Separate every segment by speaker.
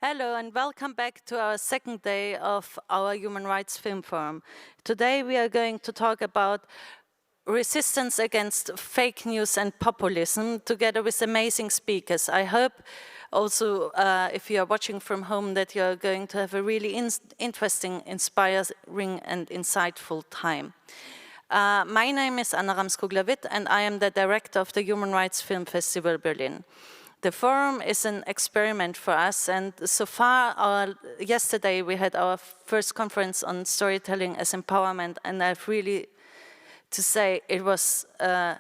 Speaker 1: Hello and welcome back to our second day of our Human Rights Film Forum. Today we are going to talk about resistance against fake news and populism together with amazing speakers. I hope also if you are watching from home that you are going to have a really interesting, inspiring and insightful time. My name is Anna Ramskogler-Witt and I am the director of the Human Rights Film Festival Berlin. The forum is an experiment for us, and so far, yesterday we had our first conference on storytelling as empowerment, and I've really to say it was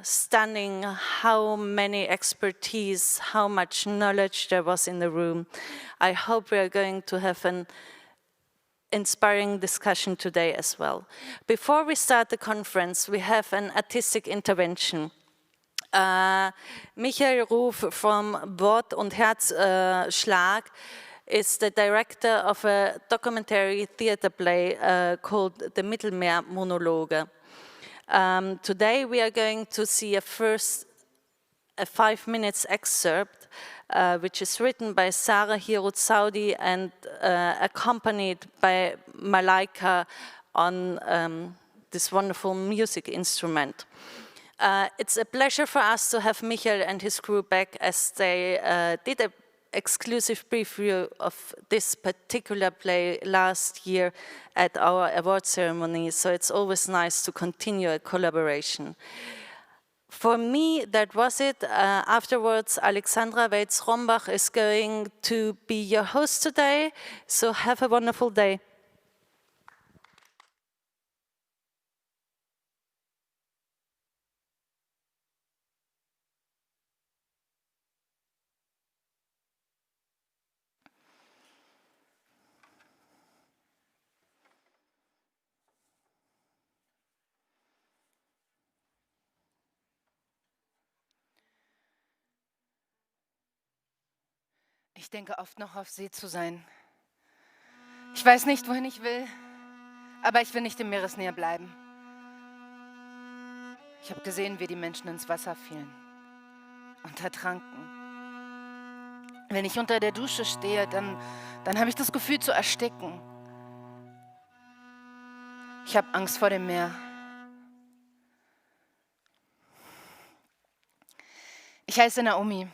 Speaker 1: stunning how many expertise, how much knowledge there was in the room. I hope we are going to have an inspiring discussion today as well. Before we start the conference, we have an artistic intervention. Michael Ruf from Wort und Herzschlag is the director of a documentary theater play called the Mittelmeer Monologe. Today we are going to see a 5 minutes excerpt which is written by Sarah Hirut Saudi and accompanied by Malaika on this wonderful music instrument. It's a pleasure for us to have Michael and his crew back as they did an exclusive preview of this particular play last year at our award ceremony, so it's always nice to continue a collaboration. For me, that was it. Afterwards, Alexandra Weltz-Rombach is going to be your host today, so have a wonderful day.
Speaker 2: Ich denke oft noch auf See zu sein. Ich weiß nicht, wohin ich will, aber ich will nicht in Meeresnähe bleiben. Ich habe gesehen, wie die Menschen ins Wasser fielen und ertranken. Wenn ich unter der Dusche stehe, dann habe ich das Gefühl zu ersticken. Ich habe Angst vor dem Meer. Ich heiße Naomi.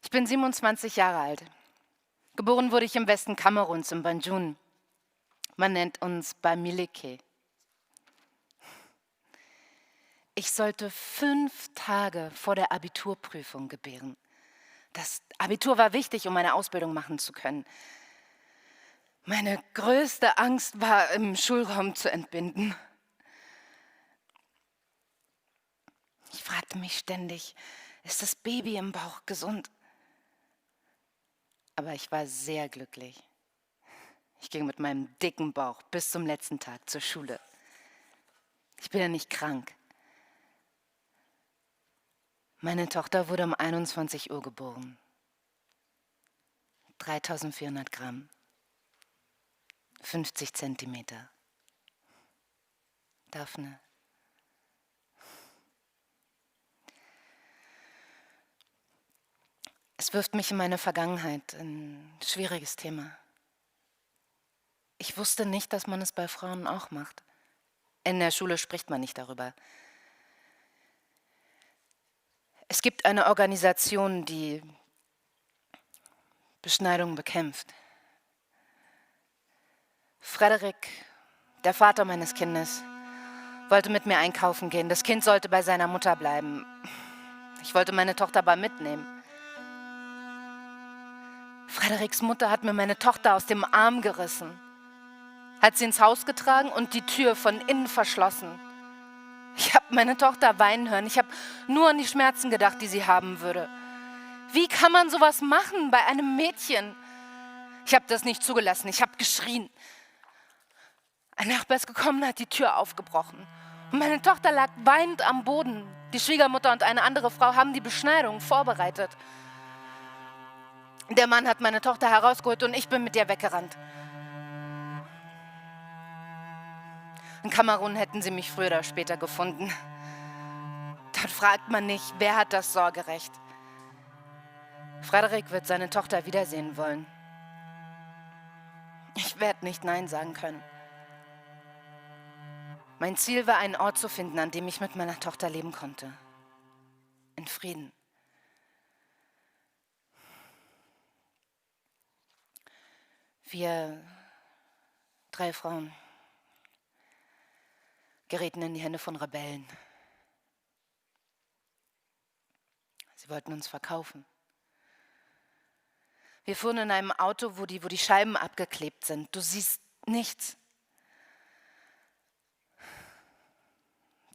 Speaker 2: Ich bin 27 Jahre alt. Geboren wurde ich im Westen Kameruns, im Banjul. Man nennt uns Bamileke. Ich sollte 5 Tage vor der Abiturprüfung gebären. Das Abitur war wichtig, um meine Ausbildung machen zu können. Meine größte Angst war, im Schulraum zu entbinden. Ich fragte mich ständig, ist das Baby im Bauch gesund? Aber ich war sehr glücklich. Ich ging mit meinem dicken Bauch bis zum letzten Tag zur Schule. Ich bin ja nicht krank. Meine Tochter wurde um 21 Uhr geboren. 3400 Gramm. 50 Zentimeter. Daphne. Es wirft mich in meine Vergangenheit, ein schwieriges Thema. Ich wusste nicht, dass man es bei Frauen auch macht. In der Schule spricht man nicht darüber. Es gibt eine Organisation, die Beschneidung bekämpft. Frederik, der Vater meines Kindes, wollte mit mir einkaufen gehen. Das Kind sollte bei seiner Mutter bleiben. Ich wollte meine Tochter aber mitnehmen. Frederiks Mutter hat mir meine Tochter aus dem Arm gerissen, hat sie ins Haus getragen und die Tür von innen verschlossen. Ich habe meine Tochter weinen hören. Ich habe nur an die Schmerzen gedacht, die sie haben würde. Wie kann man sowas machen bei einem Mädchen? Ich habe das nicht zugelassen. Ich habe geschrien. Ein Nachbar ist gekommen, hat die Tür aufgebrochen. Und meine Tochter lag weinend am Boden. Die Schwiegermutter und eine andere Frau haben die Beschneidung vorbereitet. Der Mann hat meine Tochter herausgeholt und ich bin mit ihr weggerannt. In Kamerun hätten sie mich früher oder später gefunden. Dann fragt man nicht, wer hat das Sorgerecht. Frederik wird seine Tochter wiedersehen wollen. Ich werde nicht Nein sagen können. Mein Ziel war, einen Ort zu finden, an dem ich mit meiner Tochter leben konnte. In Frieden. Wir 3 Frauen gerieten in die Hände von Rebellen. Sie wollten uns verkaufen. Wir fuhren in einem Auto, wo die Scheiben abgeklebt sind. Du siehst nichts.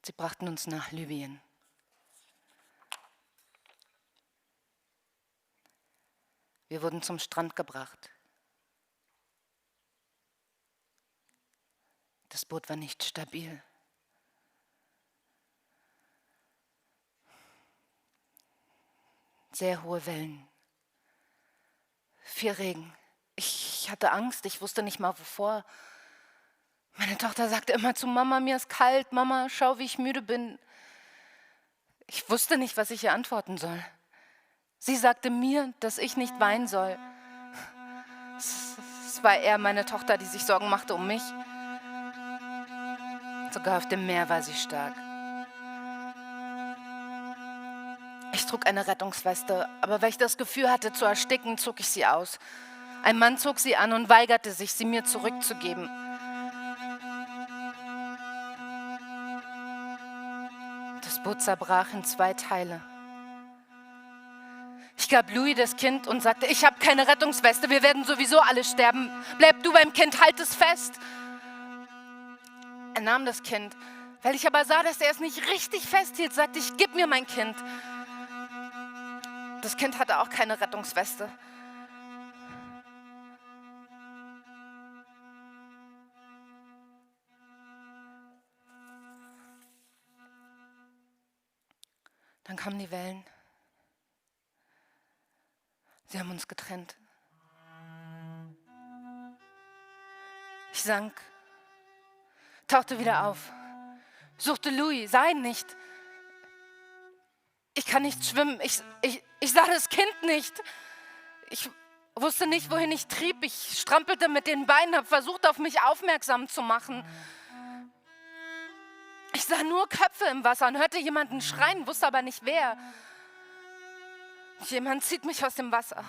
Speaker 2: Sie brachten uns nach Libyen. Wir wurden zum Strand gebracht. Das Boot war nicht stabil. Sehr hohe Wellen. Viel Regen. Ich hatte Angst, ich wusste nicht mal wovor. Meine Tochter sagte immer zu Mama, mir ist kalt, Mama, schau, wie ich müde bin. Ich wusste nicht, was ich ihr antworten soll. Sie sagte mir, dass ich nicht weinen soll. Es war eher meine Tochter, die sich Sorgen machte um mich. Sogar auf dem Meer war sie stark. Ich trug eine Rettungsweste, aber weil ich das Gefühl hatte, zu ersticken, zog ich sie aus. Ein Mann zog sie an und weigerte sich, sie mir zurückzugeben. Das Boot zerbrach in 2 Teile. Ich gab Louis das Kind und sagte, ich habe keine Rettungsweste, wir werden sowieso alle sterben. Bleib du beim Kind, halt es fest. Er nahm das Kind. Weil ich aber sah, dass er es nicht richtig festhielt, sagte ich, gib mir mein Kind. Das Kind hatte auch keine Rettungsweste. Dann kamen die Wellen. Sie haben uns getrennt. Ich sank, tauchte wieder auf, suchte Louis, sah ihn nicht. Ich kann nicht schwimmen, ich sah das Kind nicht. Ich wusste nicht, wohin ich trieb. Ich strampelte mit den Beinen, habe versucht, auf mich aufmerksam zu machen. Ich sah nur Köpfe im Wasser und hörte jemanden schreien, wusste aber nicht wer. Jemand zieht mich aus dem Wasser.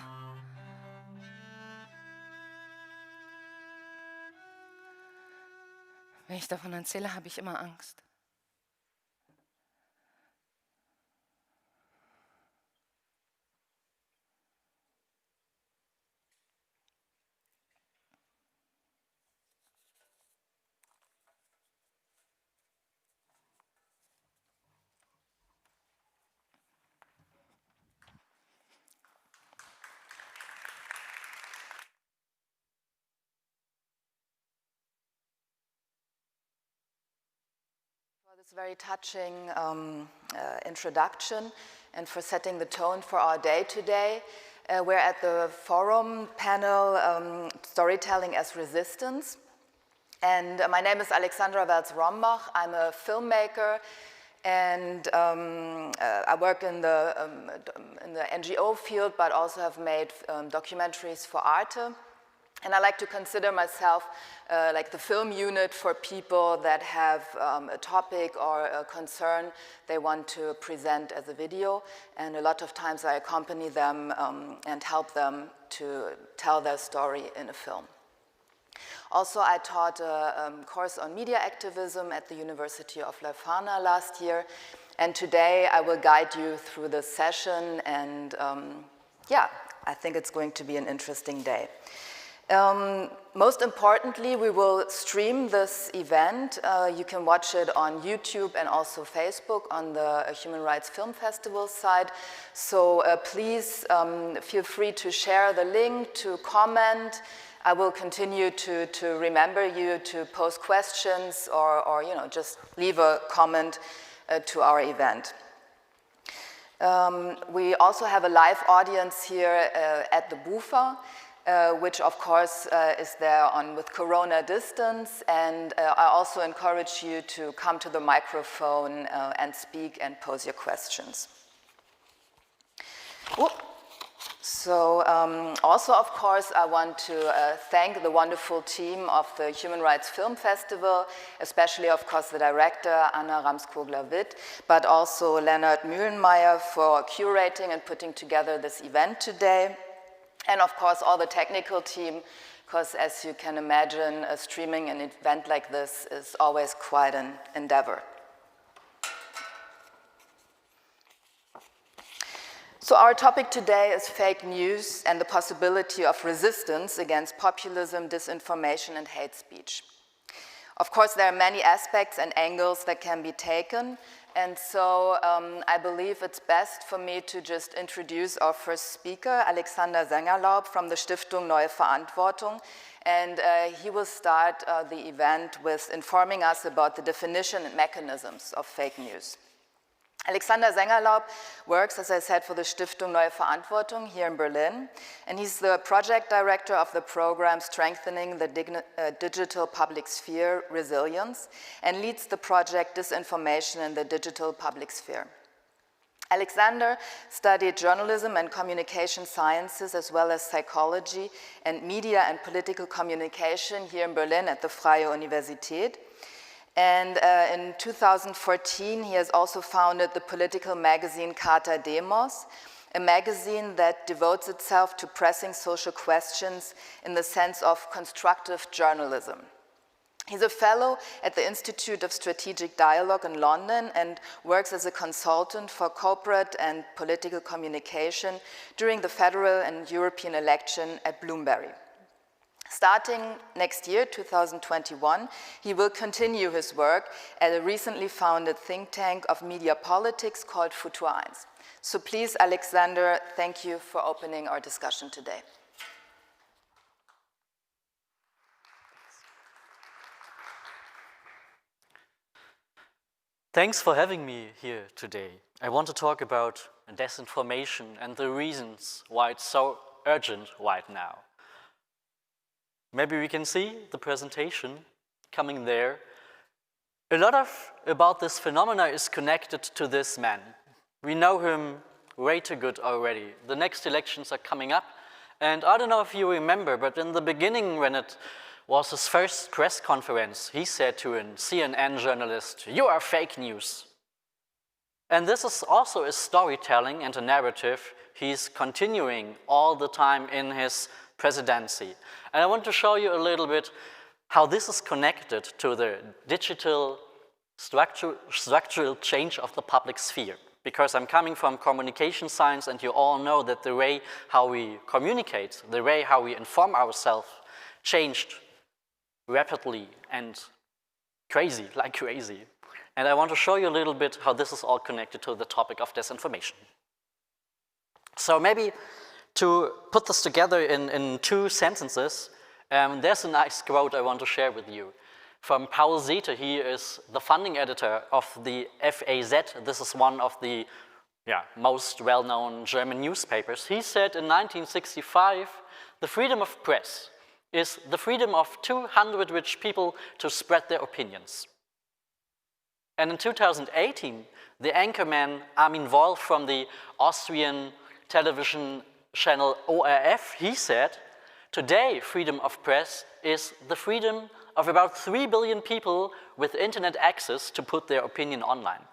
Speaker 2: Wenn ich davon erzähle, habe ich immer Angst.
Speaker 3: This very touching introduction and for setting the tone for our day today. We're at the forum panel Storytelling as Resistance. And my name is Alexandra Weltz-Rombach. I'm a filmmaker and I work in the NGO field, but also have made documentaries for Arte. And I like to consider myself like the film unit for people that have a topic or a concern they want to present as a video. And a lot of times I accompany them and help them to tell their story in a film. Also, I taught a course on media activism at the University of Leuphana last year. And today I will guide you through this session. And yeah, I think it's going to be an interesting day. Most importantly, we will stream this event. You can watch it on YouTube and also Facebook on the Human Rights Film Festival side. So please feel free to share the link, to comment. I will continue to remember you to post questions or you know, just leave a comment to our event. We also have a live audience here at the BUFA. Which of course is there with Corona distance, and I also encourage you to come to the microphone and speak and pose your questions. Whoop. So also, of course, I want to thank the wonderful team of the Human Rights Film Festival, especially, of course, the director, Anna Ramskogler-Witt, but also Leonard Mühlenmeier for curating and putting together this event today. And, of course, all the technical team, because as you can imagine, streaming an event like this is always quite an endeavor. So our topic today is fake news and the possibility of resistance against populism, disinformation, and hate speech. Of course, there are many aspects and angles that can be taken, and so I believe it's best for me to just introduce our first speaker, Alexander Sängerlaub from the Stiftung Neue, Verantwortung, and he will start the event with informing us about the definition and mechanisms of fake news. Alexander Sängerlaub works, as I said, for the Stiftung Neue Verantwortung here in Berlin, and he's the project director of the program Strengthening the Digital Public Sphere Resilience, and leads the project Disinformation in the Digital Public Sphere. Alexander studied journalism and communication sciences, as well as psychology and media and political communication here in Berlin at the Freie Universität. And in 2014, he has also founded the political magazine Carta Demos, a magazine that devotes itself to pressing social questions in the sense of constructive journalism. He's a fellow at the Institute of Strategic Dialogue in London and works as a consultant for corporate and political communication during the federal and European election at Bloomsbury. Starting next year, 2021, he will continue his work at a recently founded think tank of media politics called Futur 1. So please, Alexander, thank you for opening our discussion today.
Speaker 4: Thanks for having me here today. I want to talk about disinformation and the reasons why it's so urgent right now. Maybe we can see the presentation coming there. A lot about this phenomena is connected to this man. We know him way too good already. The next elections are coming up, and I don't know if you remember, but in the beginning when it was his first press conference, he said to a CNN journalist, "You are fake news." And this is also a storytelling and a narrative he's continuing all the time in his presidency. And I want to show you a little bit how this is connected to the digital structural change of the public sphere. Because I'm coming from communication science, and you all know that the way how we communicate, the way how we inform ourselves changed rapidly and like crazy. And I want to show you a little bit how this is all connected to the topic of disinformation. So maybe to put this together in two sentences, there's a nice quote I want to share with you from Paul Sethe. He is the funding editor of the FAZ. This is one of the most well-known German newspapers. He said in 1965, the freedom of press is the freedom of 200 rich people to spread their opinions. And in 2018, the anchorman Armin Wolf from the Austrian television channel ORF, he said, today freedom of press is the freedom of about 3 billion people with internet access to put their opinion online.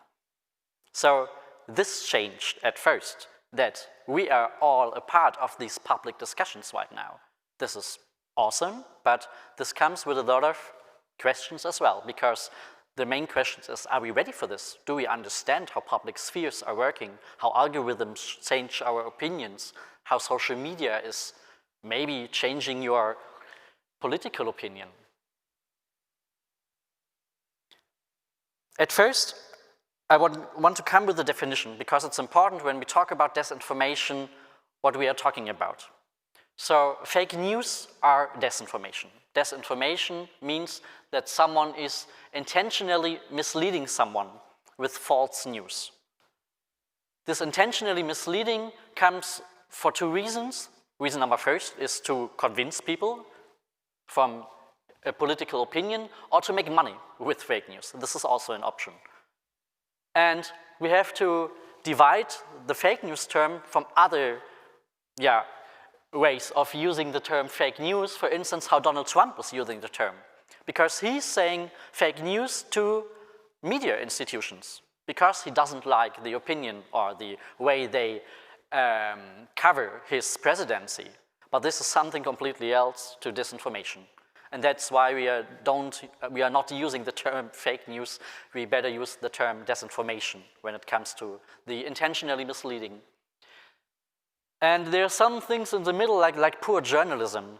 Speaker 4: So this changed at first, that we are all a part of these public discussions right now. This is awesome, but this comes with a lot of questions as well, because the main question is, are we ready for this? Do we understand how public spheres are working, how algorithms change our opinions, how social media is maybe changing your political opinion? At first, I want to come with a definition, because it's important when we talk about disinformation, what we are talking about. So fake news are disinformation. Disinformation means that someone is intentionally misleading someone with false news. This intentionally misleading comes for two reasons. Reason number first is to convince people from a political opinion, or to make money with fake news. This is also an option. And we have to divide the fake news term from other ways of using the term fake news, for instance, how Donald Trump is using the term. Because he's saying fake news to media institutions, because he doesn't like the opinion or the way they cover his presidency. But this is something completely else to disinformation. And that's why we are not using the term fake news. We better use the term disinformation when it comes to the intentionally misleading. And there are some things in the middle, like poor journalism.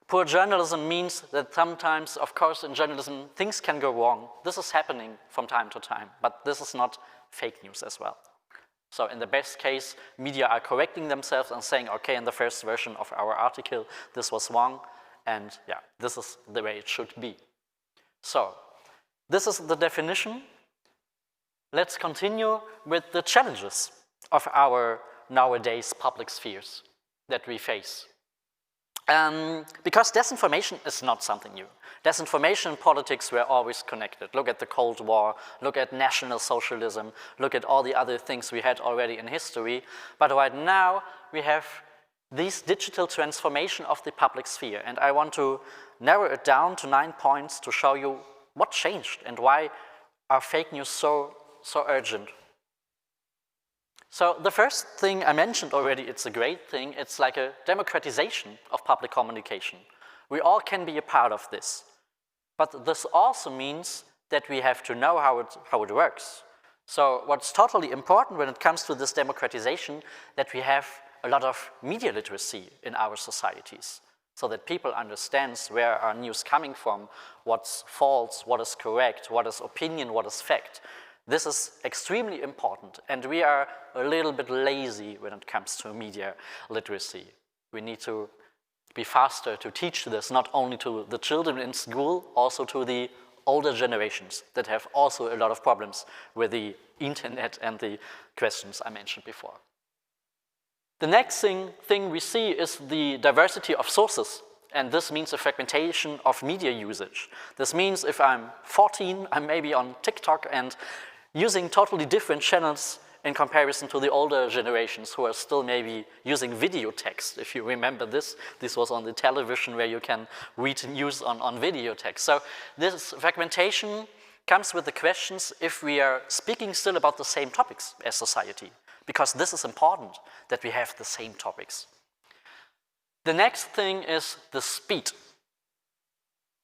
Speaker 4: Poor journalism means that sometimes, of course, in journalism, things can go wrong. This is happening from time to time, but this is not fake news as well. So in the best case, media are correcting themselves and saying, okay, in the first version of our article, this was wrong. And yeah, this is the way it should be. So this is the definition. Let's continue with the challenges of our nowadays public spheres that we face. Because disinformation is not something new. Disinformation and politics were always connected. Look at the Cold War, look at National Socialism, look at all the other things we had already in history. But right now, we have this digital transformation of the public sphere. And I want to narrow it down to 9 points to show you what changed and why are fake news so urgent. So the first thing I mentioned already, it's a great thing, it's like a democratization of public communication. We all can be a part of this. But this also means that we have to know how it works. So what's totally important when it comes to this democratization, that we have a lot of media literacy in our societies, so that people understand where are news coming from, what's false, what is correct, what is opinion, what is fact. This is extremely important, and we are a little bit lazy when it comes to media literacy. We need to be faster to teach this, not only to the children in school, also to the older generations that have also a lot of problems with the internet and the questions I mentioned before. The next thing we see is the diversity of sources, and this means a fragmentation of media usage. This means if I'm 14, I'm maybe on TikTok and using totally different channels in comparison to the older generations who are still maybe using video text. If you remember this was on the television where you can read news on video text. So this fragmentation comes with the questions if we are speaking still about the same topics as society, because this is important that we have the same topics. The next thing is the speed.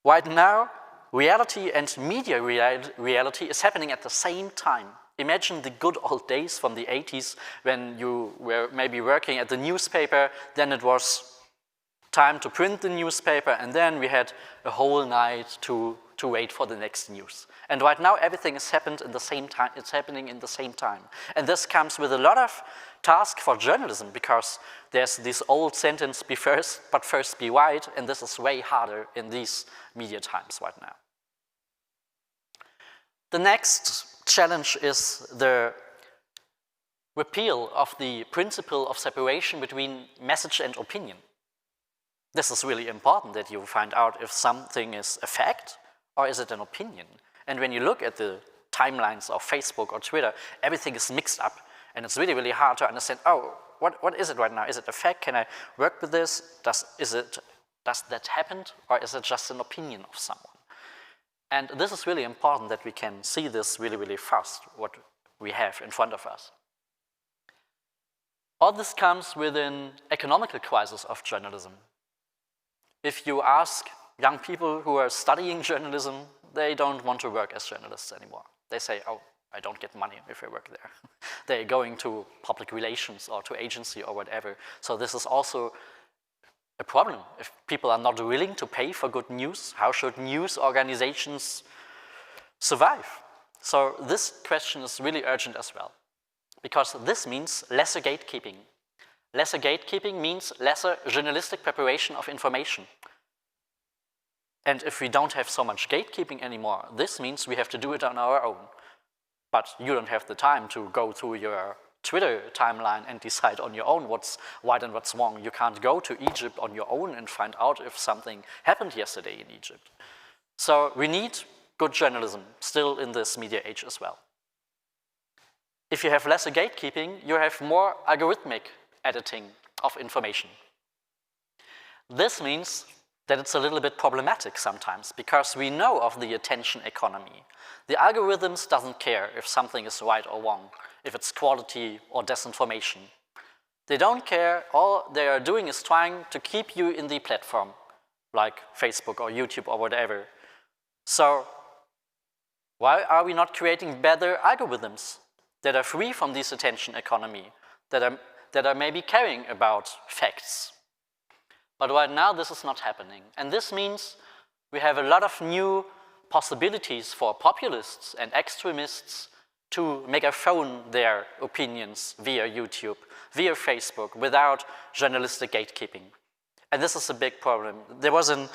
Speaker 4: Right now, reality and media reality is happening at the same time. Imagine the good old days from the 80s when you were maybe working at the newspaper, then it was time to print the newspaper, and then we had a whole night to wait for the next news. And right now everything is happening in the same time. It's happening in the same time. And this comes with a lot of task for journalism, because there's this old sentence, be first, but first be right, and this is way harder in these media times right now. The next challenge is the repeal of the principle of separation between message and opinion. This is really important, that you find out if something is a fact or is it an opinion. And when you look at the timelines of Facebook or Twitter, everything is mixed up, and it's really, really hard to understand, oh, what is it right now? Is it a fact? Can I work with this? Does that happen, or is it just an opinion of someone? And this is really important, that we can see this really, really fast, what we have in front of us. All this comes with an economical crisis of journalism. If you ask young people who are studying journalism, they don't want to work as journalists anymore. They say, oh, I don't get money if I work there. They're going to public relations or to agency or whatever. So this is also a problem. If people are not willing to pay for good news, how should news organizations survive? So this question is really urgent as well, because this means lesser gatekeeping. Lesser gatekeeping means lesser journalistic preparation of information. And if we don't have so much gatekeeping anymore, this means we have to do it on our own. But you don't have the time to go through your Twitter timeline and decide on your own what's right and what's wrong. You can't go to Egypt on your own and find out if something happened yesterday in Egypt. So we need good journalism still in this media age as well. If you have lesser gatekeeping, you have more algorithmic editing of information. This means that it's a little bit problematic sometimes because we know of the attention economy. The algorithms doesn't care if something is right or wrong, if it's quality or disinformation. They don't care. All they are doing is trying to keep you in the platform, like Facebook or YouTube or whatever. So why are we not creating better algorithms that are free from this attention economy, that are maybe caring about facts? But right now, this is not happening. And this means we have a lot of new possibilities for populists and extremists to megaphone their opinions via YouTube, via Facebook, without journalistic gatekeeping. And this is a big problem. There was a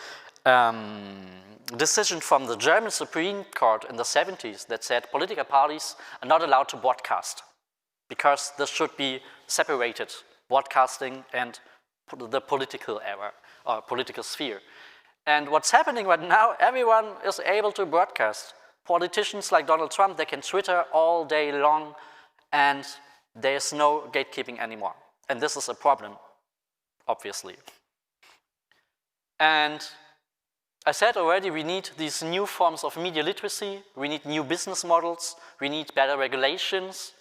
Speaker 4: decision from the German Supreme Court in the 70s that said political parties are not allowed to broadcast because this should be separated, broadcasting and the political era or political sphere. And what's happening right now, everyone is able to broadcast. Politicians like Donald Trump, they can Twitter all day long and there's no gatekeeping anymore. And this is a problem, obviously. And I said already, we need these new forms of media literacy, we need new business models, we need better regulations.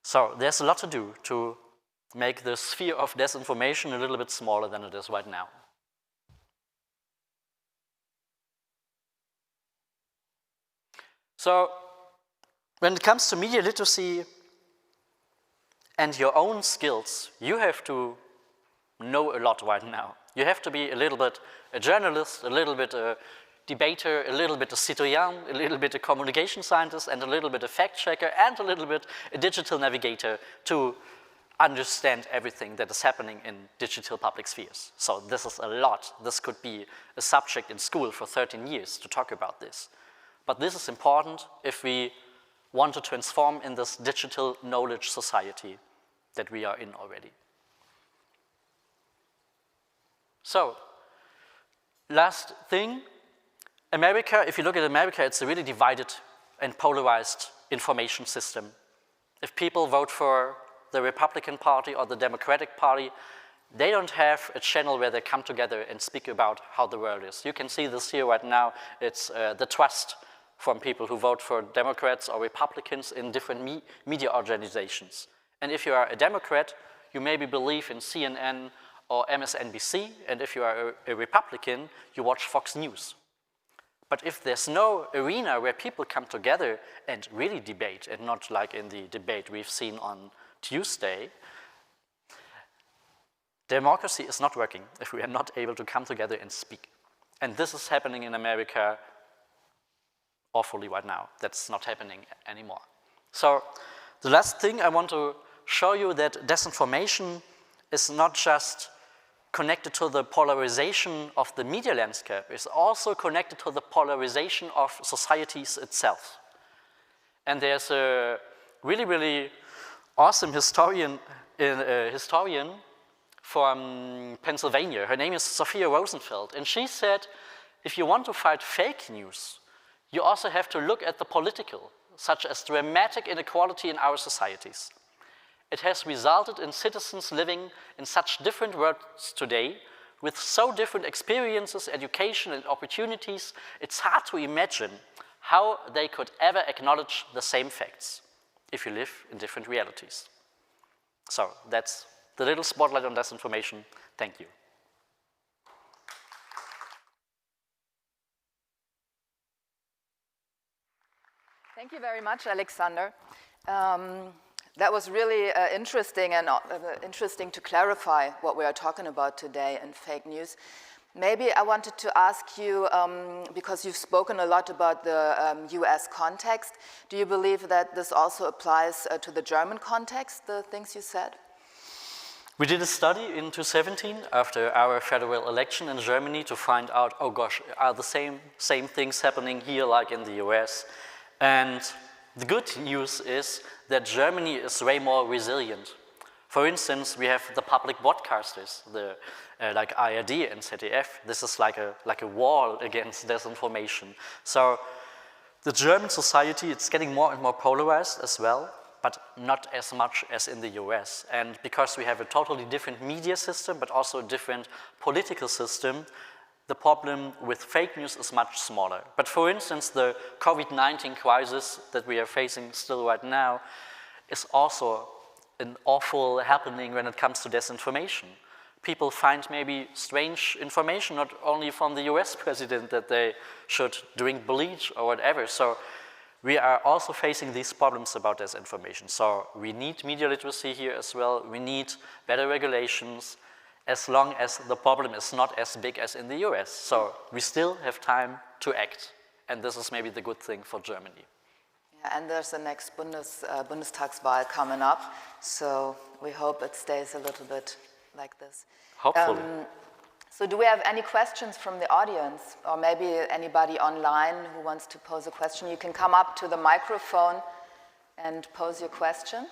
Speaker 4: So there's a lot to do to make the sphere of disinformation a little bit smaller than it is right now. So when it comes to media literacy and your own skills, you have to know a lot right now. You have to be a little bit a journalist, a little bit a debater, a little bit a citoyen, a little bit a communication scientist, and a little bit a fact checker, and a little bit a digital navigator to understand everything that is happening in digital public spheres. So this is a lot. This could be a subject in school for 13 years to talk about this. But this is important if we want to transform in this digital knowledge society that we are in already. So, last thing, America, if you look at America, it's a really divided and polarized information system. If people vote for the Republican Party or the Democratic Party, they don't have a channel where they come together and speak about how the world is. You can see this here right now. It's the trust from people who vote for Democrats or Republicans in different media organizations. And if you are a Democrat, you maybe believe in CNN or MSNBC, and if you are a Republican, you watch Fox News. But if there's no arena where people come together and really debate, and not like in the debate we've seen on Tuesday, democracy is not working if we are not able to come together and speak. And this is happening in America awfully right now. That's not happening anymore. So the last thing I want to show you that disinformation is not just connected to the polarization of the media landscape, it's also connected to the polarization of societies itself. And there's a really, really awesome historian from Pennsylvania. Her name is Sophia Rosenfeld, and she said, if you want to fight fake news, you also have to look at the political, such as dramatic inequality in our societies. It has resulted in citizens living in such different worlds today, with so different experiences, education, and opportunities, it's hard to imagine how they could ever acknowledge the same facts if you live in different realities. So that's the little spotlight on disinformation. Thank you.
Speaker 3: Thank you very much, Alexander. That was really interesting and interesting to clarify what we are talking about today in fake news. Maybe I wanted to ask you, because you've spoken a lot about the US context, do you believe that this also applies to the German context, the things you said?
Speaker 4: We did a study in 2017 after our federal election in Germany to find out, oh gosh, are the same things happening here like in the US? And the good news is that Germany is way more resilient. For instance, we have the public broadcasters, the like ARD and ZDF. This is like a wall against disinformation. So the German society, it's getting more and more polarized as well. but not as much as in the US. And because we have a totally different media system, but also a different political system, the problem with fake news is much smaller. But for instance, the COVID-19 crisis that we are facing still right now is also an awful happening when it comes to disinformation. People find maybe strange information, not only from the US president that they should drink bleach or whatever. So we are also facing these problems about disinformation. So we need media literacy here as well. We need better regulations, as long as the problem is not as big as in the US. So we still have time to act. And this is maybe the good thing for Germany.
Speaker 3: Yeah, and there's the next Bundestagswahl coming up. So we hope it stays a little bit like this.
Speaker 4: Hopefully.
Speaker 3: So do we have any questions from the audience? Or maybe anybody online who wants to pose a question? You can come up to the microphone and pose your question. I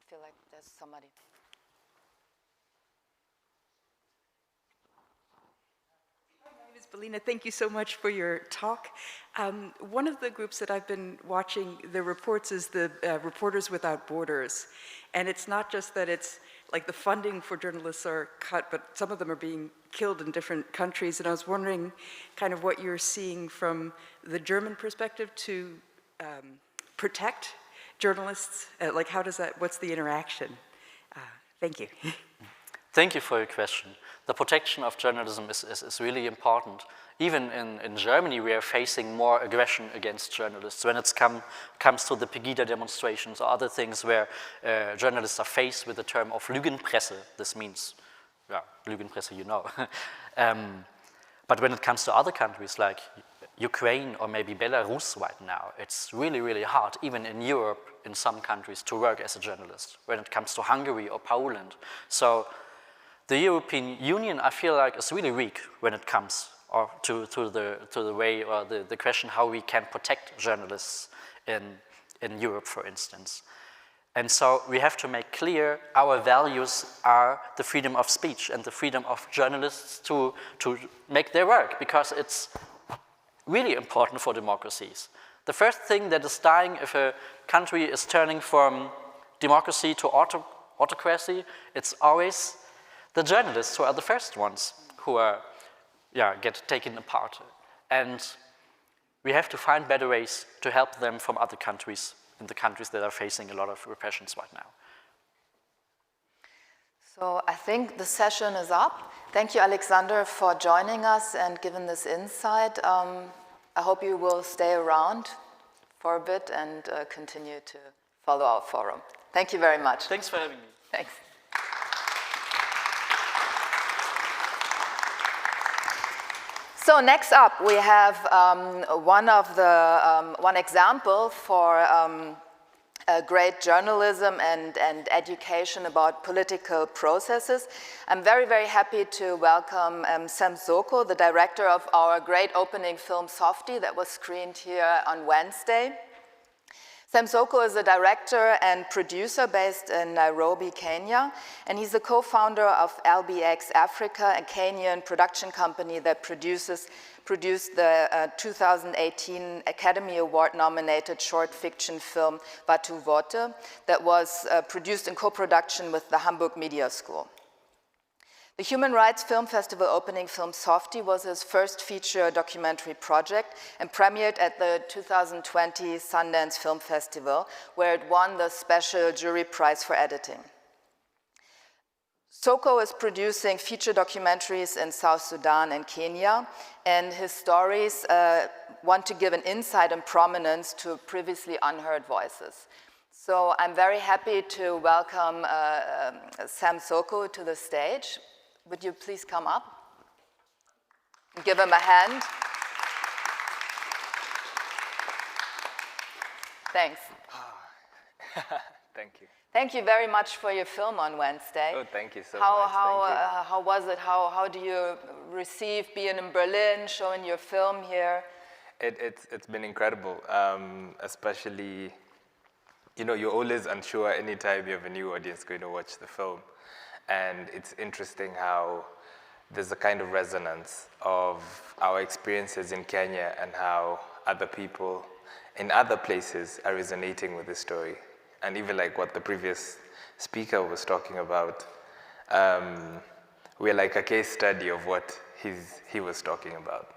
Speaker 3: feel like there's somebody.
Speaker 5: Belina, thank you so much for your talk. One of the groups that I've been watching the reports is the Reporters Without Borders. And it's not just that it's like the funding for journalists are cut, but some of them are being killed in different countries. And I was wondering kind of what you're seeing from the German perspective to protect journalists. Like how does that, what's the interaction? Thank you.
Speaker 4: Thank you for your question. The protection of journalism is really important. Even in Germany, we are facing more aggression against journalists when it comes to the Pegida demonstrations or other things where journalists are faced with the term of Lügenpresse. This means, yeah, Lügenpresse, you know. But when it comes to other countries like Ukraine or maybe Belarus right now, it's really, really hard, even in Europe, in some countries, to work as a journalist. When it comes to Hungary or Poland. So the European Union, I feel like, is really weak when it comes to the way or the question how we can protect journalists in Europe, for instance. And so we have to make clear our values are the freedom of speech and the freedom of journalists to make their work, because it's really important for democracies. The first thing that is dying if a country is turning from democracy to autocracy, it's always the journalists who are the first ones who are, get taken apart. And we have to find better ways to help them from other countries, in the countries that are facing a lot of repressions right now.
Speaker 3: So I think the session is up. Thank you, Alexander, for joining us and giving this insight. I hope you will stay around for a bit and continue to follow our forum. Thank you very much.
Speaker 4: Thanks for having me.
Speaker 3: Thanks. So next up, we have one example for great journalism and education about political processes. I'm very, very happy to welcome Sam Soko, the director of our great opening film Softie that was screened here on Wednesday. Sam Soko is a director and producer based in Nairobi, Kenya, and he's the co-founder of LBX Africa, a Kenyan production company that produced the 2018 Academy Award nominated short fiction film Wort that was produced in co-production with the Hamburg Media School. The Human Rights Film Festival opening film Softie was his first feature documentary project and premiered at the 2020 Sundance Film Festival, where it won the special jury prize for editing. Soko is producing feature documentaries in South Sudan and Kenya, and his stories want to give an insight and prominence to previously unheard voices. So I'm very happy to welcome Sam Soko to the stage. Would you please come up and give him a hand? Thanks.
Speaker 6: Thank you.
Speaker 3: Thank you very much for your film on Wednesday.
Speaker 6: Oh, thank you so much.
Speaker 3: How was it? How do you receive being in Berlin, showing your film here?
Speaker 6: It's been incredible, especially, you know, you're always unsure anytime you have a new audience going to watch the film. And it's interesting how there's a kind of resonance of our experiences in Kenya and how other people in other places are resonating with this story. And even like what the previous speaker was talking about, we're like a case study of what he was talking about.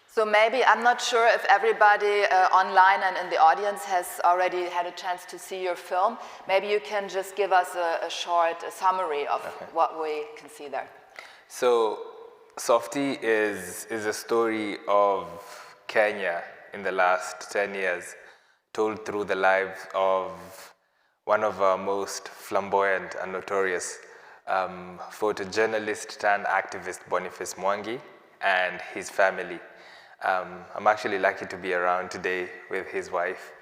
Speaker 3: So maybe, I'm not sure if everybody online and in the audience has already had a chance to see your film. Maybe you can just give us a short summary of what we can see there.
Speaker 6: So Softie is a story of Kenya in the last 10 years, told through the lives of one of our most flamboyant and notorious photojournalist turned activist, Boniface Mwangi, and his family. I'm actually lucky to be around today with his wife,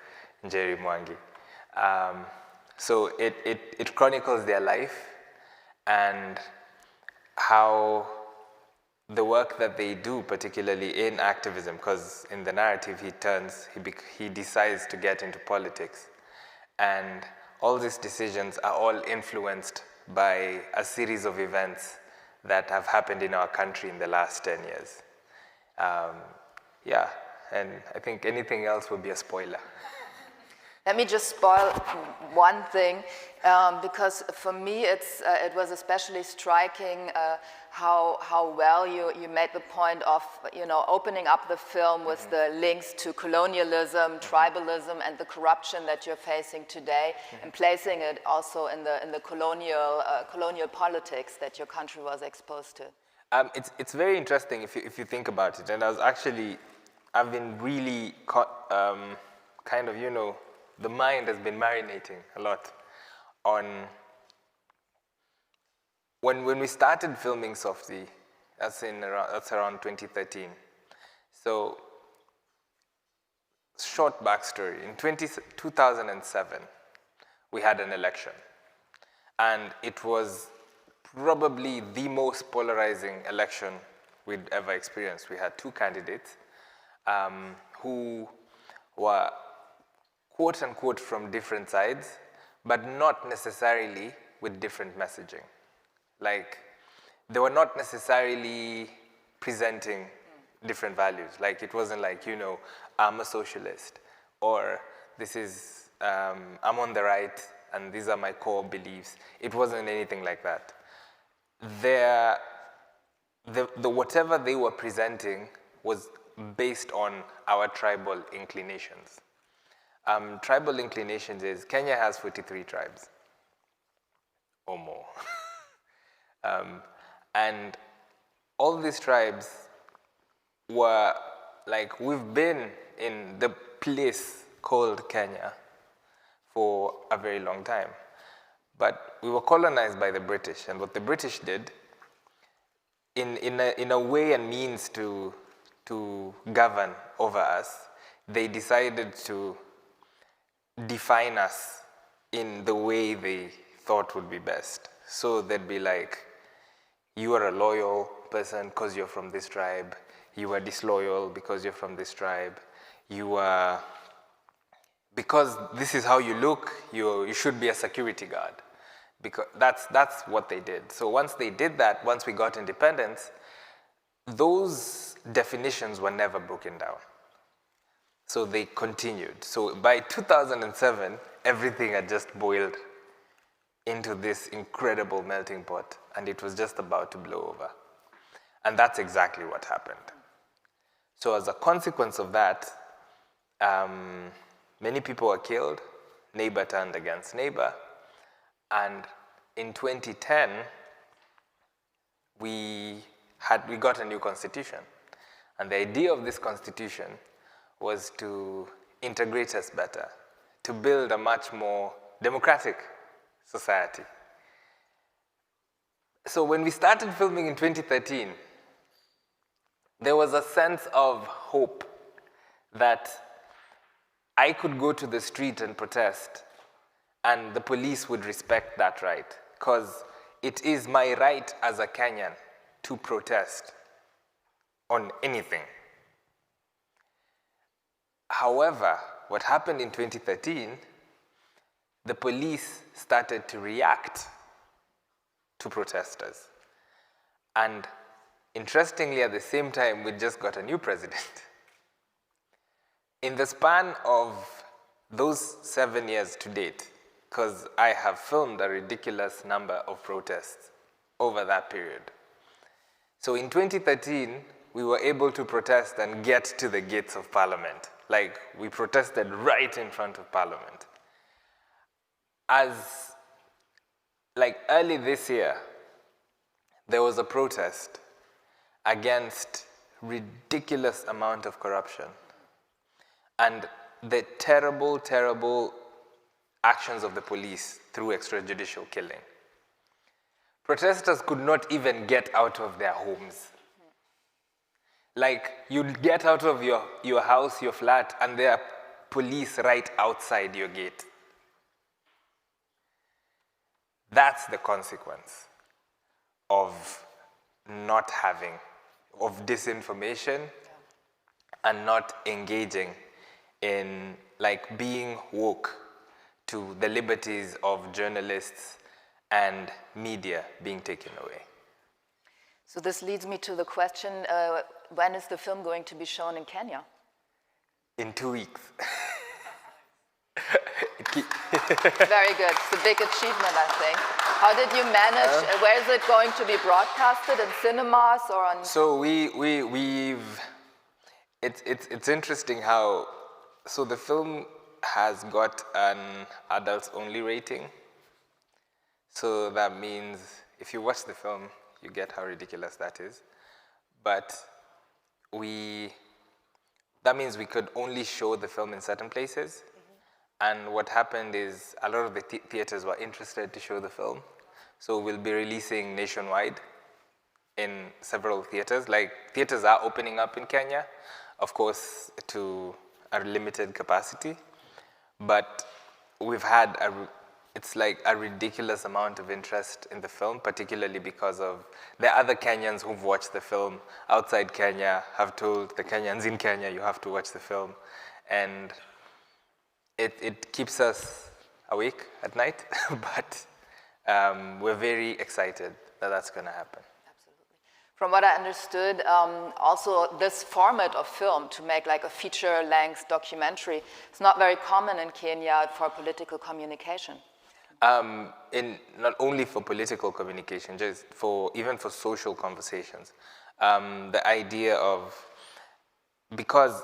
Speaker 6: Njeri Mwangi. So it chronicles their life and how the work that they do, particularly in activism, because in the narrative he decides to get into politics. And all these decisions are all influenced by a series of events that have happened in our country in the last 10 years. Yeah, and I think anything else would be a spoiler.
Speaker 3: Let me just spoil one thing, because for me it was especially striking how well you made the point of opening up the film with the links to colonialism, tribalism, and the corruption that you're facing today, and placing it also in the colonial politics that your country was exposed to.
Speaker 6: It's very interesting if you think about it, and I've been really kind of, the mind has been marinating a lot on when we started filming Softie. That's around 2013. So, short backstory. In 2007, we had an election, and it was probably the most polarizing election we'd ever experienced. We had two candidates who were quote unquote from different sides, but not necessarily with different messaging. Like, they were not necessarily presenting different values. Like, it wasn't like, I'm a socialist, or this is, I'm on the right, and these are my core beliefs. It wasn't anything like that. The whatever they were presenting was based on our tribal inclinations. Tribal inclinations is, Kenya has 43 tribes or more. And all these tribes were like, we've been in the place called Kenya for a very long time. But we were colonized by the British, and what the British did, in a way and means to govern over us, they decided to define us in the way they thought would be best. So they'd be like, you are a loyal person because you're from this tribe. You are disloyal because you're from this tribe. You are, because this is how you look, you should be a security guard. Because that's what they did. So once they did that, once we got independence, those definitions were never broken down. So they continued. So by 2007, everything had just boiled into this incredible melting pot, and it was just about to blow over. And that's exactly what happened. So as a consequence of that, many people were killed, neighbor turned against neighbor, and in 2010, we got a new constitution. And the idea of this constitution was to integrate us better, to build a much more democratic society. So when we started filming in 2013, there was a sense of hope that I could go to the street and protest, and the police would respect that right, because it is my right as a Kenyan to protest on anything. However, what happened in 2013, the police started to react to protesters. And interestingly, at the same time, we just got a new president. in the span of those 7 years to date, because I have filmed a ridiculous number of protests over that period. So in 2013, we were able to protest and get to the gates of Parliament. Like, we protested right in front of Parliament. Like early this year, there was a protest against ridiculous amount of corruption and the terrible, terrible actions of the police through extrajudicial killing. Protesters could not even get out of their homes. Like, you'd get out of your house, your flat, and there are police right outside your gate. That's the consequence of not having, of disinformation and not engaging in, like, being woke to the liberties of journalists and media being taken away.
Speaker 3: So this leads me to the question, when is the film going to be shown in Kenya?
Speaker 6: In 2 weeks.
Speaker 3: Very good. It's a big achievement, I think. How did you manage? Where is it going to be broadcasted? In cinemas or on?
Speaker 6: So it's interesting how, so the film has got an adults-only rating. So that means if you watch the film, you get how ridiculous that is. But that means we could only show the film in certain places. And what happened is a lot of the theaters were interested to show the film. So we'll be releasing nationwide in several theaters. Like, theaters are opening up in Kenya, of course, to a limited capacity. But we've had it's like a ridiculous amount of interest in the film, particularly because of the other Kenyans who've watched the film outside Kenya have told the Kenyans in Kenya, you have to watch the film. And it keeps us awake at night, but we're very excited that that's going to happen.
Speaker 3: Absolutely. From what I understood, also this format of film, to make like a feature-length documentary, it's not very common in Kenya for political communication.
Speaker 6: Not only for political communication, just even for social conversations. The idea of, because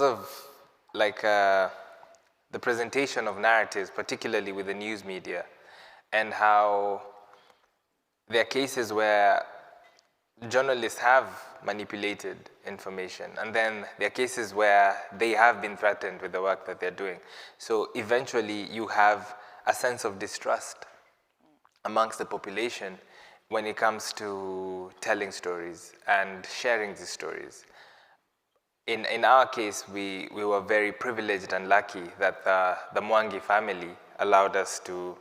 Speaker 6: of like the presentation of narratives, particularly with the news media, and how there are cases where journalists have manipulated information, and then there are cases where they have been threatened with the work that they're doing. So eventually you have a sense of distrust amongst the population when it comes to telling stories and sharing these stories. In our case, we were very privileged and lucky that the Mwangi family allowed us to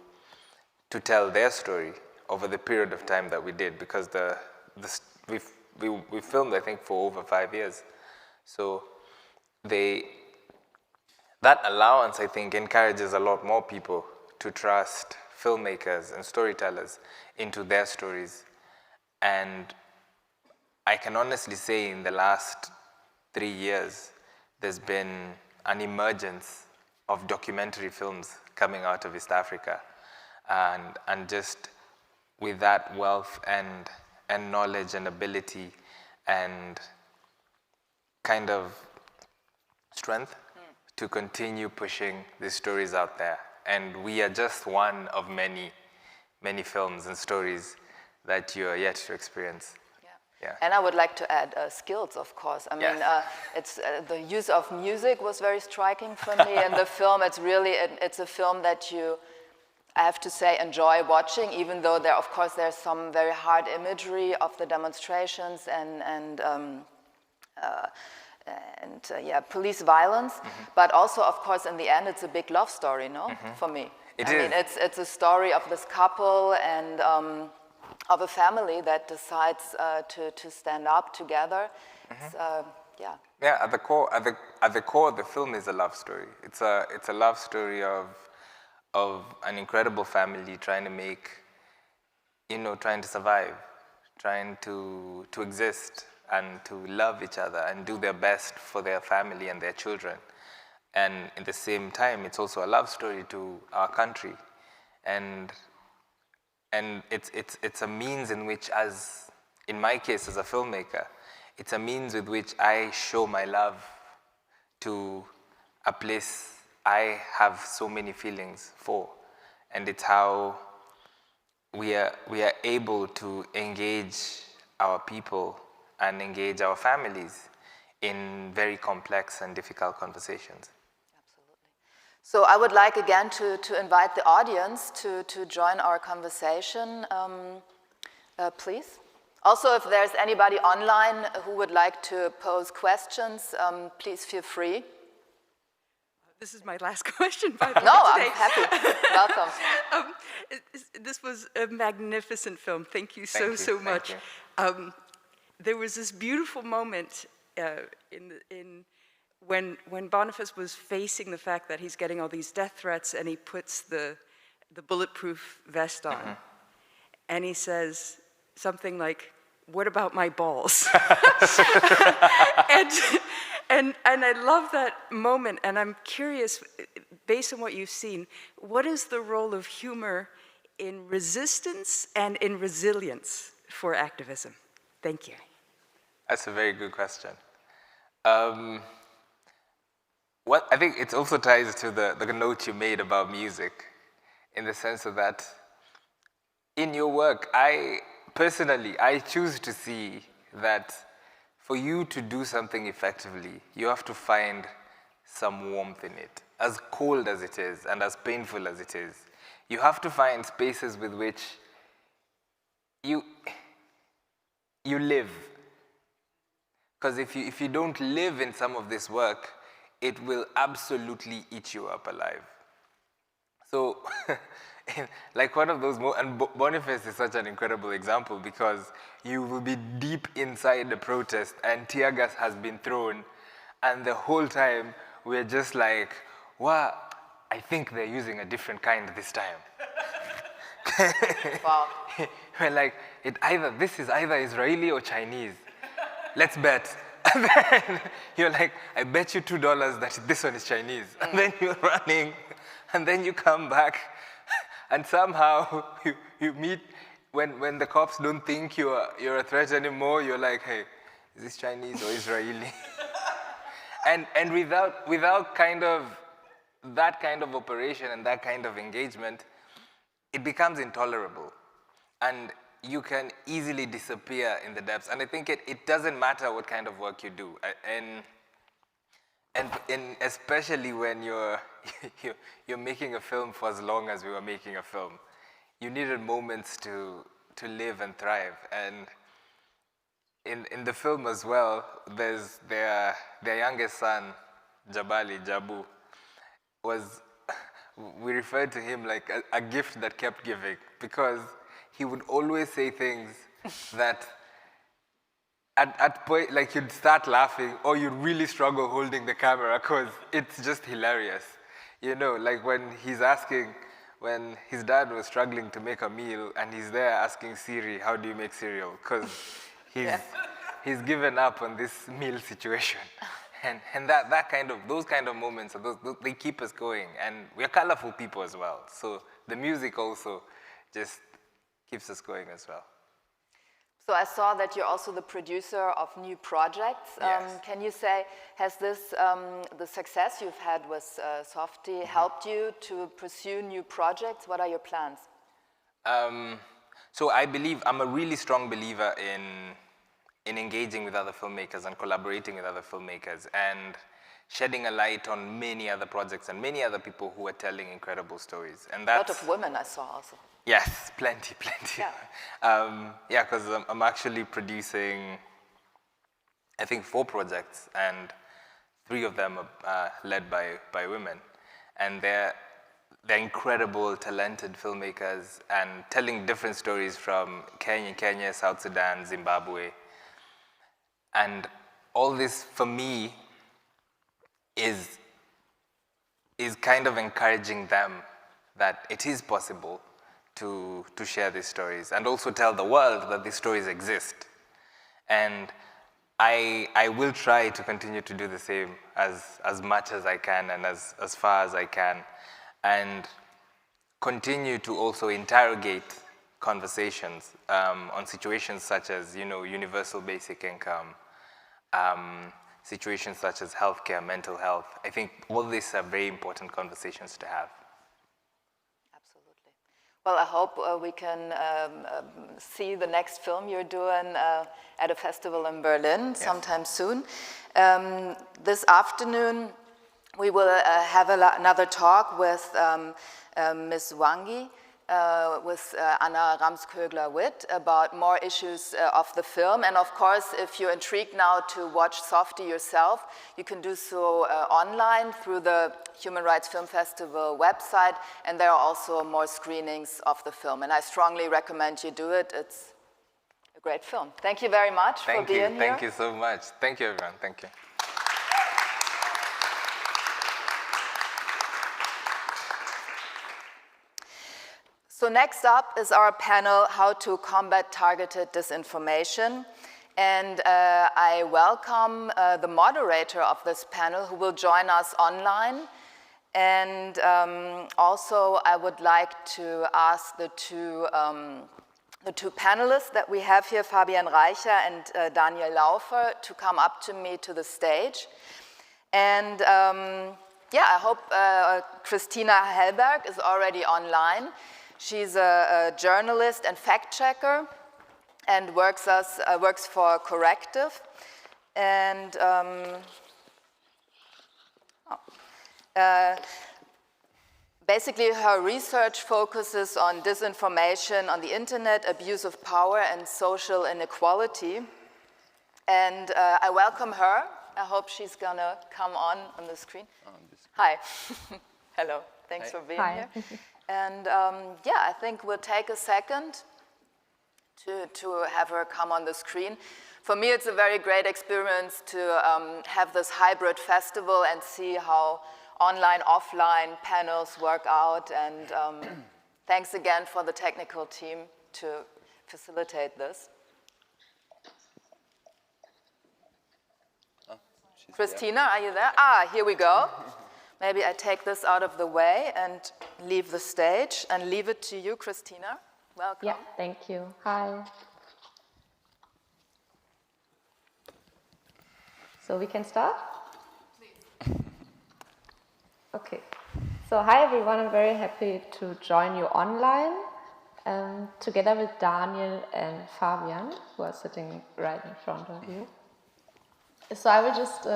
Speaker 6: tell their story over the period of time that we did, because we filmed, I think, for over 5 years. So that allowance, I think, encourages a lot more people to trust filmmakers and storytellers into their stories. And I can honestly say in the last 3 years, there's been an emergence of documentary films coming out of East Africa. And just with that wealth and knowledge and ability and kind of strength to continue pushing these stories out there. And we are just one of many, many films and stories that you are yet to experience. Yeah.
Speaker 3: And I would like to add skills, of course. I mean, it's the use of music was very striking for me in the film. It's really, it's a film that you, I have to say, enjoy watching, even though of course, there's some very hard imagery of the demonstrations and police violence. But also, of course, in the end, it's a big love story, no? For me. I mean, it's a story of this couple and of a family that decides to stand up together.
Speaker 6: Yeah, at the core of the film is a love story. It's a love story of an incredible family trying to make, trying to survive, trying to exist and to love each other and do their best for their family and their children. And at the same time, it's also a love story to our country. And it's a means in which, as in my case as a filmmaker, it's a means with which I show my love to a place I have so many feelings for. And it's how we are able to engage our people and engage our families in very complex and difficult conversations.
Speaker 3: Absolutely. So I would like again to invite the audience to join our conversation, please. Also, if there's anybody online who would like to pose questions, please feel free.
Speaker 5: This is my last question, by the way,
Speaker 3: No,
Speaker 5: today.
Speaker 3: I'm happy. Welcome.
Speaker 5: This was a magnificent film. Thank you
Speaker 6: Thank
Speaker 5: so
Speaker 6: you.
Speaker 5: much. There was this beautiful moment when Boniface was facing the fact that he's getting all these death threats, and he puts the bulletproof vest on, and he says something like, "What about my balls?" and I love that moment, and I'm curious, based on what you've seen, what is the role of humor in resistance and in resilience for activism? Thank you.
Speaker 6: That's a very good question. I think it also ties to the note you made about music, in the sense of that in your work, I choose to see that for you to do something effectively, you have to find some warmth in it. As cold as it is and as painful as it is, you have to find spaces with which you live. Because if you don't live in some of this work, it will absolutely eat you up alive. So, like one of those, and Boniface is such an incredible example, because you will be deep inside the protest and tear gas has been thrown, and the whole time we're just like, wow, I think they're using a different kind this time.
Speaker 3: Wow.
Speaker 6: We're like, this is either Israeli or Chinese. Let's bet. And then you're like, I bet you $2 that this one is Chinese. And then you're running, and then you come back, and somehow you meet, when the cops don't think you're a threat anymore, you're like, hey, is this Chinese or Israeli? and without kind of that kind of operation and that kind of engagement, it becomes intolerable. And you can easily disappear in the depths. And I think it doesn't matter what kind of work you do. And especially when you're making a film for as long as we were making a film, you needed moments to live and thrive. And in the film as well, there's their youngest son, Jabu, we referred to him like a gift that kept giving, because he would always say things that at point, like, you'd start laughing or you'd really struggle holding the camera because it's just hilarious. You know, like when his dad was struggling to make a meal and he's there asking Siri, how do you make cereal? Because he's given up on this meal situation. And those kind of moments, they keep us going. And we're colorful people as well. So the music also just keeps us going as well.
Speaker 3: So I saw that you're also the producer of new projects.
Speaker 6: Yes.
Speaker 3: Can you say, has this, the success you've had with Softie helped you to pursue new projects? What are your plans?
Speaker 6: So I'm a really strong believer in engaging with other filmmakers and collaborating with other filmmakers and shedding a light on many other projects and many other people who are telling incredible stories. And that's,
Speaker 3: a lot of women I saw also.
Speaker 6: Yes, plenty.
Speaker 3: Yeah.
Speaker 6: Because I'm actually producing, I think, 4 projects, and 3 of them are led by women. And they're incredible, talented filmmakers and telling different stories from Kenya, South Sudan, Zimbabwe. And all this, for me, is kind of encouraging them that it is possible to share these stories and also tell the world that these stories exist. And I will try to continue to do the same as much as I can and as far as I can, and continue to also interrogate conversations on situations such as, universal basic income, situations such as healthcare, mental health. I think all these are very important conversations to have.
Speaker 3: Absolutely. Well, I hope we can see the next film you're doing at a festival in Berlin sometime soon. This afternoon, we will have another talk with Ms. Mwangi, with Anna Ramskogler-Witt about more issues of the film. And of course, if you're intrigued now to watch Softie yourself, you can do so online through the Human Rights Film Festival website, and there are also more screenings of the film. And I strongly recommend you do it. It's a great film. Thank you very much for being here.
Speaker 6: Thank you so much. Thank you, everyone. Thank you.
Speaker 3: So next up is our panel, How to Combat Targeted Disinformation. And I welcome the moderator of this panel who will join us online. And also I would like to ask the two panelists that we have here, Fabian Reicher and Daniel Laufer, to come up to me to the stage. And I hope Cristina Helberg is already online. She's a journalist and fact-checker and works for Corrective. And basically her research focuses on disinformation on the internet, abuse of power, and social inequality. And I welcome her. I hope she's gonna come on the screen. Hi. Hello. Thanks for being here. And I think we'll take a second to have her come on the screen. For me, it's a very great experience to have this hybrid festival and see how online, offline panels work out. And thanks again for the technical team to facilitate this. Cristina, are you there? Here we go. Maybe I take this out of the way and leave the stage and leave it to you, Cristina. Welcome.
Speaker 7: Yeah, thank you. Hi. So we can start? Please. Okay. So hi everyone, I'm very happy to join you online together with Daniel and Fabian, who are sitting right in front of you. So I will just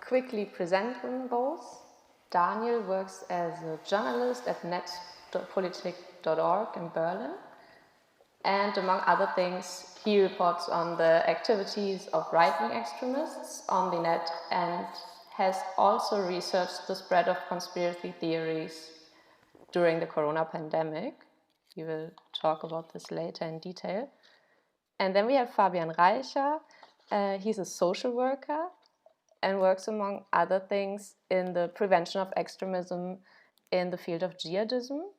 Speaker 7: quickly present them both. Daniel works as a journalist at net.politik.org in Berlin. And among other things, he reports on the activities of right-wing extremists on the net and has also researched the spread of conspiracy theories during the corona pandemic. He will talk about this later in detail. And then we have Fabian Reicher. He's a social worker and works, among other things, in the prevention of extremism in the field of jihadism.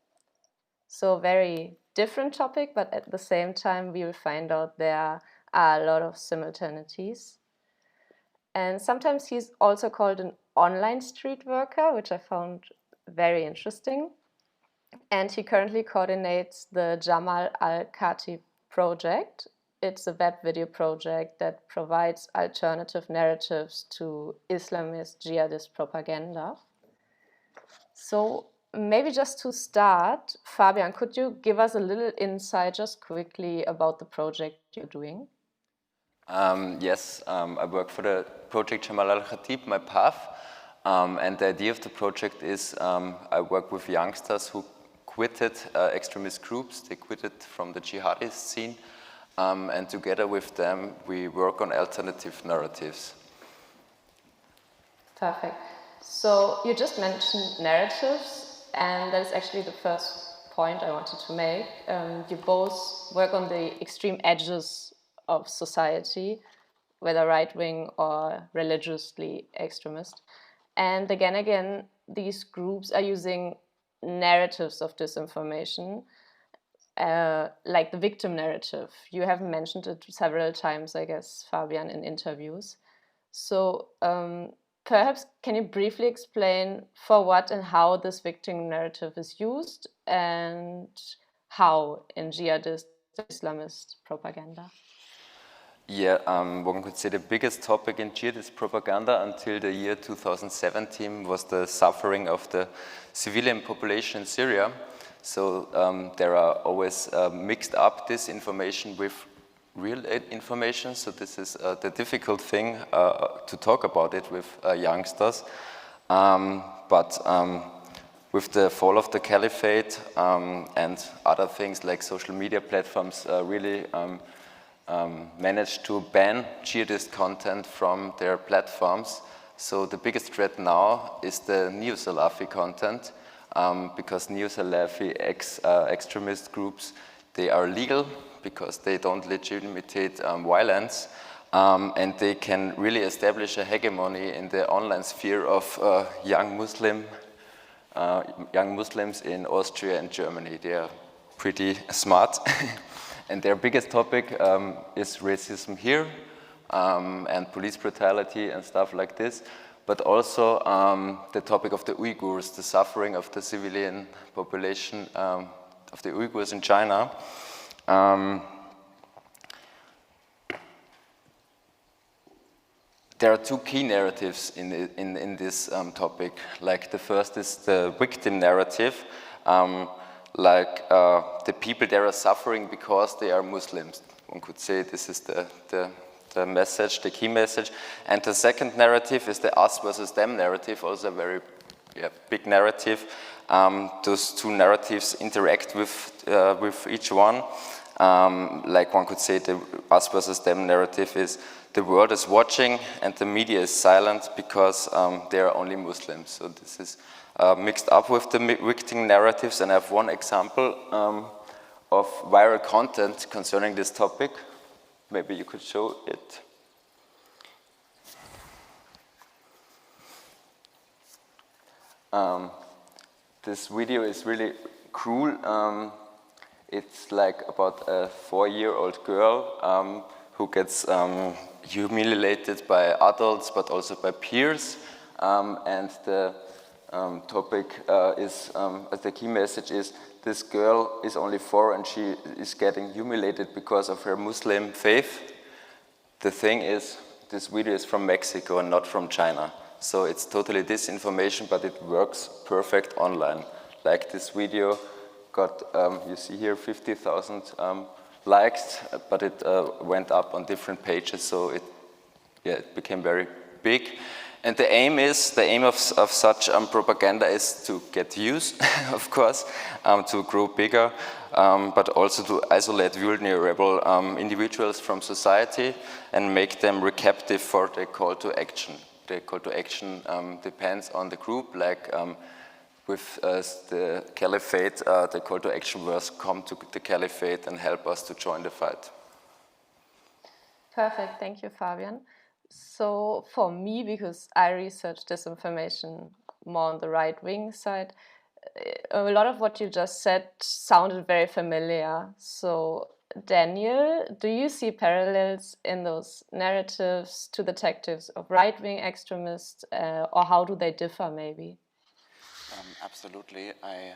Speaker 7: So very different topic, but at the same time we will find out there are a lot of simultaneities. And sometimes he's also called an online street worker, which I found very interesting. And he currently coordinates the Jamal al-Khatib project. It's a web video project that provides alternative narratives to Islamist jihadist propaganda. So maybe just to start, Fabian, could you give us a little insight just quickly about the project you're doing?
Speaker 8: Yes, I work for the project Jamal al-Khatib, my path. And the idea of the project is I work with youngsters who quitted extremist groups. They quitted from the jihadist scene. And together with them, we work on alternative narratives.
Speaker 7: Perfect. So you just mentioned narratives, and that is actually the first point I wanted to make. You both work on the extreme edges of society, whether right-wing or religiously extremist. And again, these groups are using narratives of disinformation. like the victim narrative. You have mentioned it several times, I guess, Fabian, in interviews. So perhaps can you briefly explain for what and how this victim narrative is used and how in jihadist Islamist propaganda?
Speaker 8: Yeah, one could say the biggest topic in jihadist propaganda until the year 2017 was the suffering of the civilian population in Syria. So there are always mixed up disinformation with real information. So this is the difficult thing to talk about it with youngsters. But with the fall of the caliphate and other things like social media platforms really managed to ban jihadist content from their platforms. So the biggest threat now is the neo-Salafi content, because neo-Salafi extremist groups, they are legal because they don't legitimate violence, and they can really establish a hegemony in the online sphere of young Muslims in Austria and Germany. They are pretty smart. And their biggest topic is racism here and police brutality and stuff like this, but also the topic of the Uyghurs, the suffering of the civilian population of the Uyghurs in China. There are two key narratives in this topic. Like the first is the victim narrative. The people there are suffering because they are Muslims. One could say this is the message, the key message. And the second narrative is the us versus them narrative, also a very big narrative. Those two narratives interact with each one. Like one could say the us versus them narrative is the world is watching and the media is silent because they are only Muslims. So this is mixed up with the victim narratives, and I have one example of viral content concerning this topic. Maybe you could show it. This video is really cruel. It's like about a 4-year-old girl who gets humiliated by adults, but also by peers, and the topic is, the key message is, this girl is only 4 and she is getting humiliated because of her Muslim faith. The thing is, this video is from Mexico and not from China. So it's totally disinformation, but it works perfect online. Like this video got, you see here, 50,000 likes, but it went up on different pages, so it became very big. And the aim of such propaganda is to get views, of course, to grow bigger, but also to isolate vulnerable individuals from society and make them receptive for the call to action. The call to action depends on the group, like with the caliphate, the call to action was come to the caliphate and help us to join the fight.
Speaker 7: Perfect, thank you, Fabian. So for me, because I research disinformation more on the right-wing side, a lot of what you just said sounded very familiar. So Daniel, do you see parallels in those narratives to the tactics of right-wing extremists, or how do they differ maybe?
Speaker 9: Absolutely. I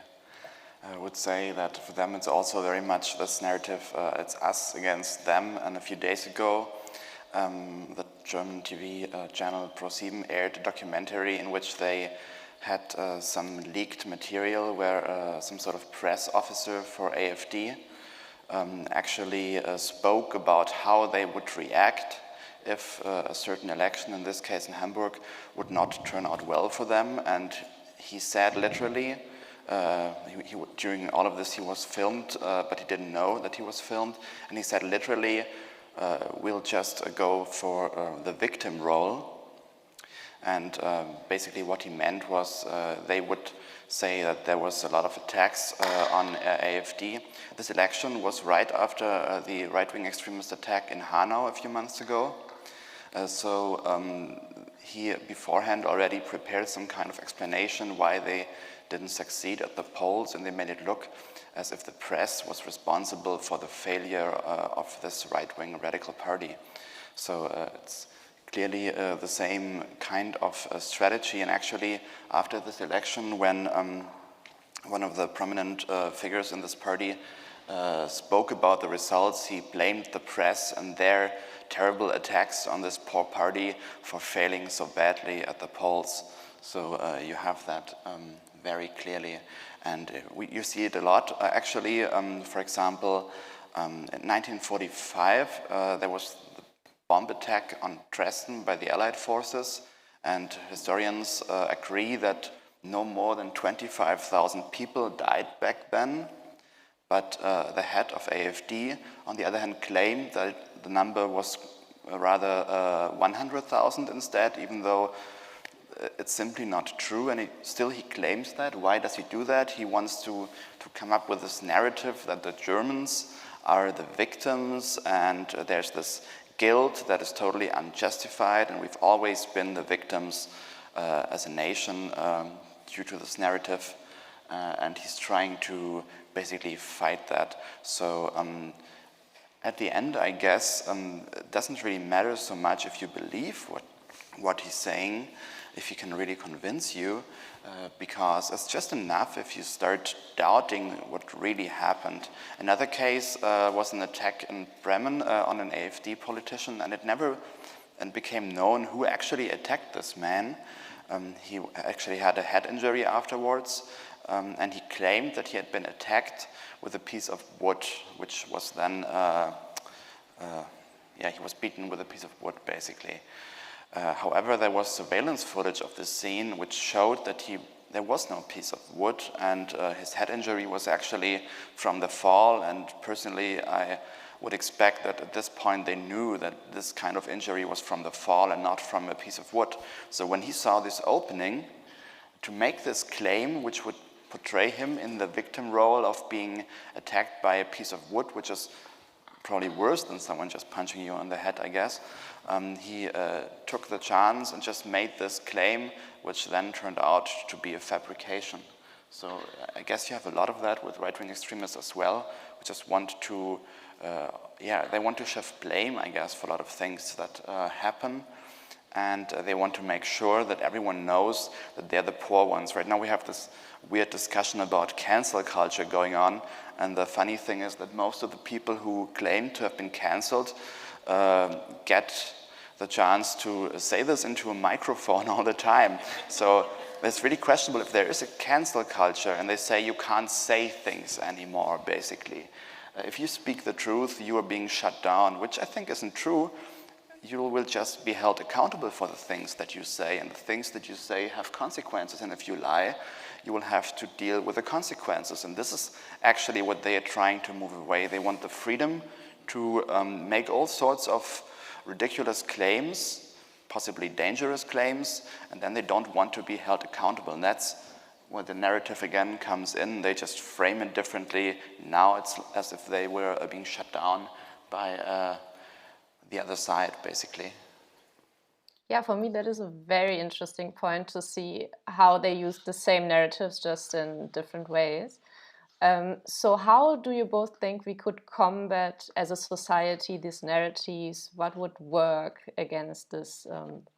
Speaker 9: would say that for them it's also very much this narrative, it's us against them. And a few days ago, the German TV channel ProSieben aired a documentary in which they had some leaked material where some sort of press officer for AfD actually spoke about how they would react if a certain election, in this case in Hamburg, would not turn out well for them. And he said literally, during all of this he was filmed, but he didn't know that he was filmed, and he said literally, we'll just go for the victim role. And basically what he meant was they would say that there was a lot of attacks on AfD. This election was right after the right-wing extremist attack in Hanau a few months ago. So he beforehand already prepared some kind of explanation why they didn't succeed at the polls, and they made it look as if the press was responsible for the failure of this right-wing radical party. So it's clearly the same kind of strategy. And actually, after this election, when one of the prominent figures in this party spoke about the results, he blamed the press and their terrible attacks on this poor party for failing so badly at the polls. So you have that very clearly. And you see it a lot. Actually, for example, in 1945, there was the bomb attack on Dresden by the Allied forces, and historians agree that no more than 25,000 people died back then. But the head of AfD, on the other hand, claimed that the number was rather 100,000 instead, even though it's simply not true, and he claims that. Why does he do that? He wants to come up with this narrative that the Germans are the victims, and there's this guilt that is totally unjustified, and we've always been the victims as a nation due to this narrative, and he's trying to basically fight that. So at the end, I guess, it doesn't really matter so much if you believe what he's saying, if he can really convince you, because it's just enough if you start doubting what really happened. Another case was an attack in Bremen on an AfD politician, and it never became known who actually attacked this man. He actually had a head injury afterwards, and he claimed that he had been attacked with a piece of wood, which was then, he was beaten with a piece of wood, basically. However, there was surveillance footage of the scene which showed that there was no piece of wood, and his head injury was actually from the fall, and personally I would expect that at this point they knew that this kind of injury was from the fall and not from a piece of wood. So when he saw this opening to make this claim, which would portray him in the victim role of being attacked by a piece of wood, which is probably worse than someone just punching you on the head, I guess, he took the chance and just made this claim, which then turned out to be a fabrication. So I guess you have a lot of that with right-wing extremists as well, who just want to, they want to shift blame, I guess, for a lot of things that happen. And they want to make sure that everyone knows that they're the poor ones. Right now we have this weird discussion about cancel culture going on, and the funny thing is that most of the people who claim to have been cancelled get the chance to say this into a microphone all the time. So it's really questionable if there is a cancel culture and they say you can't say things anymore, basically. If you speak the truth, you are being shut down, which I think isn't true. You will just be held accountable for the things that you say, and the things that you say have consequences, and if you lie, you will have to deal with the consequences. And this is actually what they are trying to move away. They want the freedom to make all sorts of ridiculous claims, possibly dangerous claims, and then they don't want to be held accountable. And that's where the narrative again comes in. They just frame it differently. Now it's as if they were being shut down by the other side, basically.
Speaker 7: Yeah, for me that is a very interesting point to see how they use the same narratives just in different ways. So how do you both think we could combat as a society these narratives? What would work against this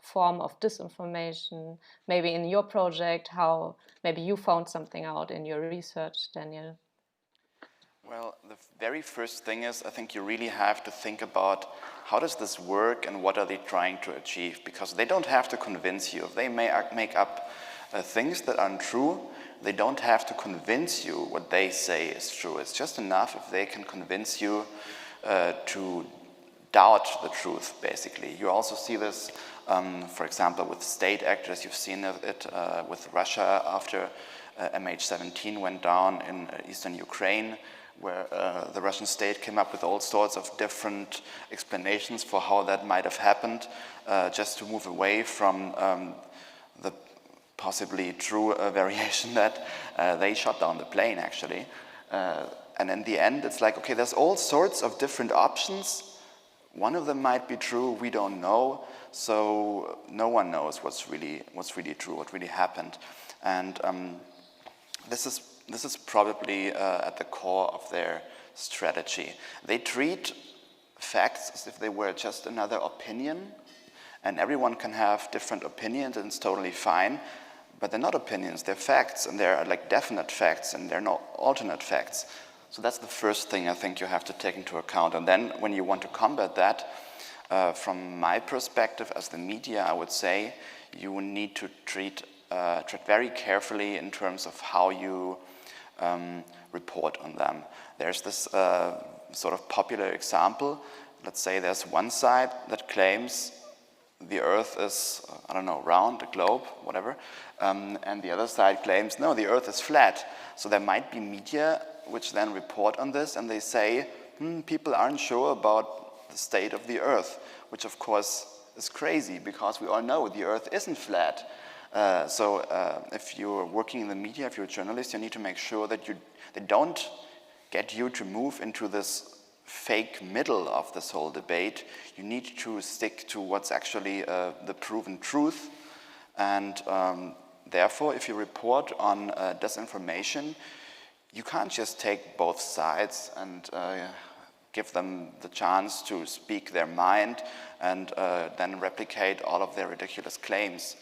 Speaker 7: form of disinformation? Maybe in your project, how maybe you found something out in your research, Daniel?
Speaker 9: Well, the very first thing is, I think you really have to think about how does this work and what are they trying to achieve? Because they don't have to convince you. If they may make up things that aren't true, they don't have to convince you what they say is true. It's just enough if they can convince you to doubt the truth, basically. You also see this, for example, with state actors. You've seen it with Russia after MH17 went down in eastern Ukraine, where the Russian state came up with all sorts of different explanations for how that might have happened, just to move away from the possibly true variation that they shot down the plane, actually. And in the end, it's like, okay, there's all sorts of different options. One of them might be true, we don't know, so no one knows what's really true, what really happened. And this is this is probably at the core of their strategy. They treat facts as if they were just another opinion, and everyone can have different opinions and it's totally fine, but they're not opinions, they're facts, and they're like definite facts, and they're not alternate facts. So that's the first thing I think you have to take into account. And then when you want to combat that, from my perspective as the media, I would say you need to treat very carefully in terms of how you report on them. There's this sort of popular example. Let's say there's one side that claims the Earth is, I don't know, round, a globe, whatever, and the other side claims, no, the Earth is flat. So there might be media which then report on this, and they say, people aren't sure about the state of the Earth, which of course is crazy, because we all know the Earth isn't flat. So if you're working in the media, if you're a journalist, you need to make sure that they don't get you to move into this fake middle of this whole debate. You need to stick to what's actually the proven truth. And therefore, if you report on disinformation, you can't just take both sides and give them the chance to speak their mind and then replicate all of their ridiculous claims.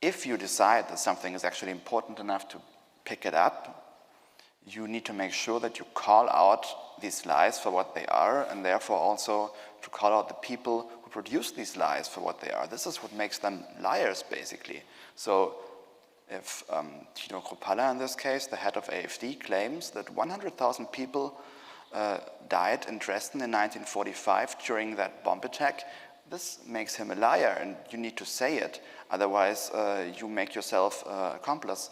Speaker 9: If you decide that something is actually important enough to pick it up, you need to make sure that you call out these lies for what they are, and therefore also to call out the people who produce these lies for what they are. This is what makes them liars, basically. So if Tino Kropalla, in this case, the head of AfD, claims that 100,000 people died in Dresden in 1945 during that bomb attack, this makes him a liar, and you need to say it. Otherwise, you make yourself accomplice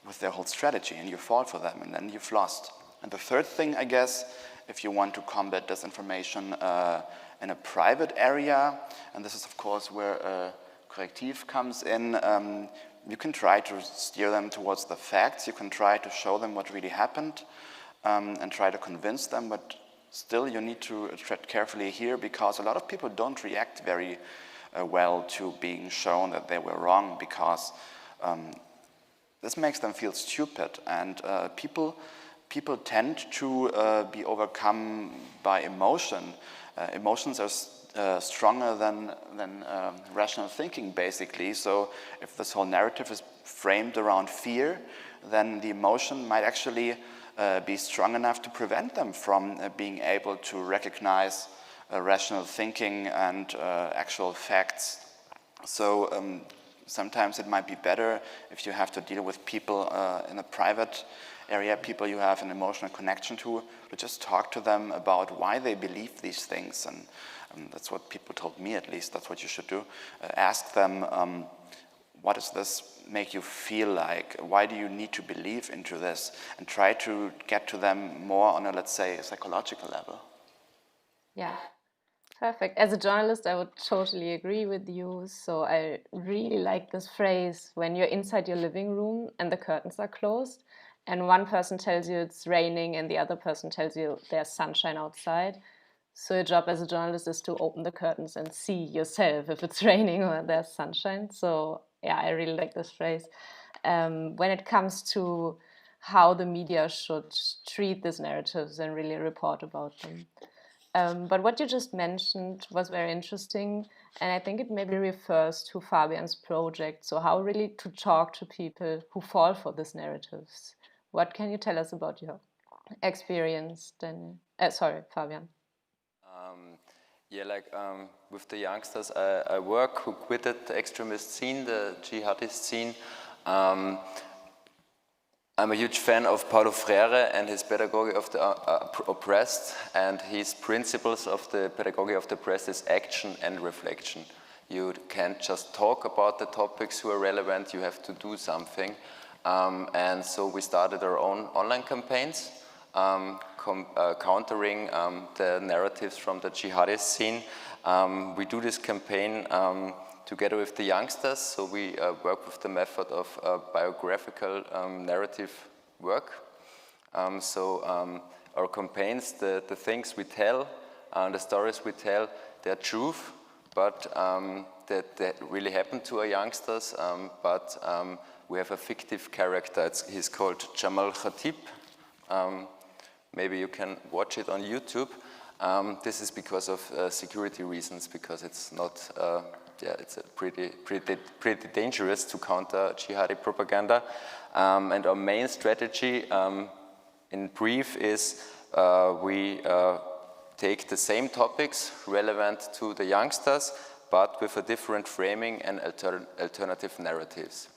Speaker 9: with their whole strategy, and you fall for them, and then you've lost. And the third thing, I guess, if you want to combat disinformation in a private area, and this is, of course, where Correctiv comes in, you can try to steer them towards the facts, you can try to show them what really happened, and try to convince them, but still you need to tread carefully here, because a lot of people don't react very well to being shown that they were wrong, because this makes them feel stupid, and people tend to be overcome by emotion. Emotions are stronger than rational thinking, basically. So if this whole narrative is framed around fear, then the emotion might actually be strong enough to prevent them from being able to recognize rational thinking and actual facts. So sometimes it might be better if you have to deal with people in a private area, people you have an emotional connection to just talk to them about why they believe these things. And that's what people told me, at least. That's what you should do. Ask them, what does this make you feel like? Why do you need to believe into this? And try to get to them more on a, let's say, a psychological level.
Speaker 7: Yeah. Perfect. As a journalist, I would totally agree with you. So I really like this phrase, when you're inside your living room and the curtains are closed and one person tells you it's raining and the other person tells you there's sunshine outside. So your job as a journalist is to open the curtains and see yourself if it's raining or there's sunshine. So yeah, I really like this phrase. When it comes to how the media should treat these narratives and really report about them. But what you just mentioned was very interesting, and I think it maybe refers to Fabian's project. So how really to talk to people who fall for these narratives. What can you tell us about your experience, then? Sorry, Fabian.
Speaker 8: With the youngsters I work who quitted the extremist scene, the jihadist scene. I'm a huge fan of Paulo Freire and his pedagogy of the oppressed, and his principles of the pedagogy of the oppressed is action and reflection. You can't just talk about the topics who are relevant, you have to do something. And so we started our own online campaigns, countering the narratives from the jihadist scene. We do this campaign together with the youngsters, so we work with the method of biographical narrative work. Our campaigns, the things we tell, the stories we tell, they're truth, but that really happened to our youngsters, but we have a fictive character. He's called Jamal Khatib. Maybe you can watch it on YouTube. This is because of security reasons, because it's not, it's pretty dangerous to counter jihadi propaganda. And our main strategy, in brief, is we take the same topics relevant to the youngsters, but with a different framing and alternative narratives.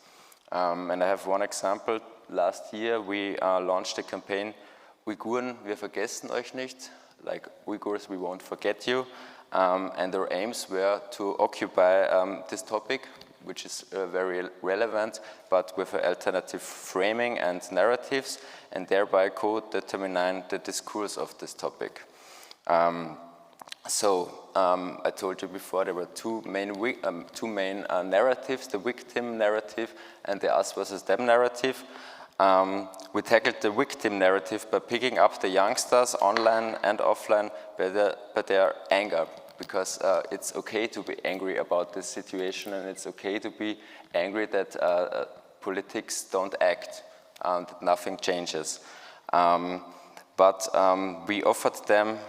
Speaker 8: And I have one example. Last year we launched a campaign, Uiguren, wir vergessen euch nicht, like Uyghurs, we won't forget you. And our aims were to occupy this topic, which is very relevant, but with an alternative framing and narratives, and thereby co-determine the discourse of this topic. I told you before there were two main narratives, the victim narrative and the us versus them narrative. We tackled the victim narrative by picking up the youngsters online and offline by their anger, because it's okay to be angry about this situation, and it's okay to be angry that politics don't act, that nothing changes. But we offered them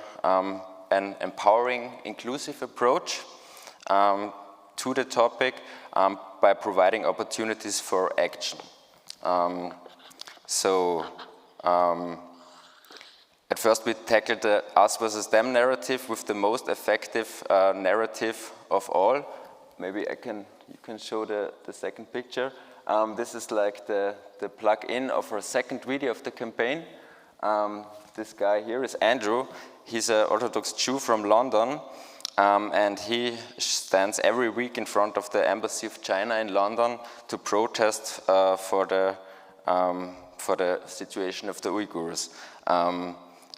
Speaker 8: an empowering, inclusive approach to the topic by providing opportunities for action. At first we tackled the us versus them narrative with the most effective narrative of all. Maybe you can show the second picture. This is like the plug-in of our second video of the campaign. This guy here is Andrew. He's an Orthodox Jew from London, and he stands every week in front of the Embassy of China in London to protest for the situation of the Uyghurs.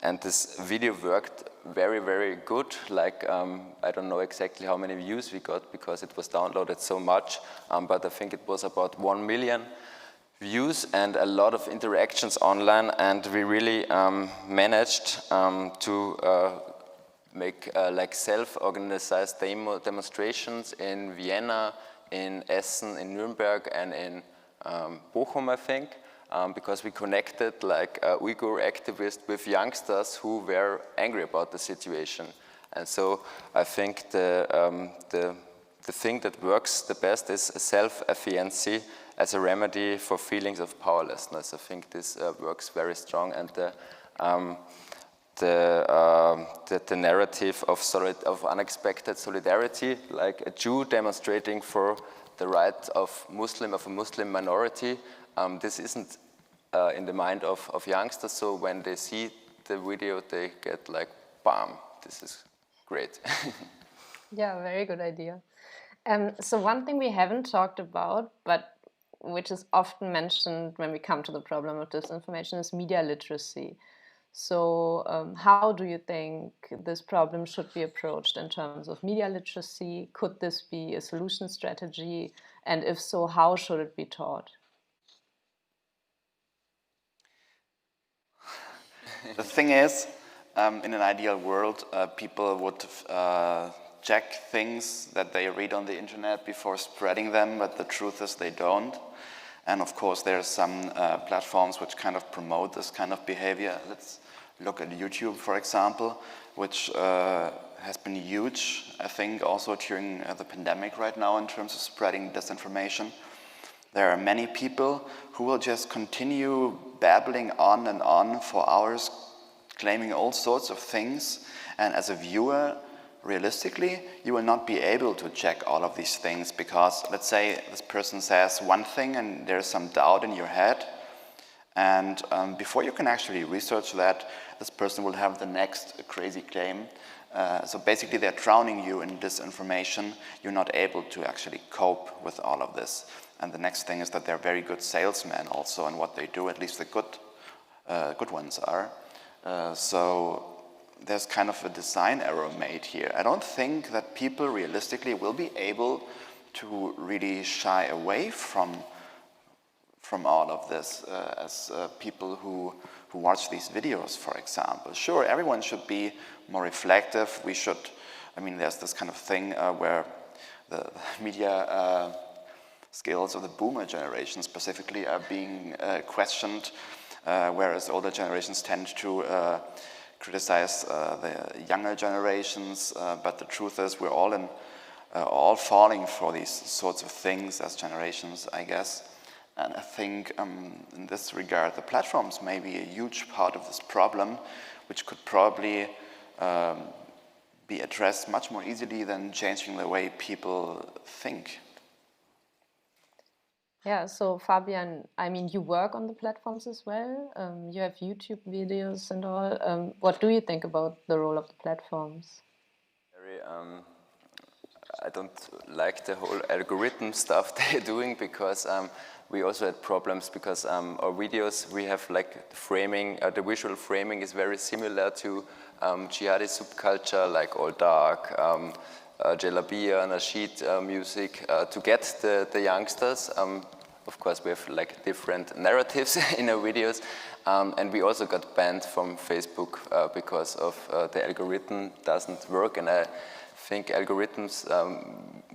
Speaker 8: And this video worked very, very good. Like, I don't know exactly how many views we got because it was downloaded so much, but I think it was about 1 million views and a lot of interactions online, and we really managed to make like self-organized demonstrations in Vienna, in Essen, in Nuremberg, and in Bochum, I think, because we connected like Uyghur activists with youngsters who were angry about the situation. And so I think the thing that works the best is self-efficacy as a remedy for feelings of powerlessness. I think this works very strong, and the narrative of unexpected solidarity, like a Jew demonstrating for the right of a Muslim minority, this isn't in the mind of youngsters, so when they see the video, they get like, bam, this is great.
Speaker 7: Yeah, very good idea. So one thing we haven't talked about, but which is often mentioned when we come to the problem of disinformation, is media literacy. So how do you think this problem should be approached in terms of media literacy? Could this be a solution strategy? And if so, how should it be taught?
Speaker 9: The thing is, in an ideal world, people would check things that they read on the internet before spreading them, but the truth is they don't. And of course, there are some platforms which kind of promote this kind of behavior. Let's look at YouTube, for example, which has been huge, I think, also during the pandemic right now in terms of spreading disinformation. There are many people who will just continue babbling on and on for hours, claiming all sorts of things. And as a viewer, realistically, you will not be able to check all of these things because, let's say, this person says one thing and there's some doubt in your head. And before you can actually research that, this person will have the next crazy claim. So basically, they're drowning you in disinformation. You're not able to actually cope with all of this. And the next thing is that they're very good salesmen also in what they do, at least the good ones are. So there's kind of a design error made here. I don't think that people realistically will be able to really shy away from all of this as people who watch these videos, for example. Sure, everyone should be more reflective. We should, I mean, there's this kind of thing where the media skills of the boomer generation specifically are being questioned, whereas older generations tend to criticize the younger generations. But the truth is, we're all falling for these sorts of things as generations, I guess. And I think in this regard, the platforms may be a huge part of this problem, which could probably be addressed much more easily than changing the way people think.
Speaker 7: Yeah, so Fabian, I mean, you work on the platforms as well. You have YouTube videos and all. What do you think about the role of the platforms?
Speaker 8: I don't like the whole algorithm stuff they're doing, because we also had problems because our videos, we have like framing, the visual framing is very similar to jihadi subculture, like all dark, Jalabia, Nasheed music, to get the youngsters. Of course, we have like different narratives in our videos, and we also got banned from Facebook because of the algorithm doesn't work, and I think algorithms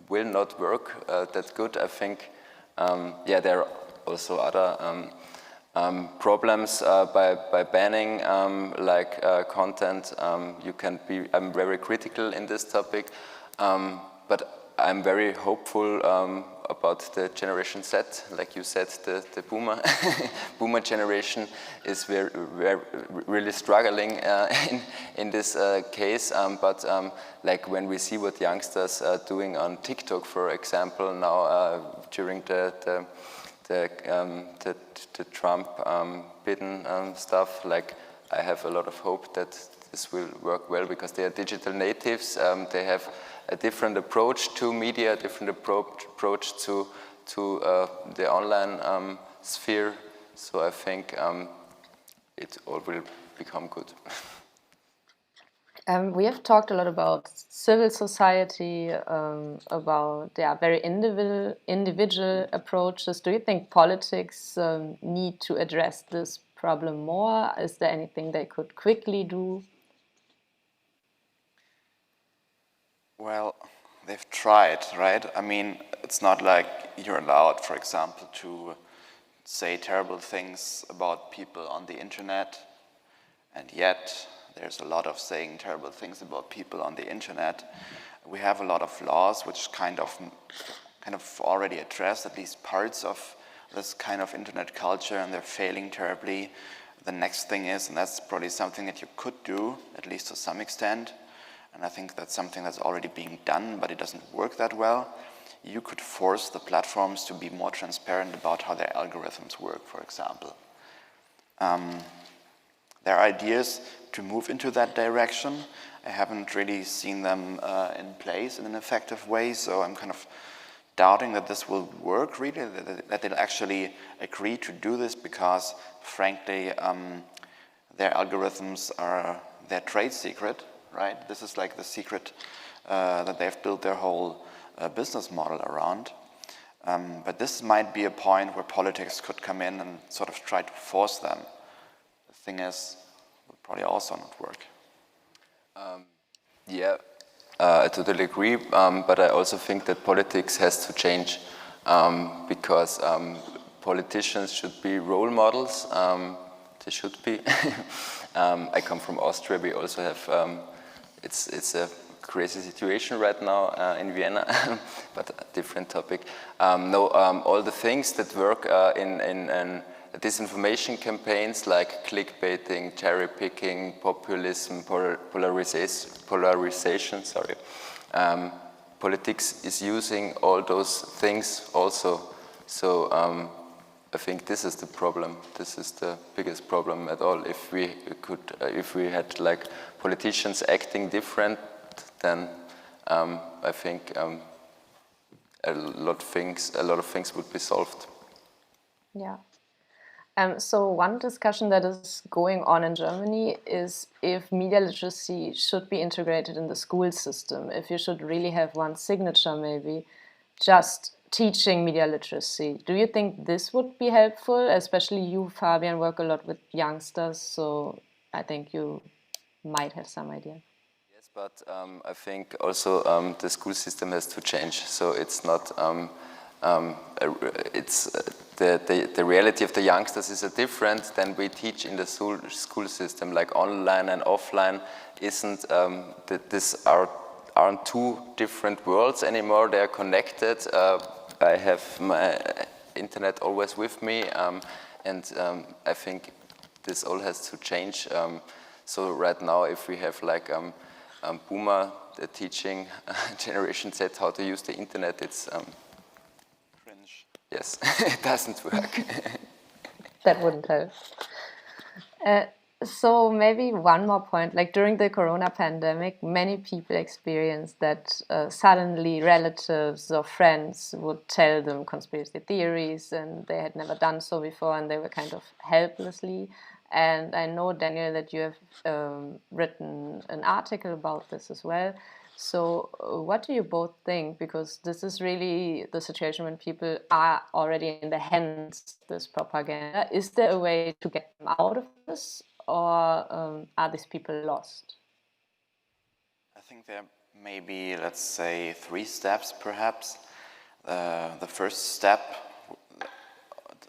Speaker 8: will not work that good. I think, yeah, there are also other problems by banning like content. You can be, I'm very critical in this topic, but I'm very hopeful about the Generation Z. Like you said, the boomer generation is really struggling in this case. But like when we see what youngsters are doing on TikTok, for example, now during the Trump Biden stuff, like I have a lot of hope that this will work well, because they are digital natives. They have a different approach to media, a different approach to the online sphere. So I think it all will become good.
Speaker 7: We have talked a lot about civil society, about very individual approaches. Do you think politics need to address this problem more? Is there anything they could quickly do?
Speaker 9: Well, they've tried, right? I mean, it's not like you're allowed, for example, to say terrible things about people on the internet, and yet there's a lot of saying terrible things about people on the internet. We have a lot of laws which kind of already address at least parts of this kind of internet culture, and they're failing terribly. The next thing is, and that's probably something that you could do, at least to some extent, and I think that's something that's already being done, but it doesn't work that well. You could force the platforms to be more transparent about how their algorithms work, for example. There are ideas to move into that direction. I haven't really seen them in place in an effective way, so I'm kind of doubting that this will work really, that they'll actually agree to do this, because frankly, their algorithms are their trade secret, right? This is like the secret that they've built their whole business model around. But this might be a point where politics could come in and sort of try to force them. The thing is, it will probably also not work.
Speaker 8: Yeah, I totally agree, but I also think that politics has to change, because politicians should be role models. They should be. I come from Austria. We also have, it's a crazy situation right now in Vienna, but a different topic. All the things that work in disinformation campaigns, like clickbaiting, cherry picking, populism, polarization. Politics is using all those things also. So I think this is the problem. This is the biggest problem at all. If we had like politicians acting different, then I think a lot of things would be solved.
Speaker 7: Yeah. So one discussion that is going on in Germany is if media literacy should be integrated in the school system, if you should really have one signature maybe, just teaching media literacy. Do you think this would be helpful? Especially you, Fabian, work a lot with youngsters, so I think you might have some idea.
Speaker 8: Yes, but I think also the school system has to change. So it's not, the reality of the youngsters is different than we teach in the school system. Like online and offline isn't, aren't two different worlds anymore. They are connected. I have my internet always with me, and I think this all has to change. So right now, if we have like boomer teaching Generation Z how to use the internet, it's
Speaker 9: Cringe.
Speaker 8: Yes, it doesn't work.
Speaker 7: That wouldn't help. So maybe one more point, like during the corona pandemic, many people experienced that suddenly relatives or friends would tell them conspiracy theories, and they had never done so before, and they were kind of helplessly. And I know, Daniel, that you have written an article about this as well. So what do you both think? Because this is really the situation when people are already in the hands of this propaganda. Is there a way to get them out of this, or are these people lost?
Speaker 9: I think there may be, let's say, 3 steps perhaps. The first step,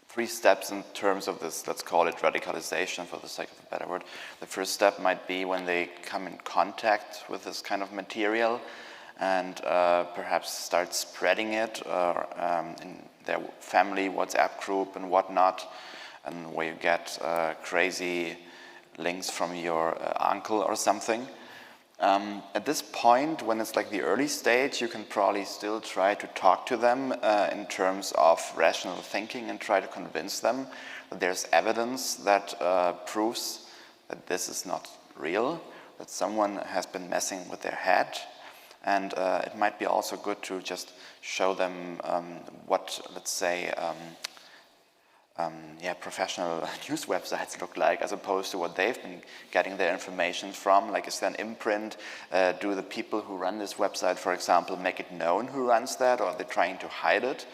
Speaker 9: 3 steps in terms of this, let's call it radicalization for the sake of a better word. The first step might be when they come in contact with this kind of material and perhaps start spreading it in their family WhatsApp group and whatnot, and where you get crazy links from your uncle or something. At this point, when it's like the early stage, you can probably still try to talk to them in terms of rational thinking and try to convince them that there's evidence that proves that this is not real, that someone has been messing with their head. And it might be also good to just show them what, let's say, professional news websites look like, as opposed to what they've been getting their information from. Like, is there an imprint? Do the people who run this website, for example, make it known who runs that, or are they trying to hide it,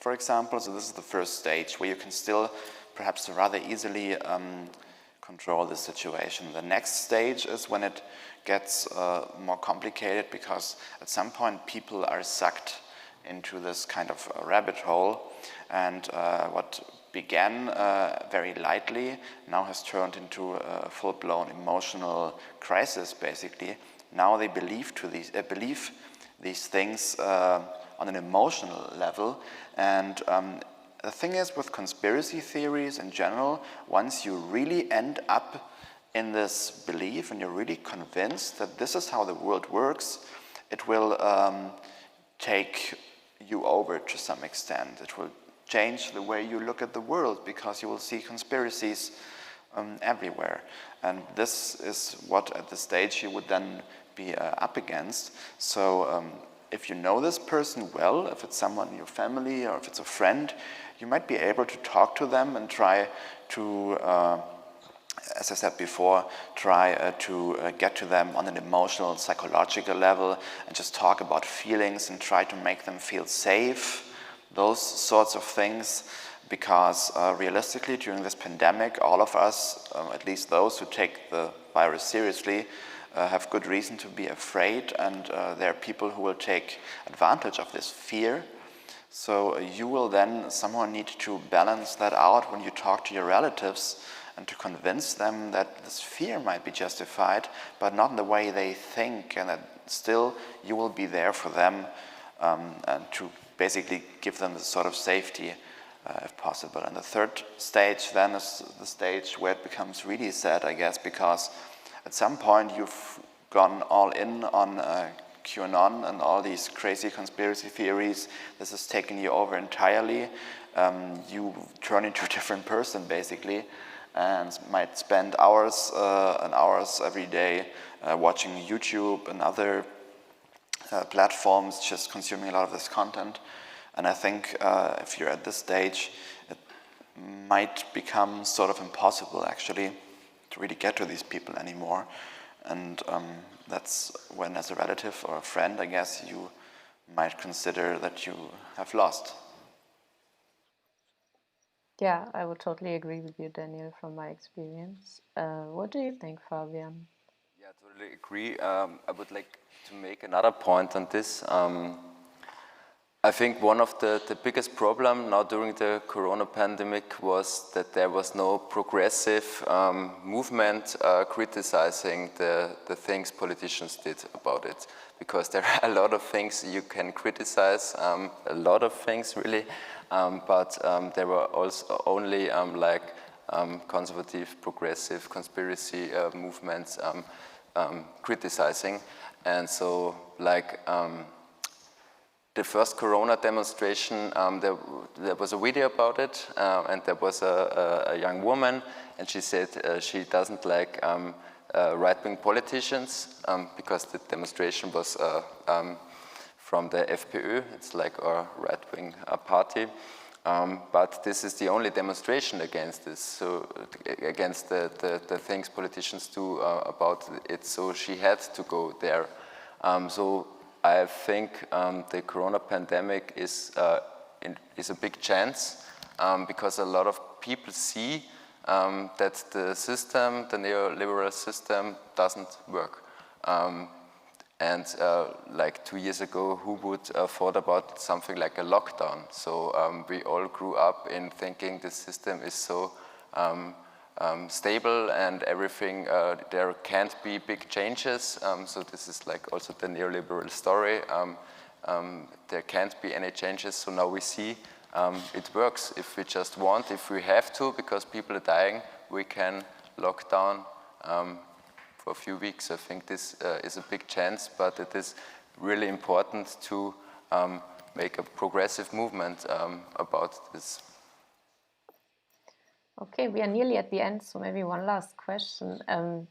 Speaker 9: for example? So this is the first stage, where you can still perhaps rather easily control the situation. The next stage is when it gets more complicated, because at some point people are sucked into this kind of rabbit hole, and what began very lightly now has turned into a full-blown emotional crisis, basically. Now they believe these things on an emotional level, and the thing is, with conspiracy theories in general, once you really end up in this belief and you're really convinced that this is how the world works, it will take you over to some extent. It will change the way you look at the world, because you will see conspiracies everywhere. And this is what, at this stage, you would then be up against. So if you know this person well, if it's someone in your family or if it's a friend, you might be able to talk to them and try to, as I said before, try to get to them on an emotional, psychological level, and just talk about feelings and try to make them feel safe. Those sorts of things, because realistically, during this pandemic, all of us, at least those who take the virus seriously, have good reason to be afraid, and there are people who will take advantage of this fear. So you will then somehow need to balance that out when you talk to your relatives, and to convince them that this fear might be justified, but not in the way they think, and that still you will be there for them, and to basically give them the sort of safety if possible. And the third stage then is the stage where it becomes really sad, I guess, because at some point you've gone all in on QAnon and all these crazy conspiracy theories. This has taken you over entirely. You turn into a different person, basically, and might spend hours and hours every day watching YouTube and other platforms, just consuming a lot of this content. And I think if you're at this stage, it might become sort of impossible, actually, to really get to these people anymore. And that's when, as a relative or a friend, I guess, you might consider that you have lost.
Speaker 7: Yeah, I would totally agree with you, Daniel, from my experience. What do you think, Fabian?
Speaker 8: Yeah, totally agree. I would like to make another point on this. I think one of the biggest problem now during the corona pandemic was that there was no progressive movement criticizing the things politicians did about it. Because there are a lot of things you can criticize, a lot of things really, but there were also only like conservative, progressive, conspiracy movements criticizing. And so like the first corona demonstration, there was a video about it, and there was a young woman, and she said she doesn't like right-wing politicians because the demonstration was from the FPÖ, it's like a right-wing party. But this is the only demonstration against this, so against the things politicians do about it, so she had to go there. So I think the corona pandemic is a big chance because a lot of people see that the system, the neoliberal system, doesn't work. And like 2 years ago, who would thought about something like a lockdown? So we all grew up in thinking the system is so stable and everything, there can't be big changes. So this is like also the neoliberal story. There can't be any changes, so now we see it works. If we just want, if we have to, because people are dying, we can lock down for a few weeks. I think this is a big chance, but it is really important to make a progressive movement about this.
Speaker 7: Okay, we are nearly at the end, so maybe one last question.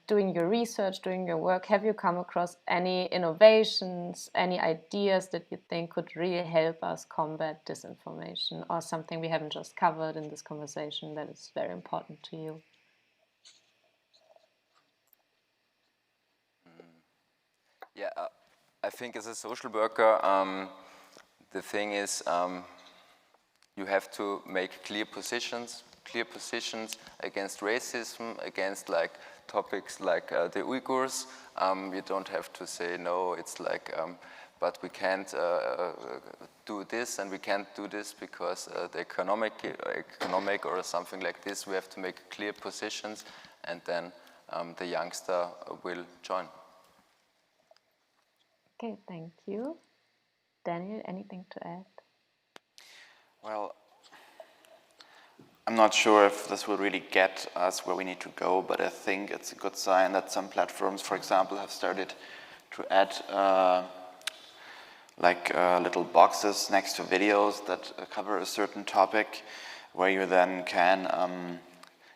Speaker 7: Doing your research, doing your work, have you come across any innovations, any ideas that you think could really help us combat disinformation, or something we haven't just covered in this conversation that is very important to you?
Speaker 8: Yeah, I think as a social worker, the thing is you have to make clear positions against racism, against like topics like the Uyghurs. You don't have to say no, it's like, but we can't do this and we can't do this because the economic or something like this. We have to make clear positions, and then the youngster will join.
Speaker 7: Okay, thank you. Daniel, anything to add?
Speaker 9: Well, I'm not sure if this will really get us where we need to go, but I think it's a good sign that some platforms, for example, have started to add little boxes next to videos that cover a certain topic, where you then can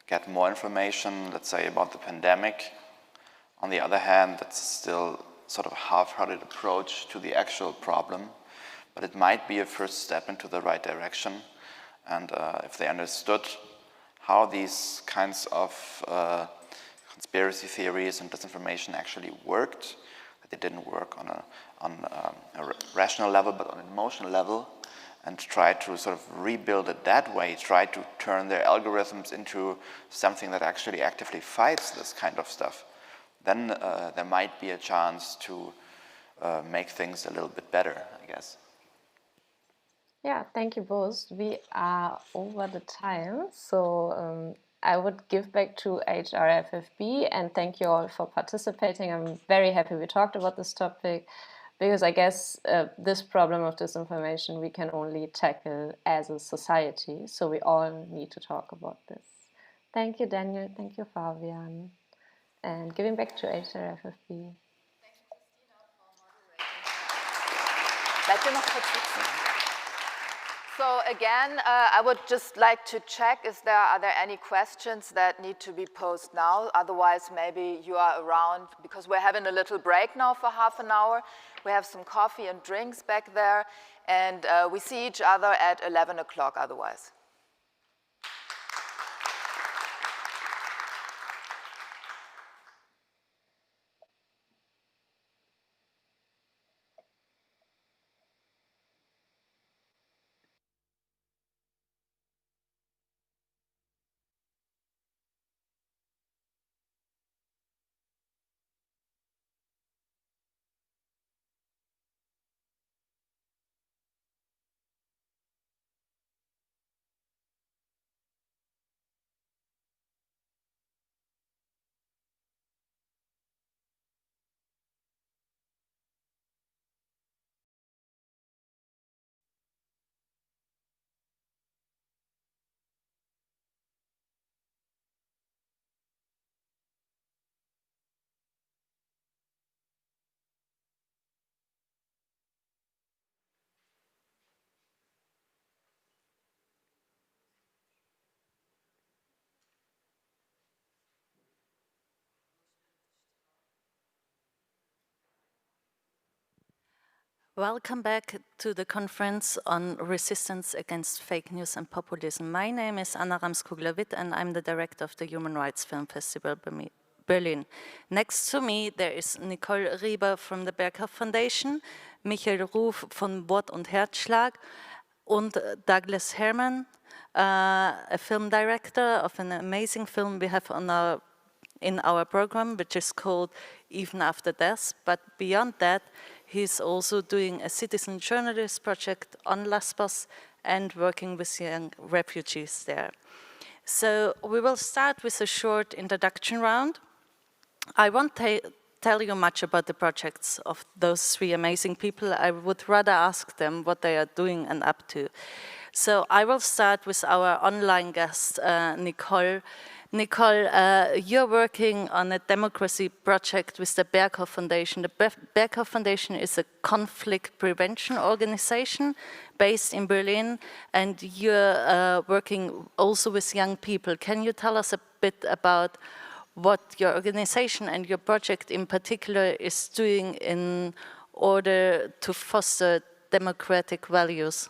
Speaker 9: get more information, let's say, about the pandemic. On the other hand, that's still sort of a half-hearted approach to the actual problem, but it might be a first step into the right direction. And if they understood how these kinds of conspiracy theories and disinformation actually worked, that they didn't work on a rational level, but on an emotional level, and try to sort of rebuild it that way, try to turn their algorithms into something that actually actively fights this kind of stuff, then there might be a chance to make things a little bit better, I guess.
Speaker 7: Yeah, thank you both. We are over the time, so I would give back to HRFFB and thank you all for participating. I'm very happy we talked about this topic, because I guess this problem of disinformation we can only tackle as a society, so we all need to talk about this. Thank you, Daniel. Thank you, Fabian. And giving back to HRFFB.
Speaker 3: Thank you, Cristina, for moderating. So again, I would just like to check, are there any questions that need to be posed now? Otherwise, maybe you are around, because we're having a little break now for half an hour. We have some coffee and drinks back there, and we see each other at 11 o'clock otherwise.
Speaker 1: Welcome back to the conference on resistance against fake news and populism. My name is Anna Ramskogler-Witt and I'm the director of the Human Rights Film Festival Berlin. Next to me there is Nicole Rieber from the Berghof Foundation, Michael Ruf von Wort und Herzschlag, and Douglas Herman, a film director of an amazing film we have on in our program, which is called Even After Death. But beyond that, he's also doing a citizen journalist project on Lesbos and working with young refugees there. So we will start with a short introduction round. I won't tell you much about the projects of those three amazing people. I would rather ask them what they are doing and up to. So I will start with our online guest, Nicole. Nicole, you're working on a democracy project with the Berghof Foundation. The Berghof Foundation is a conflict prevention organization based in Berlin, and you're working also with young people. Can you tell us a bit about what your organization and your project in particular is doing in order to foster democratic values?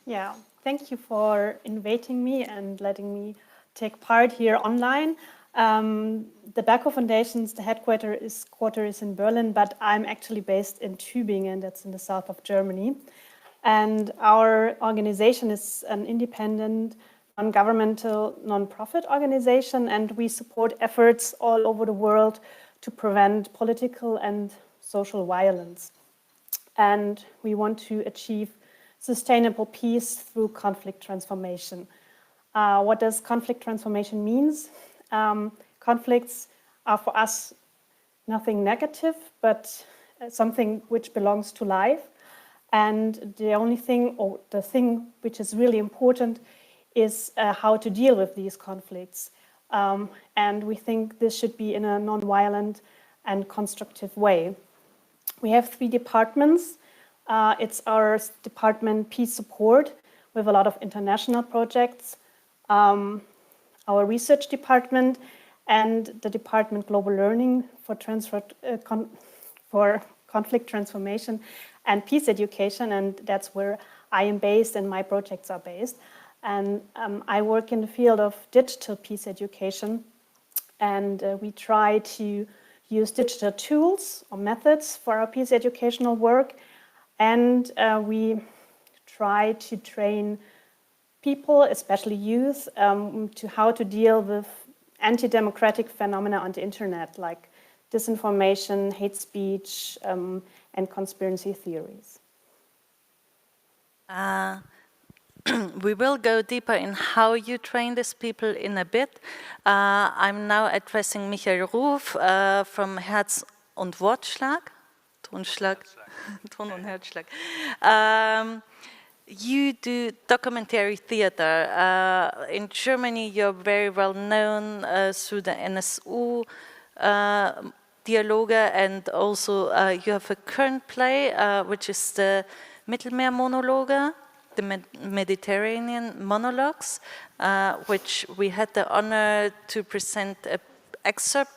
Speaker 10: Yeah, thank you for inviting me and letting me take part here online. The Berghof Foundation's headquarters is in Berlin, but I'm actually based in Tübingen, that's in the south of Germany. And our organization is an independent, non-governmental, non-profit organization, and we support efforts all over the world to prevent political and social violence. And we want to achieve sustainable peace through conflict transformation. What does conflict transformation mean? Conflicts are for us nothing negative, but something which belongs to life. And the only thing, or the thing which is really important, is how to deal with these conflicts. And we think this should be in a non-violent and constructive way. We have 3 departments. It's our department Peace Support with a lot of international projects, our research department, and the department Global Learning for conflict transformation and peace education, and that's where I am based and my projects are based. And I work in the field of digital peace education, and we try to use digital tools or methods for our peace educational work, and we try to train people, especially youth, to how to deal with anti-democratic phenomena on the internet, like disinformation, hate speech, and conspiracy theories.
Speaker 1: We will go deeper in how you train these people in a bit. I'm now addressing Michael Ruf from Herz- und Wortschlag. Ton und Herzschlag. You do documentary theater. In Germany, you're very well known through the NSU Dialoge, and also you have a current play, which is the Mittelmeer Monologe, the Mediterranean monologues, which we had the honor to present an excerpt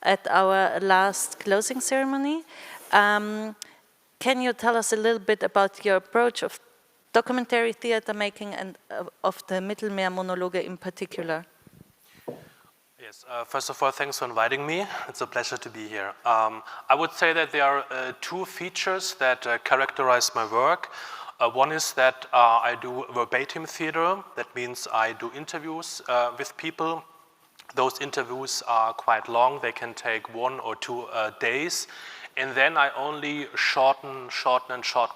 Speaker 1: at our last closing ceremony. Can you tell us a little bit about your approach of documentary theater making and of the Mittelmeer Monologe in particular?
Speaker 11: Yes, first of all, thanks for inviting me. It's a pleasure to be here. I would say that there are 2 features that characterize my work. One is that I do verbatim theater. That means I do interviews with people. Those interviews are quite long. They can take 1 or 2 days. And then I only shorten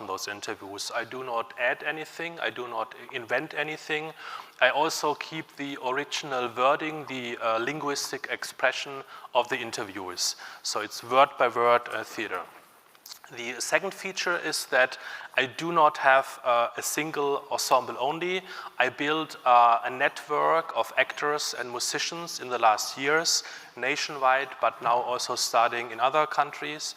Speaker 11: those interviews. I do not add anything. I do not invent anything. I also keep the original wording, the linguistic expression of the interviews. So it's word by word theater. The second feature is that I do not have a single ensemble only. I built a network of actors and musicians in the last years, nationwide, but now also starting in other countries.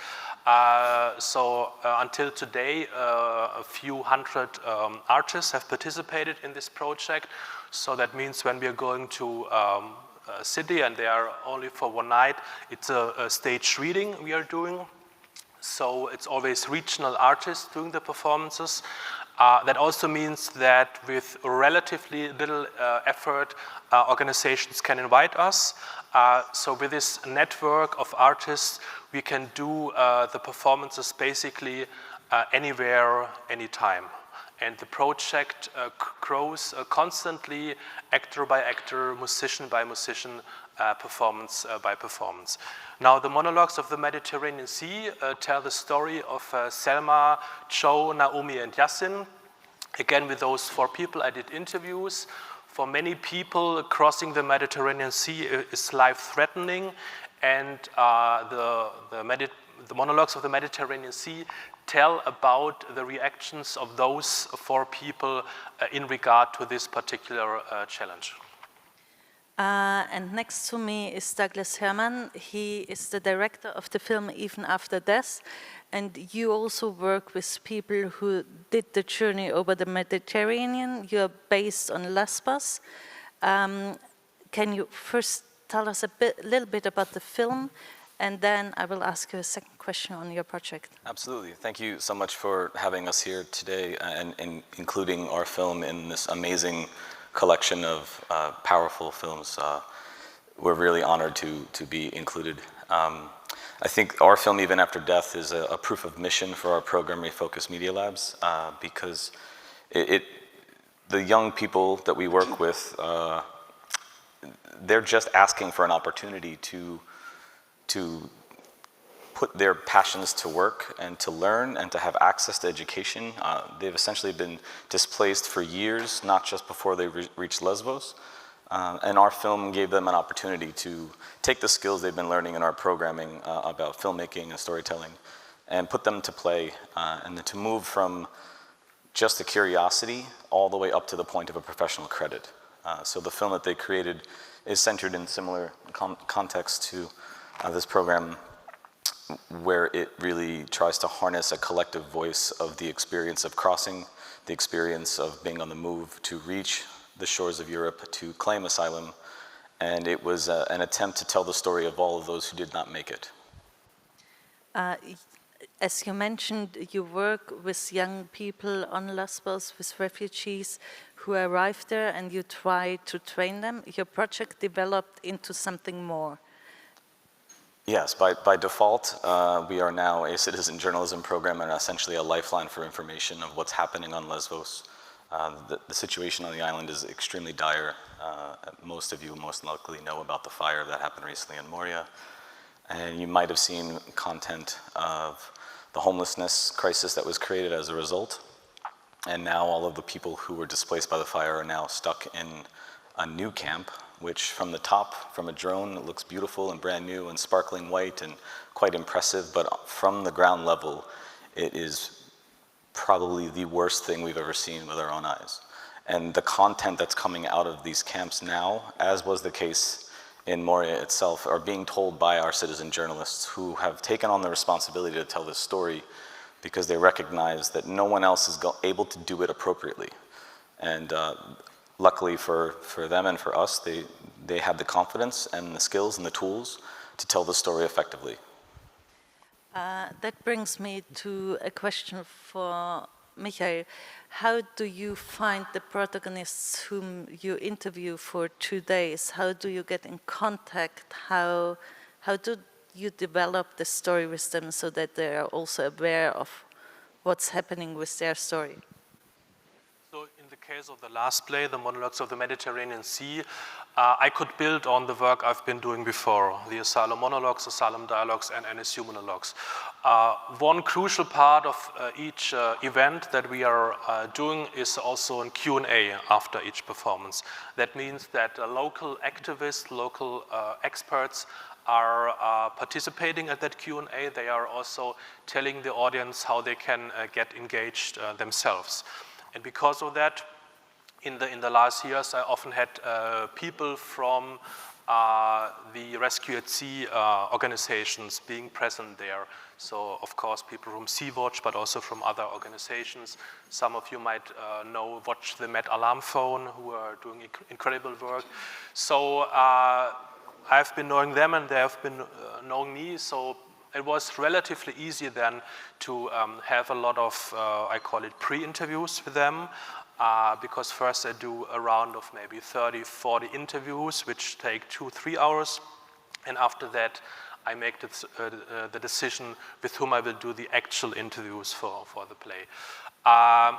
Speaker 11: So until today, a few hundred artists have participated in this project. So that means when we are going to a city and they are only for one night, it's a stage reading we are doing. so it's always regional artists doing the performances. That also means that with relatively little effort, organizations can invite us. So with this network of artists, we can do the performances basically anywhere, anytime. And the project grows constantly, actor by actor, musician by musician, performance by performance. Now, the monologues of the Mediterranean Sea tell the story of Selma, Joe, Naomi, and Yassin. Again, with those 4 people, I did interviews. For many people, crossing the Mediterranean Sea is life-threatening, and the monologues of the Mediterranean Sea tell about the reactions of those 4 people in regard to this particular challenge.
Speaker 1: And next to me is Douglas Herman. He is the director of the film Even After Death. And you also work with people who did the journey over the Mediterranean. You're based on Lesbos. Can you first tell us a little bit about the film? And then I will ask you a second question on your project.
Speaker 12: Absolutely. Thank you so much for having us here today and including our film in this amazing collection of powerful films. We're really honored to be included. I think our film, Even After Death, is a proof of mission for our program, Refocus Media Labs, because the young people that we work with, they're just asking for an opportunity to put their passions to work and to learn and to have access to education. They've essentially been displaced for years, not just before they reached Lesbos. And our film gave them an opportunity to take the skills they've been learning in our programming about filmmaking and storytelling and put them to play and to move from just a curiosity all the way up to the point of a professional credit. So the film that they created is centered in similar context to this program, where it really tries to harness a collective voice of the experience of crossing, the experience of being on the move to reach the shores of Europe to claim asylum, and it was an attempt to tell the story of all of those who did not make it.
Speaker 1: As you mentioned, you work with young people on Lesbos, with refugees who arrived there, and you try to train them. Your project developed into something more.
Speaker 12: Yes, by default, we are now a citizen journalism program and essentially a lifeline for information of what's happening on Lesbos. The situation on the island is extremely dire. Most of you most likely know about the fire that happened recently in Moria. And you might have seen content of the homelessness crisis that was created as a result. And now all of the people who were displaced by the fire are now stuck in a new camp, which from the top, from a drone, it looks beautiful and brand new and sparkling white and quite impressive, but from the ground level, it is probably the worst thing we've ever seen with our own eyes. And the content that's coming out of these camps now, as was the case in Moria itself, are being told by our citizen journalists who have taken on the responsibility to tell this story because they recognize that no one else is able to do it appropriately. And luckily for them and for us, they have the confidence and the skills and the tools to tell the story effectively.
Speaker 1: That brings me to a question for Michael. How do you find the protagonists whom you interview for 2 days? How do you get in contact? How do you develop the story with them so that they are also aware of what's happening with their story?
Speaker 11: So in the case of the last play, The Monologues of the Mediterranean Sea, I could build on the work I've been doing before, the asylum monologues, asylum dialogues, and NSU monologues. One crucial part of each event that we are doing is also a Q&A after each performance. That means that local activists, local experts are participating at that Q&A. They are also telling the audience how they can get engaged themselves. And because of that, in the last years, I often had people from the Rescue at Sea organizations being present there. So, of course, people from Sea-Watch, but also from other organizations. Some of you might know Watch the Med Alarm Phone, who are doing incredible work. So I've been knowing them and they have been knowing me. So it was relatively easy then to have a lot of, I call it pre-interviews with them, because first I do a round of maybe 30, 40 interviews, which take 2-3 hours. And after that, I make the decision with whom I will do the actual interviews for the play.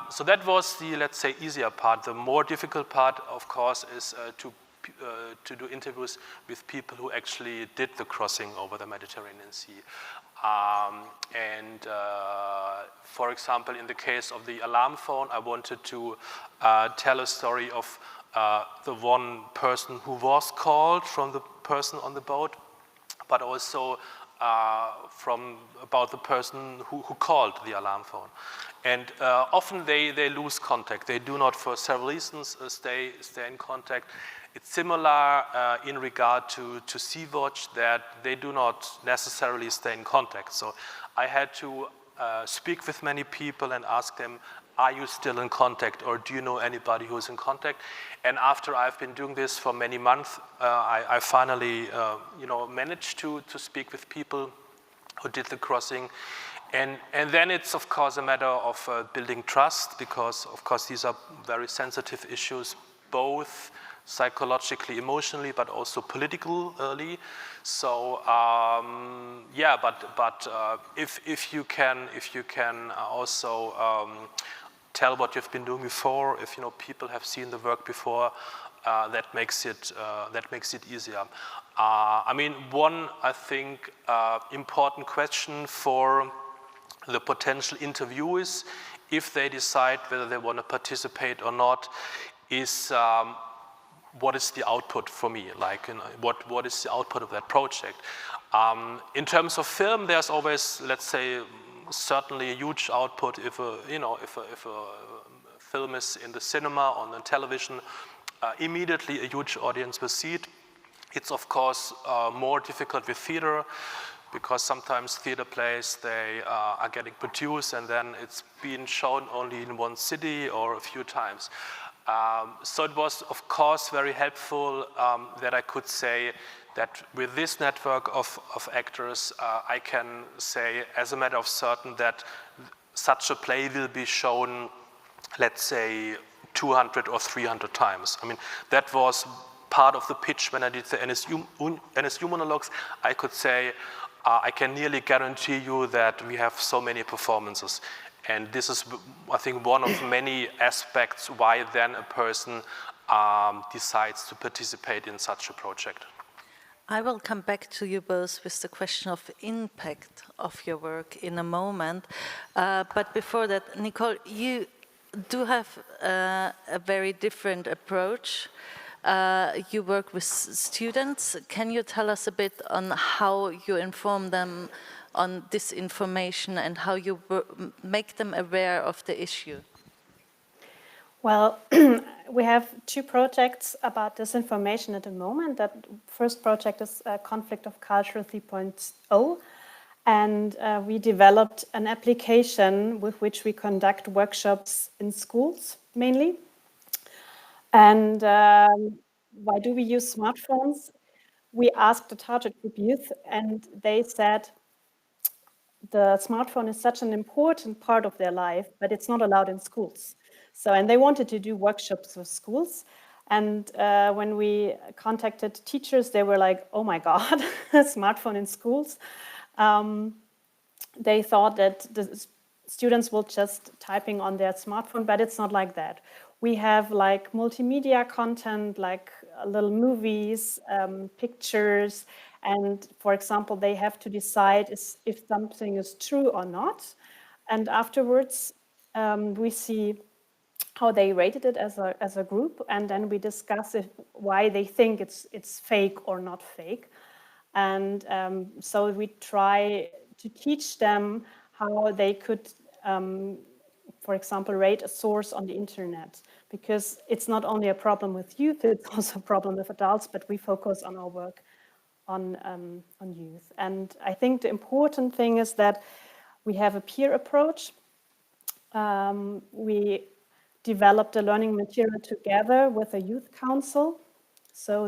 Speaker 11: So that was the, let's say, easier part. The more difficult part, of course, is to do interviews with people who actually did the crossing over the Mediterranean Sea. For example, in the case of the alarm phone, I wanted to tell a story of the one person who was called from the person on the boat, but also about the person who called the alarm phone. And often they lose contact. They do not, for several reasons, stay in contact. It's similar in regard to Sea-Watch, that they do not necessarily stay in contact. So I had to speak with many people and ask them, are you still in contact, or do you know anybody who's in contact? And after I've been doing this for many months, I finally managed to speak with people who did the crossing. And then it's, of course, a matter of building trust, because, of course, these are very sensitive issues, both psychologically, emotionally, but also politically. So if you can also tell what you've been doing before, if people have seen the work before, that makes it easier. I mean, one, I think, important question for the potential interviewees, if they decide whether they want to participate or not, is what is the output for me? Like, what is the output of that project? In terms of film, there's always, let's say, certainly a huge output if a film is in the cinema, on the television, immediately a huge audience will see it. It's, of course, more difficult with theater, because sometimes theater plays, they are getting produced and then it's being shown only in one city or a few times. So it was, of course, very helpful that I could say that with this network of actors, I can say, as a matter of certain, that such a play will be shown, let's say, 200 or 300 times. I mean, that was part of the pitch when I did the NSU monologues. I could say, I can nearly guarantee you that we have so many performances. And this is, I think, one of many aspects why then a person decides to participate in such a project.
Speaker 1: I will come back to you both with the question of impact of your work in a moment. But before that, Nicole, you do have a very different approach. You work with students. Can you tell us a bit on how you inform them on disinformation and how you make them aware of the issue?
Speaker 10: Well, we have two projects about disinformation at the moment. That first project is Conflict of Culture 3.0, and we developed an application with which we conduct workshops in schools mainly. And why do we use smartphones? We asked the target group youth, and they said the smartphone is such an important part of their life, but it's not allowed in schools. So, and they wanted to do workshops with schools. And when we contacted teachers, they were like, oh my God, a smartphone in schools. They thought that the students will just typing on their smartphone, but it's not like that. We have like multimedia content, like little movies, pictures, and for example, they have to decide if something is true or not. And afterwards, we see how they rated it as a group, and then we discuss why they think it's fake or not fake. And so we try to teach them how they could, for example, rate a source on the internet, because it's not only a problem with youth, it's also a problem with adults, but we focus on our work on youth. And I think the important thing is that we have a peer approach. We developed a learning material together with a youth council. So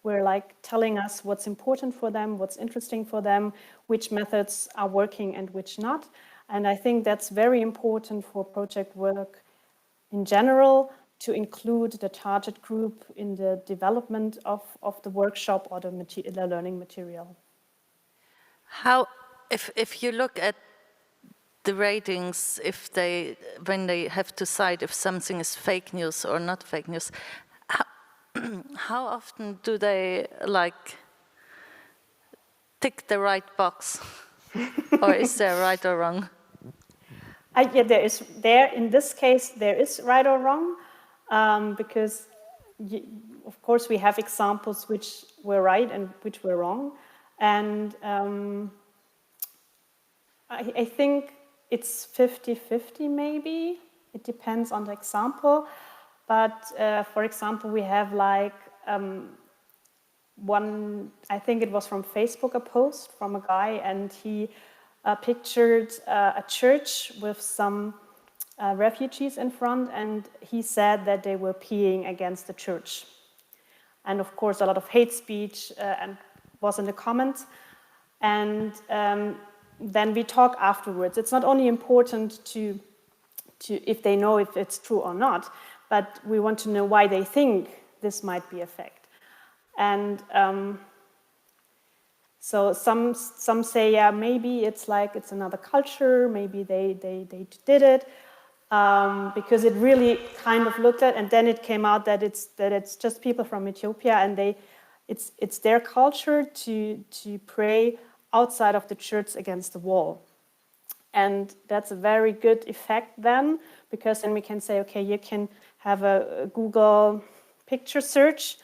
Speaker 10: were like telling us what's important for them, what's interesting for them, which methods are working and which not. And I think that's very important for project work in general, to include the target group in the development of the workshop or the learning material.
Speaker 1: How, if you look at the ratings, when they have to decide if something is fake news or not fake news, how often do they like tick the right box, or is there right or wrong?
Speaker 10: Yeah, in this case there is right or wrong, because of course we have examples which were right and which were wrong, and I think it's 50-50 maybe. It depends on the example, but for example we have like one, I think it was from Facebook, a post from a guy, and he pictured a church with some refugees in front, and he said that they were peeing against the church. And of course a lot of hate speech and was in the comments. And then we talk afterwards. It's not only important to if they know if it's true or not, but we want to know why they think this might be a fact. And so some say, yeah, maybe it's like it's another culture, maybe they did it, because it really kind of looked at, and then it came out that it's just people from Ethiopia, and it's their culture to pray outside of the church against the wall. And that's a very good effect then, because then we can say, okay, you can have a Google picture search,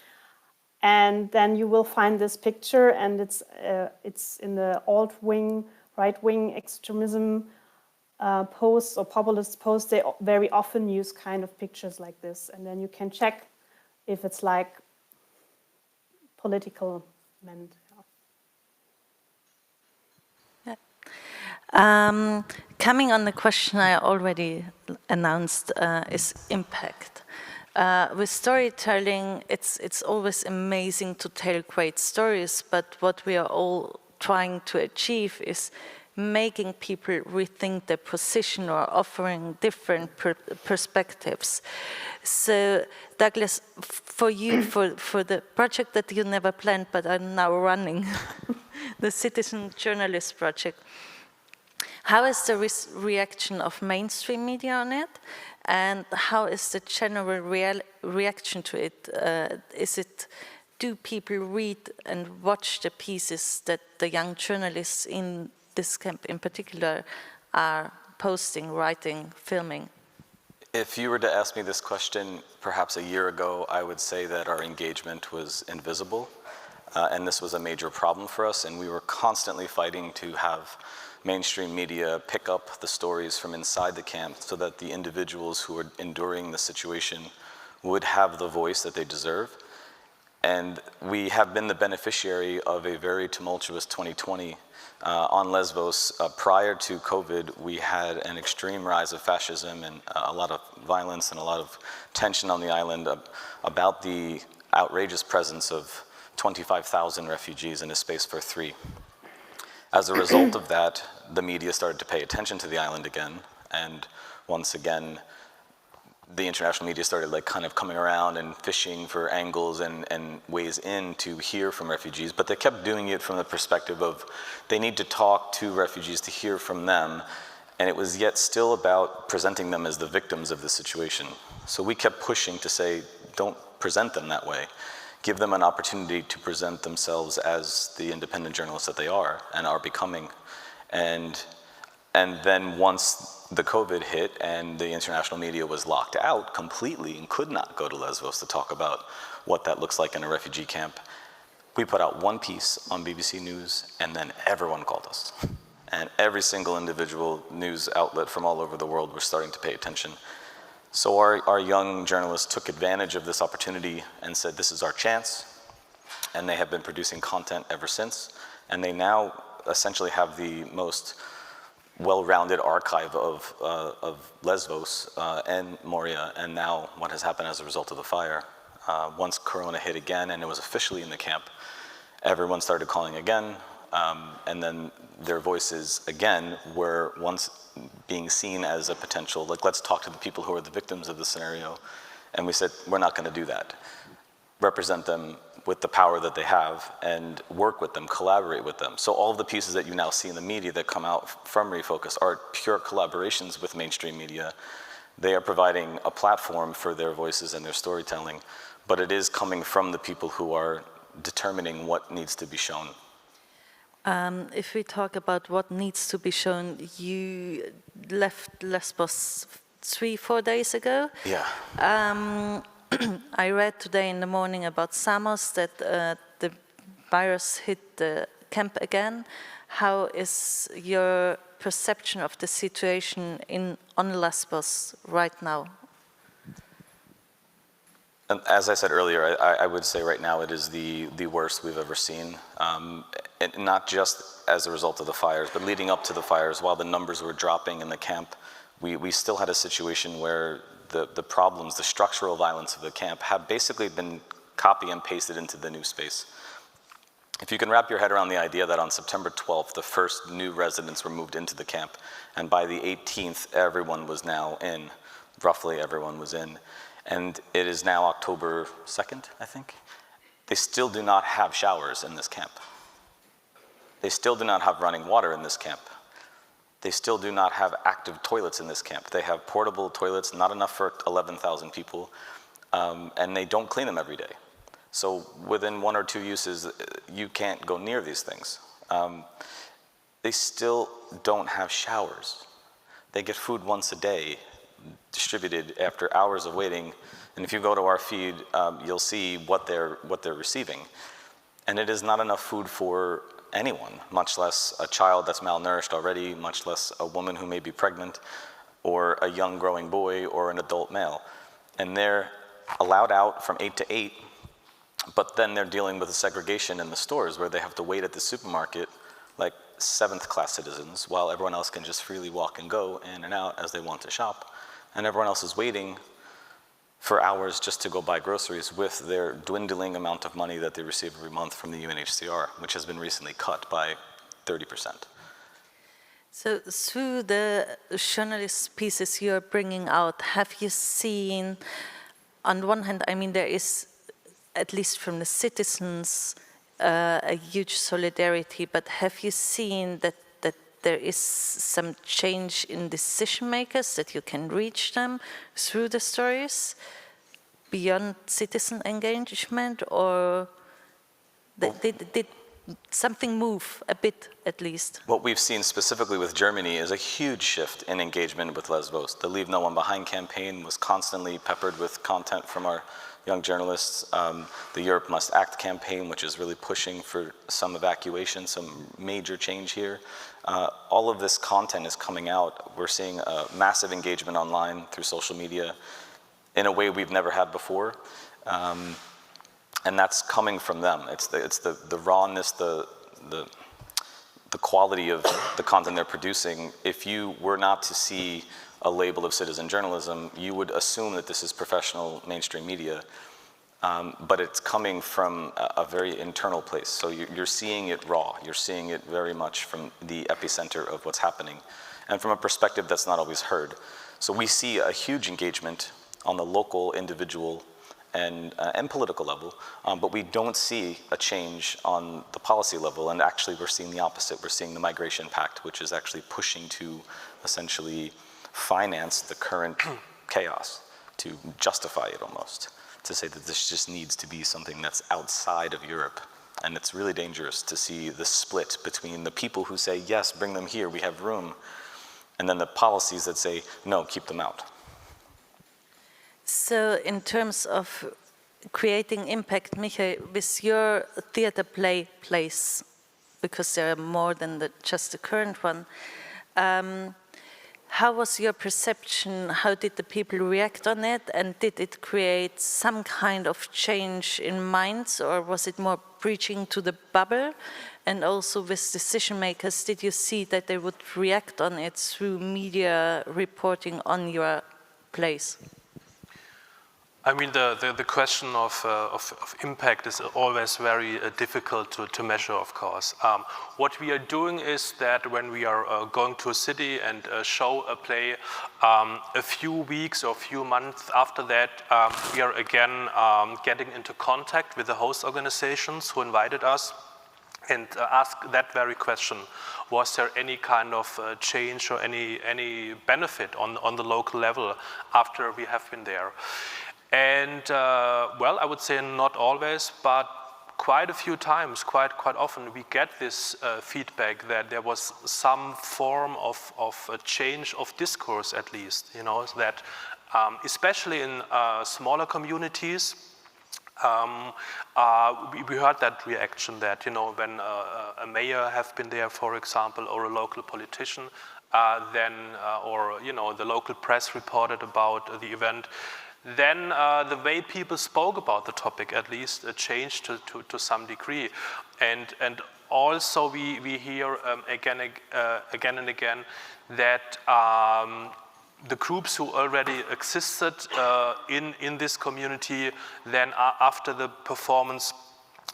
Speaker 10: and then you will find this picture, and it's in the alt-wing, right-wing extremism posts or populist posts. They very often use kind of pictures like this, and then you can check if it's like political meant.
Speaker 1: Coming on the question I already announced is impact. With storytelling, it's always amazing to tell great stories, but what we are all trying to achieve is making people rethink their position or offering different perspectives. So, Douglas, for you, for the project that you never planned but are now running, the Citizen Journalist Project, how is the reaction of mainstream media on it? And how is the general reaction to it? Do people read and watch the pieces that the young journalists in this camp in particular are posting, writing, filming?
Speaker 12: If you were to ask me this question perhaps a year ago, I would say that our engagement was invisible, and this was a major problem for us, and we were constantly fighting to have mainstream media pick up the stories from inside the camp so that the individuals who are enduring the situation would have the voice that they deserve. And we have been the beneficiary of a very tumultuous 2020 on Lesbos. Prior to COVID, we had an extreme rise of fascism and a lot of violence and a lot of tension on the island about the outrageous presence of 25,000 refugees in a space for 3. As a result of that, the media started to pay attention to the island again, and once again, the international media started like kind of coming around and fishing for angles and ways in to hear from refugees, but they kept doing it from the perspective of they need to talk to refugees to hear from them, and it was yet still about presenting them as the victims of the situation. So we kept pushing to say, don't present them that way. Give them an opportunity to present themselves as the independent journalists that they are and are becoming. And then once the COVID hit and the international media was locked out completely and could not go to Lesbos to talk about what that looks like in a refugee camp, we put out one piece on BBC News, and then everyone called us. And every single individual news outlet from all over the world was starting to pay attention. So our young journalists took advantage of this opportunity and said, this is our chance. And they have been producing content ever since. And they now essentially have the most well-rounded archive of Lesbos and Moria, and now what has happened as a result of the fire. Once Corona hit again and it was officially in the camp, everyone started calling again, and then their voices again were once being seen as a potential, like, let's talk to the people who are the victims of the scenario. And we said, we're not going to do that. Represent them with the power that they have and work with them, collaborate with them. So all of the pieces that you now see in the media that come out from Refocus are pure collaborations with mainstream media. They are providing a platform for their voices and their storytelling, but it is coming from the people who are determining what needs to be shown.
Speaker 1: If we talk about what needs to be shown, you left Lesbos 3-4 days ago.
Speaker 12: Yeah.
Speaker 1: I read today in the morning about Samos that the virus hit the camp again. How is your perception of the situation on Lesbos right now?
Speaker 12: And as I said earlier, I would say right now it is the worst we've ever seen. And not just as a result of the fires, but leading up to the fires, while the numbers were dropping in the camp, we still had a situation where the problems, the structural violence of the camp have basically been copy and pasted into the new space. If you can wrap your head around the idea that on September 12th, the first new residents were moved into the camp, and by the 18th, everyone was now in, roughly everyone was in, and it is now October 2nd, I think. They still do not have showers in this camp. They still do not have running water in this camp. They still do not have active toilets in this camp. They have portable toilets, not enough for 11,000 people, and they don't clean them every day. So within 1 or 2 uses, you can't go near these things. They still don't have showers. They get food once a day, distributed after hours of waiting. And if you go to our feed, you'll see what they're receiving. And it is not enough food for anyone, much less a child that's malnourished already, much less a woman who may be pregnant, or a young growing boy, or an adult male. And they're allowed out from 8 to 8, but then they're dealing with the segregation in the stores where they have to wait at the supermarket like 7th-class citizens, while everyone else can just freely walk and go in and out as they want to shop. And everyone else is waiting for hours just to go buy groceries with their dwindling amount of money that they receive every month from the UNHCR, which has been recently cut by 30%.
Speaker 1: So through the journalist pieces you're bringing out, have you seen, on one hand, I mean, there is, at least from the citizens, a huge solidarity, but have you seen that there is some change in decision makers, that you can reach them through the stories beyond citizen engagement, or did something move a bit at least?
Speaker 12: What we've seen specifically with Germany is a huge shift in engagement with Lesbos. The Leave No One Behind campaign was constantly peppered with content from our young journalists. The Europe Must Act campaign, which is really pushing for some evacuation, some major change here. All of this content is coming out. We're seeing a massive engagement online through social media in a way we've never had before. And that's coming from them. It's the rawness, the quality of the content they're producing. If you were not to see a label of citizen journalism, you would assume that this is professional mainstream media, but it's coming from a very internal place. So you're seeing it raw. You're seeing it very much from the epicenter of what's happening, and from a perspective that's not always heard. So we see a huge engagement on the local, individual, and political level, but we don't see a change on the policy level, and actually we're seeing the opposite. We're seeing the Migration Pact, which is actually pushing to essentially finance the current chaos, to justify it almost, to say that this just needs to be something that's outside of Europe. And it's really dangerous to see the split between the people who say, yes, bring them here, we have room, and then the policies that say, no, keep them out.
Speaker 1: So in terms of creating impact, Michael, with your theater plays, because there are more than just the current one, how was your perception? How did the people react on it? And did it create some kind of change in minds, or was it more preaching to the bubble? And also with decision makers, did you see that they would react on it through media reporting on your plays?
Speaker 11: I mean, the question of impact is always very difficult to measure, of course. What we are doing is that when we are going to a city and show a play, a few weeks or a few months after that, we are again getting into contact with the host organizations who invited us and ask that very question. Was there any kind of change or any benefit on the local level after we have been there? And well, I would say not always, but quite a few times, quite often, we get this feedback that there was some form of a change of discourse, at least, you know, that especially in smaller communities, we heard that reaction that, you know, when a mayor have been there, for example, or a local politician, then, or, you know, the local press reported about the event, then the way people spoke about the topic at least changed to some degree. And also we hear again and again that the groups who already existed in this community then after the performance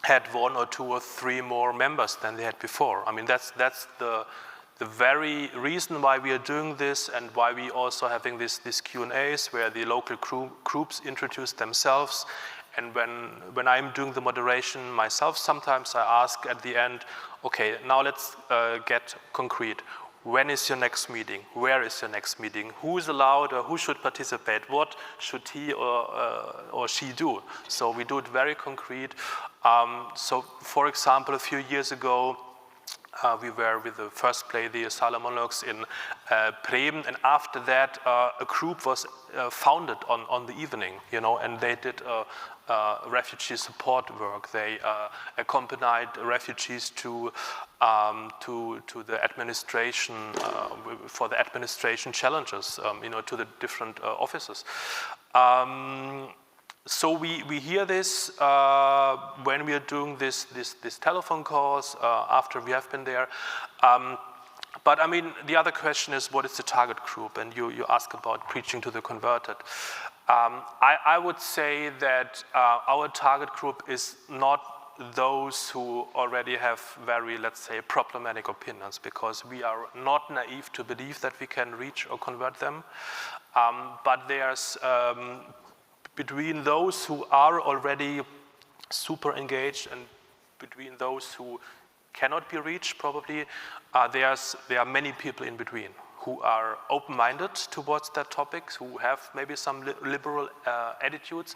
Speaker 11: had 1 or 2 or 3 more members than they had before. I mean, that's the very reason why we are doing this and why we also having these Q&As where the local groups introduce themselves. And when I'm doing the moderation myself, sometimes I ask at the end, okay, now let's get concrete. When is your next meeting? Where is your next meeting? Who is allowed or who should participate? What should he or she do? So we do it very concrete. So for example, a few years ago, we were with the first play, the Asylum Monologues in Bremen, and after that a group was founded on the evening, you know, and they did refugee support work. They accompanied refugees to the administration, for the administration challenges, you know, to the different offices. So we hear this when we are doing this telephone calls after we have been there. But I mean, the other question is, what is the target group? And you ask about preaching to the converted. I would say that our target group is not those who already have very, let's say, problematic opinions, because we are not naive to believe that we can reach or convert them. But there's between those who are already super engaged and between those who cannot be reached, probably, there are many people in between who are open-minded towards that topic, who have maybe some liberal attitudes,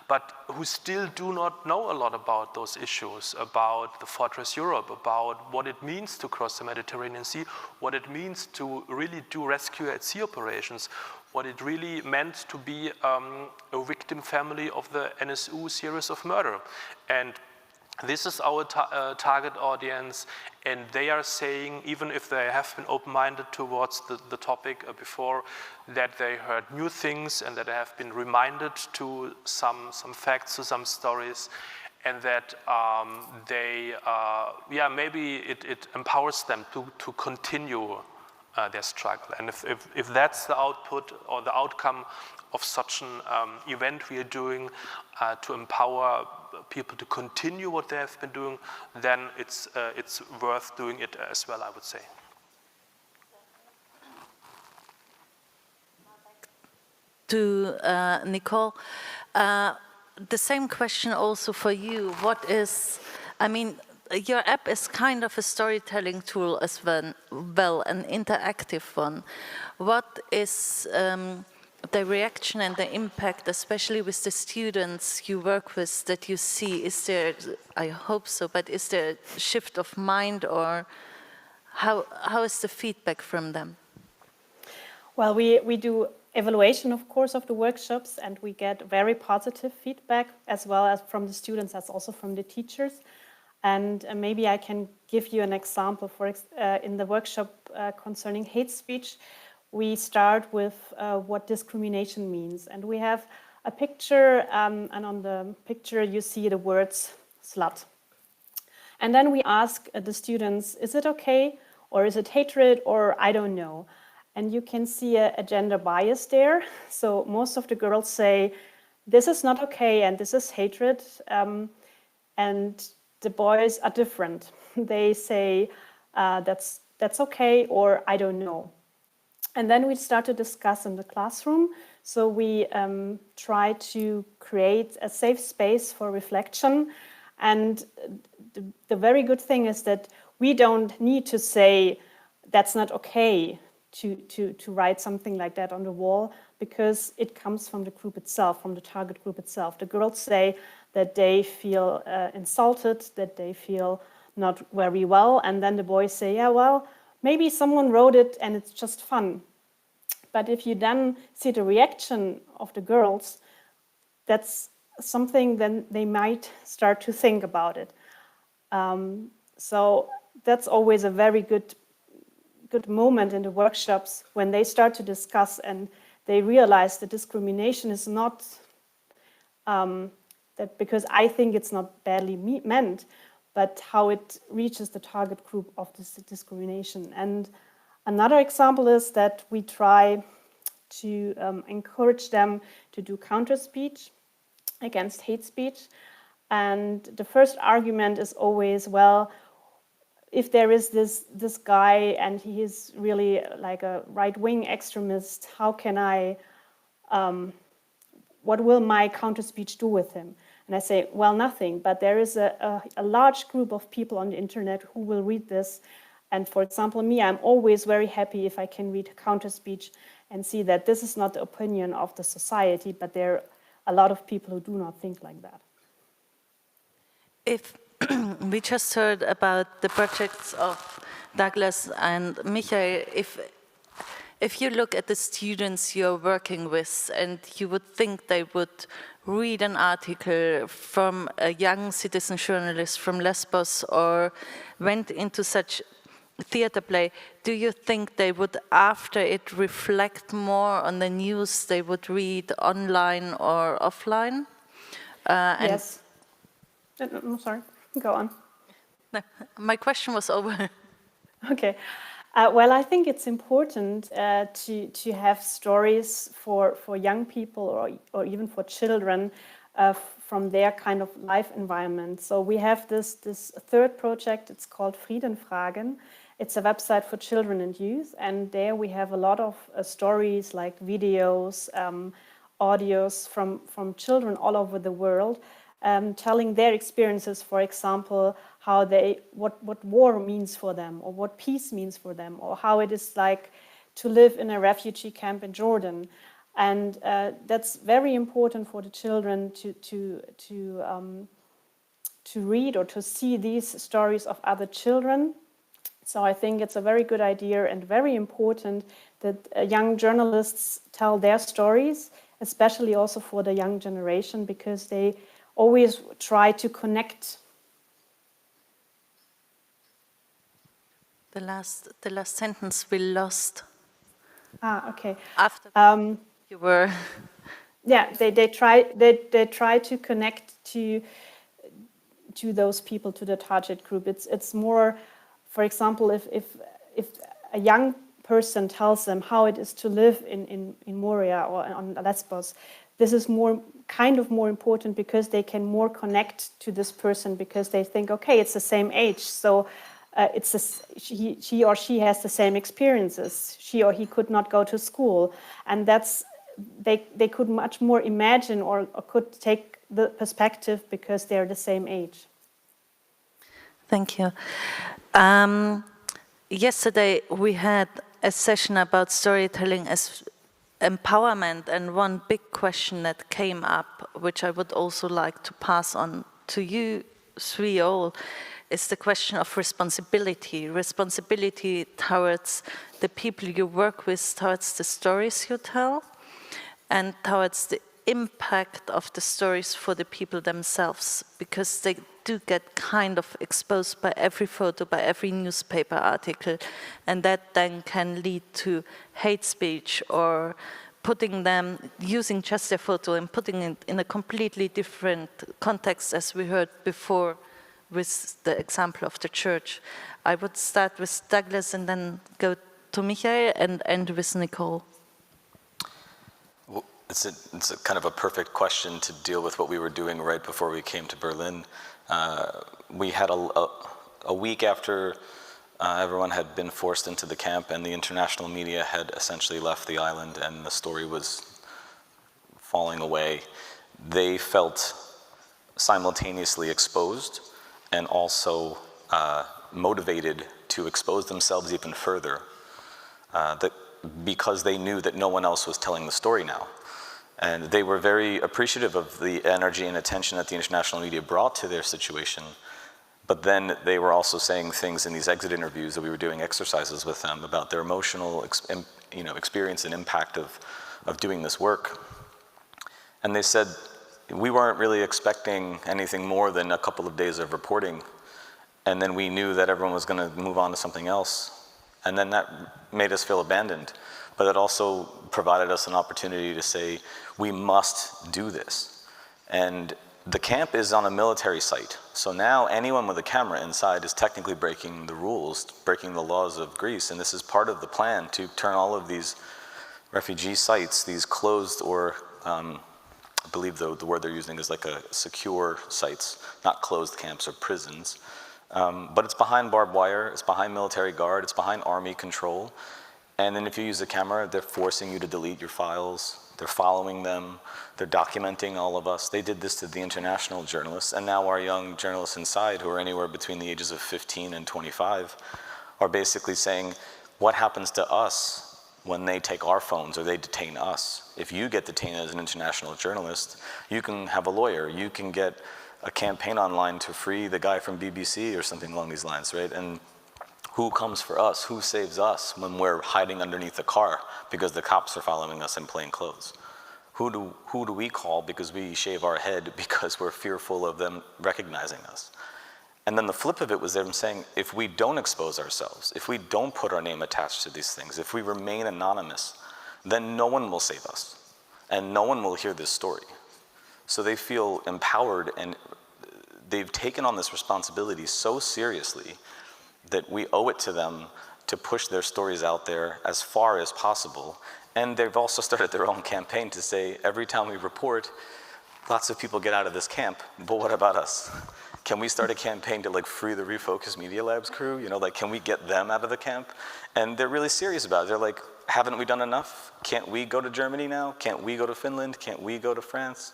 Speaker 11: but who still do not know a lot about those issues, about the Fortress Europe, about what it means to cross the Mediterranean Sea, what it means to really do rescue at sea operations, what it really meant to be a victim family of the NSU series of murder. And this is our target audience, and they are saying, even if they have been open-minded towards the topic before, that they heard new things and that they have been reminded to some facts, to some stories, and that maybe it empowers them to continue their struggle. And if that's the output or the outcome of such an event we are doing to empower people to continue what they have been doing, then it's worth doing it as well, I would say.
Speaker 1: To Nicole, the same question also for you. What is, I mean, your app is kind of a storytelling tool as well, an interactive one. What is the reaction and the impact, especially with the students you work with, that you see? Is there, I hope so, but is there a shift of mind, or how is the feedback from them?
Speaker 10: Well, we do evaluation, of course, of the workshops, and we get very positive feedback, as well as from the students, as also from the teachers. And maybe I can give you an example. In the workshop concerning hate speech, we start with what discrimination means. And we have a picture, and on the picture you see the words slut. And then we ask the students, is it okay, or is it hatred, or I don't know? And you can see a gender bias there. So most of the girls say, this is not okay and this is hatred, and the boys are different. They say that's okay, or I don't know. And then we start to discuss in the classroom. So we try to create a safe space for reflection. And the very good thing is that we don't need to say that's not okay to write something like that on the wall, because it comes from the group itself, from the target group itself. The girls say that they feel insulted, that they feel not very well, and then the boys say, yeah, well, maybe someone wrote it and it's just fun. But if you then see the reaction of the girls, that's something then they might start to think about it. So that's always a very good moment in the workshops when they start to discuss and they realize that discrimination is not that because I think it's not badly meant, but how it reaches the target group of this discrimination. And another example is that we try to encourage them to do counter speech against hate speech. And the first argument is always, well, if there is this guy and he is really like a right-wing extremist, how can I, what will my counter speech do with him? And I say, well, nothing, but there is a large group of people on the internet who will read this. And for example, me, I'm always very happy if I can read counter speech and see that this is not the opinion of the society, but there are a lot of people who do not think like that.
Speaker 1: If we just heard about the projects of Douglas and Michael, if you look at the students you're working with and you would think they would read an article from a young citizen journalist from Lesbos or went into such theater play, do you think they would, after it, reflect more on the news they would read online or offline?
Speaker 10: Yes. No, sorry, go on.
Speaker 1: No, my question was over.
Speaker 10: Okay. Well, I think it's important to have stories for young people or even for children from their kind of life environment. So we have this third project, it's called Friedenfragen. It's a website for children and youth, and there we have a lot of stories like videos, audios from children all over the world, telling their experiences, for example, how what war means for them, or what peace means for them, or how it is like to live in a refugee camp in Jordan. And that's very important for the children to read or to see these stories of other children. So I think it's a very good idea and very important that young journalists tell their stories, especially also for the young generation, because they always try to connect.
Speaker 1: The last sentence we lost.
Speaker 10: Okay.
Speaker 1: After you were.
Speaker 10: Yeah, they try to connect to those people, to the target group. It's more, for example, if a young person tells them how it is to live in Moria or on Lesbos, this is more important because they can more connect to this person, because they think, okay, it's the same age, so she or she has the same experiences. She or he could not go to school, and that's they could much more imagine or could take the perspective because they're the same age.
Speaker 1: Thank you. Yesterday we had a session about storytelling as empowerment, and one big question that came up, which I would also like to pass on to you three all, is the question of responsibility. Responsibility towards the people you work with, towards the stories you tell, and towards the impact of the stories for the people themselves, because they do get kind of exposed by every photo, by every newspaper article, and that then can lead to hate speech or putting them, using just their photo and putting it in a completely different context, as we heard before with the example of the church. I would start with Douglas and then go to Michael and end with Nicole.
Speaker 12: it's a kind of a perfect question to deal with what we were doing right before we came to Berlin. We had a week after everyone had been forced into the camp and the international media had essentially left the island and the story was falling away. They felt simultaneously exposed and also motivated to expose themselves even further because they knew that no one else was telling the story now. And they were very appreciative of the energy and attention that the international media brought to their situation. But then they were also saying things in these exit interviews that we were doing exercises with them about their emotional experience and impact of doing this work. And they said, we weren't really expecting anything more than a couple of days of reporting. And then we knew that everyone was going to move on to something else. And then that made us feel abandoned. But it also provided us an opportunity to say, we must do this. And the camp is on a military site. So now anyone with a camera inside is technically breaking the rules, breaking the laws of Greece. And this is part of the plan to turn all of these refugee sites, these closed or, I believe the word they're using is like a secure sites, not closed camps or prisons. But it's behind barbed wire, it's behind military guard, it's behind army control. And then if you use a camera, they're forcing you to delete your files. They're following them. They're documenting all of us. They did this to the international journalists. And now our young journalists inside, who are anywhere between the ages of 15 and 25, are basically saying, what happens to us when they take our phones or they detain us? If you get detained as an international journalist, you can have a lawyer. You can get a campaign online to free the guy from BBC or something along these lines, right? And who comes for us? Who saves us when we're hiding underneath a car because the cops are following us in plain clothes? Who do we call because we shave our head because we're fearful of them recognizing us? And then the flip of it was them saying, if we don't expose ourselves, if we don't put our name attached to these things, if we remain anonymous, then no one will save us and no one will hear this story. So they feel empowered and they've taken on this responsibility so seriously that we owe it to them to push their stories out there as far as possible. And they've also started their own campaign to say, every time we report, lots of people get out of this camp, but what about us? Can we start a campaign to free the Refocus Media Labs crew? Can we get them out of the camp? And they're really serious about it. They're like, haven't we done enough? Can't we go to Germany now? Can't we go to Finland? Can't we go to France?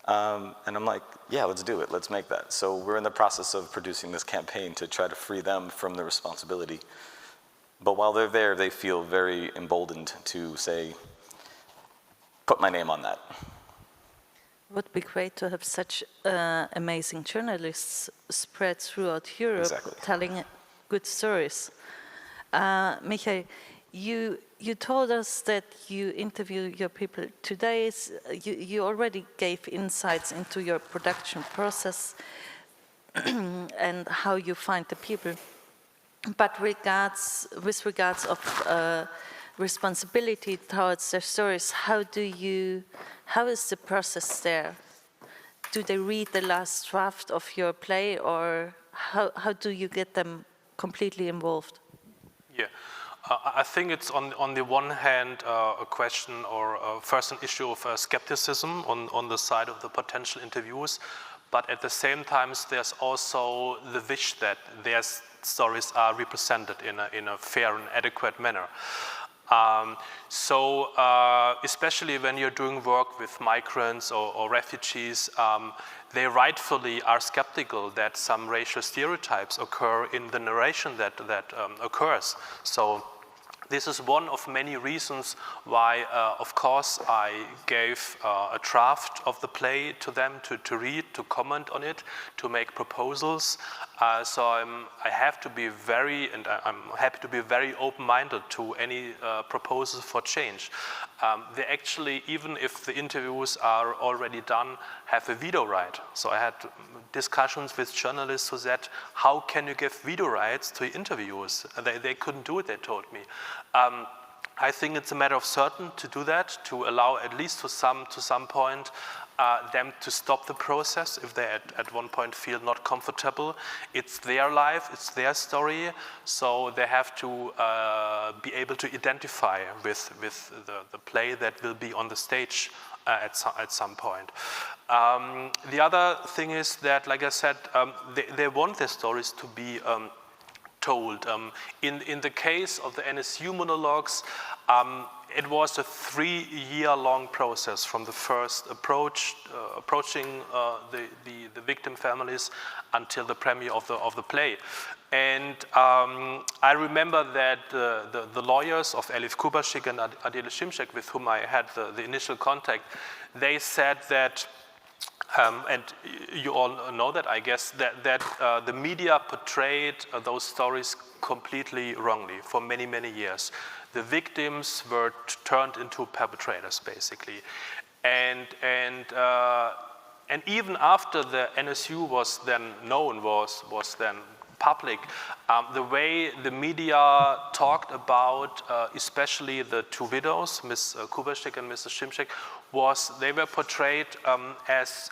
Speaker 12: And I'm like, yeah, let's do it. Let's make that. So we're in the process of producing this campaign to try to free them from the responsibility. But while they're there, they feel very emboldened to say, put my name on that.
Speaker 1: It would be great to have such amazing journalists spread throughout Europe, exactly, telling good stories. Michael, you told us that you interview your people today. You already gave insights into your production process and how you find the people. But with regards of responsibility towards their stories, how is the process there? Do they read the last draft of your play, or how do you get them completely involved?
Speaker 11: Yeah. I think it's on the one hand a question or first an issue of skepticism on the side of the potential interviews, but at the same time there's also the wish that their stories are represented in a fair and adequate manner. So especially when you're doing work with migrants or refugees, they rightfully are skeptical that some racial stereotypes occur in the narration that occurs. So this is one of many reasons why, of course, I gave a draft of the play to them to read, to comment on it, to make proposals. So I'm happy to be very open-minded to any proposals for change. They actually, even if the interviews are already done, have a veto right. So I had discussions with journalists who said, how can you give veto rights to interviews? They couldn't do it, they told me. I think it's a matter of certain to do that, to allow at least to some point them to stop the process if they at one point feel not comfortable. It's their life, it's their story, so they have to be able to identify with the play that will be on the stage at some point. The other thing is that, like I said, they want their stories to be told. In the case of the NSU monologues, it was a 3-year-long process from the first approaching the victim families until the premiere of the play. And I remember that the lawyers of Elif Kubashik and Adile Şimşek, with whom I had the initial contact, they said that, and you all know that, I guess, that the media portrayed those stories completely wrongly for many, many years. The victims were turned into perpetrators, basically. And even after the NSU was then known, was then public, the way the media talked about, especially the two widows, Ms. Kubashik and Mrs. Şimşek, was they were portrayed as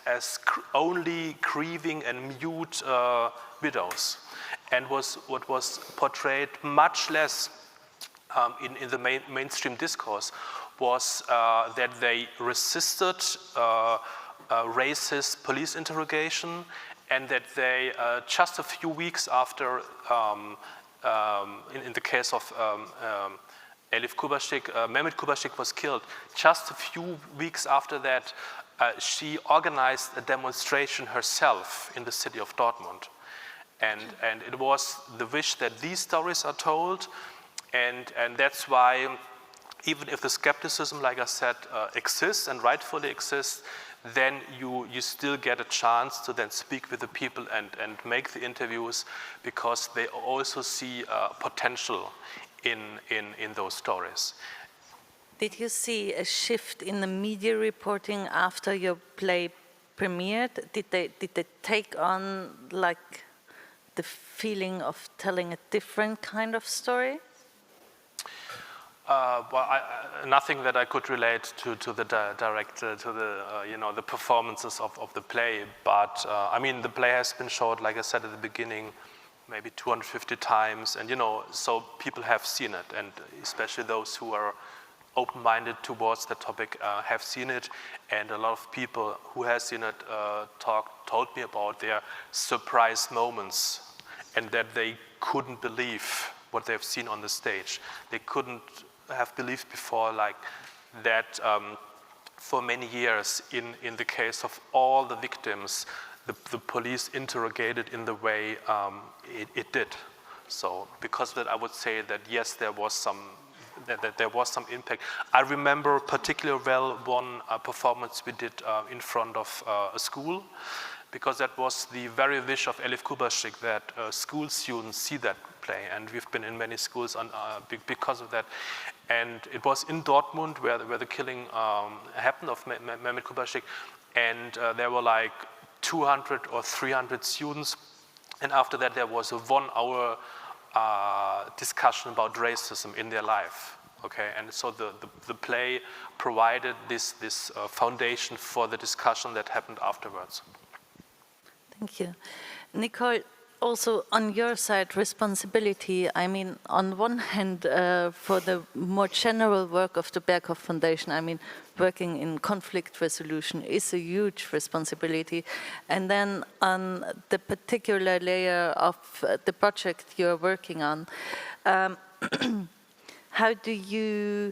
Speaker 11: only grieving and mute widows, and what was portrayed much less in the mainstream discourse was that they resisted racist police interrogation, and that they, just a few weeks after, in the case of Elif Kubashik, Mehmet Kubashik was killed, just a few weeks after that, she organized a demonstration herself in the city of Dortmund. And it was the wish that these stories are told, and that's why, even if the skepticism, like I said, exists and rightfully exists, then you still get a chance to then speak with the people and make the interviews, because they also see potential in those stories.
Speaker 1: Did you see a shift in the media reporting after your play premiered? Did they take on like the feeling of telling a different kind of story?
Speaker 11: Well, nothing that I could relate to the director, to the the performances of the play. But I mean, the play has been showed, like I said at the beginning, maybe 250 times, and so people have seen it, and especially those who are open-minded towards the topic have seen it, and a lot of people who have seen it told me about their surprise moments, and that they couldn't believe what they've seen on the stage. They couldn't have believed before, like that for many years, in the case of all the victims, the police interrogated in the way it did. So because of that, I would say that yes, there was some impact. I remember particularly well one performance we did in front of a school, because that was the very wish of Elif Kubashik, that school students see that play, and we've been in many schools because of that. And it was in Dortmund where the killing happened of Mehmet Kubashik, and there were like 200 or 300 students, and after that there was a 1-hour discussion about racism in their life. Okay, and so the play provided this foundation for the discussion that happened afterwards.
Speaker 1: Thank you. Nicole, also on your side, responsibility, I mean, on one hand, for the more general work of the Berghof Foundation, I mean, working in conflict resolution is a huge responsibility. And then on the particular layer of the project you're working on, how do you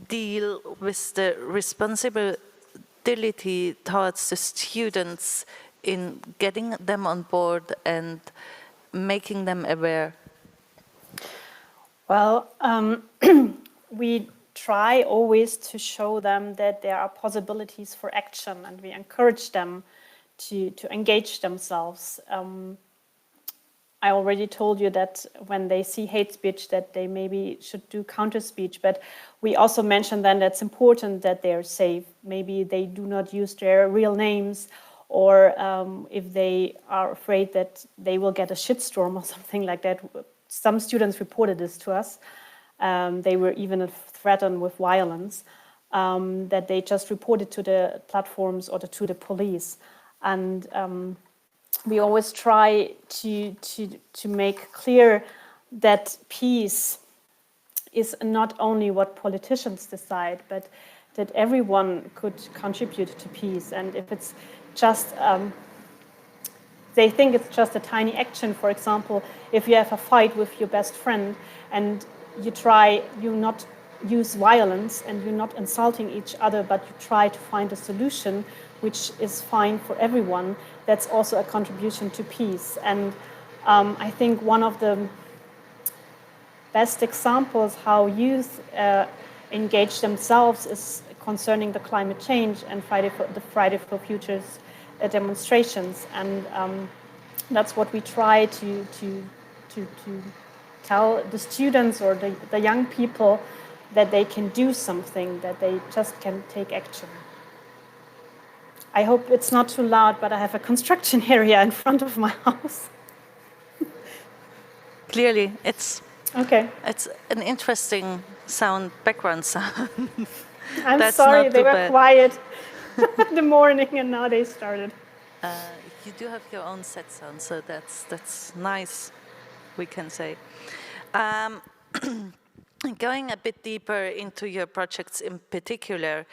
Speaker 1: deal with the responsibility towards the students in getting them on board and making them aware?
Speaker 10: Well, we try always to show them that there are possibilities for action, and we encourage them to engage themselves. I already told you that when they see hate speech that they maybe should do counter speech, but we also mentioned then that it's important that they are safe. Maybe they do not use their real names, or if they are afraid that they will get a shitstorm or something like that. Some students reported this to us. They were even threatened with violence. that they just reported to the platforms or to the police. And we always try to make clear that peace is not only what politicians decide, but that everyone could contribute to peace. And if it's just, they think it's just a tiny action. For example, if you have a fight with your best friend and you not use violence and you're not insulting each other, but you try to find a solution which is fine for everyone, that's also a contribution to peace. And I think one of the best examples how youth engage themselves is concerning the climate change and the Friday for Futures demonstrations. And that's what we try to tell the students or the young people, that they can do something, that they just can take action. I hope it's not too loud, but I have a construction area in front of my house.
Speaker 1: Clearly, it's
Speaker 10: okay.
Speaker 1: It's an interesting background sound.
Speaker 10: I'm
Speaker 1: That's
Speaker 10: sorry, they were
Speaker 1: bad.
Speaker 10: quiet in the morning and now they started.
Speaker 1: You do have your own set sound, so that's nice, we can say. Going a bit deeper into your projects in particular,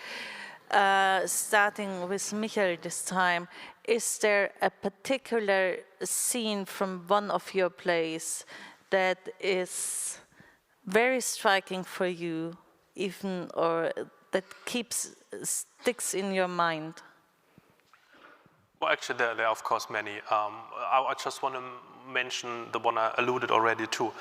Speaker 1: starting with Michael this time, is there a particular scene from one of your plays that is very striking for you, even, or that sticks in your mind?
Speaker 11: Well, actually, there are of course many. I just want to mention the one I alluded already to.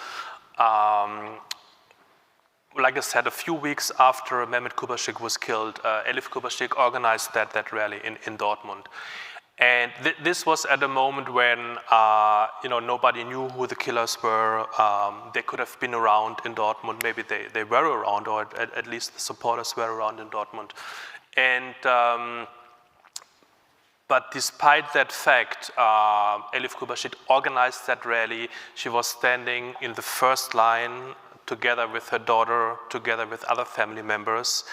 Speaker 11: Like I said, a few weeks after Mehmet Kubaschik was killed, Elif Kubaschik organized that rally in Dortmund. And this was at a moment when nobody knew who the killers were. They could have been around in Dortmund. Maybe they were around, or at least the supporters were around in Dortmund. And but despite that fact, Elif Kubaschik organized that rally. She was standing in the first line together with her daughter, together with other family members.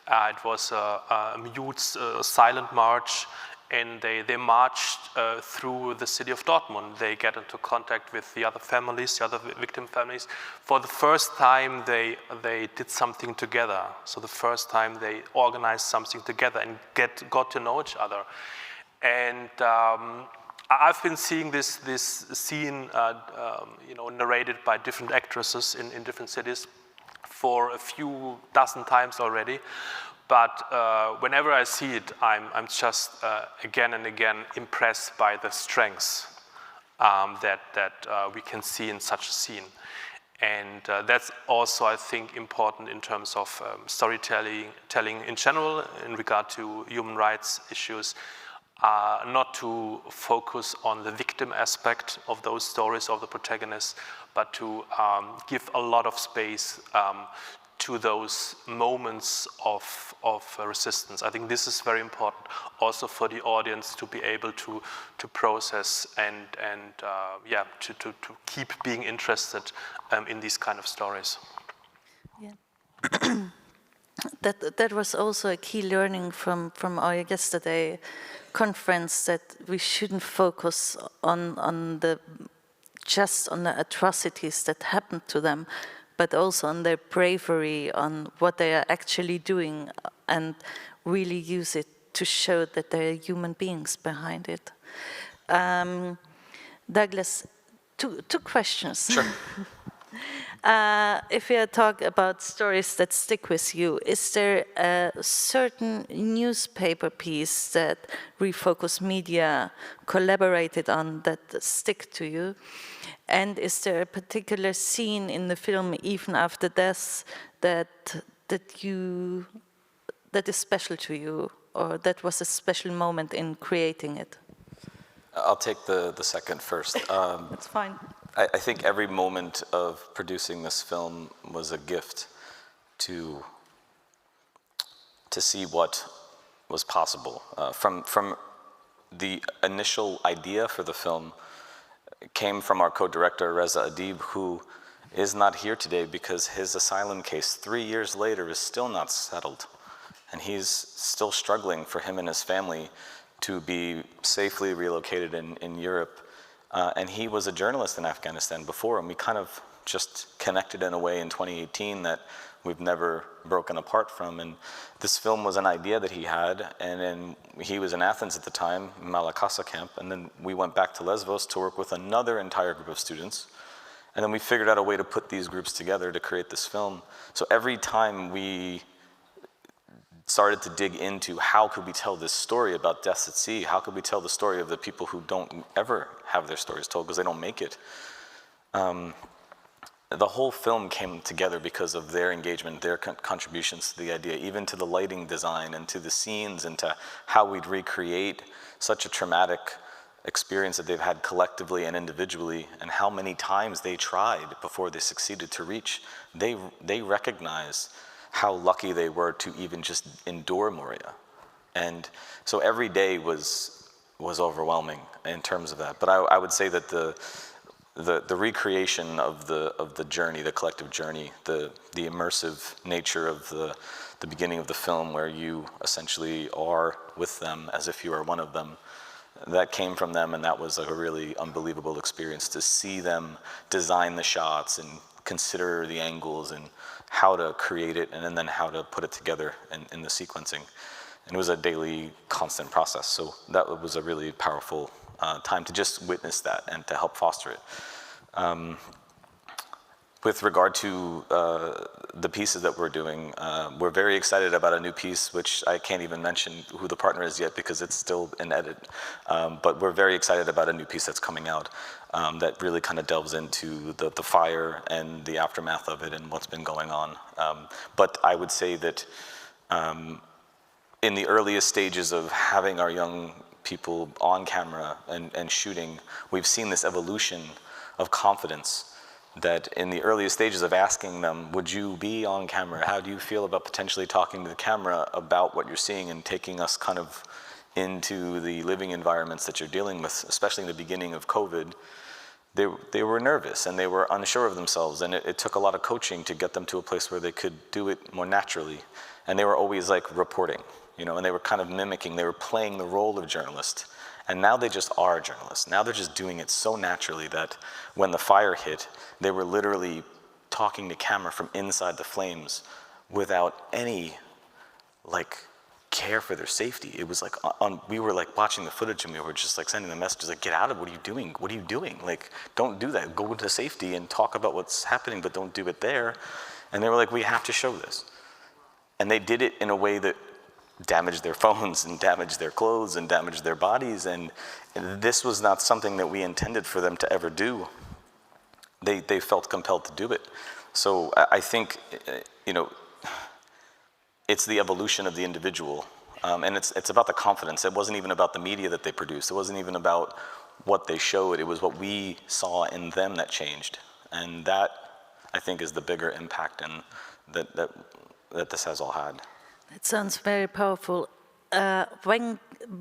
Speaker 11: It was a mute, silent march, and they marched through the city of Dortmund. They get into contact with the other families, the other victim families. For the first time, they did something together. So the first time they organized something together and got to know each other. And I've been seeing this scene, narrated by different actresses in different cities for a few dozen times already. But whenever I see it, I'm just again and again impressed by the strengths that we can see in such a scene. And that's also, I think, important in terms of storytelling in general in regard to human rights issues. Not to focus on the victim aspect of those stories of the protagonists, but to give a lot of space to those moments of resistance. I think this is very important also for the audience to be able to process and to keep being interested in these kind of stories.
Speaker 1: Yeah. That was also a key learning from our yesterday conference, that we shouldn't focus on the atrocities that happened to them, but also on their bravery, on what they are actually doing, and really use it to show that there are human beings behind it. Douglas, two questions.
Speaker 12: Sure.
Speaker 1: If we talk about stories that stick with you, is there a certain newspaper piece that Refocus Media collaborated on that stick to you? And is there a particular scene in the film, even after death, that is special to you, or that was a special moment in creating it?
Speaker 12: I'll take the second first.
Speaker 1: That's fine.
Speaker 12: I think every moment of producing this film was a gift to see what was possible. From the initial idea for the film came from our co-director Reza Adib, who is not here today because his asylum case 3 years later is still not settled. And he's still struggling for him and his family to be safely relocated in Europe. And he was a journalist in Afghanistan before, and we kind of just connected in a way in 2018 that we've never broken apart from. And this film was an idea that he had, and then he was in Athens at the time, Malakasa camp, and then we went back to Lesvos to work with another entire group of students. And then we figured out a way to put these groups together to create this film. So every time we started to dig into how could we tell this story about deaths at sea, how could we tell the story of the people who don't ever have their stories told because they don't make it. The whole film came together because of their engagement, their contributions to the idea, even to the lighting design and to the scenes and to how we'd recreate such a traumatic experience that they've had collectively and individually, and how many times they tried before they succeeded to reach. They recognize how lucky they were to even just endure Moria. And so every day was overwhelming in terms of that. But I would say that the recreation of the journey, the collective journey, the immersive nature of the beginning of the film, where you essentially are with them as if you are one of them, that came from them, and that was a really unbelievable experience to see them design the shots and consider the angles and how to create it and then how to put it together in the sequencing. And it was a daily, constant process. So that was a really powerful time to just witness that and to help foster it. With regard to the pieces that we're doing, we're very excited about a new piece, which I can't even mention who the partner is yet because it's still in edit. But we're very excited about a new piece that's coming out that really kind of delves into the fire and the aftermath of it and what's been going on. But I would say that in the earliest stages of having our young people on camera and shooting, we've seen this evolution of confidence, that in the earliest stages of asking them, would you be on camera? How do you feel about potentially talking to the camera about what you're seeing and taking us kind of into the living environments that you're dealing with, especially in the beginning of COVID? They were nervous and they were unsure of themselves, and it took a lot of coaching to get them to a place where they could do it more naturally. And they were always like reporting, you know, and they were kind of mimicking, they were playing the role of journalist. And now they just are journalists. Now they're just doing it so naturally that when the fire hit, they were literally talking to camera from inside the flames without any like care for their safety. It was like we were like watching the footage and we were just like sending them messages like, get out of it, what are you doing? What are you doing? Like, don't do that. Go into safety and talk about what's happening, but don't do it there. And they were like, we have to show this. And they did it in a way that damaged their phones and damaged their clothes and damaged their bodies, and this was not something that we intended for them to ever do. They felt compelled to do it. So I think, you know, it's the evolution of the individual, and it's about the confidence. It wasn't even about the media that they produced. It wasn't even about what they showed. It was what we saw in them that changed, and that, I think, is the bigger impact and that this has all had.
Speaker 1: It sounds very powerful.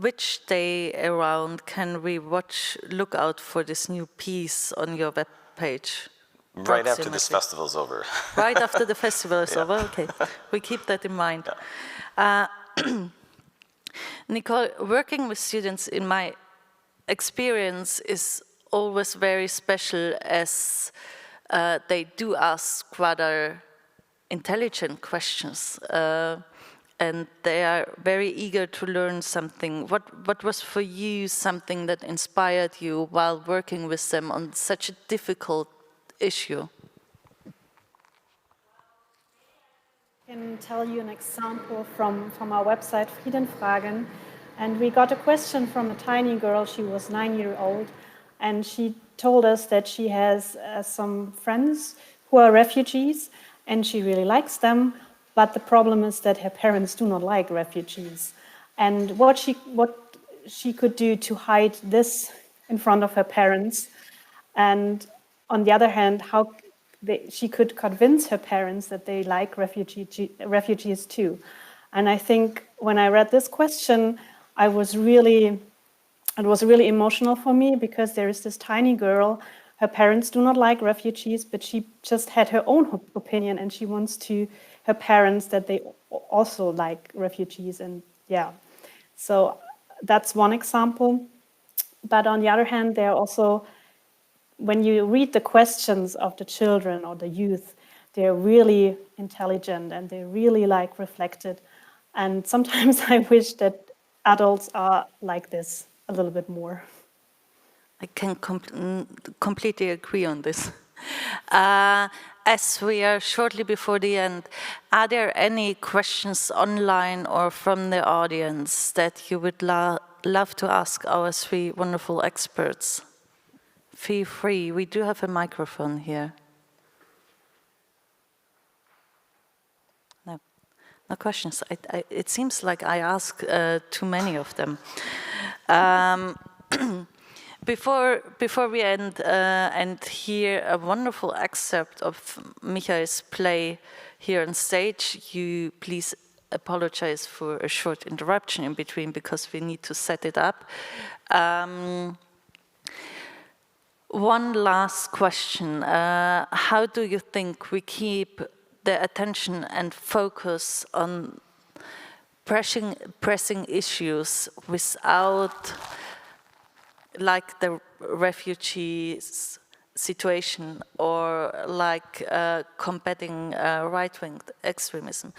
Speaker 1: Which day around can we look out for this new piece on your webpage?
Speaker 12: Right after this festival is over.
Speaker 1: Right after the festival is over, okay. We keep that in mind. Yeah. Nicole, working with students in my experience is always very special, as they do ask rather intelligent questions. And they are very eager to learn something. What was for you something that inspired you while working with them on such a difficult issue?
Speaker 10: I can tell you an example from our website, Friedenfragen. And we got a question from a tiny girl. She was 9 years old. And she told us that she has some friends who are refugees, and she really likes them. But the problem is that her parents do not like refugees. And what she could do to hide this in front of her parents, and on the other hand, how she could convince her parents that they like refugees too. And I think when I read this question, it was really emotional for me, because there is this tiny girl. Her parents do not like refugees, but she just had her own opinion, and she wants to her parents that they also like refugees, and yeah. So that's one example. But on the other hand, there are also, when you read the questions of the children or the youth, they're really intelligent and they're really like reflected. And sometimes I wish that adults are like this a little bit more.
Speaker 1: I can completely agree on this. As we are shortly before the end, are there any questions online or from the audience that you would love to ask our three wonderful experts? Feel free, we do have a microphone here. No questions. It seems like I ask too many of them. Before we end and hear a wonderful excerpt of Michael's play here on stage, you please apologize for a short interruption in between because we need to set it up. One last question. How do you think we keep the attention and focus on pressing issues without, like the refugees situation or like combating right-wing extremism?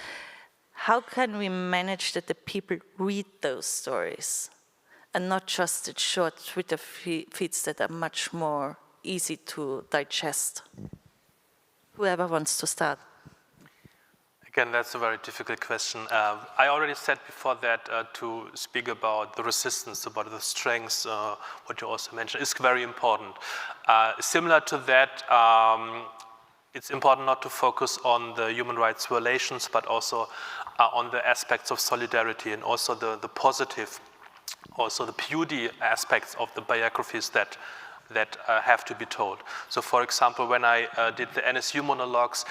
Speaker 1: How can we manage that the people read those stories and not just the short Twitter feeds that are much more easy to digest? Whoever wants to start.
Speaker 11: Again, that's a very difficult question. I already said before that to speak about the resistance, about the strengths, what you also mentioned, is very important. Similar to that, it's important not to focus on the human rights violations, but also on the aspects of solidarity and also the positive, also the beauty aspects of the biographies that have to be told. So for example, when I did the NSU monologues,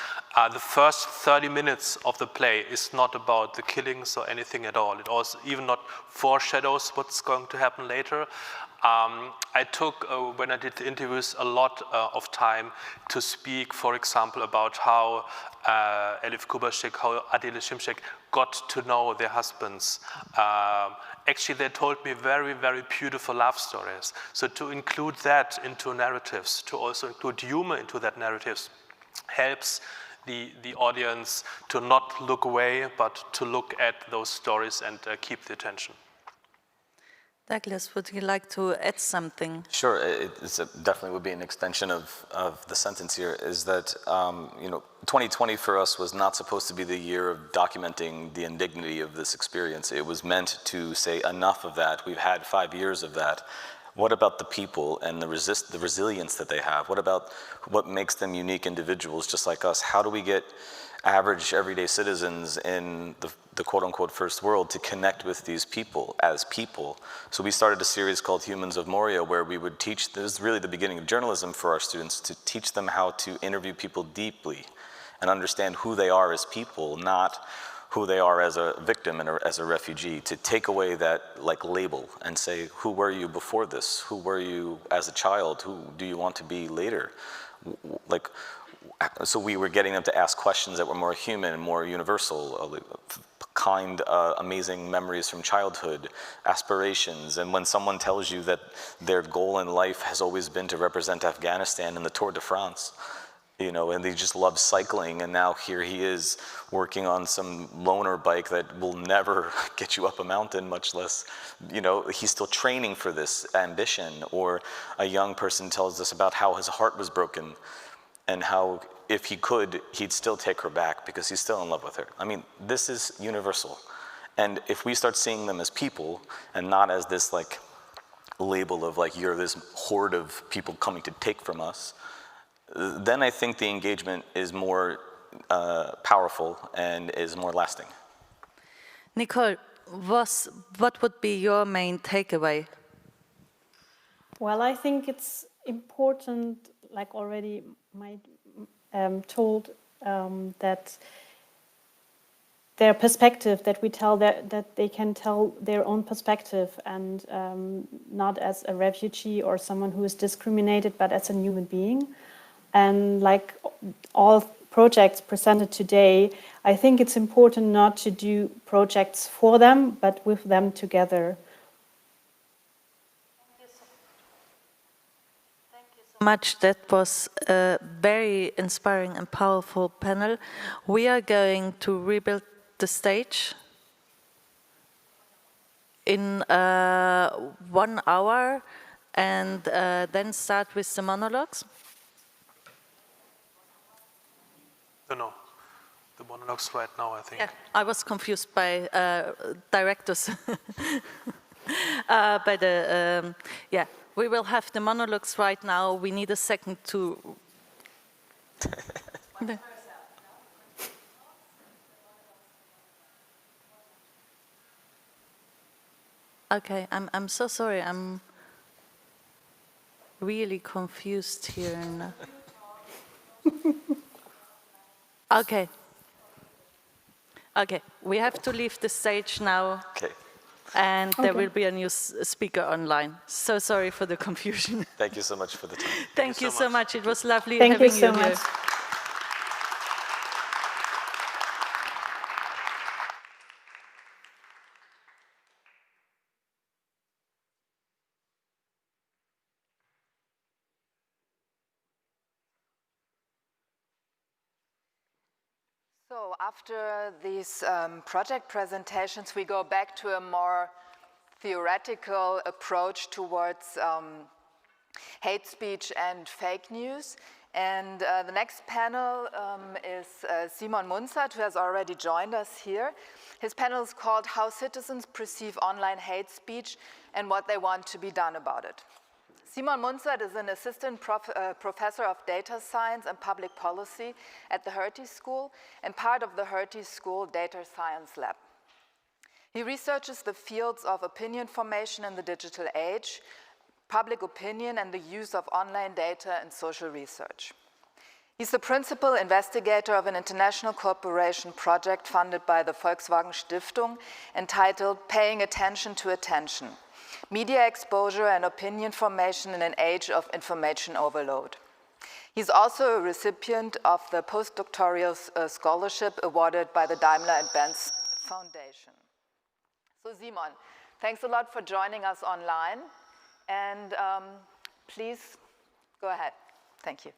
Speaker 11: the first 30 minutes of the play is not about the killings or anything at all. It also even not foreshadows what's going to happen later. I took, when I did the interviews, a lot of time to speak, for example, about how Elif Kubashek, how Adile Şimşek got to know their husbands. Actually, they told me very, very beautiful love stories. So to include that into narratives, to also include humor into that narratives, helps the audience to not look away, but to look at those stories and keep the attention.
Speaker 1: Douglas, would you like to add something?
Speaker 12: Sure, it definitely would be an extension of the sentence here, is that 2020 for us was not supposed to be the year of documenting the indignity of this experience. It was meant to say enough of that. We've had 5 years of that. What about the people and the resilience that they have? What about what makes them unique individuals just like us? How do we get average everyday citizens in the quote-unquote first world to connect with these people as people? So we started a series called Humans of Moria, where we would teach, this is really the beginning of journalism for our students, to teach them how to interview people deeply and understand who they are as people, not who they are as a victim and as a refugee, to take away that like label and say, who were you before this? Who were you as a child? Who do you want to be later? Like, so we were getting them to ask questions that were more human and more universal, kind, amazing memories from childhood, aspirations. And when someone tells you that their goal in life has always been to represent Afghanistan in the Tour de France, and they just love cycling, and now here he is working on some loaner bike that will never get you up a mountain, much less, he's still training for this ambition. Or a young person tells us about how his heart was broken and how if he could, he'd still take her back because he's still in love with her. I mean, this is universal. And if we start seeing them as people and not as this like label of like, you're this horde of people coming to take from us, then I think the engagement is more powerful and is more lasting.
Speaker 1: Nicole, what would be your main takeaway?
Speaker 10: Well, I think it's important, like already told, that their perspective, that we tell that they can tell their own perspective, and not as a refugee or someone who is discriminated, but as a human being. And like all projects presented today, I think it's important not to do projects for them, but with them together.
Speaker 1: Much. That was a very inspiring and powerful panel. We are going to rebuild the stage in 1 hour and then start with the monologues.
Speaker 11: No, the monologues right now, I think.
Speaker 1: Yeah, I was confused by directors. By the yeah. We will have the monologues right now. We need a second to... Okay, I'm so sorry. I'm really confused here. Okay. Okay, we have to leave the stage now.
Speaker 12: Okay.
Speaker 1: And there will be a new speaker online. So sorry for the confusion.
Speaker 12: Thank you so much for the time.
Speaker 1: Thank you so much. It was lovely
Speaker 10: having you
Speaker 1: here.
Speaker 10: Thank you so much.
Speaker 3: So after these project presentations, we go back to a more theoretical approach towards hate speech and fake news. And the next panel is Simon Munzert, who has already joined us here. His panel is called How Citizens Perceive Online Hate Speech and What They Want to Be Done About It. Simon Munzert is an assistant professor of data science and public policy at the Hertie School and part of the Hertie School Data Science Lab. He researches the fields of opinion formation in the digital age, public opinion, and the use of online data in social research. He's the principal investigator of an international cooperation project funded by the Volkswagen Stiftung entitled Paying Attention to Attention: Media Exposure and Opinion Formation in an Age of Information Overload. He's also a recipient of the postdoctoral scholarship awarded by the Daimler-Benz Foundation. So Simon, thanks a lot for joining us online, and please go ahead. Thank you.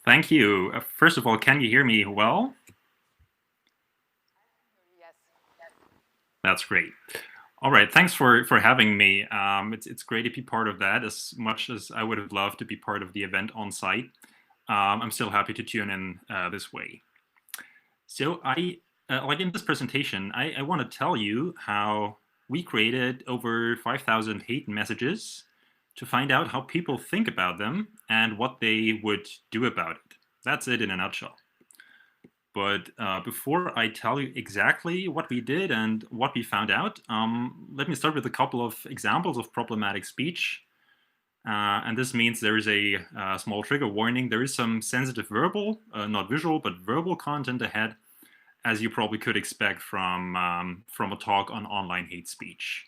Speaker 13: Thank you. First of all, can you hear me well?
Speaker 3: Yes.
Speaker 13: That's great. All right, thanks for having me. It's great to be part of that. As much as I would have loved to be part of the event on site, I'm still happy to tune in this way. So like in this presentation, I want to tell you how we created over 5,000 hate messages to find out how people think about them and what they would do about it. That's it in a nutshell. But before I tell you exactly what we did and what we found out, let me start with a couple of examples of problematic speech. And this means there is a small trigger warning. There is some sensitive verbal, not visual, but verbal content ahead, as you probably could expect from a talk on online hate speech.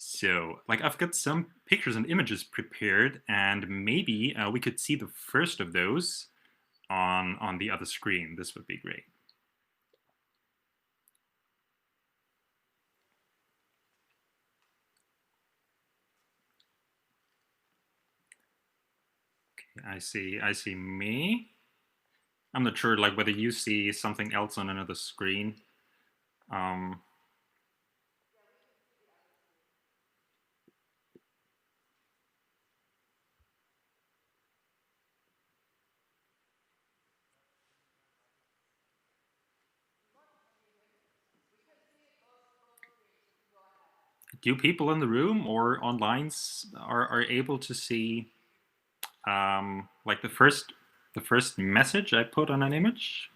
Speaker 13: So, like, I've got some pictures and images prepared, and maybe we could see the first of those on the other screen. This would be great. Okay, I see me. I'm not sure, like, whether you see something else on another screen. Do people in the room or online are able to see like the first message I put on an image?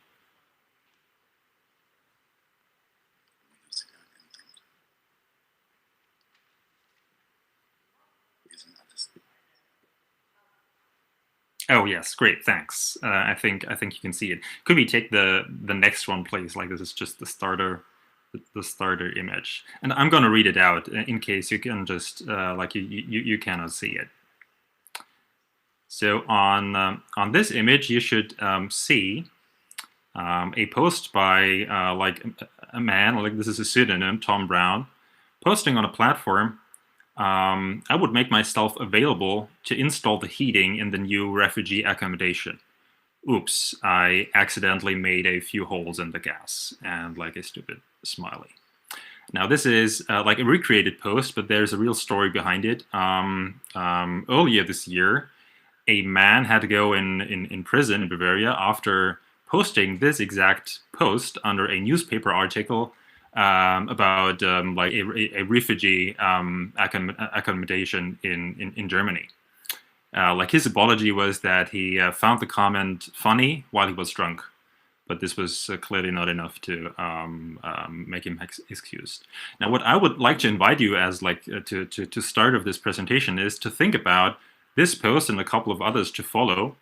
Speaker 13: Oh yes, great, thanks. I think you can see it. Could we take the next one, please? Like, this is just the starter image, and I'm going to read it out in case you can just like you cannot see it. So on this image, you should see a post by like a man, like this is a pseudonym, Tom Brown, posting on a platform. I would make myself available to install the heating in the new refugee accommodation. Oops, I accidentally made a few holes in the gas, and like a stupid smiley. Now this is like a recreated post, but there's a real story behind it. Earlier this year, a man had to go in prison in Bavaria after posting this exact post under a newspaper article about like a refugee accommodation in Germany. Like his apology was that he found the comment funny while he was drunk, but this was clearly not enough to make him excused. Now, what I would like to invite you as like to start of this presentation is to think about this post and a couple of others to follow,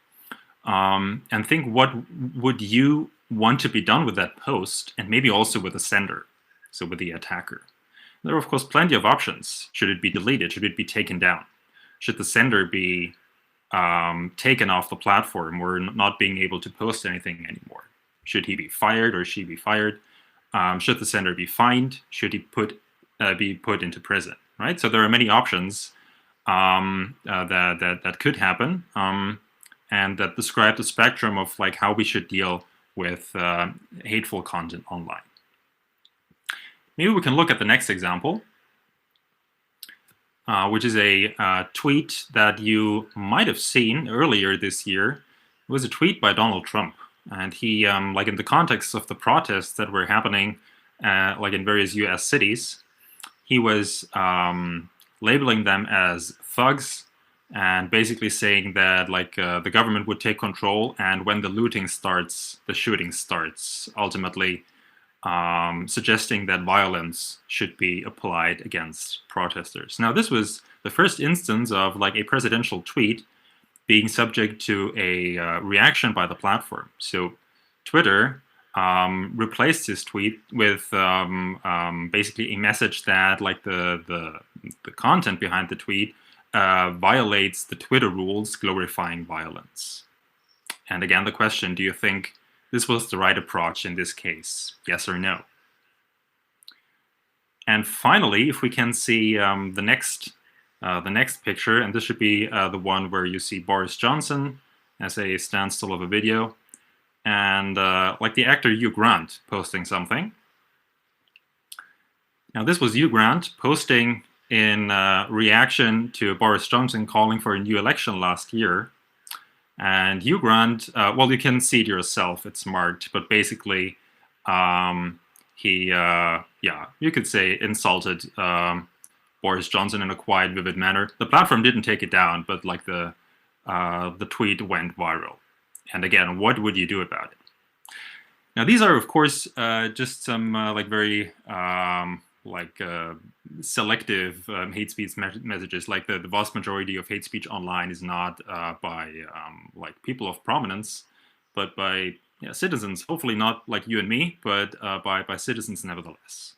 Speaker 13: and think what would you want to be done with that post, and maybe also with the sender, so with the attacker. There are of course plenty of options. Should it be deleted? Should it be taken down? Should the sender be taken off the platform or not being able to post anything anymore? Should he be fired or she be fired? Should the sender be fined? Should he be put into prison? Right. So there are many options that could happen, and that describe the spectrum of like how we should deal with hateful content online. Maybe we can look at the next example, which is a tweet that you might have seen earlier this year. It was a tweet by Donald Trump, and he, like in the context of the protests that were happening, like in various U.S. cities, he was labeling them as thugs and basically saying that like the government would take control, and when the looting starts, the shooting starts, ultimately suggesting that violence should be applied against protesters. Now, this was the first instance of like a presidential tweet being subject to a reaction by the platform. So Twitter replaced his tweet with basically a message that like the content behind the tweet violates the Twitter rules glorifying violence. And again, the question, do you think this was the right approach in this case? Yes or no? And finally, if we can see the next picture, and this should be the one where you see Boris Johnson as a standstill of a video, and like the actor Hugh Grant posting something. Now this was Hugh Grant posting in reaction to Boris Johnson calling for a new election last year. And Hugh Grant, well, you can see it yourself, it's marked, but basically he, yeah, you could say insulted Boris Johnson in a quiet, vivid manner. The platform didn't take it down, but like the tweet went viral. And again, what would you do about it? Now, these are, of course, just some like very selective hate speech messages. Like the vast majority of hate speech online is not by like people of prominence, but by citizens. Hopefully not like you and me, but by citizens nevertheless.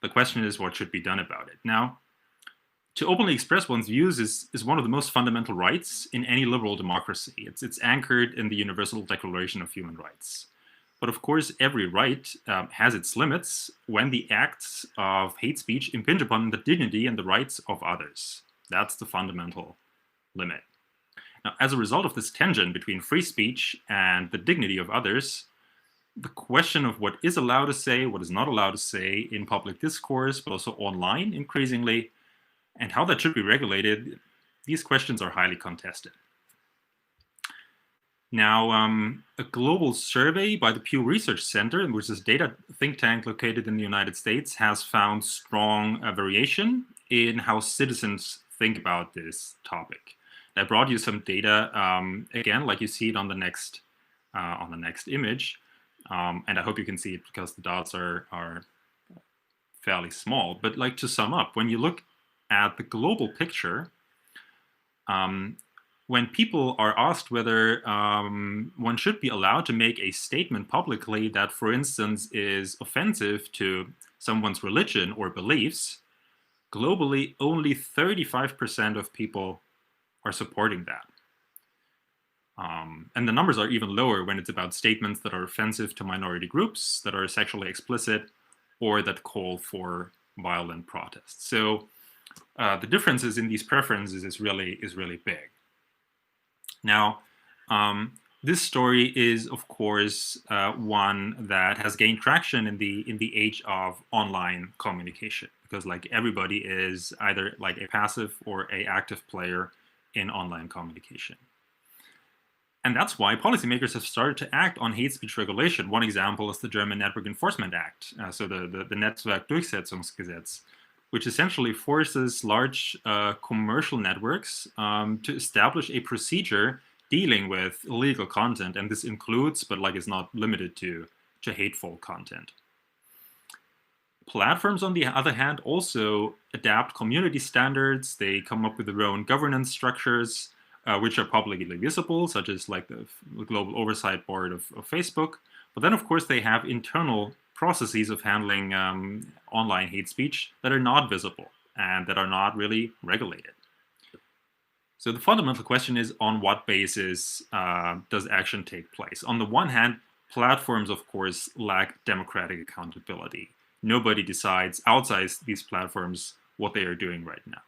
Speaker 13: The question is, what should be done about it? Now, to openly express one's views is one of the most fundamental rights in any liberal democracy. It's anchored in the Universal Declaration of Human Rights. But of course, every right has its limits when the acts of hate speech impinge upon the dignity and the rights of others. That's the fundamental limit. Now, as a result of this tension between free speech and the dignity of others, the question of what is allowed to say, what is not allowed to say in public discourse, but also online increasingly, and how that should be regulated, these questions are highly contested. Now, a global survey by the Pew Research Center, which is a data think tank located in the United States, has found strong variation in how citizens think about this topic. I brought you some data, again, like you see it on the next image, and I hope you can see it because the dots are fairly small. But like to sum up, when you look at the global picture, when people are asked whether one should be allowed to make a statement publicly that, for instance, is offensive to someone's religion or beliefs, globally, only 35% of people are supporting that. And the numbers are even lower when it's about statements that are offensive to minority groups, that are sexually explicit, or that call for violent protests. So the differences in these preferences is really big. Now, this story is, of course, one that has gained traction in the age of online communication, because like everybody is either like a passive or a active player in online communication. And that's why policymakers have started to act on hate speech regulation. One example is the German Network Enforcement Act, so the Netzwerkdurchsetzungsgesetz, which essentially forces large commercial networks to establish a procedure dealing with illegal content, and this includes, but like is not limited to hateful content. Platforms, on the other hand, also adapt community standards. They come up with their own governance structures, which are publicly visible, such as like the Global Oversight Board of Facebook. But then, of course, they have internal processes of handling online hate speech that are not visible and that are not really regulated. So the fundamental question is, on what basis does action take place? On the one hand, platforms, of course, lack democratic accountability. Nobody decides outside these platforms what they are doing right now.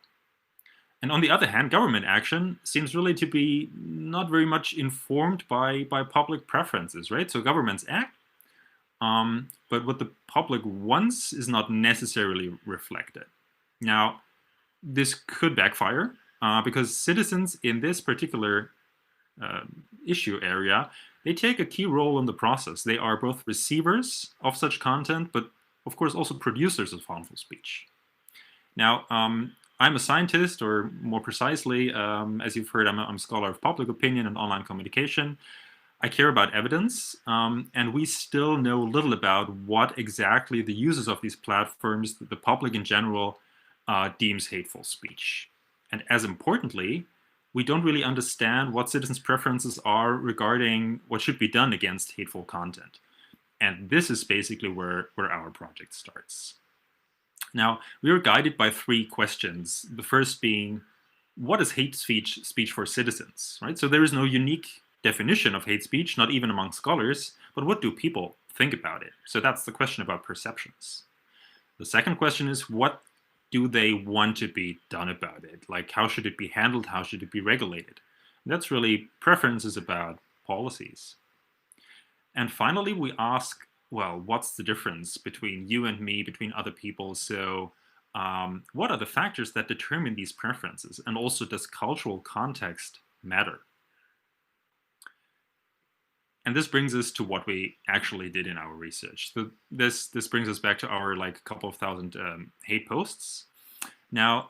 Speaker 13: And on the other hand, government action seems really to be not very much informed by public preferences, right? So governments act, but what the public wants is not necessarily reflected. Now, this could backfire because citizens in this particular issue area, they take a key role in the process. They are both receivers of such content, but of course also producers of harmful speech. Now, I'm a scientist, or more precisely, as you've heard, I'm a scholar of public opinion and online communication. I care about evidence, and we still know little about what exactly the users of these platforms, the public in general, deems hateful speech. And as importantly, we don't really understand what citizens' preferences are regarding what should be done against hateful content. And this is basically where our project starts. Now, we are guided by three questions. The first being, what is hate speech for citizens, right? So there is no unique definition of hate speech, not even among scholars, but what do people think about it? So that's the question about perceptions. The second question is, what do they want to be done about it? Like, how should it be handled? How should it be regulated? And that's really preferences about policies. And finally, we ask, well, what's the difference between you and me, between other people? So what are the factors that determine these preferences? And also, does cultural context matter? And this brings us to what we actually did in our research. So this brings us back to our like couple of thousand hate posts. Now,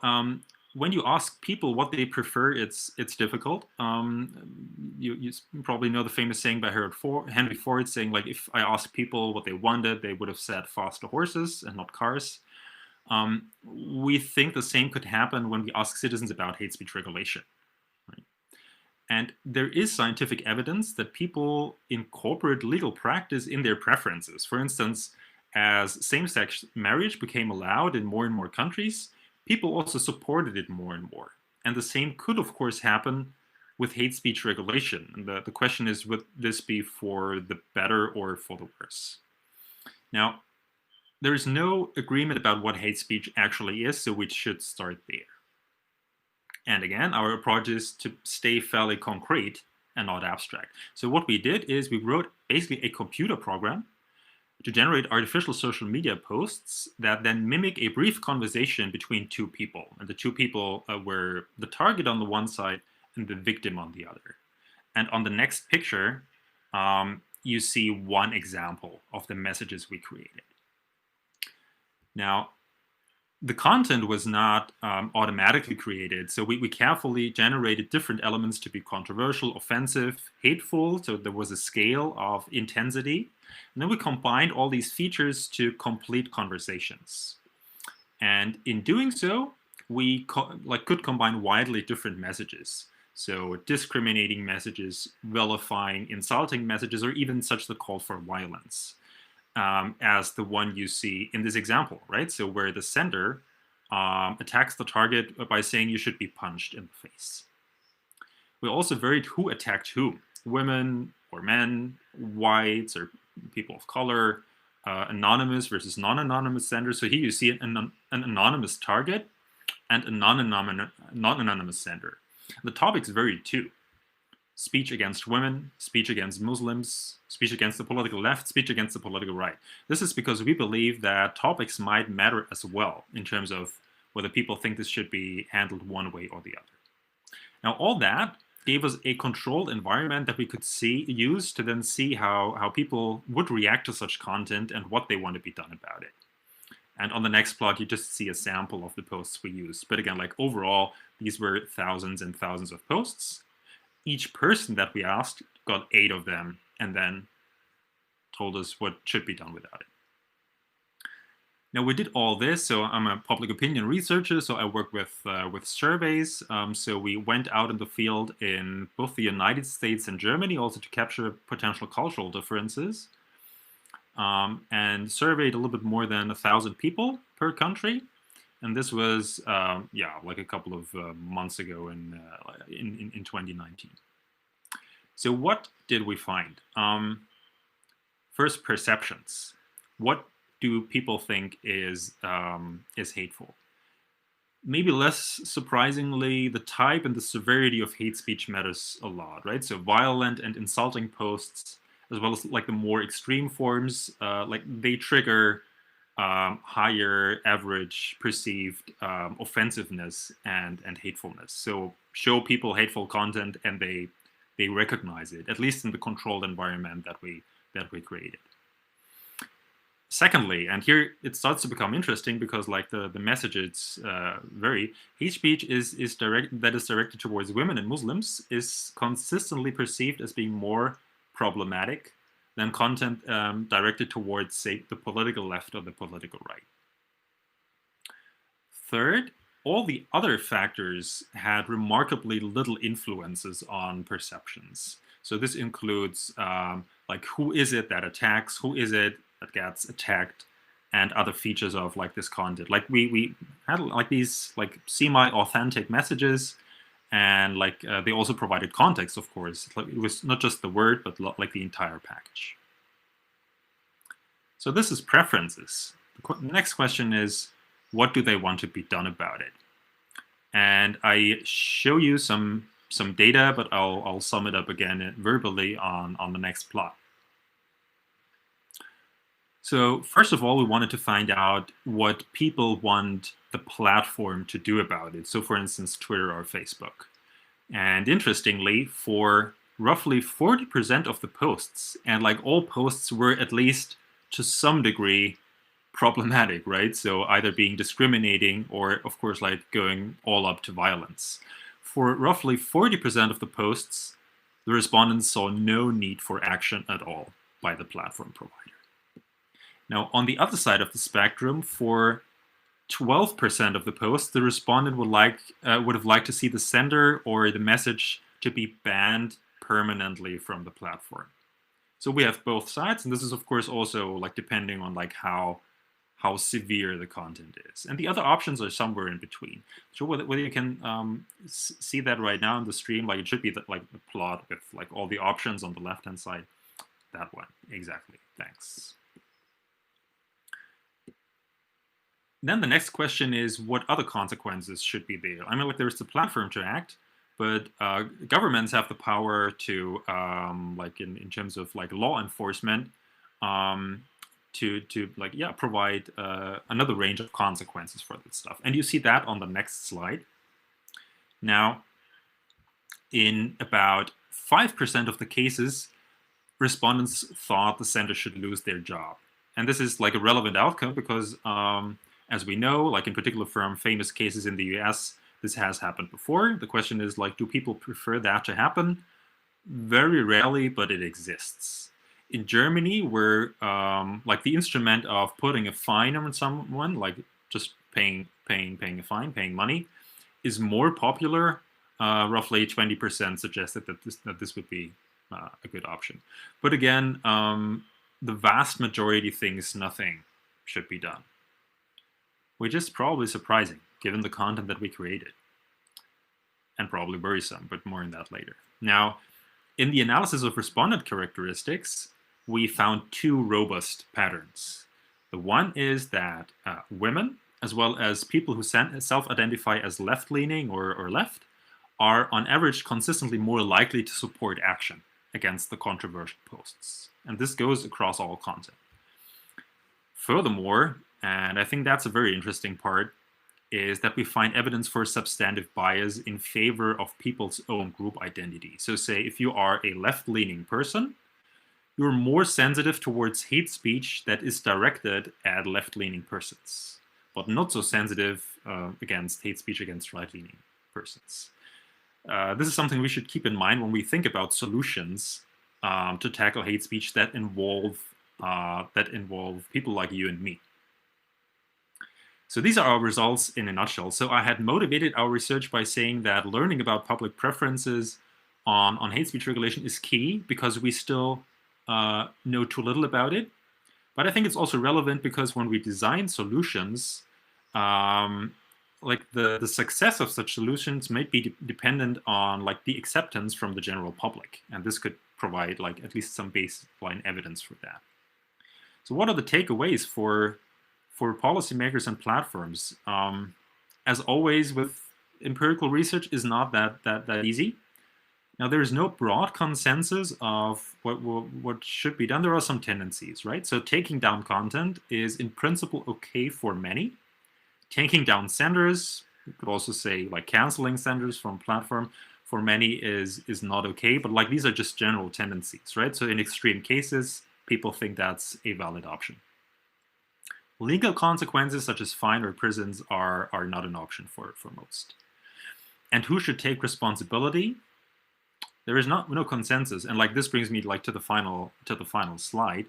Speaker 13: when you ask people what they prefer, it's difficult. You probably know the famous saying by Henry Ford, saying like, if I asked people what they wanted, they would have said faster horses and not cars. We think the same could happen when we ask citizens about hate speech regulation. Right? And there is scientific evidence that people incorporate legal practice in their preferences. For instance, as same-sex marriage became allowed in and more countries, people also supported it more and more. And the same could, of course, happen with hate speech regulation. And the question is, would this be for the better or for the worse? Now, there is no agreement about what hate speech actually is, so we should start there. And again, our approach is to stay fairly concrete and not abstract. So what we did is we wrote basically a computer program to generate artificial social media posts that then mimic a brief conversation between two people. And the two people were the target on the one side and the victim on the other. And on the next picture, you see one example of the messages we created. Now, the content was not automatically created, so we carefully generated different elements to be controversial, offensive, hateful, so there was a scale of intensity. And then we combined all these features to complete conversations. And in doing so, we could combine widely different messages. So discriminating messages, vilifying, insulting messages, or even such the call for violence, as the one you see in this example, right? So where the sender attacks the target by saying you should be punched in the face. We also varied who attacked whom. women or men, whites or people of color, anonymous versus non-anonymous senders. So here you see an anonymous target and a non-anonymous sender. The topics vary too. Speech against women, speech against Muslims, speech against the political left, speech against the political right. This is because we believe that topics might matter as well in terms of whether people think this should be handled one way or the other. Now, all that gave us a controlled environment that we could use to then see how people would react to such content and what they want to be done about it. And on the next plot, you just see a sample of the posts we used. But again, like overall, these were thousands and thousands of posts. Each person that we asked got 8 of them and then told us what should be done without it. Now, we did all this, so I'm a public opinion researcher, so I work with surveys. So we went out in the field in both the United States and Germany, also to capture potential cultural differences, and surveyed a little bit more than 1,000 people per country. And this was, yeah, like a couple of months ago in 2019. So what did we find? First, perceptions. What do people think is hateful? Maybe less surprisingly, the type and the severity of hate speech matters a lot, right? So violent and insulting posts, as well as like the more extreme forms, like they trigger higher average perceived offensiveness and hatefulness. So show people hateful content and they recognize it, at least in the controlled environment that we created. Secondly, and here it starts to become interesting because like the messages vary, hate speech that is directed towards women and Muslims is consistently perceived as being more problematic than content directed towards, say, the political left or the political right. Third, all the other factors had remarkably little influences on perceptions. So this includes like who is it that attacks, who is it that gets attacked, and other features of like this content. Like we had like these like semi-authentic messages, and like they also provided context, of course. Like, it was not just the word, but like the entire package. So this is preferences. The next question is, what do they want to be done about it? And I show you some data, but I'll sum it up again verbally on the next plot. So first of all, we wanted to find out what people want the platform to do about it. So for instance, Twitter or Facebook. And interestingly, for roughly 40% of the posts, and like all posts were at least to some degree problematic, right? So either being discriminating or of course like going all up to violence. For roughly 40% of the posts, the respondents saw no need for action at all by the platform provider. Now, on the other side of the spectrum, for 12% of the posts, the respondent would have liked to see the sender or the message to be banned permanently from the platform. So we have both sides, and this is of course also like depending on like how severe the content is. And the other options are somewhere in between. So whether you can see that right now in the stream, like it should be like the plot with like all the options on the left-hand side. That one, exactly, thanks. Then the next question is, what other consequences should be there? I mean, like there's the platform to act, but governments have the power to, like in terms of like law enforcement, to like, yeah, provide another range of consequences for this stuff. And you see that on the next slide. Now, in about 5% of the cases, respondents thought the sender should lose their job. And this is like a relevant outcome because, as we know, like in particular from famous cases in the US, this has happened before. The question is like, do people prefer that to happen? Very rarely, but it exists. In Germany, where like the instrument of putting a fine on someone, like just paying a fine, paying money, is more popular. Roughly 20% suggested that this would be a good option. But again, the vast majority thinks nothing should be done, which is probably surprising given the content that we created, and probably worrisome, but more on that later. Now, in the analysis of respondent characteristics, we found two robust patterns. The one is that women, as well as people who self-identify as left-leaning or left, are on average consistently more likely to support action against the controversial posts. And this goes across all content. Furthermore, and I think that's a very interesting part, is that we find evidence for substantive bias in favor of people's own group identity. So say if you are a left-leaning person, you're more sensitive towards hate speech that is directed at left-leaning persons, but not so sensitive against hate speech against right-leaning persons. This is something we should keep in mind when we think about solutions to tackle hate speech that involve people like you and me. So these are our results in a nutshell. So I had motivated our research by saying that learning about public preferences on hate speech regulation is key because we still know too little about it. But I think it's also relevant because when we design solutions, like the success of such solutions might be dependent on like the acceptance from the general public. And this could provide like at least some baseline evidence for that. So what are the takeaways for policymakers and platforms? As always with empirical research is not that easy. Now, there is no broad consensus of what should be done. There are some tendencies, right? So taking down content is in principle okay for many. Taking down senders, you could also say like canceling senders from platform, for many is not okay. But like these are just general tendencies, right? So in extreme cases, people think that's a valid option. Legal consequences such as fine or prisons are not an option for most. And who should take responsibility? There is no consensus, and like this brings me like to the final slide.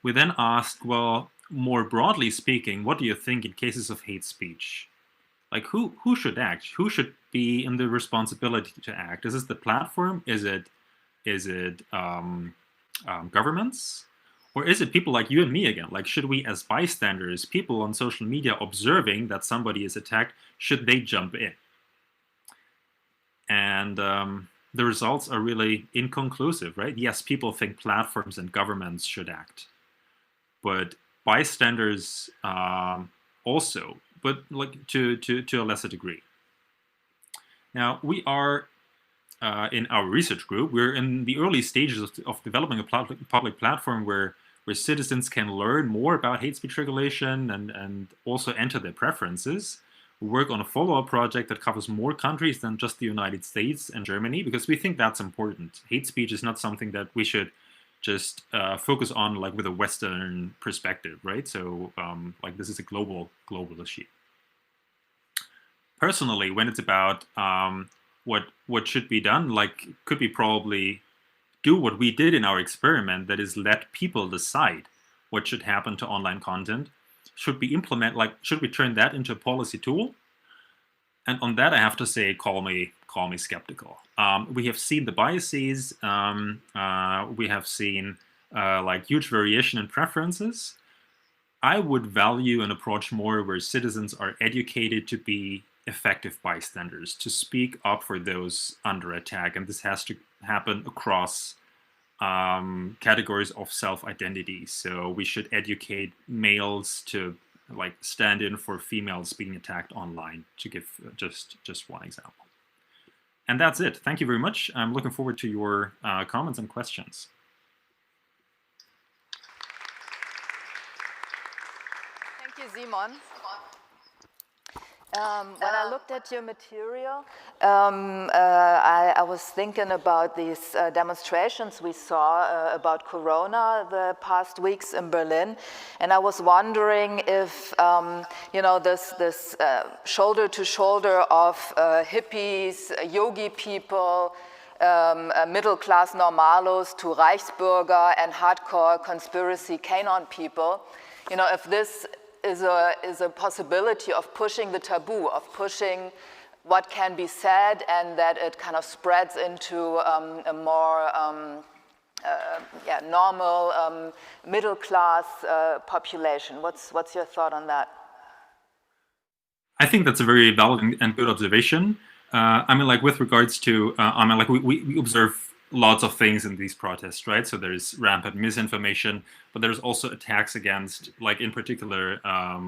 Speaker 13: We then asked, well, more broadly speaking, what do you think in cases of hate speech? Like who should act? Who should be in the responsibility to act? Is this the platform? Is it governments? Or is it people like you and me again? Like, should we as bystanders, people on social media observing that somebody is attacked, should they jump in? And the results are really inconclusive, right? Yes, people think platforms and governments should act, but bystanders also, but like to a lesser degree. Now, we are in our research group, we're in the early stages of developing a public platform where citizens can learn more about hate speech regulation and also enter their preferences. We work on a follow-up project that covers more countries than just the United States and Germany, because we think that's important. Hate speech is not something that we should just focus on like with a Western perspective, right? So like this is a global issue. Personally, when it's about what should be done, like could be probably do what we did in our experiment, that is let people decide what should happen to online content. Should we should we turn that into a policy tool? And on that, I have to say, call me skeptical. We have seen the biases. We have seen like huge variation in preferences. I would value an approach more where citizens are educated to be effective bystanders, to speak up for those under attack. And this has to happen across categories of self-identity. So we should educate males to like stand in for females being attacked online, to give just one example. And that's it. Thank you very much. I'm looking forward to your comments and questions.
Speaker 3: Thank you, Simon. When I looked at your material, I was thinking about these demonstrations we saw about Corona the past weeks in Berlin, and I was wondering if you know, this shoulder to shoulder of hippies, yogi people, middle class normalos to Reichsbürger and hardcore conspiracy canon people, you know, if this is a possibility of pushing the taboo, of pushing what can be said, and that it kind of spreads into a more normal middle class population. What's your thought on that?
Speaker 13: I think that's a very valid and good observation. I mean, like with regards to, I mean, like we observe lots of things in these protests, right? So there's rampant misinformation, but there's also attacks against, like in particular,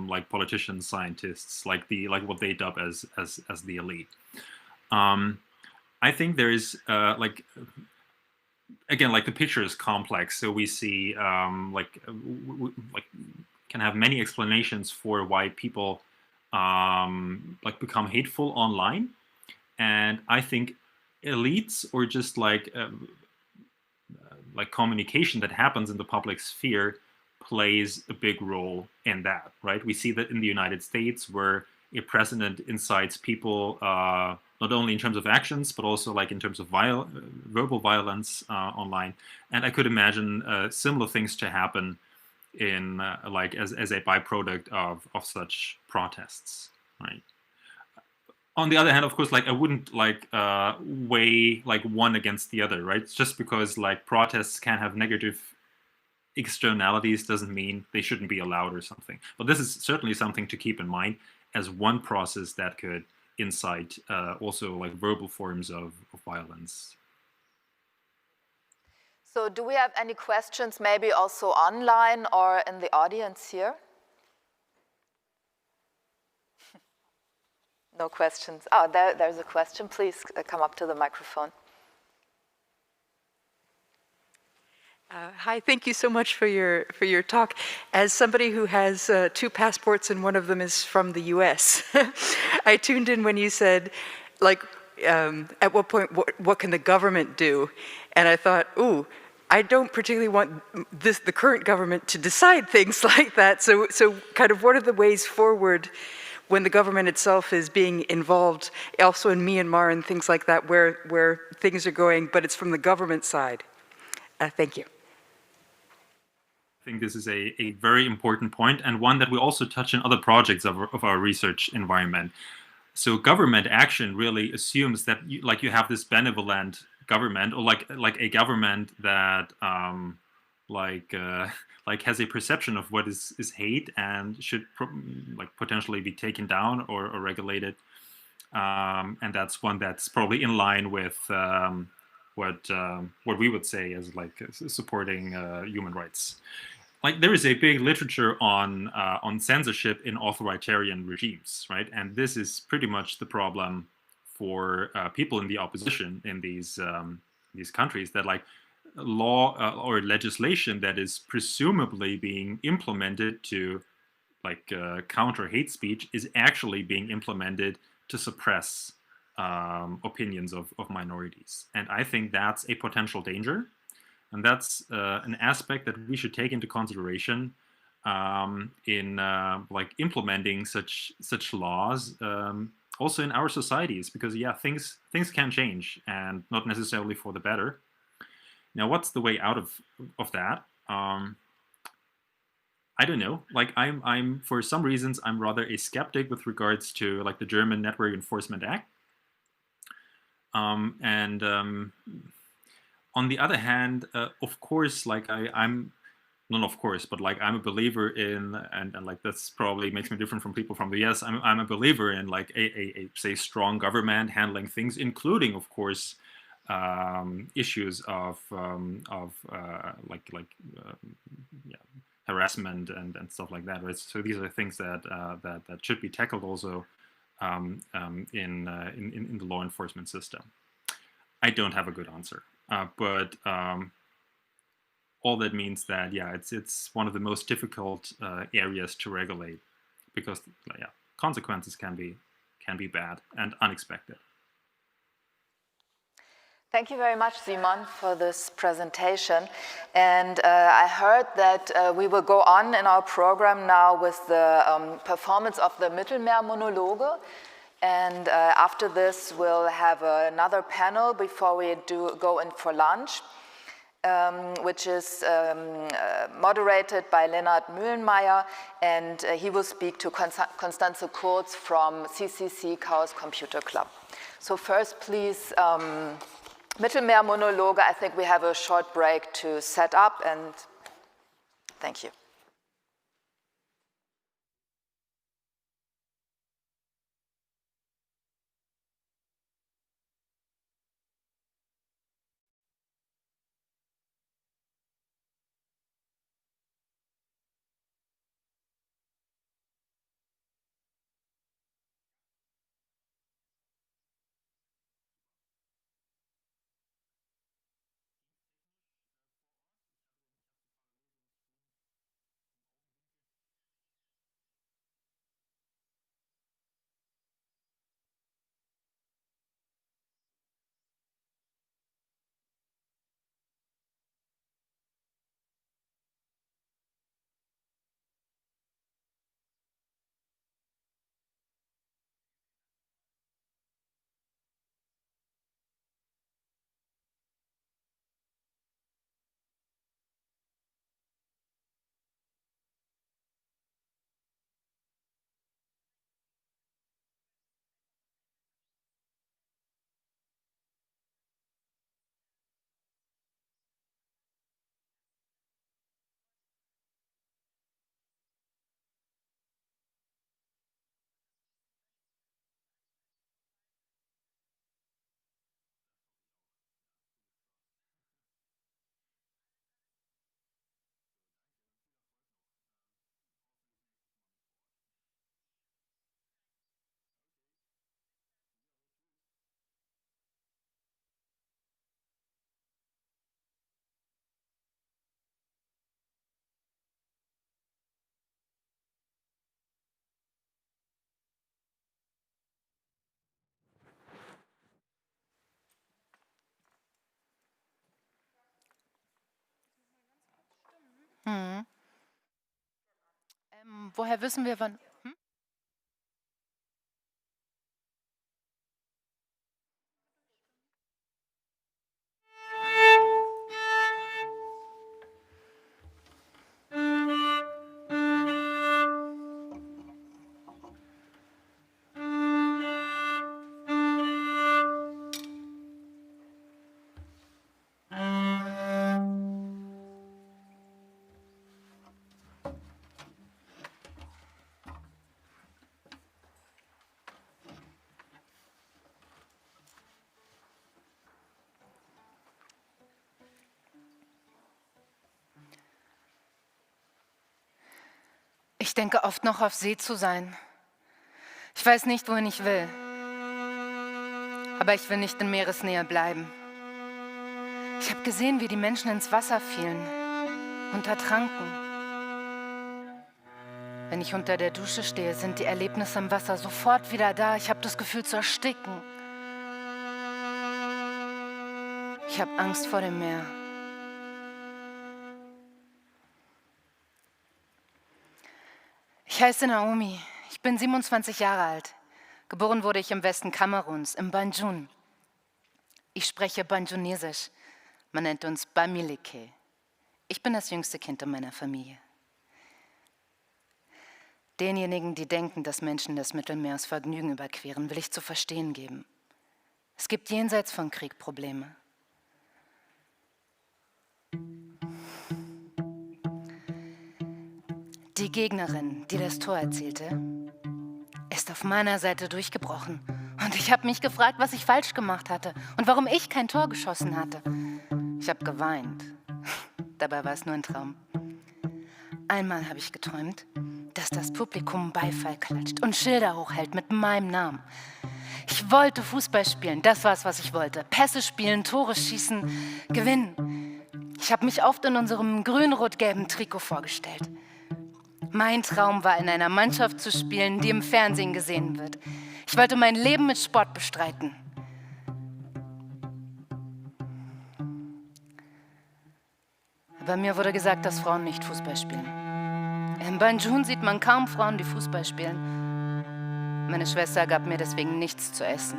Speaker 13: like politicians, scientists, like what they dub as the elite. I think there is like, again, like the picture is complex. So we see like can have many explanations for why people like become hateful online, and I think elites or just like communication that happens in the public sphere plays a big role in that, right? We see that in the United States, where a president incites people not only in terms of actions, but also like in terms of verbal violence online. And I could imagine similar things to happen in like as a byproduct of such protests, right? On the other hand, of course, like I wouldn't like weigh like one against the other, right? Just because like protests can have negative externalities doesn't mean they shouldn't be allowed or something. But this is certainly something to keep in mind as one process that could incite also like verbal forms of violence.
Speaker 3: So do we have any questions, maybe also online or in the audience here? No questions. Oh, there's a question. Please come up to the microphone.
Speaker 5: Hi, thank you so much for your talk. As somebody who has 2 passports and one of them is from the US, I tuned in when you said, like, at what point, what can the government do? And I thought, ooh, I don't particularly want the current government to decide things like that. So kind of what are the ways forward when the government itself is being involved, also in Myanmar and things like that, where things are going, but it's from the government side? Thank you.
Speaker 13: I think this is a very important point, and one that we also touch in other projects of our research environment. So government action really assumes that you have this benevolent government, or like a government that like has a perception of what is hate and should like potentially be taken down or regulated, and that's one that's probably in line with what we would say as like supporting human rights. Like there is a big literature on censorship in authoritarian regimes, right? And this is pretty much the problem for people in the opposition in these countries, that like law or legislation that is presumably being implemented to like counter hate speech is actually being implemented to suppress opinions of minorities. And I think that's a potential danger. And that's an aspect that we should take into consideration in like implementing such laws also in our societies, because yeah, things can change, and not necessarily for the better. Now, what's the way out of that? I don't know. Like I'm for some reasons I'm rather a skeptic with regards to like the German Network Enforcement Act. On the other hand, of course, like I'm not of course, but like I'm a believer in, and like that's probably makes me different from people from the US. I'm a believer in like a say strong government handling things, including of course issues of harassment and stuff like that, right? So these are things that that should be tackled also in the law enforcement system. I don't have a good answer. But all that means that yeah, it's one of the most difficult areas to regulate, because yeah, consequences can be bad and unexpected.
Speaker 3: Thank you very much, Simon, for this presentation. And I heard that we will go on in our program now with the performance of the Mittelmeer Monologe. And after this, we'll have another panel before we go in for lunch, which is moderated by Lennart Mühlenmeier, and he will speak to Constanze Kurz from CCC Chaos Computer Club. So first, please, Mittelmeer Monologe. I think we have a short break to set up, and thank you.
Speaker 2: Woher wissen wir, wann... Ich denke oft noch auf See zu sein. Ich weiß nicht, wohin ich will. Aber ich will nicht in Meeresnähe bleiben. Ich habe gesehen, wie die Menschen ins Wasser fielen und ertranken. Wenn ich unter der Dusche stehe, sind die Erlebnisse im Wasser sofort wieder da. Ich habe das Gefühl zu ersticken. Ich habe Angst vor dem Meer. Ich heiße Naomi. Ich bin 27 Jahre alt. Geboren wurde ich im Westen Kameruns, im Banjul. Ich spreche Banjulesisch. Man nennt uns Bamileke. Ich bin das jüngste Kind in meiner Familie. Denjenigen, die denken, dass Menschen das Mittelmeer aus Vergnügen überqueren, will ich zu verstehen geben. Es gibt jenseits von Krieg Probleme. Die Gegnerin, die das Tor erzielte, ist auf meiner Seite durchgebrochen. Und ich habe mich gefragt, was ich falsch gemacht hatte und warum ich kein Tor geschossen hatte. Ich habe geweint. Dabei war es nur ein Traum. Einmal habe ich geträumt, dass das Publikum Beifall klatscht und Schilder hochhält mit meinem Namen. Ich wollte Fußball spielen, das war es, was ich wollte. Pässe spielen, Tore schießen, gewinnen. Ich habe mich oft in unserem grün-rot-gelben Trikot vorgestellt. Mein Traum war, in einer Mannschaft zu spielen, die im Fernsehen gesehen wird. Ich wollte mein Leben mit Sport bestreiten. Aber mir wurde gesagt, dass Frauen nicht Fußball spielen. In Banjul sieht man kaum Frauen, die Fußball spielen. Meine Schwester gab mir deswegen nichts zu essen.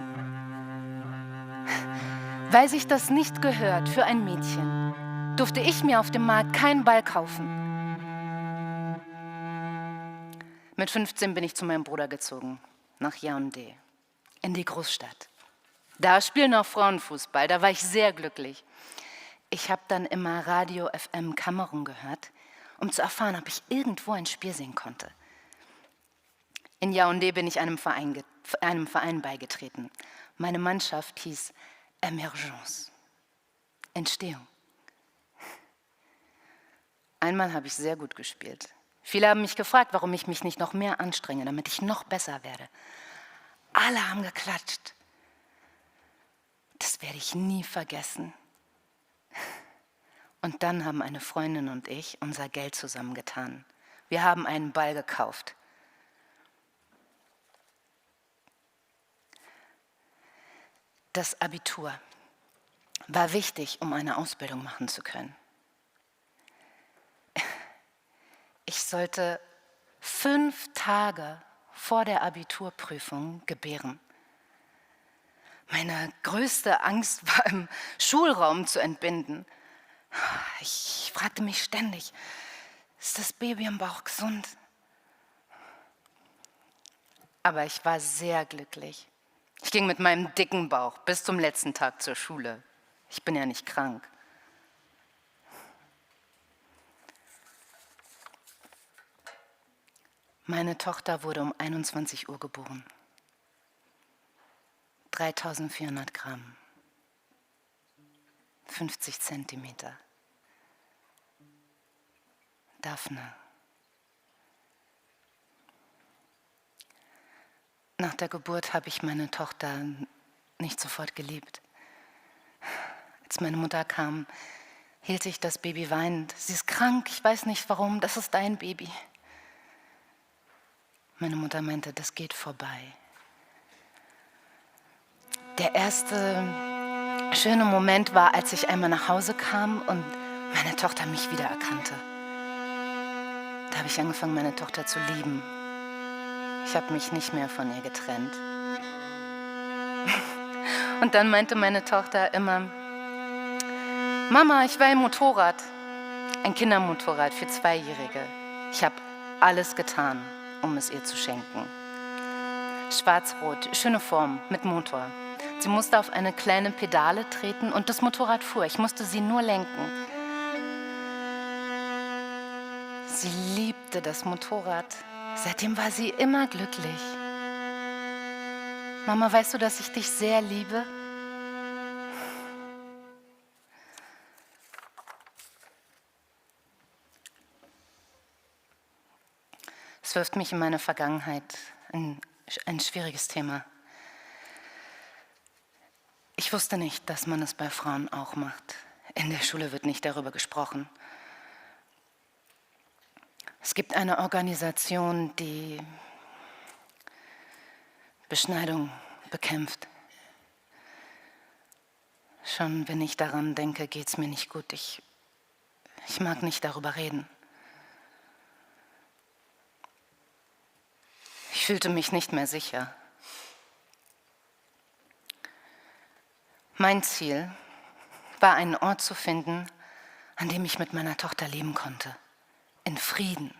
Speaker 2: Weil sich das nicht gehört für ein Mädchen, durfte ich mir auf dem Markt keinen Ball kaufen. Mit 15 bin ich zu meinem Bruder gezogen, nach Yaoundé, in die Großstadt. Da spielen auch Frauen Fußball, da war ich sehr glücklich. Ich habe dann immer Radio FM Kamerun gehört, um zu erfahren, ob ich irgendwo ein Spiel sehen konnte. In Yaoundé bin ich einem Verein beigetreten. Meine Mannschaft hieß Emergence, Entstehung. Einmal habe ich sehr gut gespielt. Viele haben mich gefragt, warum ich mich nicht noch mehr anstrenge, damit ich noch besser werde. Alle haben geklatscht. Das werde ich nie vergessen. Und dann haben eine Freundin und ich unser Geld zusammengetan. Wir haben einen Ball gekauft. Das Abitur war wichtig, um eine Ausbildung machen zu können. Ich sollte 5 Tage vor der Abiturprüfung gebären. Meine größte Angst war, im Schulraum zu entbinden. Ich fragte mich ständig, ist das Baby im Bauch gesund? Aber ich war sehr glücklich. Ich ging mit meinem dicken Bauch bis zum letzten Tag zur Schule. Ich bin ja nicht krank. Meine Tochter wurde um 21 Uhr geboren. 3400 Gramm. 50 Zentimeter. Daphne. Nach der Geburt habe ich meine Tochter nicht sofort geliebt. Als meine Mutter kam, hielt ich das Baby weinend. Sie ist krank, ich weiß nicht warum, das ist dein Baby. Meine Mutter meinte, das geht vorbei. Der erste schöne Moment war, als ich einmal nach Hause kam und meine Tochter mich wiedererkannte. Da habe ich angefangen, meine Tochter zu lieben. Ich habe mich nicht mehr von ihr getrennt. Und dann meinte meine Tochter immer, Mama, ich will ein Motorrad. Ein Kindermotorrad für 2-Jährige. Ich habe alles getan, um es ihr zu schenken. Schwarz-rot, schöne Form, mit Motor. Sie musste auf eine kleine Pedale treten und das Motorrad fuhr. Ich musste sie nur lenken. Sie liebte das Motorrad. Seitdem war sie immer glücklich. Mama, weißt du, dass ich dich sehr liebe? Es wirft mich in meine Vergangenheit, ein schwieriges Thema. Ich wusste nicht, dass man es bei Frauen auch macht. In der Schule wird nicht darüber gesprochen. Es gibt eine Organisation, die Beschneidung bekämpft. Schon wenn ich daran denke, geht es mir nicht gut. Ich mag nicht darüber reden. Ich fühlte mich nicht mehr sicher. Mein Ziel war, einen Ort zu finden, an dem ich mit meiner Tochter leben konnte. In Frieden.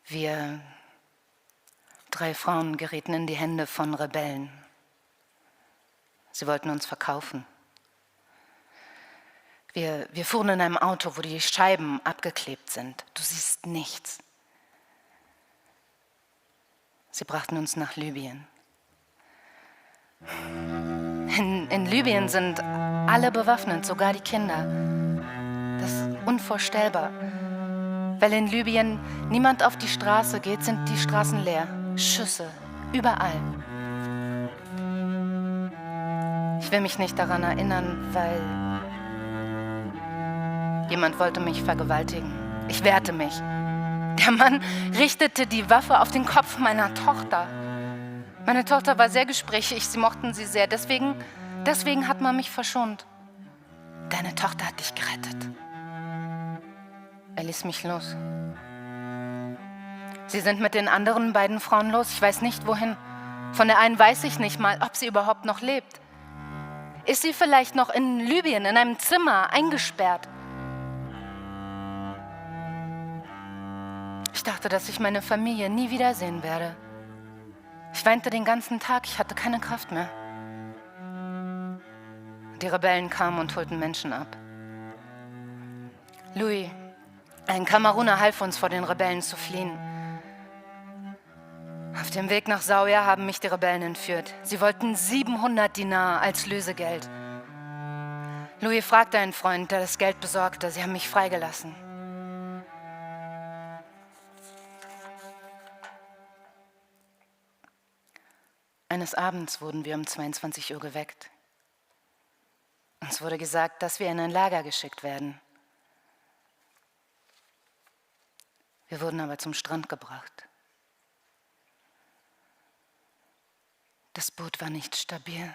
Speaker 2: Wir 3 Frauen gerieten in die Hände von Rebellen. Sie wollten uns verkaufen. Wir fuhren in einem Auto, wo die Scheiben abgeklebt sind. Du siehst nichts. Sie brachten uns nach Libyen. In Libyen sind alle bewaffnet, sogar die Kinder. Das ist unvorstellbar. Weil in Libyen niemand auf die Straße geht, sind die Straßen leer. Schüsse, überall. Ich will mich nicht daran erinnern, weil jemand wollte mich vergewaltigen. Ich wehrte mich. Der Mann richtete die Waffe auf den Kopf meiner Tochter. Meine Tochter war sehr gesprächig, sie mochten sie sehr. Deswegen hat man mich verschont. Deine Tochter hat dich gerettet. Er ließ mich los. Sie sind mit den anderen beiden Frauen los. Ich weiß nicht, wohin. Von der einen weiß ich nicht mal, ob sie überhaupt noch lebt. Ist sie vielleicht noch in Libyen, in einem Zimmer, eingesperrt? Ich dachte, dass ich meine Familie nie wiedersehen werde. Ich weinte den ganzen Tag, ich hatte keine Kraft mehr. Die Rebellen kamen und holten Menschen ab. Louis, ein Kameruner, half uns, vor den Rebellen zu fliehen. Auf dem Weg nach Zawiya haben mich die Rebellen entführt. Sie wollten 700 Dinar als Lösegeld. Louis fragte einen Freund, der das Geld besorgte. Sie haben mich freigelassen. Eines Abends wurden wir um 22 Uhr geweckt. Uns wurde gesagt, dass wir in ein Lager geschickt werden. Wir wurden aber zum Strand gebracht. Das Boot war nicht stabil.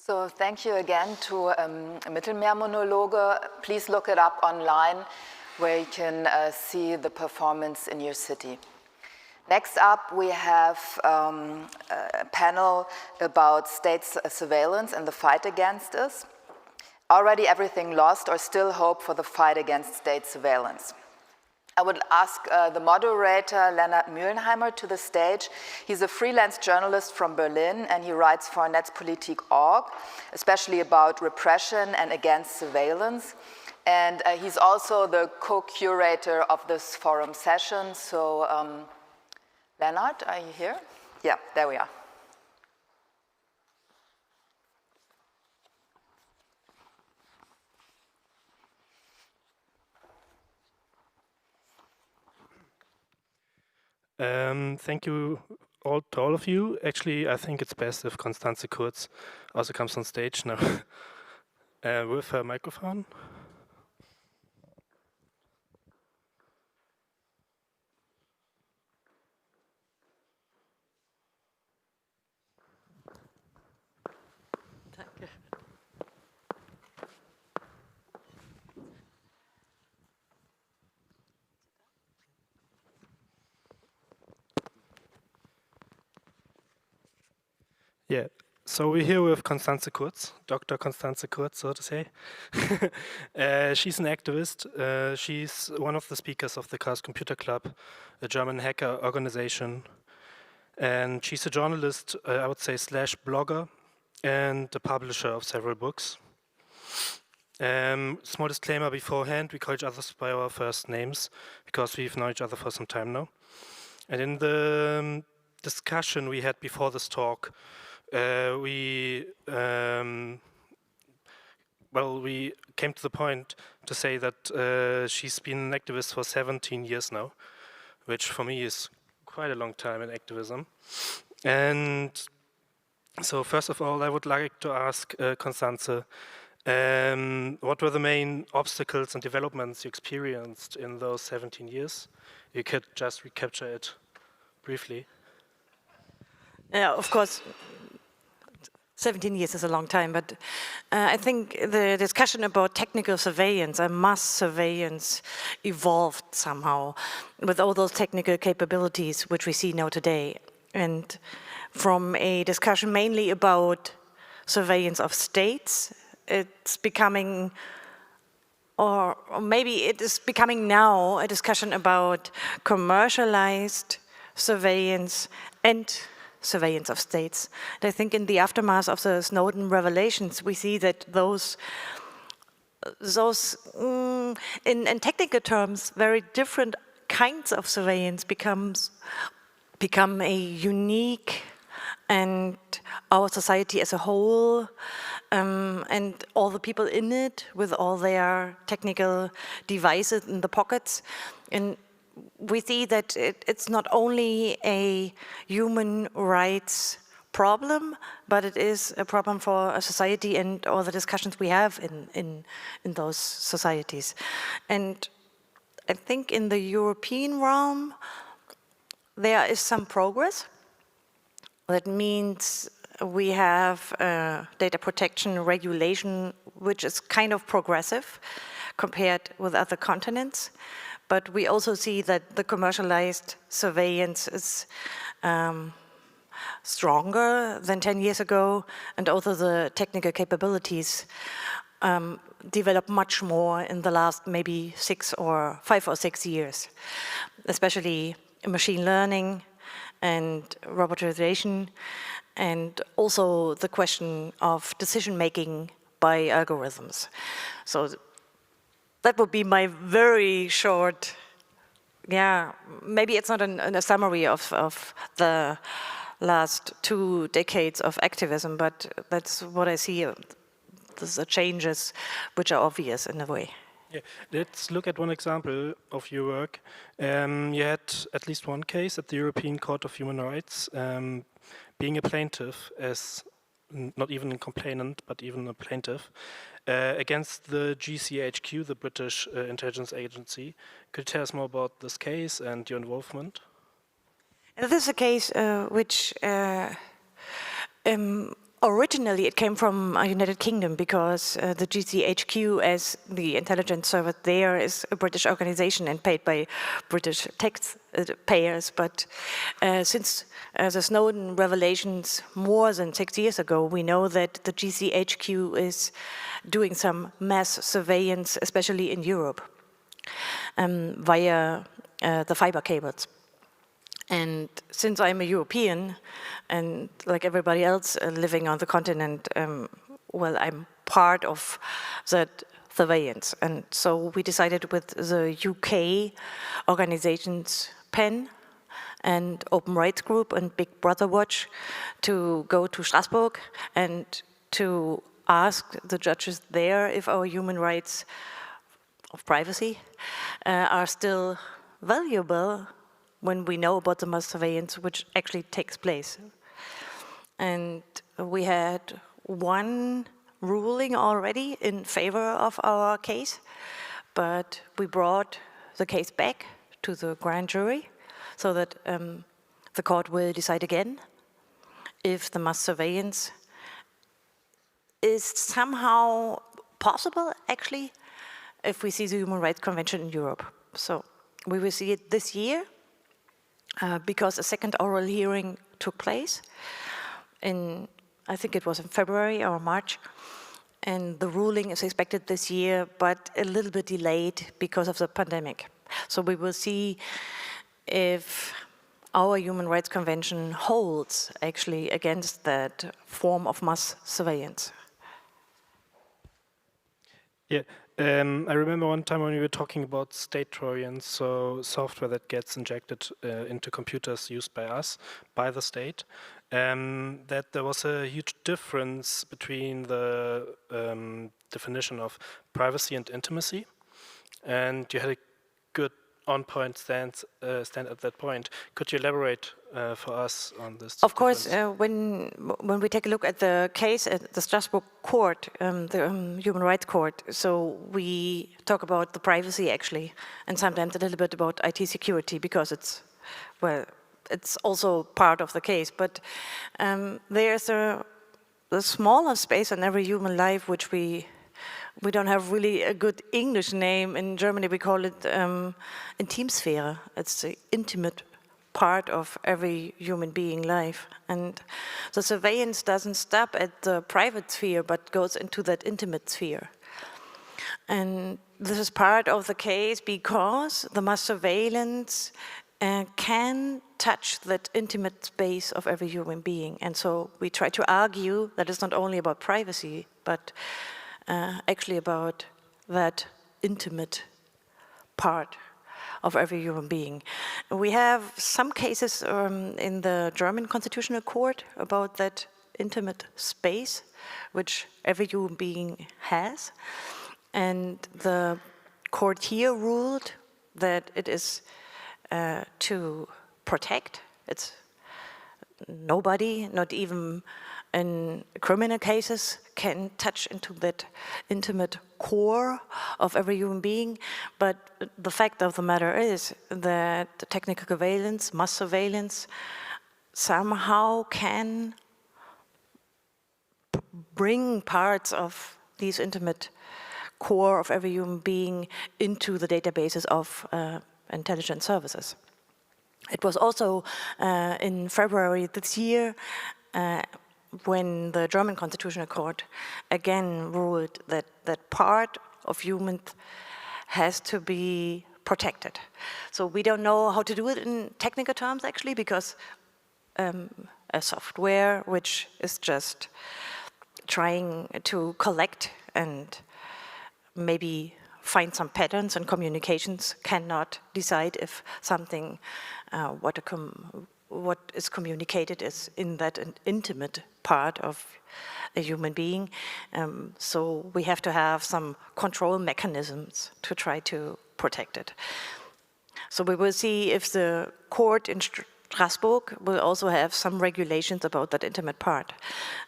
Speaker 3: So thank you again to Mittelmeer Monologe. Please look it up online where you can see the performance in your city. Next up, we have a panel about state surveillance and the fight against it. Already everything lost or still hope for the fight against state surveillance? I would ask the moderator, Lennart Mühlenheimer, to the stage. He's a freelance journalist from Berlin, and he writes for Netzpolitik.org, especially about repression and against surveillance. And he's also the co-curator of this forum session. So, Lennart, are you here? Yeah, there we are.
Speaker 14: Thank you to all of you. Actually, I think it's best if Constanze Kurz also comes on stage now with her microphone. Yeah, so we're here with Constanze Kurz, Dr. Constanze Kurz, so to say. She's an activist. She's one of the speakers of the Chaos Computer Club, a German hacker organization. And she's a journalist, I would say, / blogger, and the publisher of several books. Small disclaimer beforehand, we call each other by our first names, because we've known each other for some time now. And in the discussion we had before this talk, we came to the point to say that she's been an activist for 17 years now, which for me is quite a long time in activism. And so first of all, I would like to ask Constanze, what were the main obstacles and developments you experienced in those 17 years? You could just recapture it briefly.
Speaker 15: Yeah, of course. 17 years is a long time, but I think the discussion about technical surveillance and mass surveillance evolved somehow with all those technical capabilities which we see now today. And from a discussion mainly about surveillance of states, it's becoming, or maybe it is becoming now a discussion about commercialized surveillance and surveillance of states. And I think in the aftermath of the Snowden revelations, we see that those in technical terms, very different kinds of surveillance become a unique, and our society as a whole, and all the people in it with all their technical devices in the pockets. And we see that it's not only a human rights problem, but it is a problem for a society and all the discussions we have in those societies. And I think in the European realm, there is some progress. That means we have data protection regulation, which is kind of progressive compared with other continents. But we also see that the commercialized surveillance is stronger than 10 years ago, and also the technical capabilities develop much more in the last maybe 5 or 6 years, especially machine learning and robotization, and also the question of decision-making by algorithms. So that would be my very short, maybe it's not a summary of the last 2 decades of activism, but that's what I see, the changes which are obvious in a way.
Speaker 14: Yeah, let's look at one example of your work. You had at least one case at the European Court of Human Rights, being a plaintiff, as not even a complainant, but even a plaintiff, against the GCHQ, the British intelligence agency. Could you tell us more about this case and your involvement?
Speaker 15: This is a case which originally it came from United Kingdom, because the GCHQ, as the intelligence service there, is a British organization and paid by British taxpayers. But since the Snowden revelations more than 6 years ago, we know that the GCHQ is doing some mass surveillance, especially in Europe, via the fiber cables. And since I'm a European, and like everybody else living on the continent, well, I'm part of that surveillance. And so we decided with the UK organization's PEN and Open Rights Group and Big Brother Watch to go to Strasbourg and to ask the judges there if our human rights of privacy are still valuable when we know about the mass surveillance which actually takes place. And we had one ruling already in favor of our case, but we brought the case back to the grand jury so that the court will decide again if the mass surveillance is somehow possible, actually, if we see the Human Rights Convention in Europe. So we will see it this year because a second oral hearing took place in, I think it was in February or March, and the ruling is expected this year, but a little bit delayed because of the pandemic. So we will see if our Human Rights Convention holds actually against that form of mass surveillance.
Speaker 14: Yeah, I remember one time when we were talking about state trojan, so software that gets injected into computers used by us, by the state, that there was a huge difference between the definition of privacy and intimacy, and you had a good on-point stand at that point. Could you elaborate for us on this?
Speaker 15: Of course, when we take a look at the case at the Strasbourg court, the Human Rights Court, so we talk about the privacy actually, and sometimes a little bit about IT security because it's, well, it's also part of the case. But there's a smaller space in every human life which we don't have really a good English name. In Germany we call it Intimsphäre. It's the intimate part of every human being life. And the surveillance doesn't stop at the private sphere, but goes into that intimate sphere. And this is part of the case because the mass surveillance can touch that intimate space of every human being. And so we try to argue that it's not only about privacy, but actually about that intimate part of every human being. We have some cases in the German Constitutional Court about that intimate space which every human being has. And the court here ruled that it is to protect. It's nobody, not even in criminal cases, can touch into that intimate core of every human being. But the fact of the matter is that the technical surveillance, mass surveillance, somehow can bring parts of these intimate core of every human being into the databases of intelligence services. It was also in February this year when the German Constitutional Court again ruled that that part of humans has to be protected. So we don't know how to do it in technical terms actually, because a software which is just trying to collect and maybe find some patterns and communications cannot decide if something, what is communicated is in that an intimate part of a human being. So we have to have some control mechanisms to try to protect it. So we will see if the court in Strasbourg will also have some regulations about that intimate part.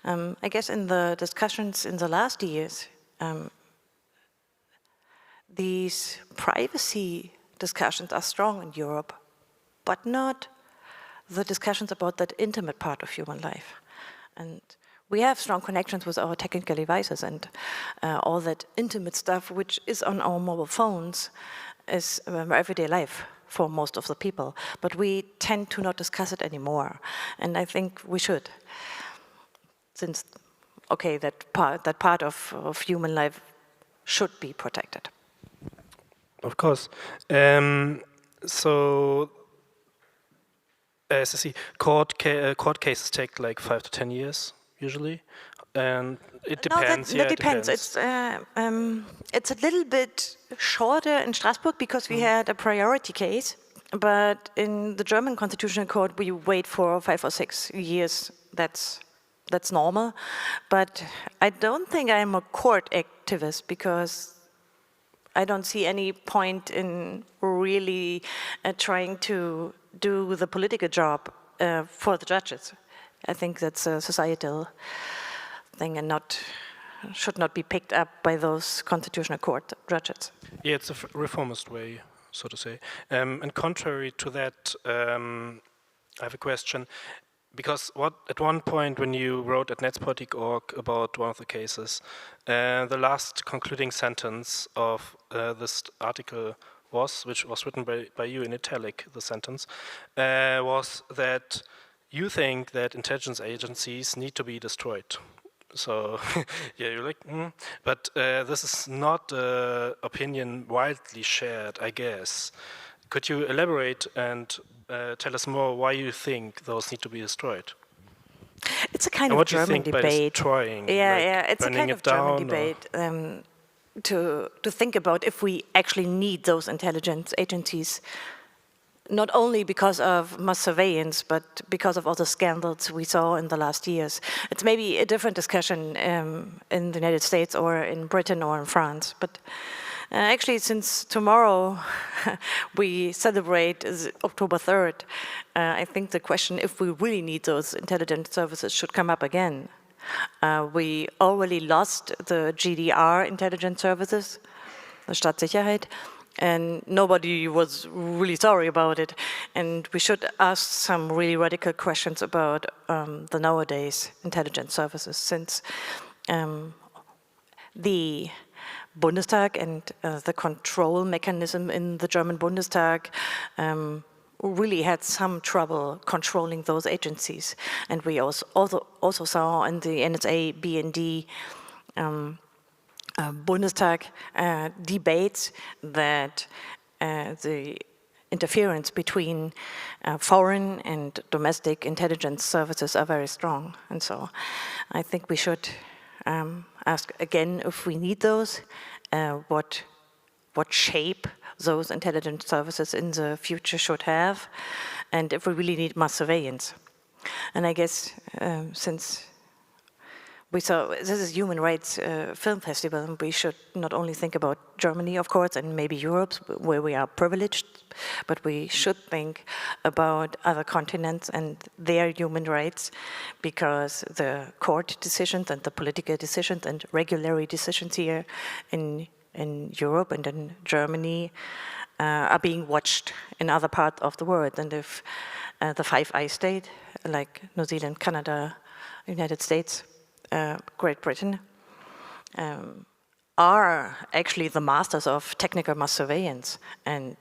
Speaker 15: I guess in the discussions in the last years, these privacy discussions are strong in Europe, but not the discussions about that intimate part of human life. And we have strong connections with our technical devices and all that intimate stuff which is on our mobile phones is everyday life for most of the people. But we tend to not discuss it anymore. And I think we should, since, okay, that part of human life should be protected.
Speaker 14: Of course. So, as I see, court cases take like 5 to 10 years usually, and it depends.
Speaker 15: No, that depends. It's a little bit shorter in Strasbourg because we had a priority case, but in the German Constitutional Court, we wait for 5 or 6 years. That's normal. But I don't think I'm a court activist because I don't see any point in really trying to do the political job for the judges. I think that's a societal thing and should not be picked up by those constitutional court judges.
Speaker 14: Yeah, it's a reformist way, so to say. And contrary to that, I have a question. Because at one point when you wrote at Netzpolitik.org about one of the cases, the last concluding sentence of this article which was written by you in italic, the sentence, was that you think that intelligence agencies need to be destroyed. So, yeah, you're like, but this is not an opinion widely shared, I guess. Could you elaborate and tell us more why you think those need to be destroyed?
Speaker 15: It's a kind of German debate.
Speaker 14: It's
Speaker 15: a kind of German debate to think about if we actually need those intelligence agencies, not only because of mass surveillance, but because of all the scandals we saw in the last years. It's maybe a different discussion in the United States or in Britain or in France, but actually, since tomorrow we celebrate October 3rd, I think the question if we really need those intelligence services should come up again. We already lost the GDR intelligence services, the Staatssicherheit, and nobody was really sorry about it. And we should ask some really radical questions about the nowadays intelligence services, since the Bundestag and the control mechanism in the German Bundestag really had some trouble controlling those agencies. And we also saw in the NSA, BND, Bundestag debates that the interference between foreign and domestic intelligence services are very strong. And so I think we should ask again if we need those, what shape those intelligence services in the future should have, and if we really need mass surveillance. And I guess since we saw this is Human Rights Film Festival, and we should not only think about Germany, of course, and maybe Europe, where we are privileged, but we should think about other continents and their human rights, because the court decisions and the political decisions and regulatory decisions here in Europe and in Germany are being watched in other parts of the world. And if the Five Eyes state, like New Zealand, Canada, United States, Great Britain, are actually the masters of technical mass surveillance, and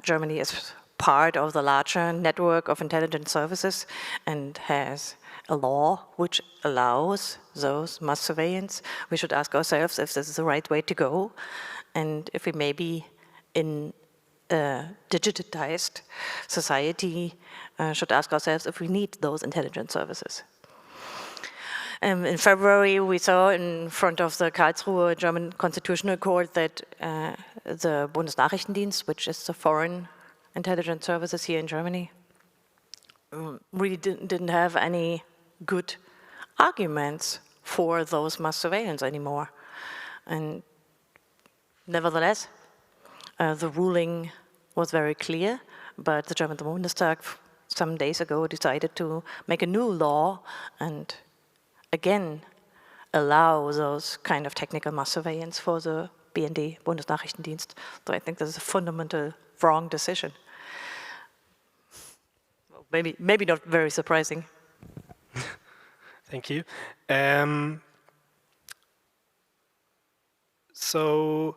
Speaker 15: Germany is part of the larger network of intelligence services and has a law which allows those mass surveillance. We should ask ourselves if this is the right way to go, and if we maybe in a digitized society should ask ourselves if we need those intelligence services. In February, we saw in front of the Karlsruhe German Constitutional Court that the Bundesnachrichtendienst, which is the foreign intelligence services here in Germany, really didn't have any good arguments for those mass surveillance anymore. And nevertheless, the ruling was very clear, but the German Bundestag some days ago decided to make a new law and again allow those kind of technical mass surveillance for the BND, Bundesnachrichtendienst. So I think this is a fundamental wrong decision. Well, maybe not very surprising.
Speaker 14: Thank you. So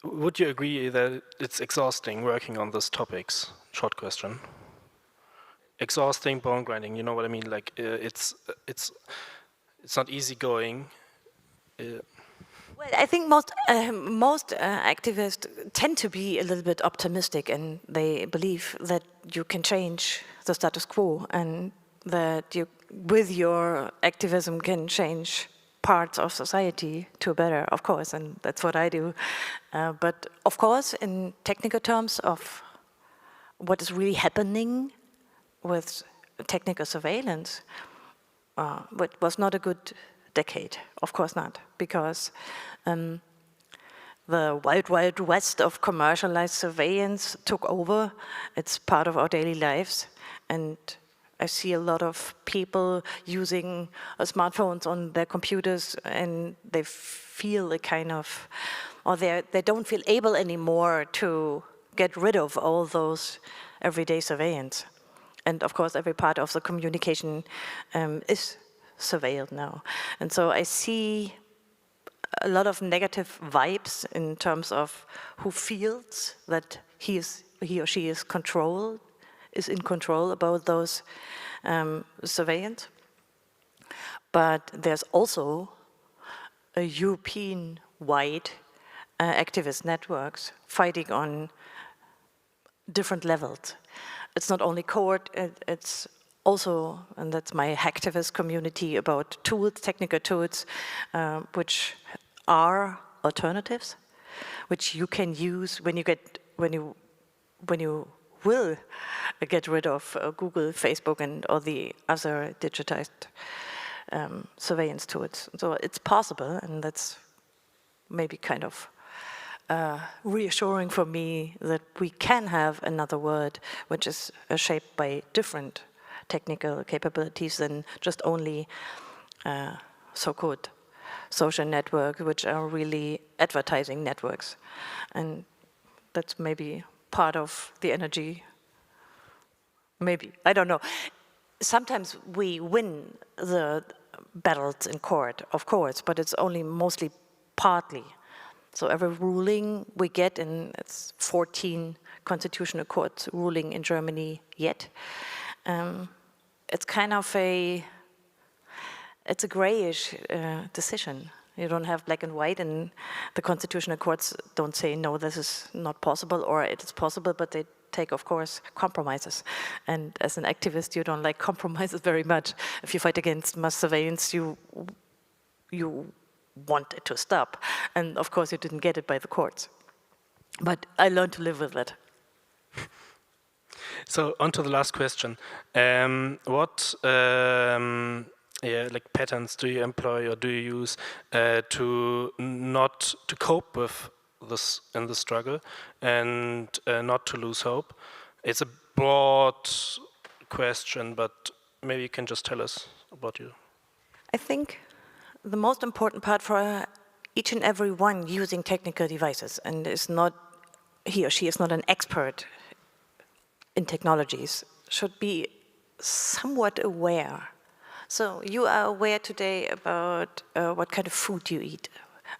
Speaker 14: would you agree that it's exhausting working on these topics? Short question. Exhausting, bone grinding, you know what I mean? Like it's not easy going.
Speaker 15: Well, I think most activists tend to be a little bit optimistic, and they believe that you can change the status quo, and that you, with your activism, can change parts of society to better, of course, and that's what I do. But of course, in technical terms of what is really happening with technical surveillance, it was not a good decade, of course not, because the wild, wild west of commercialized surveillance took over. It's part of our daily lives, and I see a lot of people using smartphones on their computers, and they feel a kind of, or they don't feel able anymore to get rid of all those everyday surveillance. And of course, every part of the communication is surveilled now. And so I see a lot of negative vibes in terms of who feels that he or she is in control about those surveillance. But there's also a European-wide activist networks fighting on different levels. It's not only court, it's also, and that's my hacktivist community, about tools, technical tools, which are alternatives, which you can use when you will get rid of Google, Facebook, and all the other digitized surveillance tools. So it's possible, and that's maybe kind of reassuring for me that we can have another world which is shaped by different technical capabilities than just only so-called social networks, which are really advertising networks. And that's maybe part of the energy. Maybe, I don't know. Sometimes we win the battles in court, of course, but it's only mostly partly. So every ruling we get, and it's 14 constitutional courts ruling in Germany yet, it's kind of it's a grayish decision. You don't have black and white, and the constitutional courts don't say, no, this is not possible, or it is possible, but they take, of course, compromises. And as an activist, you don't like compromises very much. If you fight against mass surveillance, you want it to stop. And of course, you didn't get it by the courts. But I learned to live with it.
Speaker 14: So on to the last question. What like patterns do you employ or do you use to cope with this in the struggle and not to lose hope? It's a broad question, but maybe you can just tell us about you.
Speaker 15: I think the most important part for each and every one using technical devices, and is not, he or she is not an expert in technologies, should be somewhat aware. So you are aware today about what kind of food you eat,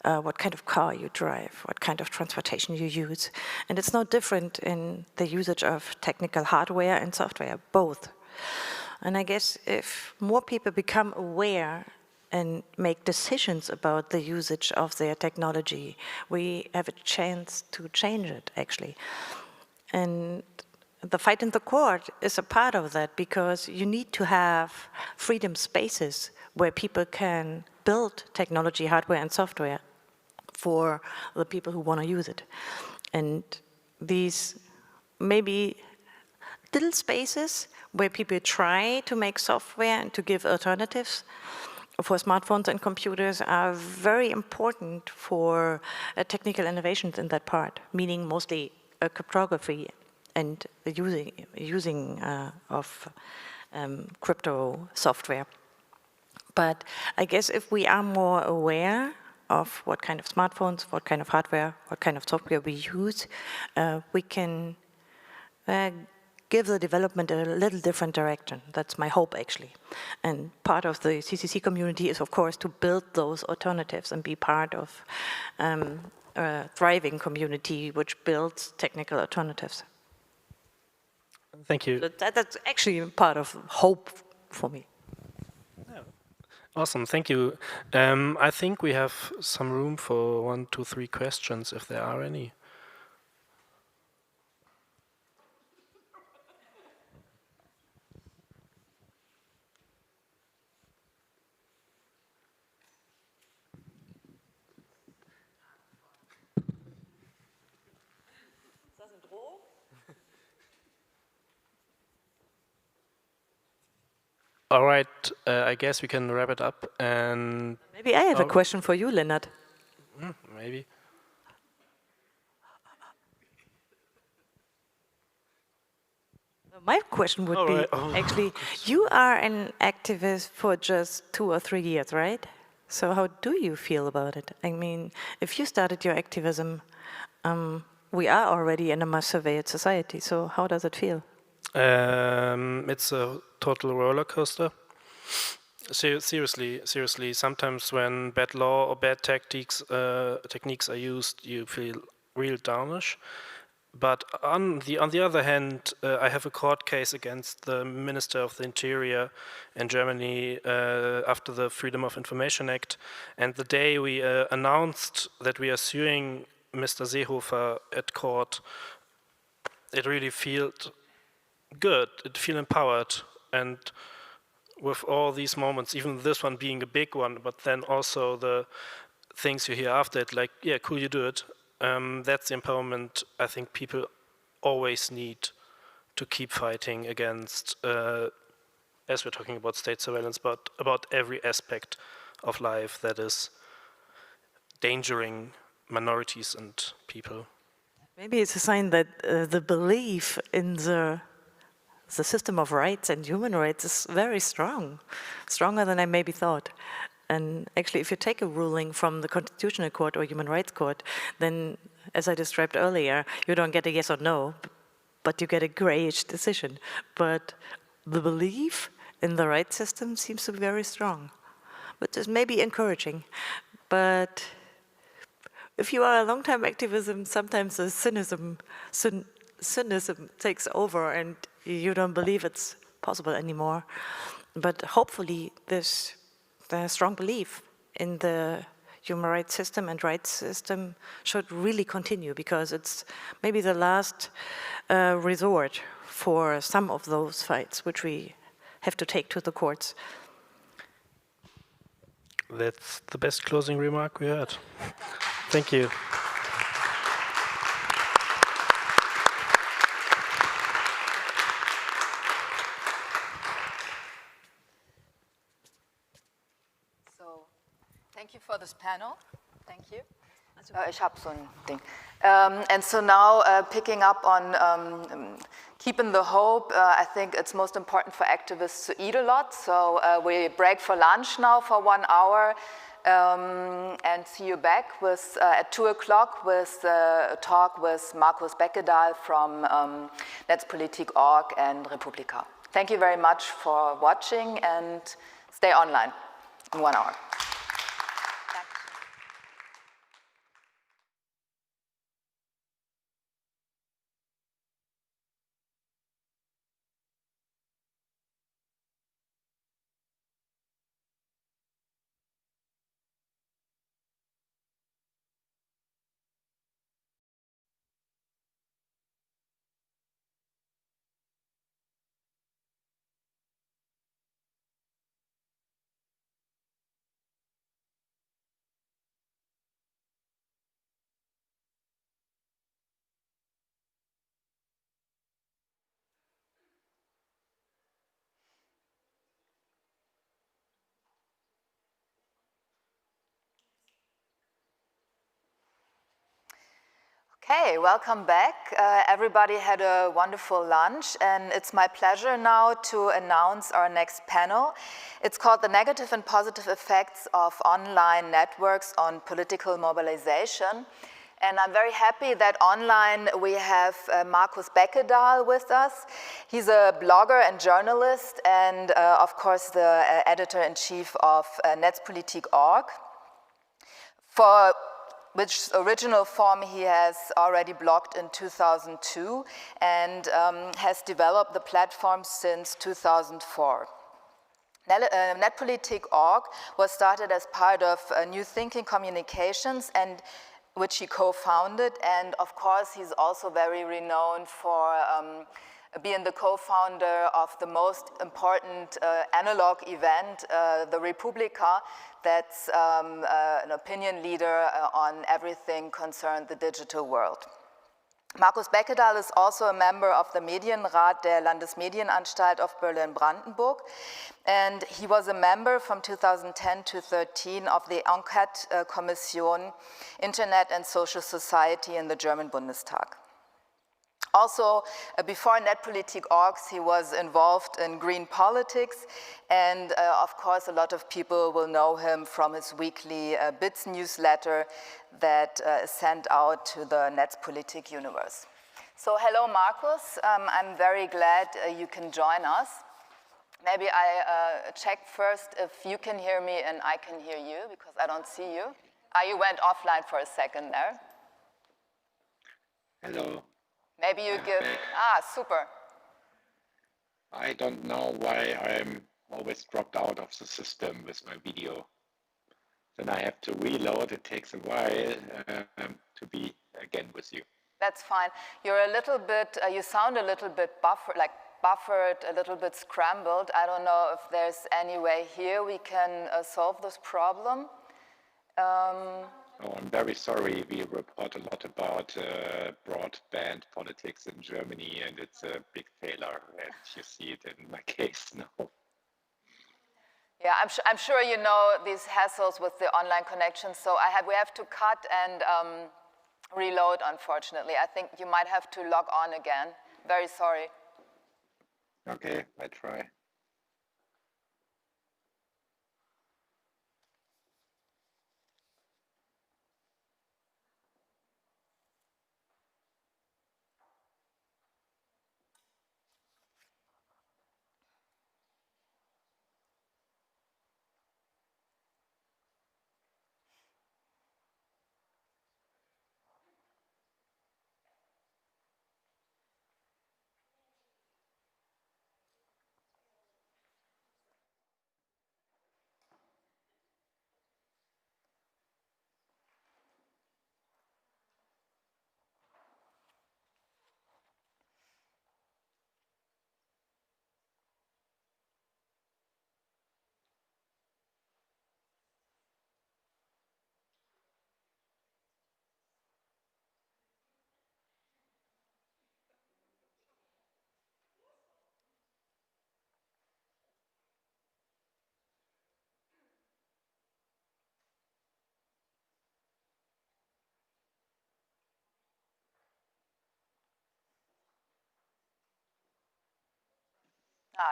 Speaker 15: what kind of car you drive, what kind of transportation you use. And it's no different in the usage of technical hardware and software, both. And I guess if more people become aware and make decisions about the usage of their technology, we have a chance to change it, actually. And the fight in the court is a part of that, because you need to have freedom spaces where people can build technology, hardware and software for the people who want to use it. And these maybe little spaces where people try to make software and to give alternatives for smartphones and computers are very important for technical innovations in that part, meaning mostly cryptography and the using of crypto software. But I guess if we are more aware of what kind of smartphones, what kind of hardware, what kind of software we use, we can give the development a little different direction. That's my hope, actually. And part of the CCC community is, of course, to build those alternatives and be part of a thriving community which builds technical alternatives.
Speaker 14: Thank you.
Speaker 15: So that's actually part of hope for me.
Speaker 14: Awesome, thank you. I think we have some room for 1, 2, 3 questions, if there are any. All right, I guess we can wrap it up. And
Speaker 15: maybe I have a question for you, Leonard.
Speaker 14: Maybe.
Speaker 15: My question would be, actually, you are an activist for just 2 or 3 years, right? So how do you feel about it? I mean, if you started your activism, we are already in a mass surveilled society, so how does it feel?
Speaker 14: It's a total roller coaster. Seriously, sometimes when bad law or bad techniques are used, you feel real downish. But on the other hand, I have a court case against the Minister of the Interior in Germany after the Freedom of Information Act. And the day we announced that we are suing Mr. Seehofer at court, it really felt good. It felt empowered. And with all these moments, even this one being a big one, but then also the things you hear after it, like, yeah, cool, you do it. That's the empowerment I think people always need to keep fighting against, as we're talking about state surveillance, but about every aspect of life that is endangering minorities and people.
Speaker 15: Maybe it's a sign that the belief in the system of rights and human rights is very strong, stronger than I maybe thought. And actually, if you take a ruling from the Constitutional Court or Human Rights Court, then, as I described earlier, you don't get a yes or no, but you get a grayish decision. But the belief in the right system seems to be very strong, which is maybe encouraging. But if you are a long-time activism, sometimes the cynicism takes over and you don't believe it's possible anymore. But hopefully the strong belief in the human rights system and rights system should really continue, because it's maybe the last resort for some of those fights which we have to take to the courts.
Speaker 14: That's the best closing remark we had. Thank you.
Speaker 3: Thank you for this panel. Thank you. Ich habe so ein Ding. And so now picking up on keeping the hope, I think it's most important for activists to eat a lot. So we break for lunch now for 1 hour and see you back with, at 2 o'clock with a talk with Markus Beckedahl from Netzpolitik.org and Republika. Thank you very much for watching and stay online in 1 hour. Okay, welcome back. Everybody had a wonderful lunch, and it's my pleasure now to announce our next panel. It's called The Negative and Positive Effects of Online Networks on Political Mobilization. And I'm very happy that online we have Markus Beckedahl with us. He's a blogger and journalist, and of course the editor-in-chief of Netzpolitik.org. For which original form he has already blogged in 2002 and has developed the platform since 2004. Netzpolitik.org was started as part of New Thinking Communications, and which he co-founded, and of course he's also very renowned for being the co-founder of the most important analog event, the Republika, that's an opinion leader on everything concerned the digital world. Markus Beckedahl is also a member of the Medienrat der Landesmedienanstalt of Berlin-Brandenburg, and he was a member from 2010 to 13 of the Enquete-Kommission Internet and Social Society in the German Bundestag. Also, before Netpolitik.org, he was involved in green politics, and of course, a lot of people will know him from his weekly Bits newsletter that is sent out to the Netzpolitik universe. So, hello, Markus. I'm very glad you can join us. Maybe I check first if you can hear me and I can hear you, because I don't see you. You went offline for a second there.
Speaker 16: Hello.
Speaker 3: Maybe you give, super.
Speaker 16: I don't know why I'm always dropped out of the system with my video. Then I have to reload, it takes a while to be again with you.
Speaker 3: That's fine. You're a little bit, you sound a little bit buffered, a little bit scrambled. I don't know if there's any way here we can solve this problem.
Speaker 16: Oh, I'm very sorry. We report a lot about broadband politics in Germany, and it's a big failure, and you see it in my case now.
Speaker 3: Yeah, I'm sure you know these hassles with the online connection, so we have to cut and reload, unfortunately. I think you might have to log on again. Very sorry.
Speaker 16: Okay, I try.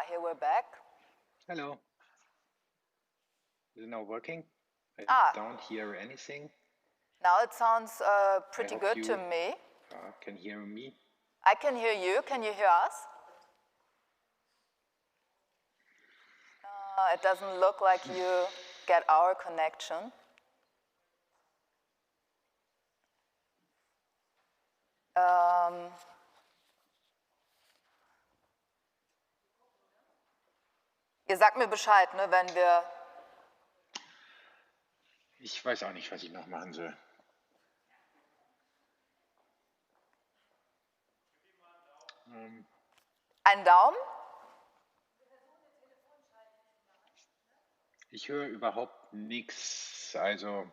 Speaker 3: Here we're back.
Speaker 16: Hello. Is it now working? I don't hear anything.
Speaker 3: Now it sounds pretty good to me.
Speaker 16: Can hear me?
Speaker 3: I can hear you. Can you hear us? It doesn't look like you get our connection. Ihr sagt mir Bescheid, ne, wenn wir...
Speaker 16: Ich weiß auch nicht, was ich noch machen soll.
Speaker 3: Ein Daumen?
Speaker 16: Ich höre überhaupt nichts. Also,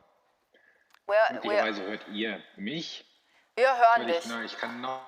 Speaker 3: möglicherweise
Speaker 16: hört ihr mich.
Speaker 3: Wir hören dich.
Speaker 16: Ich kann noch...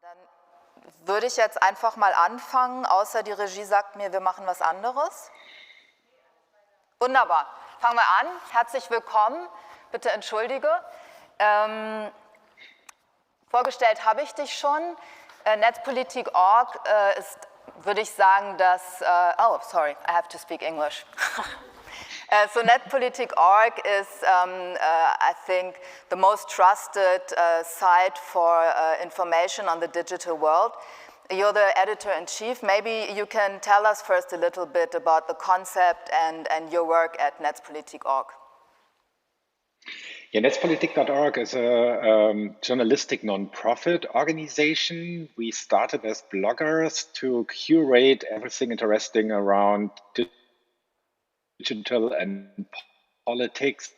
Speaker 3: Dann würde ich jetzt einfach mal anfangen, außer die Regie sagt mir, wir machen was anderes. Wunderbar. Fangen wir an. Herzlich willkommen. Bitte entschuldige. Vorgestellt habe ich dich schon. Netzpolitik.org ist, würde ich sagen, das... oh, sorry, I have to speak English. So Netzpolitik.org is, I think, the most trusted site for information on the digital world. You're the editor-in-chief. Maybe you can tell us first a little bit about the concept and your work at Netzpolitik.org.
Speaker 16: Yeah, Netzpolitik.org is a journalistic non-profit organization. We started as bloggers to curate everything interesting around digital and politics.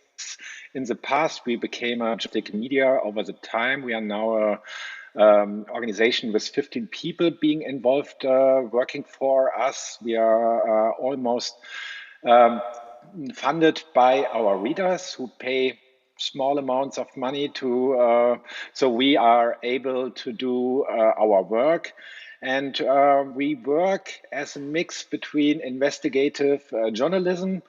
Speaker 16: In the past, we became a journalistic media. Over the time, we are now an organization with 15 people being involved, working for us. We are almost funded by our readers who pay small amounts of money to, so we are able to do our work. And we work as a mix between investigative journalism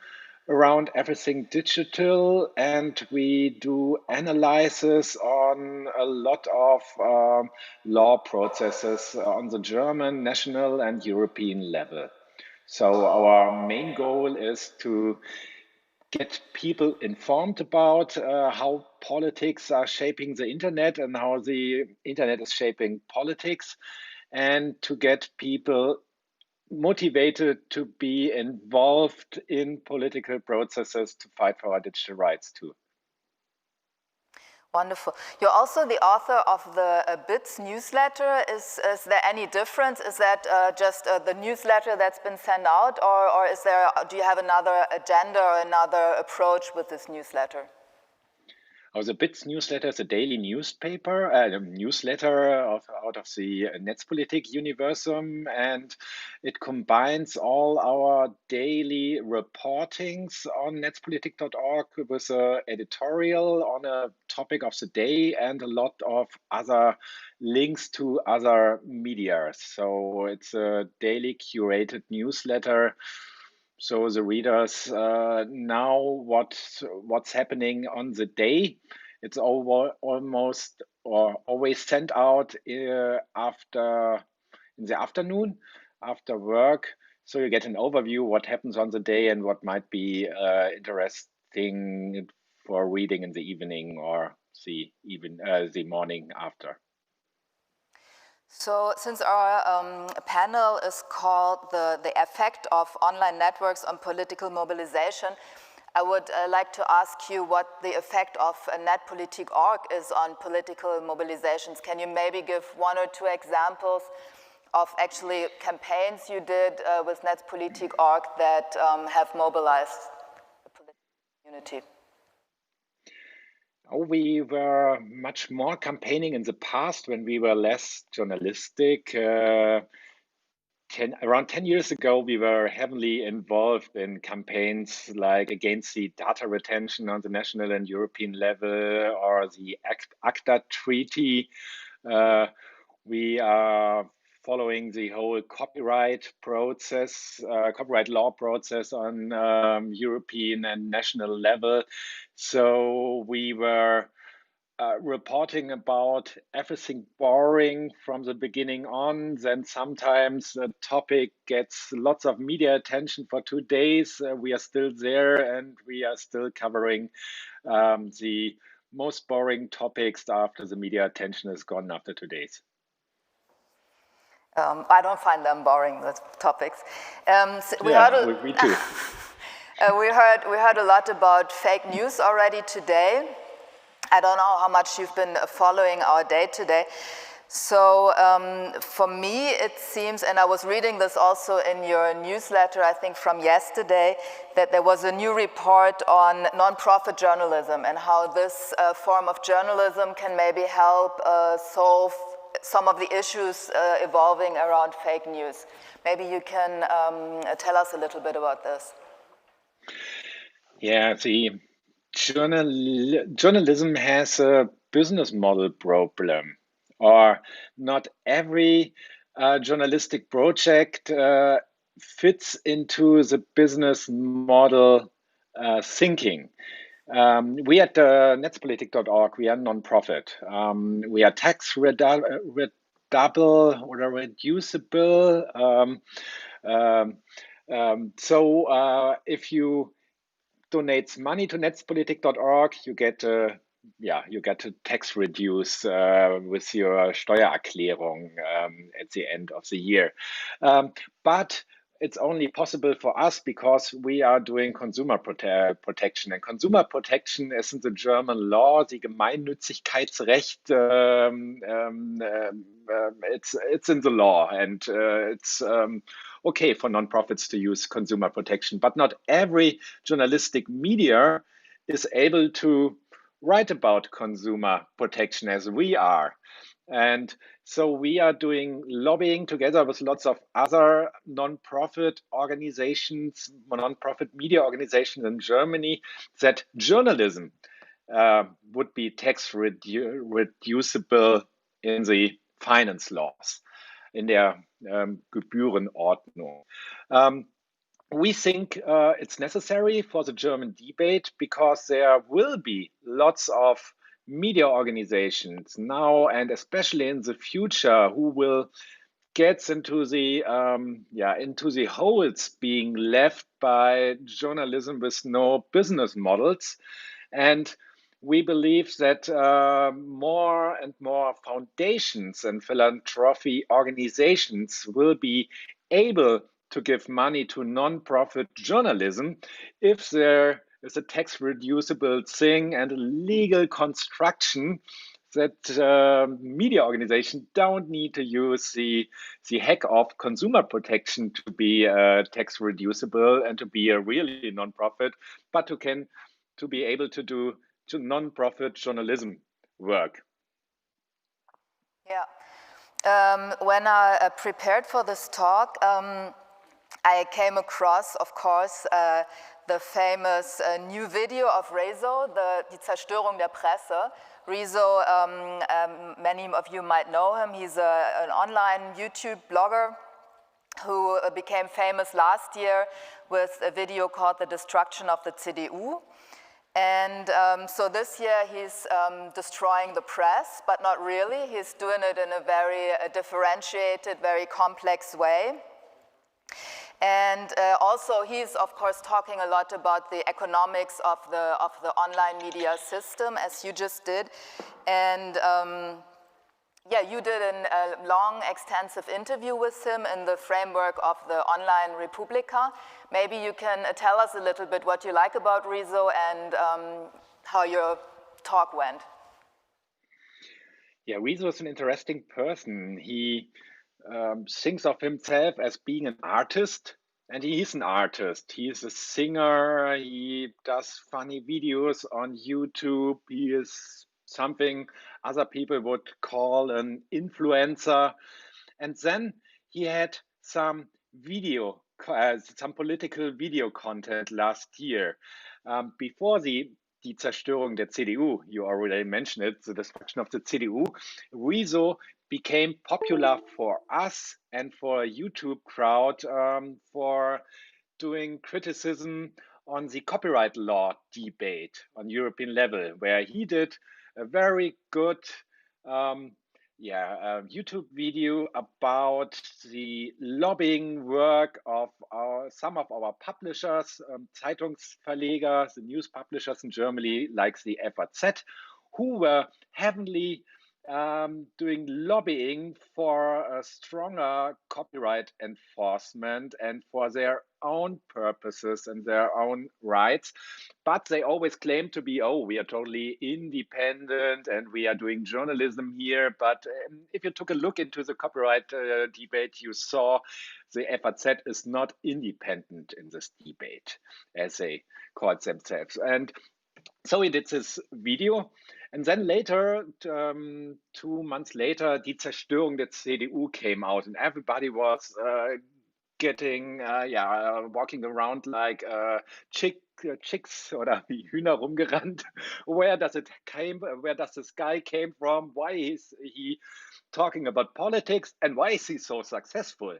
Speaker 16: around everything digital, and we do analysis on a lot of law processes on the German, national, and European level. So our main goal is to get people informed about how politics are shaping the internet and how the internet is shaping politics, and to get people motivated to be involved in political processes to fight for our digital rights too.
Speaker 3: Wonderful. You're also the author of the BITS newsletter. Is there any difference? Is that just the newsletter that's been sent out, or is there? Do you have another agenda or another approach with this newsletter?
Speaker 16: The BITS newsletter is a daily newspaper, newsletter out of the Netzpolitik universum, and it combines all our daily reportings on netzpolitik.org with an editorial on a topic of the day and a lot of other links to other media. So it's a daily curated newsletter. So the readers know what's happening on the day. It's almost or always sent out in the afternoon after work. So you get an overview what happens on the day and what might be interesting for reading in the evening or the morning after.
Speaker 3: So since our panel is called the effect of online networks on political mobilization, I would like to ask you what the effect of Netzpolitik.org is on political mobilizations. Can you maybe give one or two examples of actually campaigns you did with Netzpolitik.org that have mobilized the political community?
Speaker 16: We were much more campaigning in the past when we were less journalistic. Around 10 years ago, we were heavily involved in campaigns like against the data retention on the national and European level or the ACTA treaty. We are following the whole copyright law process on European and national level. So we were reporting about everything boring from the beginning on. Then sometimes the topic gets lots of media attention for 2 days. We are still there and we are still covering the most boring topics after the media attention is gone after 2 days.
Speaker 3: I don't find them boring, the topics.
Speaker 16: We too.
Speaker 3: We heard a lot about fake news already today. I don't know how much you've been following our day today. So for me, it seems, and I was reading this also in your newsletter, I think from yesterday, that there was a new report on non-profit journalism and how this form of journalism can maybe help solve some of the issues evolving around fake news. Maybe you can tell us a little bit about this.
Speaker 16: Yeah, the journalism has a business model problem.
Speaker 17: or not every journalistic project fits into the business model thinking. We at netzpolitik.org, we are non-profit. We are tax reducible or reducible. So if you donate money to netzpolitik.org, you get you get to tax reduce with your Steuererklärung at the end of the year. But it's only possible for us because we are doing consumer protection. And consumer protection is in the German law, the Gemeinnützigkeitsrecht. It's in the law, and it's okay for nonprofits to use consumer protection. But not every journalistic media is able to write about consumer protection as we are. And so we are doing lobbying together with lots of other non-profit organizations, non-profit media organizations in Germany, that journalism would be tax reducible in the finance laws, in der Gebührenordnung. We think it's necessary for the German debate because there will be lots of media organizations now and especially in the future who will get into the holes being left by journalism with no business models. And we believe that more and more foundations and philanthropy organizations will be able to give money to non-profit journalism if there is a tax reducible thing and a legal construction that media organizations don't need to use the hack of consumer protection to be tax reducible and to be a really non-profit, but to be able to do non-profit journalism work.
Speaker 3: Yeah. When I prepared for this talk, I came across, of course, the famous new video of Rezo, Die Zerstörung der Presse. Rezo, many of you might know him. He's an online YouTube blogger who became famous last year with a video called The Destruction of the CDU. And so this year he's destroying the press, but not really. He's doing it in a very differentiated, very complex way. And also he's, of course, talking a lot about the economics of the online media system, as you just did. And yeah, you did a long, extensive interview with him in the framework of the Online Republika. Maybe you can tell us a little bit what you like about Rezo and how your talk went.
Speaker 17: Yeah, Rezo is an interesting person. He thinks of himself as being an artist, and he is an artist. He is a singer, he does funny videos on YouTube, he is something other people would call an influencer. And then he had some political video content last year. Before Die Zerstörung der CDU, you already mentioned it, the destruction of the CDU, Rezo became popular for us and for a YouTube crowd for doing criticism on the copyright law debate on European level, where he did a very good YouTube video about the lobbying work of some of our publishers, Zeitungsverleger, the news publishers in Germany, like the FAZ, who were heavily doing lobbying for a stronger copyright enforcement and for their own purposes and their own rights. But they always claim to be, oh, we are totally independent and we are doing journalism here. But if you took a look into the copyright debate, you saw the FAZ is not independent in this debate, as they called themselves. And so he did this video. And then later, 2 months later, Die Zerstörung der CDU came out, and everybody was getting, walking around like chicks oder wie Hühner rumgerannt. Where does this guy came from? Why is he talking about politics, and why is he so successful?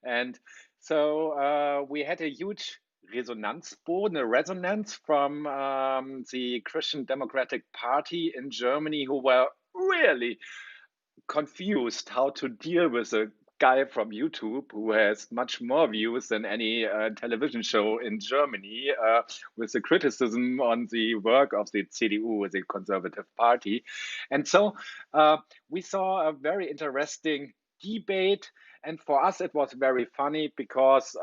Speaker 17: And so we had a huge resonance from the Christian Democratic Party in Germany, who were really confused how to deal with a guy from YouTube who has much more views than any television show in Germany, with the criticism on the work of the CDU, the Conservative Party. And so we saw a very interesting debate. And for us, it was very funny because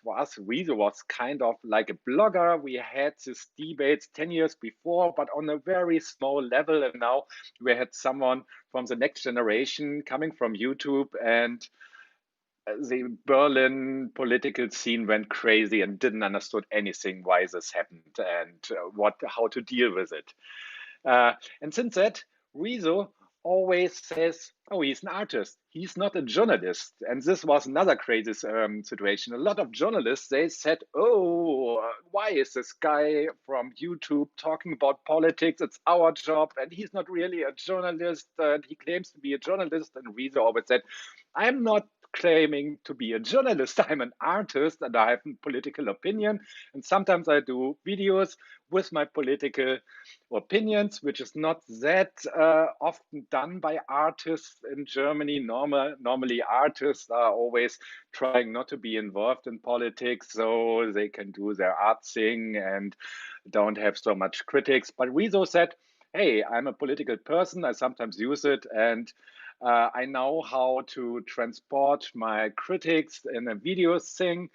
Speaker 17: for us, Rezo was kind of like a blogger. We had these debates 10 years before, but on a very small level. And now we had someone from the next generation coming from YouTube, and the Berlin political scene went crazy and didn't understood anything why this happened and how to deal with it. And since that, Rezo always says, oh, he's an artist. He's not a journalist. And this was another crazy situation. A lot of journalists, they said, oh, why is this guy from YouTube talking about politics? It's our job. And he's not really a journalist. And he claims to be a journalist. And Rezo always said, I'm not claiming to be a journalist. I'm an artist and I have a political opinion. And sometimes I do videos with my political opinions, which is not that often done by artists in Germany. Normally, artists are always trying not to be involved in politics so they can do their art thing and don't have so much critics. But Rezo said, hey, I'm a political person. I sometimes use it, and I know how to transport my critics in a video thing,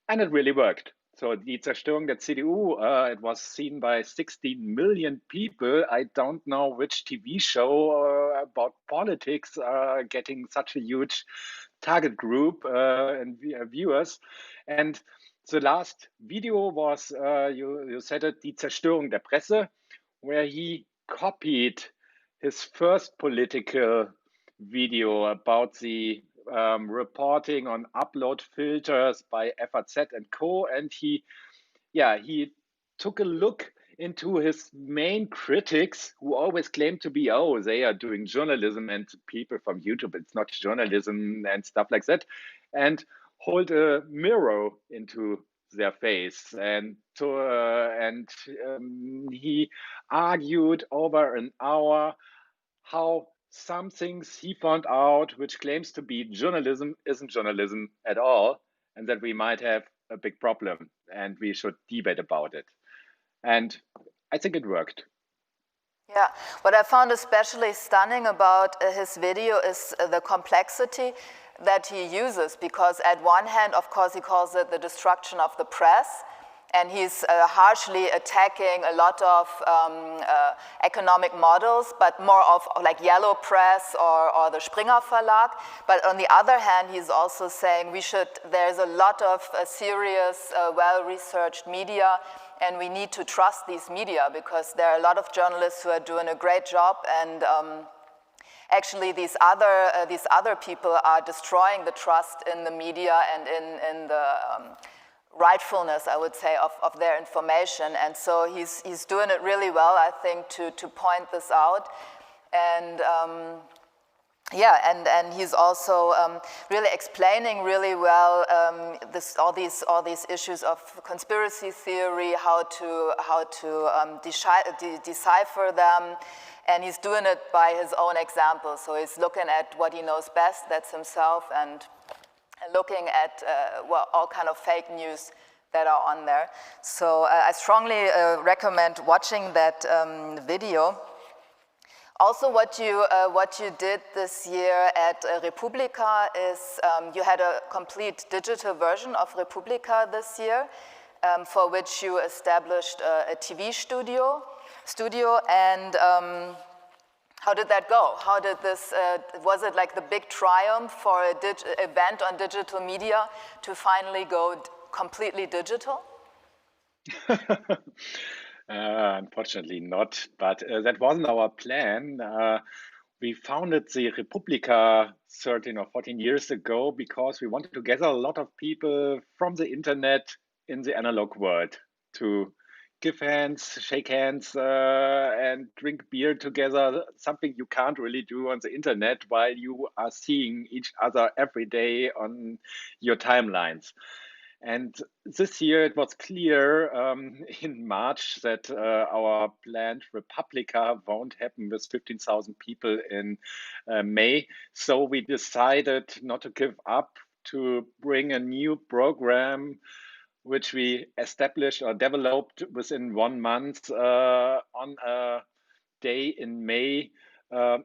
Speaker 17: and it really worked. So Die Zerstörung der CDU, it was seen by 16 million people. I don't know which TV show about politics getting such a huge target group and viewers. And the last video was, you said it, Die Zerstörung der Presse, where he copied his first political video about the reporting on upload filters by FAZ and Co. And he took a look into his main critics, who always claim to be, oh, they are doing journalism, and people from YouTube, it's not journalism and stuff like that, and hold a mirror into their face. And he argued over an hour how some things he found out, which claims to be journalism, isn't journalism at all, and that we might have a big problem and we should debate about it. And I think it worked.
Speaker 3: Yeah, what I found especially stunning about his video is the complexity that he uses, because at one hand, of course, he calls it the destruction of the press, and he's harshly attacking a lot of economic models, but more of like Yellow Press or the Springer Verlag. But on the other hand, he's also saying there's a lot of serious, well-researched media, and we need to trust these media, because there are a lot of journalists who are doing a great job, and actually these other people are destroying the trust in the media and in the rightfulness, I would say, of their information. And so he's doing it really well, I think, to point this out. And and he's also really explaining really well all these issues of conspiracy theory, how to decipher them, and he's doing it by his own example. So he's looking at what he knows best, that's himself, and looking at all kind of fake news that are on there. So I strongly recommend watching that video. Also, what you did this year at Republika is you had a complete digital version of Republika this year, for which you established a TV studio, and how did that go? How did this, was it like the big triumph for an event on digital media to finally go completely digital?
Speaker 17: Unfortunately not, but that wasn't our plan. we founded the Republika 13 or 14 years ago because we wanted to gather a lot of people from the internet in the analog world to give hands, shake hands, and drink beer together, something you can't really do on the internet while you are seeing each other every day on your timelines. And this year it was clear in March that our planned Republika won't happen with 15,000 people in May. So we decided not to give up, to bring a new program which we established or developed within 1 month on a day in May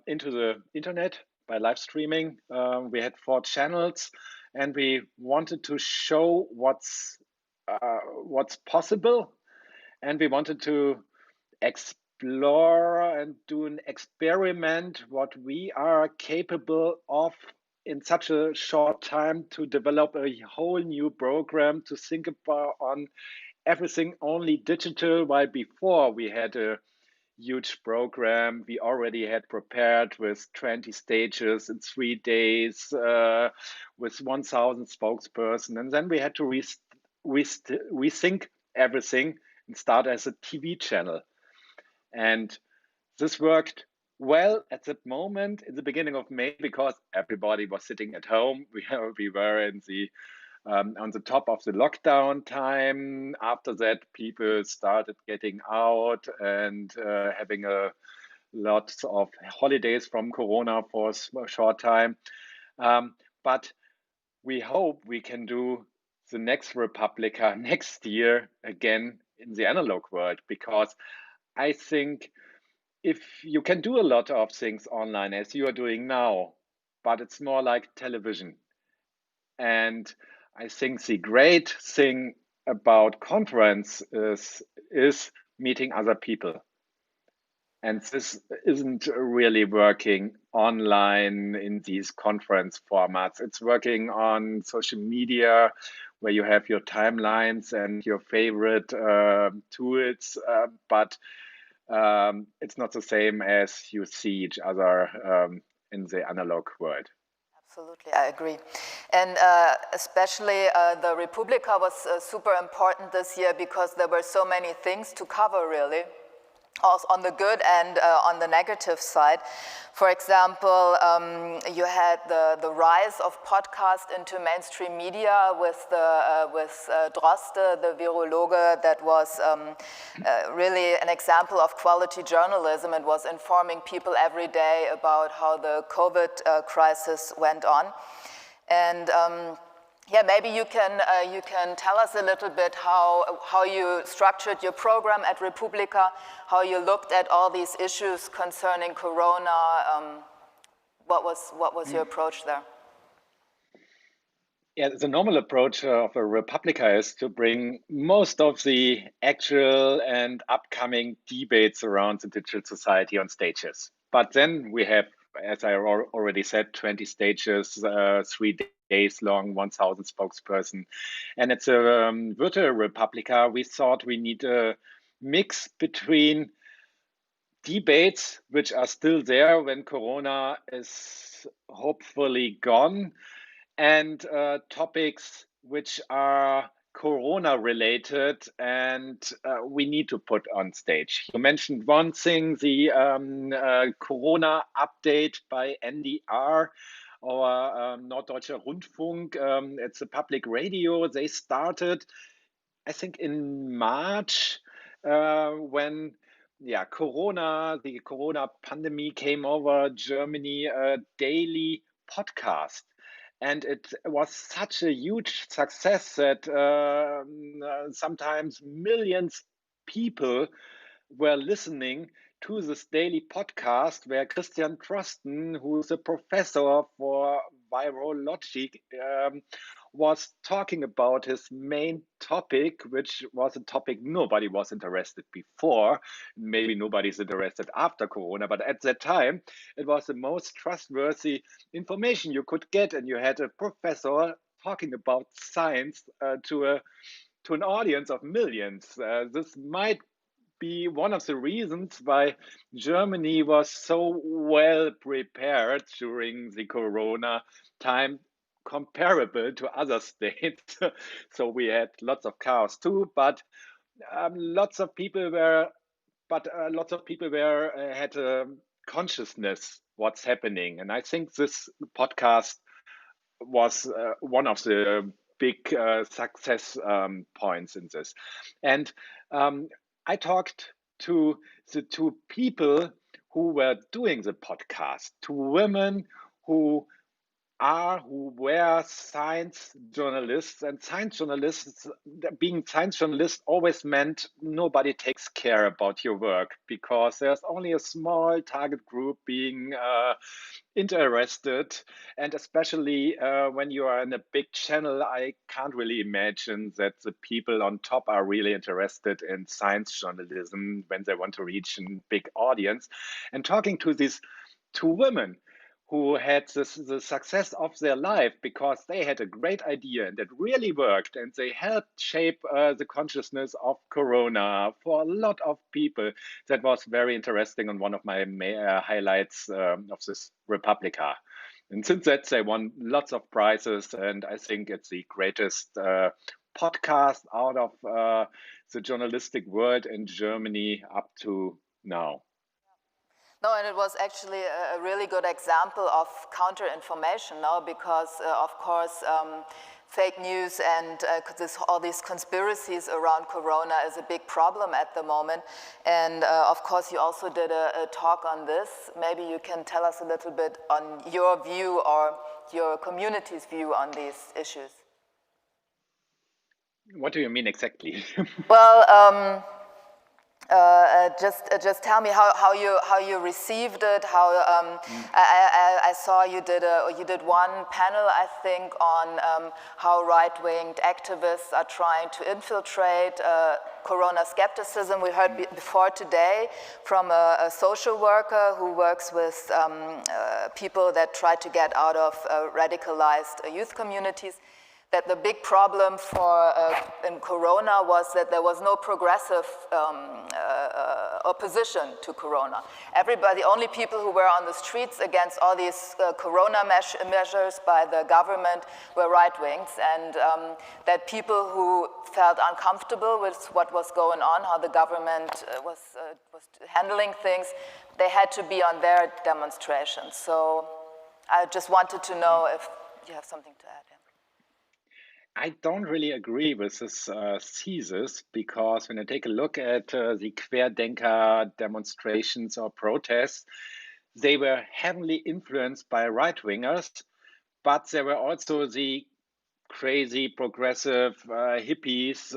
Speaker 17: into the internet by live streaming. We had 4 channels, and we wanted to show what's possible, and we wanted to explore and do an experiment what we are capable of in such a short time to develop a whole new program to think about on everything only digital, while before we had a huge program we already had prepared with 20 stages in 3 days with 1,000 spokesperson, and then we had to rethink everything and start as a TV channel. And this worked well at that moment in the beginning of May because everybody was sitting at home. We were in the on the top of the lockdown time. After that, people started getting out and having a lot of holidays from Corona for a short time. But we hope we can do the next Republika next year again in the analog world, because I think if you can do a lot of things online as you are doing now, but it's more like television. And I think the great thing about conference is meeting other people. And this isn't really working online in these conference formats. It's working on social media where you have your timelines and your favorite tools, but it's not the same as you see each other in the analog world.
Speaker 3: Absolutely, I agree. And especially the Republika was super important this year because there were so many things to cover, really, also on the good and on the negative side. For example, you had the rise of podcast into mainstream media with Droste, the virologe, that was really an example of quality journalism and was informing people every day about how the COVID crisis went on. And yeah, maybe you can tell us a little bit how you structured your program at Republika, how you looked at all these issues concerning Corona. What was your approach there?
Speaker 17: Yeah, the normal approach of a Republika is to bring most of the actual and upcoming debates around the digital society on stages. But then we have, as I already said, 20 stages, 3 days long, 1,000 spokesperson. And it's a virtual Republika. We thought we need a mix between debates, which are still there when Corona is hopefully gone, and topics which are Corona related and we need to put on stage. You mentioned one thing, the Corona update by NDR, or Norddeutscher Rundfunk. It's a public radio. They started, I think, in March when the Corona pandemic came over Germany, a daily podcast. And it was such a huge success that sometimes millions of people were listening to this daily podcast where Christian Drosten, who is a professor for virology, was talking about his main topic, which was a topic nobody was interested before. Maybe nobody's interested after Corona, but at that time, it was the most trustworthy information you could get. And you had a professor talking about science to an audience of millions. This might be one of the reasons why Germany was so well prepared during the Corona time, comparable to other states. So we had lots of chaos too, but lots of people were had a consciousness what's happening, and I think this podcast was one of the big success points in this. And I talked to the two people who were doing the podcast, two women who were science journalists, and being science journalists always meant nobody takes care about your work because there's only a small target group being interested, and especially when you are in a big channel, I can't really imagine that the people on top are really interested in science journalism when they want to reach a big audience. And talking to these two women who had the success of their life because they had a great idea and it really worked, and they helped shape the consciousness of Corona for a lot of people. That was very interesting and one of my highlights of this Republica. And since that, they won lots of prizes, and I think it's the greatest podcast out of the journalistic world in Germany up to now.
Speaker 3: No, and it was actually a really good example of counter-information now, because of course fake news and all these conspiracies around Corona is a big problem at the moment. And of course you also did a talk on this. Maybe you can tell us a little bit on your view or your community's view on these issues.
Speaker 17: What do you mean exactly?
Speaker 3: Well, just tell me how you received it. How I saw you did one panel, I think, on how right-wing activists are trying to infiltrate Corona skepticism. We heard before today from a social worker who works with people that try to get out of radicalized youth communities, that the big problem in Corona was that there was no progressive opposition to Corona. The only people who were on the streets against all these Corona measures by the government were right-wings, and that people who felt uncomfortable with what was going on, how the government was handling things, they had to be on their demonstrations. So I just wanted to know if you have something to add.
Speaker 17: I don't really agree with this thesis, because when I take a look at the Querdenker demonstrations or protests, they were heavily influenced by right-wingers, but there were also the crazy progressive hippies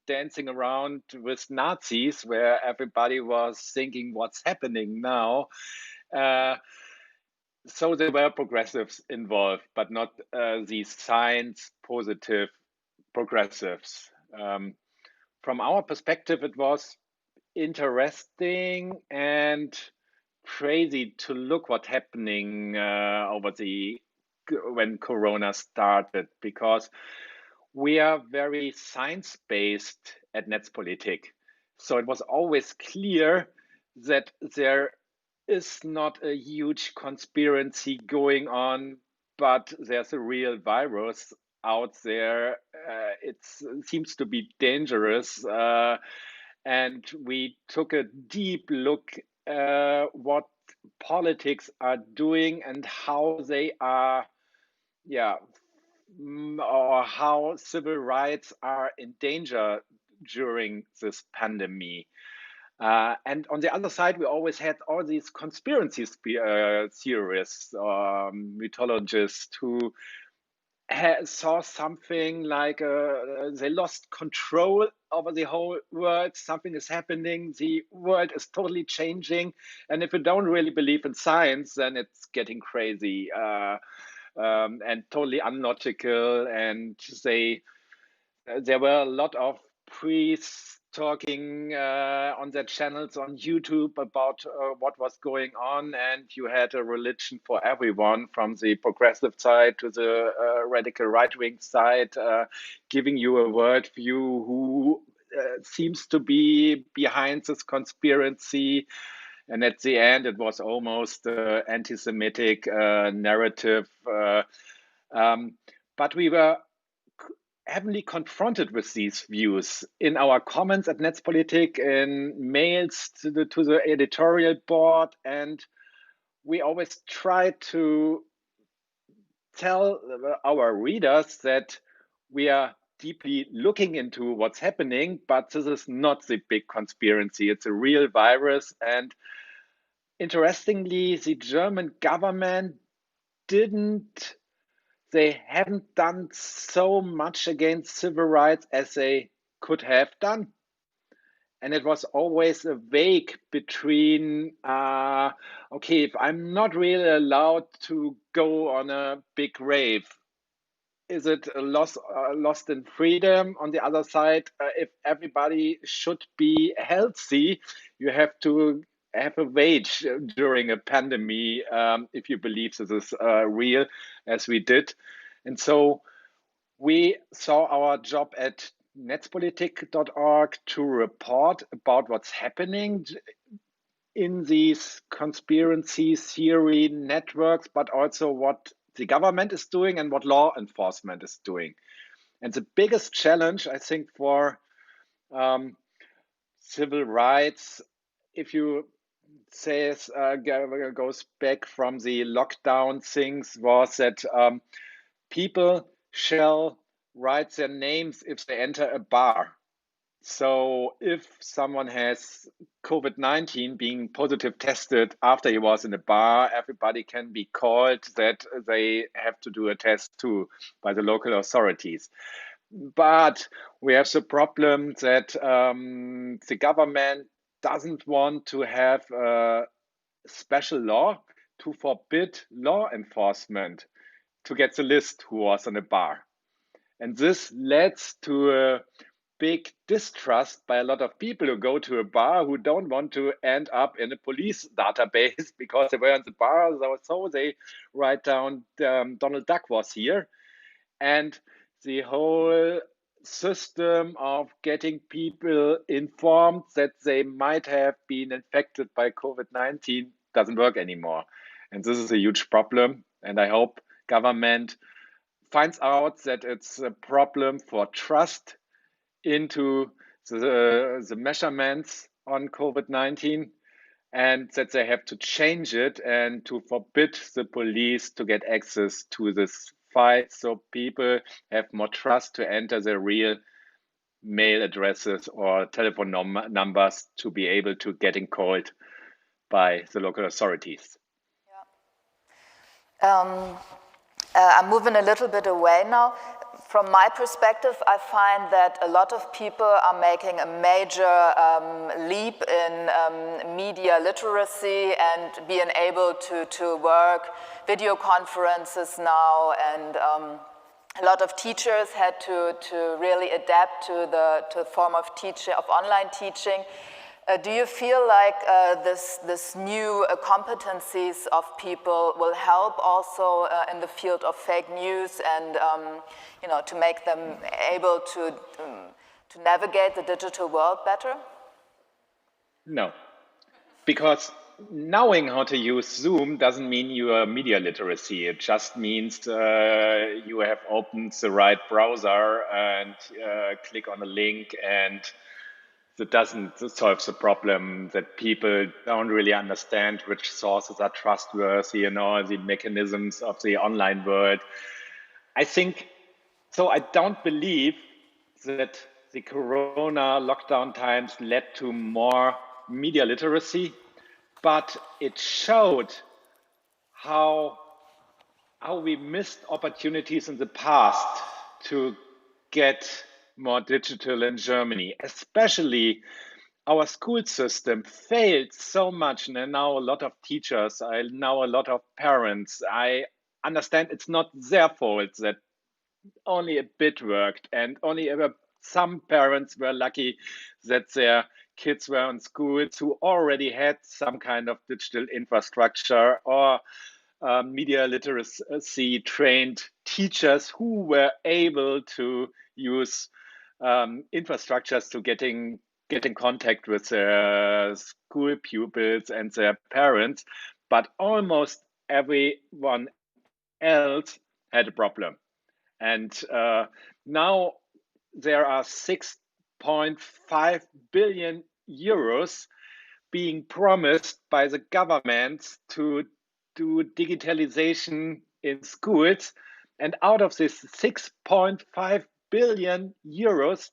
Speaker 17: dancing around with Nazis, where everybody was thinking, what's happening now? So there were progressives involved, but not these science-positive progressives. From our perspective, it was interesting and crazy to look what's happening when Corona started, because we are very science-based at Netzpolitik. So it was always clear that there is not a huge conspiracy going on, but there's a real virus out there. It seems to be dangerous. And we took a deep look what politics are doing and how they are, or how civil rights are in danger during this pandemic. And on the other side, we always had all these conspiracy theorists, mythologists, who saw something like they lost control over the whole world. Something is happening. The world is totally changing. And if you don't really believe in science, then it's getting crazy and totally unlogical. And there were a lot of priests talking on their channels on YouTube about what was going on, and you had a religion for everyone, from the progressive side to the radical right-wing side, giving you a worldview who seems to be behind this conspiracy. And at the end, it was almost anti-Semitic narrative. But we were heavily confronted with these views in our comments at Netzpolitik, in mails to the editorial board, and we always try to tell our readers that we are deeply looking into what's happening, but this is not the big conspiracy. It's a real virus. And interestingly, the German government they haven't done so much against civil rights as they could have done. And it was always a vague between, okay, if I'm not really allowed to go on a big rave, is it a lost in freedom? On the other side, if everybody should be healthy, you have to have a wage during a pandemic if you believe this is real, as we did. And so we saw our job at netzpolitik.org to report about what's happening in these conspiracy theory networks, but also what the government is doing and what law enforcement is doing. And the biggest challenge, I think, for civil rights, if you say goes back from the lockdown things, was that people shall write their names if they enter a bar. So if someone has COVID-19 being positive tested after he was in a bar, everybody can be called that they have to do a test too by the local authorities. But we have the problem that the government doesn't want to have a special law to forbid law enforcement to get the list who was in a bar. And this leads to a big distrust by a lot of people who go to a bar who don't want to end up in a police database because they were in the bar, so they write down Donald Duck was here. And the whole system of getting people informed that they might have been infected by COVID-19 doesn't work anymore. And this is a huge problem. And I hope government finds out that it's a problem for trust into the measurements on COVID-19 and that they have to change it and to forbid the police to get access to this fight so people have more trust to enter their real mail addresses or telephone numbers to be able to getting called by the local authorities.
Speaker 3: Yeah. I'm moving a little bit away now. From my perspective, I find that a lot of people are making a major leap in media literacy and being able to work video conferences now, and a lot of teachers had to really adapt to the form of online teaching. Do you feel like this new competencies of people will help also in the field of fake news and to make them able to navigate the digital world better?
Speaker 17: No, because knowing how to use Zoom doesn't mean you are media literacy. It just means you have opened the right browser and click on a link, and that doesn't solve the problem that people don't really understand which sources are trustworthy and all the mechanisms of the online world. I think, so I don't believe that the Corona lockdown times led to more media literacy, but it showed how we missed opportunities in the past to get more digital in Germany. Especially our school system failed so much, and I know a lot of teachers, I know a lot of parents. I understand it's not their fault that only a bit worked, and only some parents were lucky that their kids were in schools who already had some kind of digital infrastructure or media literacy trained teachers who were able to use infrastructures to getting contact with their school pupils and their parents, but almost everyone else had a problem. And now there are 6.5 billion euros being promised by the government to do digitalization in schools. And out of this 6.5 billion euros,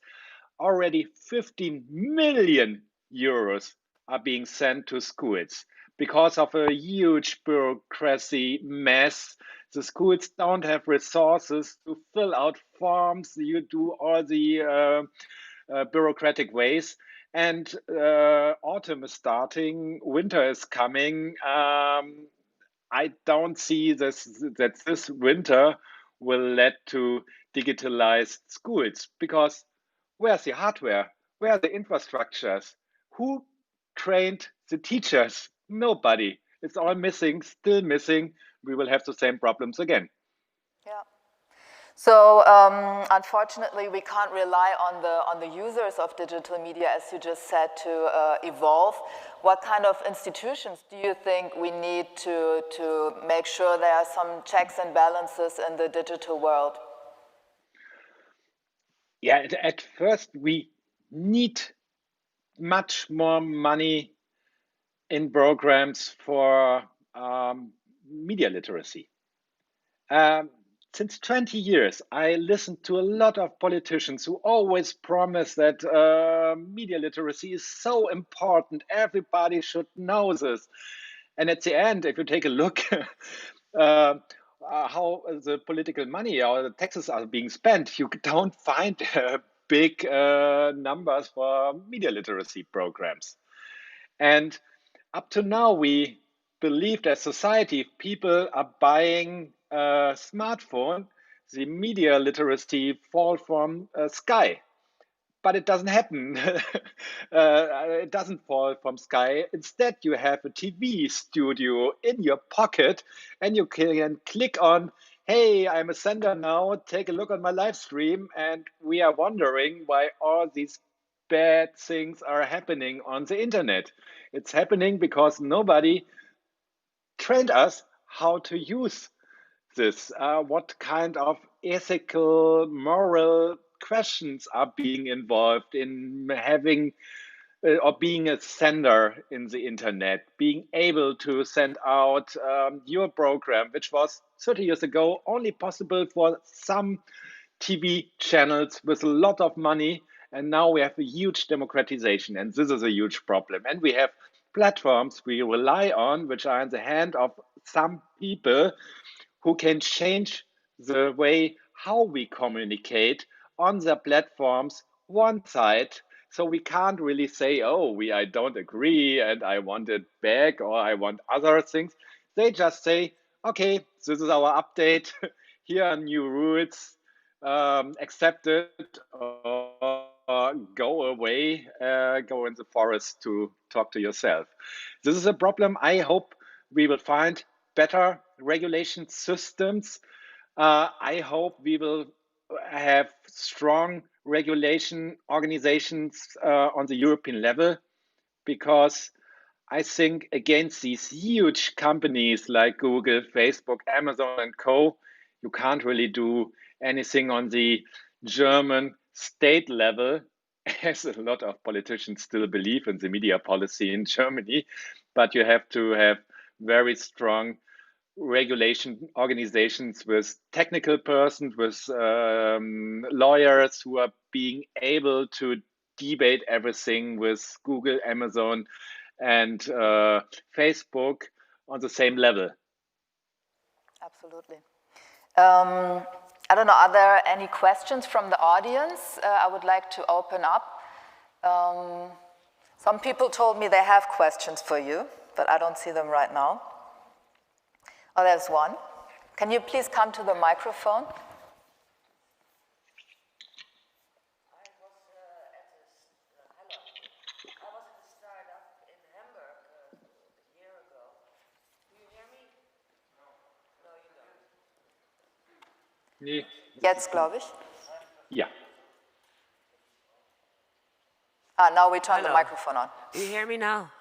Speaker 17: already 15 million euros are being sent to schools because of a huge bureaucracy mess. The schools don't have resources to fill out forms. You do all the bureaucratic ways. And autumn is starting, winter is coming. I don't see that this winter will lead to digitalized schools, because where's the hardware? Where are the infrastructures? Who trained the teachers? Nobody. It's all missing, still missing. We will have the same problems again.
Speaker 3: Yeah. So unfortunately, we can't rely on the users of digital media, as you just said, to evolve. What kind of institutions do you think we need to make sure there are some checks and balances in the digital world?
Speaker 17: Yeah, at first we need much more money in programs for media literacy. Since 20 years, I listened to a lot of politicians who always promise that media literacy is so important, everybody should know this. And at the end, if you take a look how the political money or the taxes are being spent, you don't find big numbers for media literacy programs. And up to now, we believed as society, if people are buying a smartphone, the media literacy fall from sky. But it doesn't happen. It doesn't fall from sky. Instead, you have a TV studio in your pocket, and you can click on, hey, I'm a sender now, take a look at my live stream, and we are wondering why all these bad things are happening on the internet. It's happening because nobody trained us how to use this, what kind of ethical, moral questions are being involved in having or being a sender in the internet, being able to send out your program, which was 30 years ago only possible for some TV channels with a lot of money. And now we have a huge democratization, and this is a huge problem. And we have platforms we rely on, which are in the hand of some people who can change the way how we communicate on their platforms one side. So we can't really say, oh, I don't agree and I want it back or I want other things. They just say, okay, this is our update. Here are new rules. Accept it or go away, go in the forest to talk to yourself. This is a problem. I hope we will find better regulation systems. I hope we will have strong regulation organizations on the European level, because I think against these huge companies like Google, Facebook, Amazon, and co, you can't really do anything on the German state level, as a lot of politicians still believe in the media policy in Germany. But you have to have very strong regulation organizations with technical persons, with lawyers who are being able to debate everything with Google, Amazon, and Facebook on the same level.
Speaker 3: Absolutely. I don't know, are there any questions from the audience? I would like to open up. Some people told me they have questions for you, but I don't see them right now. Oh, there's one. Can you please come to the microphone? Jetzt, glaube ich.
Speaker 17: Ja.
Speaker 3: Now we turn the microphone on.
Speaker 18: You hear me now?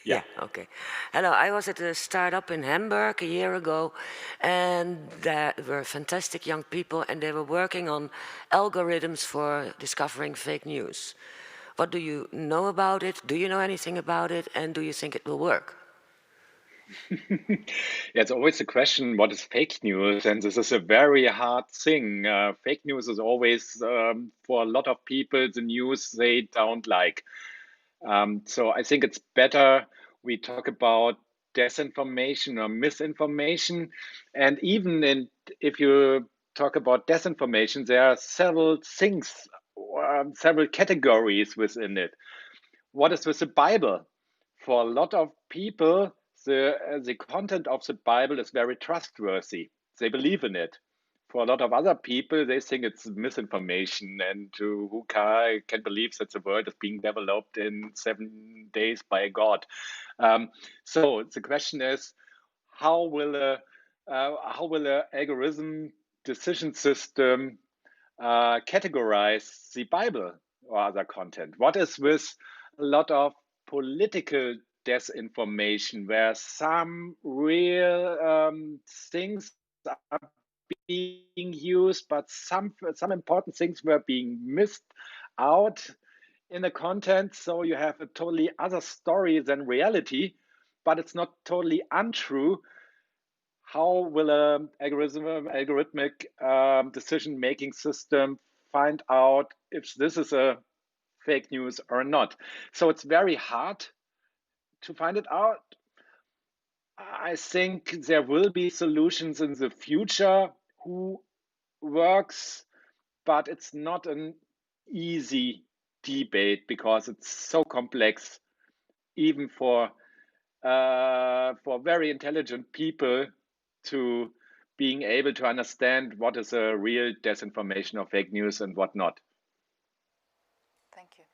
Speaker 17: Yeah.
Speaker 18: Okay. Hello, I was at a startup in Hamburg a year ago, and there were fantastic young people, and they were working on algorithms for discovering fake news. What do you know about it? Do you know anything about it? And do you think it will work?
Speaker 17: Yeah, it's always a question, what is fake news? And this is a very hard thing. Fake news is always, for a lot of people, the news they don't like. So I think it's better we talk about disinformation or misinformation. And even if you talk about disinformation, there are several things, several categories within it. What is with the Bible? For a lot of people, the content of the Bible is very trustworthy. They believe in it. For a lot of other people, they think it's misinformation, and who can believe that the world is being developed in 7 days by God. So the question is, how will a algorithm decision system categorize the Bible or other content? What is with a lot of political disinformation, where some real things are being used, but some important things were being missed out in the content, so you have a totally other story than reality, but it's not totally untrue. How will an algorithmic decision-making system find out if this is a fake news or not? So it's very hard to find it out. I think there will be solutions in the future who works, but it's not an easy debate because it's so complex, even for very intelligent people to being able to understand what is a real disinformation or fake news and what not.
Speaker 3: Thank you.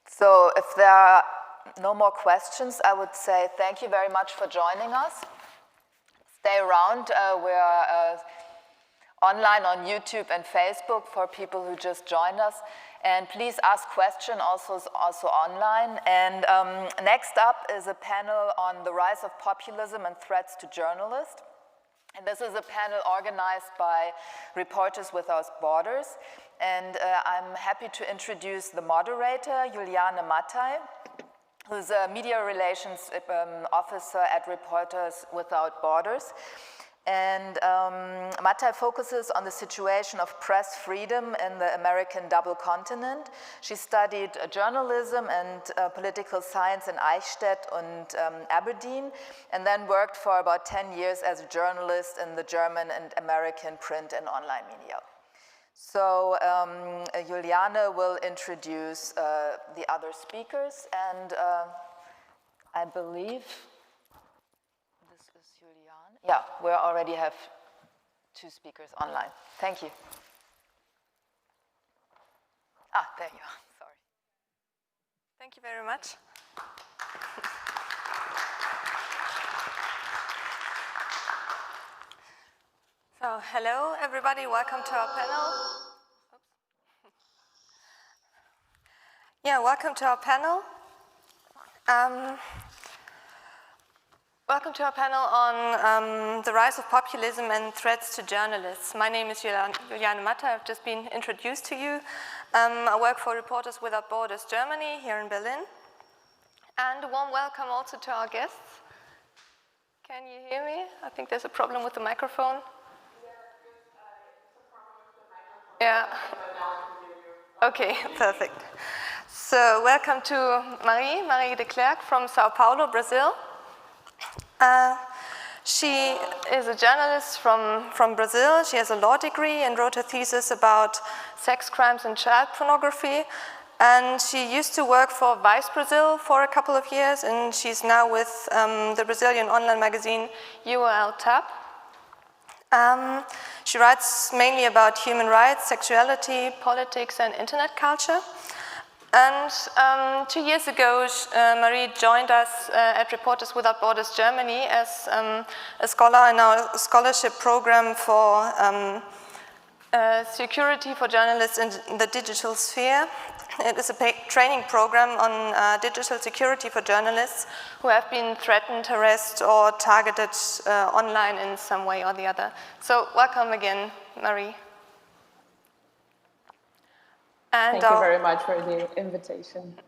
Speaker 3: So if there are no more questions, I would say thank you very much for joining us. Stay around. We're online on YouTube and Facebook for people who just joined us. And please ask questions also online. And next up is a panel on the rise of populism and threats to journalists. And this is a panel organized by Reporters Without Borders. And I'm happy to introduce the moderator, Juliane Matthey, who's a media relations officer at Reporters Without Borders. And Matthey focuses on the situation of press freedom in the American double continent. She studied journalism and political science in Eichstätt and Aberdeen, and then worked for about 10 years as a journalist in the German and American print and online media. So Juliane will introduce the other speakers, and I believe this is Juliane. Yeah, we already have 2 speakers online. Thank you. Ah, there you are, sorry.
Speaker 19: Thank you very much. So, hello everybody, welcome to our panel. Yeah, welcome to our panel. Welcome to our panel on the rise of populism and threats to journalists. My name is Juliane Matthey. I've just been introduced to you. I work for Reporters Without Borders Germany here in Berlin. And a warm welcome also to our guests. Can you hear me? I think there's a problem with the microphone. Yeah. Okay, perfect. So welcome to Marie Declercq from Sao Paulo, Brazil. She is a journalist from Brazil. She has a law degree and wrote a thesis about sex crimes and child pornography. And she used to work for Vice Brazil for a couple of years, and she's now with the Brazilian online magazine UOL TAB. She writes mainly about human rights, sexuality, politics, and internet culture. And 2 years ago, Marie joined us at Reporters Without Borders Germany as a scholar in our scholarship program for Security for Journalists in the Digital Sphere. It is a training program on digital security for journalists who have been threatened, harassed, or targeted online in some way or the other. So welcome again, Marie. And
Speaker 7: Thank you very much for the invitation.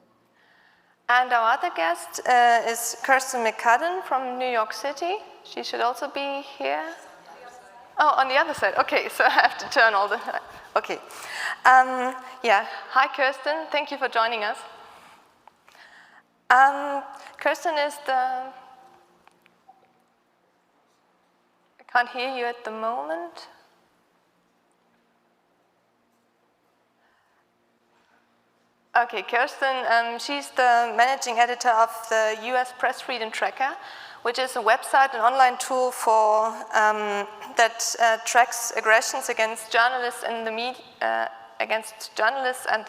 Speaker 19: And our other guest is Kirstin McCudden from New York City. She should also be here. Oh, on the other side. Okay, so I have to turn all the... Okay. Yeah, hi Kirstin, thank you for joining us. Kirstin is the... I can't hear you at the moment. Okay, Kirstin, she's the managing editor of the US Press Freedom Tracker, which is a website, an online tool for that tracks aggressions against journalists and the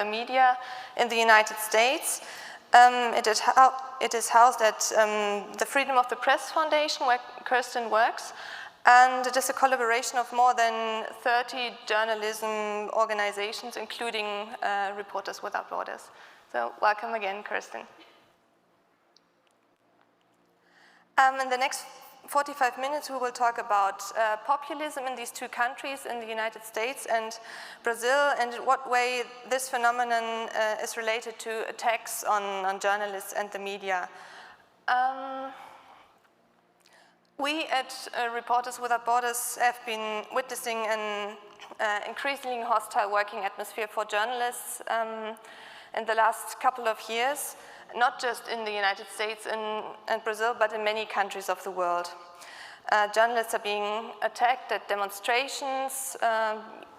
Speaker 19: media, in the United States. It is housed at the Freedom of the Press Foundation, where Kirstin works, and it is a collaboration of more than 30 journalism organizations, including Reporters Without Borders. So welcome again, Kirstin. In the next 45 minutes, we will talk about populism in these two countries, in the United States and Brazil, and in what way this phenomenon is related to attacks on journalists and the media. We at Reporters Without Borders have been witnessing an increasingly hostile working atmosphere for journalists in the last couple of years, not just in the United States and Brazil, but in many countries of the world. Journalists are being attacked at demonstrations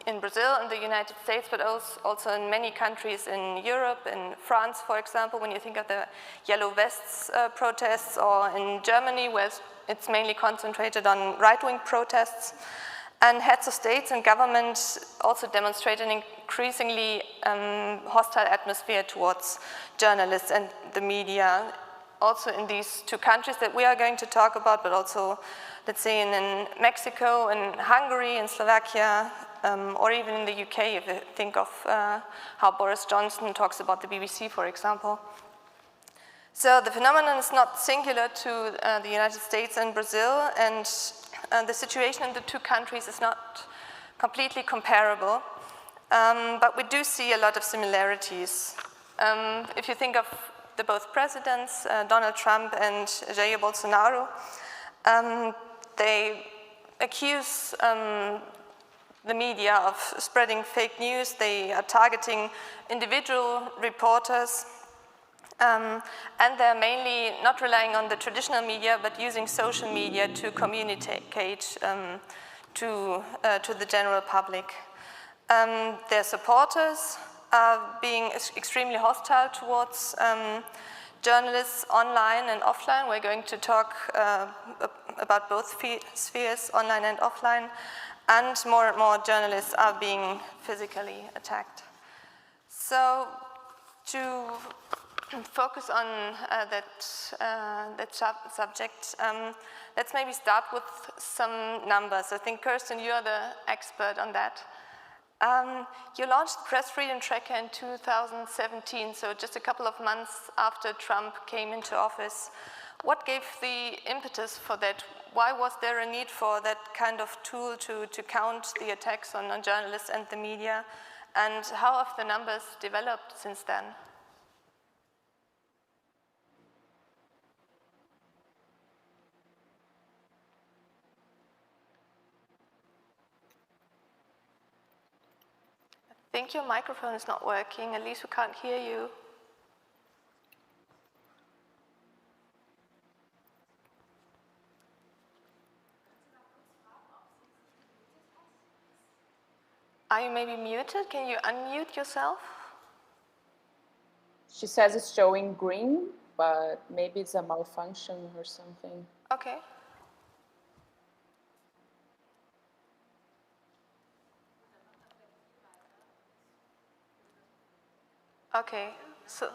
Speaker 19: in Brazil, in the United States, but also in many countries in Europe, in France, for example, when you think of the Yellow Vests protests, or in Germany, where it's mainly concentrated on right-wing protests. And heads of states and governments also demonstrate an increasingly hostile atmosphere towards journalists and the media, also in these two countries that we are going to talk about, but also, let's say, in Mexico, in Hungary, in Slovakia, or even in the UK, if you think of how Boris Johnson talks about the BBC, for example. So the phenomenon is not singular to the United States and Brazil, and the situation in the two countries is not completely comparable, but we do see a lot of similarities. If you think of the both presidents, Donald Trump and Jair Bolsonaro, they accuse the media of spreading fake news. They are targeting individual reporters, and they're mainly not relying on the traditional media, but using social media to communicate to the general public. Their supporters are being extremely hostile towards journalists online and offline. We're going to talk about both spheres, online and offline, and more and more journalists are being physically attacked. So to focus on that subject, let's maybe start with some numbers. I think, Kirstin, you're the expert on that. You launched the Press Freedom Tracker in 2017, so just a couple of months after Trump came into office. What gave the impetus for that? Why was there a need for that kind of tool to count the attacks on journalists and the media? And how have the numbers developed since then? I think your microphone is not working, at least we can't hear you. Are you maybe muted? Can you unmute yourself?
Speaker 7: She says it's showing green, but maybe it's a malfunction or something.
Speaker 19: Okay. Okay, so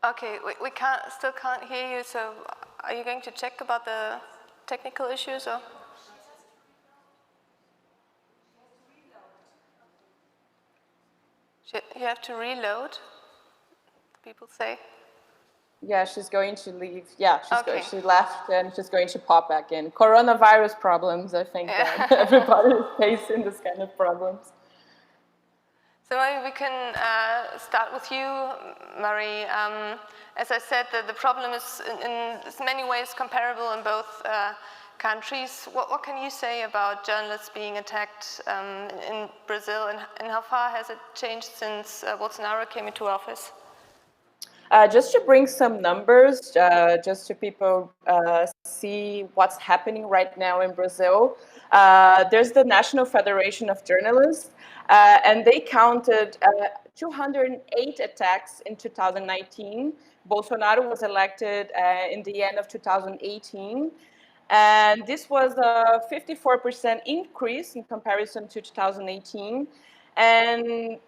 Speaker 19: Okay, we still can't hear you, so are you going to check about the technical issues? Or? You have to reload, people say.
Speaker 20: Yeah, she's going to leave. Yeah,
Speaker 19: Okay.
Speaker 20: she left and she's going to pop back in. Coronavirus problems, I think that everybody is facing this kind of problems.
Speaker 19: So maybe we can start with you, Marie. As I said, the problem is in many ways comparable in both countries. What can you say about journalists being attacked in Brazil, and how far has it changed since Bolsonaro came into office?
Speaker 20: Just to bring some numbers, just so people see what's happening right now in Brazil, there's the National Federation of Journalists, and they counted 208 attacks in 2019. Bolsonaro was elected in the end of 2018. And this was a 54% increase in comparison to 2018. And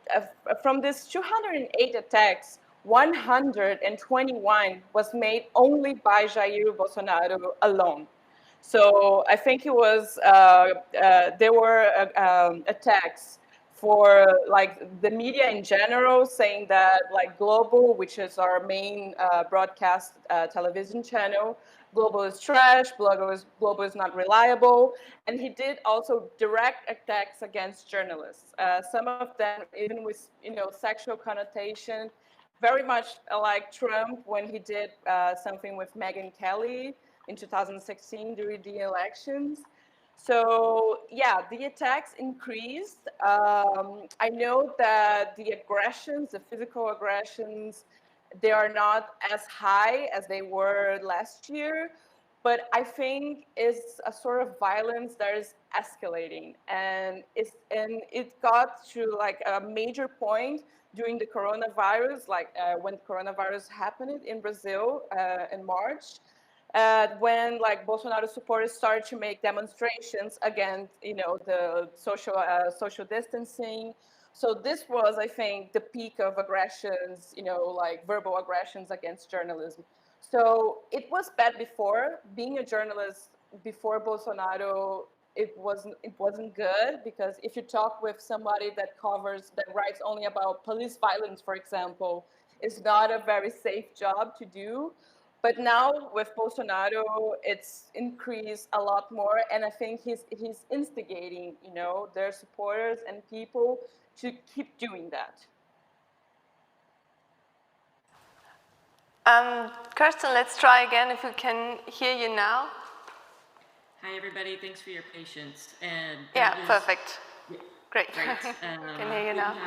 Speaker 20: from these 208 attacks, 121 was made only by Jair Bolsonaro alone. So I think it was, there were attacks for like the media in general, saying that like Globo, which is our main broadcast television channel, Globo is trash, Globo is not reliable. And he did also direct attacks against journalists. Some of them even with, sexual connotation, very much like Trump when he did something with Megyn Kelly in 2016 during the elections. So yeah, the attacks increased. I know that the aggressions, the physical aggressions, they are not as high as they were last year, but I think it's a sort of violence that is escalating, and it got to like a major point during the coronavirus, like when coronavirus happened in Brazil in March. When like Bolsonaro supporters started to make demonstrations against, the social distancing. So this was, I think, the peak of aggressions, like verbal aggressions against journalism. So it was bad before. Being a journalist before Bolsonaro, it wasn't good, because if you talk with somebody that writes only about police violence, for example, it's not a very safe job to do. But now with Bolsonaro, it's increased a lot more, and I think he's instigating, their supporters and people to keep doing that.
Speaker 19: Kirstin, let's try again if we can hear you now.
Speaker 21: Hi, everybody. Thanks for your patience. And
Speaker 19: perfect. Great.
Speaker 21: Can
Speaker 19: hear you now.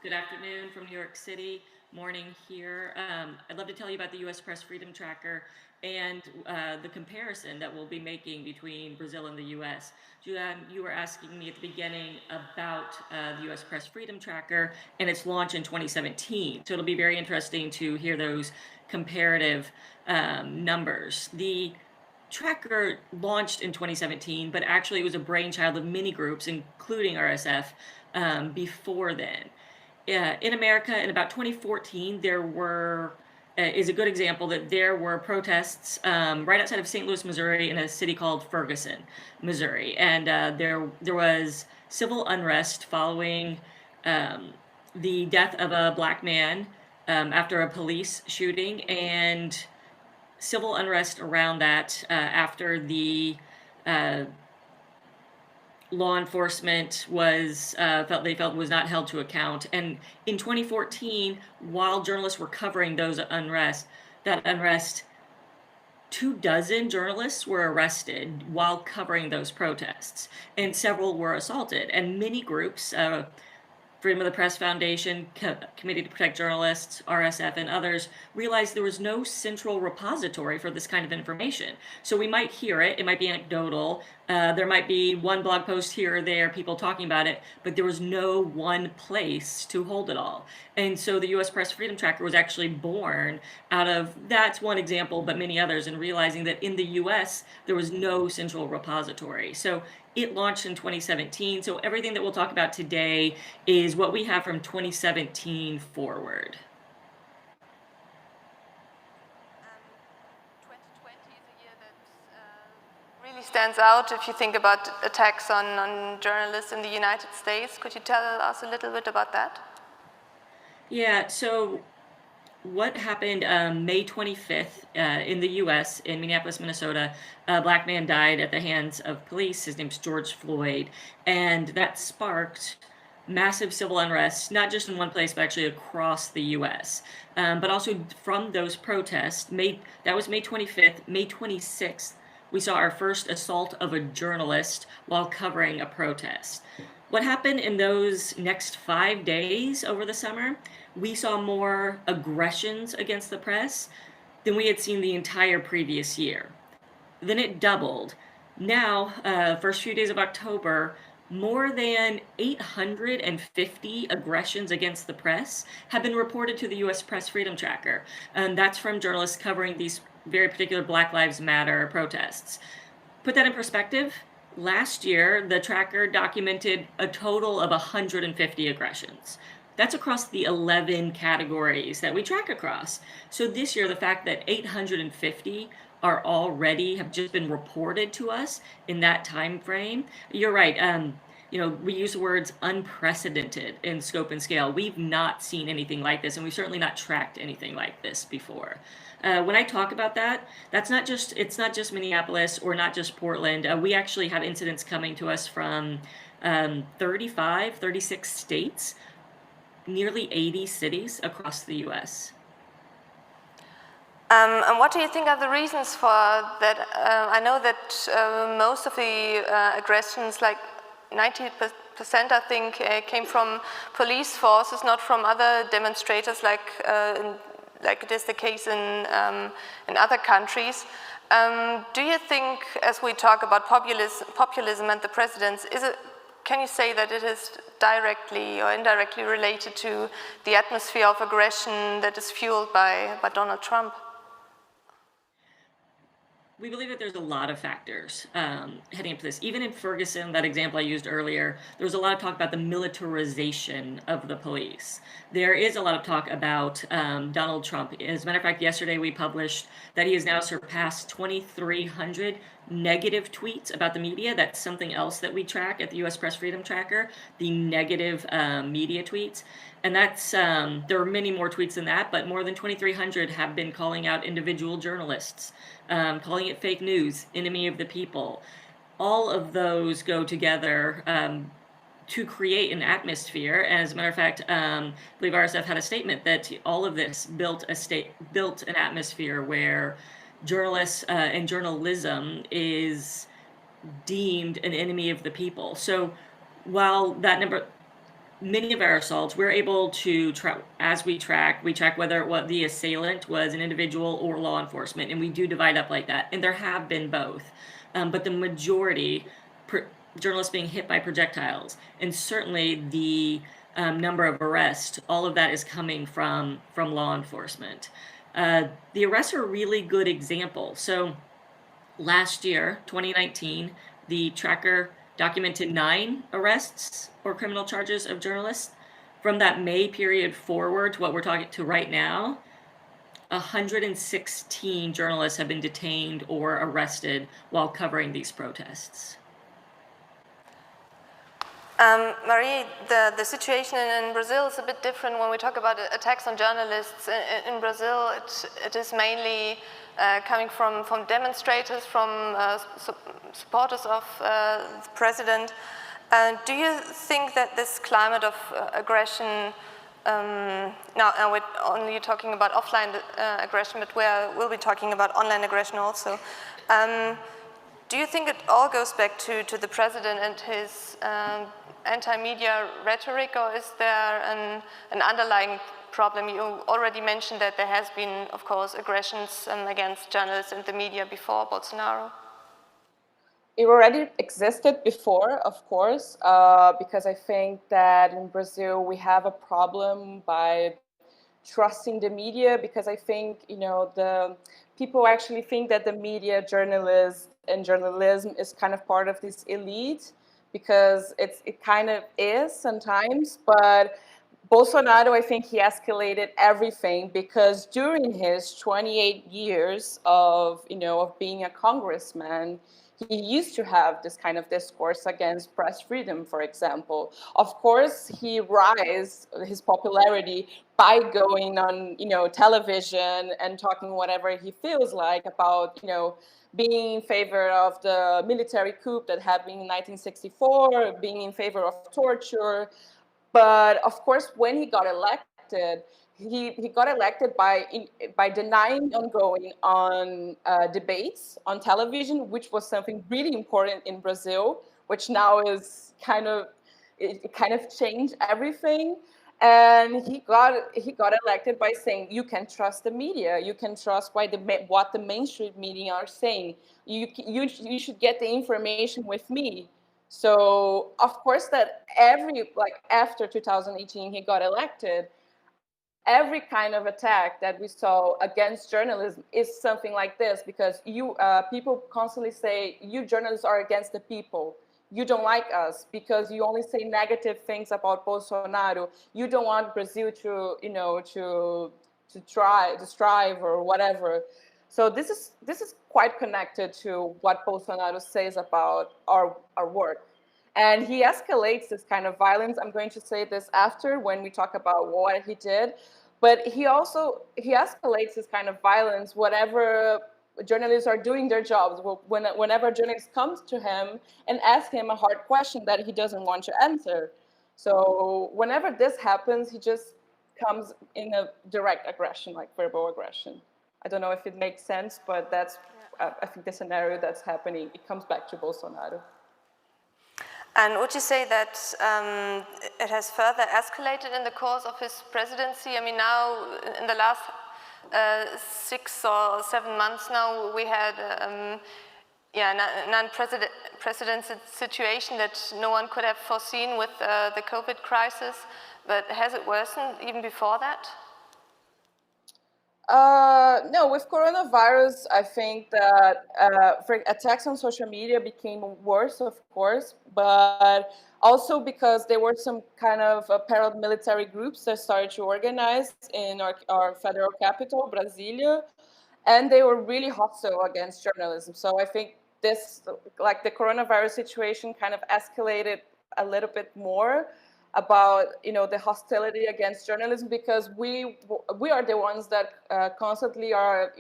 Speaker 21: Good afternoon from New York City. Morning here. I'd love to tell you about the U.S. Press Freedom Tracker and the comparison that we'll be making between Brazil and the U.S. Juliane, you were asking me at the beginning about the U.S. Press Freedom Tracker and its launch in 2017. So it'll be very interesting to hear those comparative numbers. The tracker launched in 2017, but actually it was a brainchild of many groups, including RSF, before then. In America, in about 2014, there is a good example that there were protests right outside of St. Louis, Missouri, in a city called Ferguson, Missouri, and there was civil unrest following the death of a black man after a police shooting, and civil unrest around that after the law enforcement felt was not held to account. And in 2014, while journalists were covering that unrest, 24 journalists were arrested while covering those protests, and several were assaulted. And many groups, Freedom of the Press Foundation, Committee to Protect Journalists, RSF, and others, realized there was no central repository for this kind of information. So we might hear it, it might be anecdotal, there might be one blog post here or there, people talking about it, but there was no one place to hold it all. And so the U.S. Press Freedom Tracker was actually born out of, that's one example, but many others, and realizing that in the U.S. there was no central repository. So it launched in 2017, so everything that we'll talk about today is what we have from 2017 forward.
Speaker 19: stands out if you think about attacks on journalists in the United States. Could you tell us a little bit about that?
Speaker 21: Yeah, so what happened May 25th in the US, in Minneapolis, Minnesota, a black man died at the hands of police. His name's George Floyd. And that sparked massive civil unrest, not just in one place, but actually across the US. But also from those protests, that was May 25th, May 26th, we saw our first assault of a journalist while covering a protest. What happened in those next 5 days over the summer, we saw more aggressions against the press than we had seen the entire previous year. Then it doubled. Now, first few days of October, more than 850 aggressions against the press have been reported to the US Press Freedom Tracker. And that's from journalists covering these very particular Black Lives Matter protests. Put that in perspective, last year, the tracker documented a total of 150 aggressions. That's across the 11 categories that we track across. So this year, the fact that 850 have just been reported to us in that time frame, you're right. We use the words unprecedented in scope and scale. We've not seen anything like this, and we've certainly not tracked anything like this before. When I talk about that, it's not just Minneapolis or not just Portland. We actually have incidents coming to us from 36 states, nearly 80 cities across the US.
Speaker 19: And what do you think are the reasons for that? I know that most of the aggressions, like 90%, I think, came from police forces, not from other demonstrators, like it is the case in other countries. Do you think, as we talk about populism and the presidents, can you say that it is directly or indirectly related to the atmosphere of aggression that is fueled by Donald Trump?
Speaker 21: We believe that there's a lot of factors heading up to this. Even in Ferguson, that example I used earlier, there was a lot of talk about the militarization of the police. There is a lot of talk about Donald Trump. As a matter of fact, yesterday we published that he has now surpassed 2,300 negative tweets about the media. That's something else that we track at the US Press Freedom Tracker, the negative media tweets. And that's, there are many more tweets than that, but more than 2,300 have been calling out individual journalists, calling it fake news, enemy of the people. All of those go together to create an atmosphere. And as a matter of fact, I believe RSF had a statement that all of this built an atmosphere where journalists and journalism is deemed an enemy of the people. So while many of our assaults, we're able to track, as we track whether the assailant was an individual or law enforcement, and we do divide up like that. And there have been both, but the majority, journalists being hit by projectiles, and certainly the number of arrests, all of that is coming from law enforcement. The arrests are a really good example. So last year, 2019, the tracker documented 9 arrests or criminal charges of journalists. From that May period forward to what we're talking to right now, 116 journalists have been detained or arrested while covering these protests.
Speaker 19: Marie, the situation in Brazil is a bit different when we talk about attacks on journalists. In Brazil, it is mainly coming from demonstrators, from supporters of the president. Do you think that this climate of aggression, now we're only talking about offline aggression, but we'll be talking about online aggression also. Do you think it all goes back to the president and his anti-media rhetoric, or is there an underlying problem? You already mentioned that there has been, of course, aggressions against journalists and the media before Bolsonaro.
Speaker 20: It already existed before, of course, because I think that in Brazil we have a problem by trusting the media, because I think, the people actually think that the media, journalists, and journalism is kind of part of this elite, because it kind of is sometimes, but Bolsonaro, I think he escalated everything because during his 28 years of, of being a congressman, he used to have this kind of discourse against press freedom, for example. Of course, he raised his popularity by going on, television and talking whatever he feels like about, being in favor of the military coup that happened in 1964, being in favor of torture. But of course, when he got elected, he got elected by denying ongoing on debates on television, which was something really important in Brazil, which now is it kind of changed everything. And he got elected by saying, you can trust the media, you can trust what the mainstream media are saying. You should get the information with me. So of course that after 2018 he got elected, every kind of attack that we saw against journalism is something like this, because people constantly say, you journalists are against the people. You don't like us because you only say negative things about Bolsonaro. You don't want Brazil to strive or whatever. So this is quite connected to what Bolsonaro says about our work. And he escalates this kind of violence. I'm going to say this after when we talk about what he did. But he escalates this kind of violence whenever journalists are doing their jobs, whenever a journalist comes to him and asks him a hard question that he doesn't want to answer. So whenever this happens, he just comes in a direct aggression, like verbal aggression. I don't know if it makes sense, but that's, I think, the scenario that's happening. It comes back to Bolsonaro.
Speaker 19: And would you say that it has further escalated in the course of his presidency? I mean, now in the last 6 or 7 months now, we had an unprecedented situation that no one could have foreseen with the COVID crisis. But has it worsened even before that?
Speaker 20: No, with coronavirus, I think that attacks on social media became worse, of course, but also because there were some kind of paramilitary groups that started to organize in our federal capital, Brasilia, and they were really hostile against journalism. So I think this, like the coronavirus situation, kind of escalated a little bit more about the hostility against journalism, because we are the ones that constantly are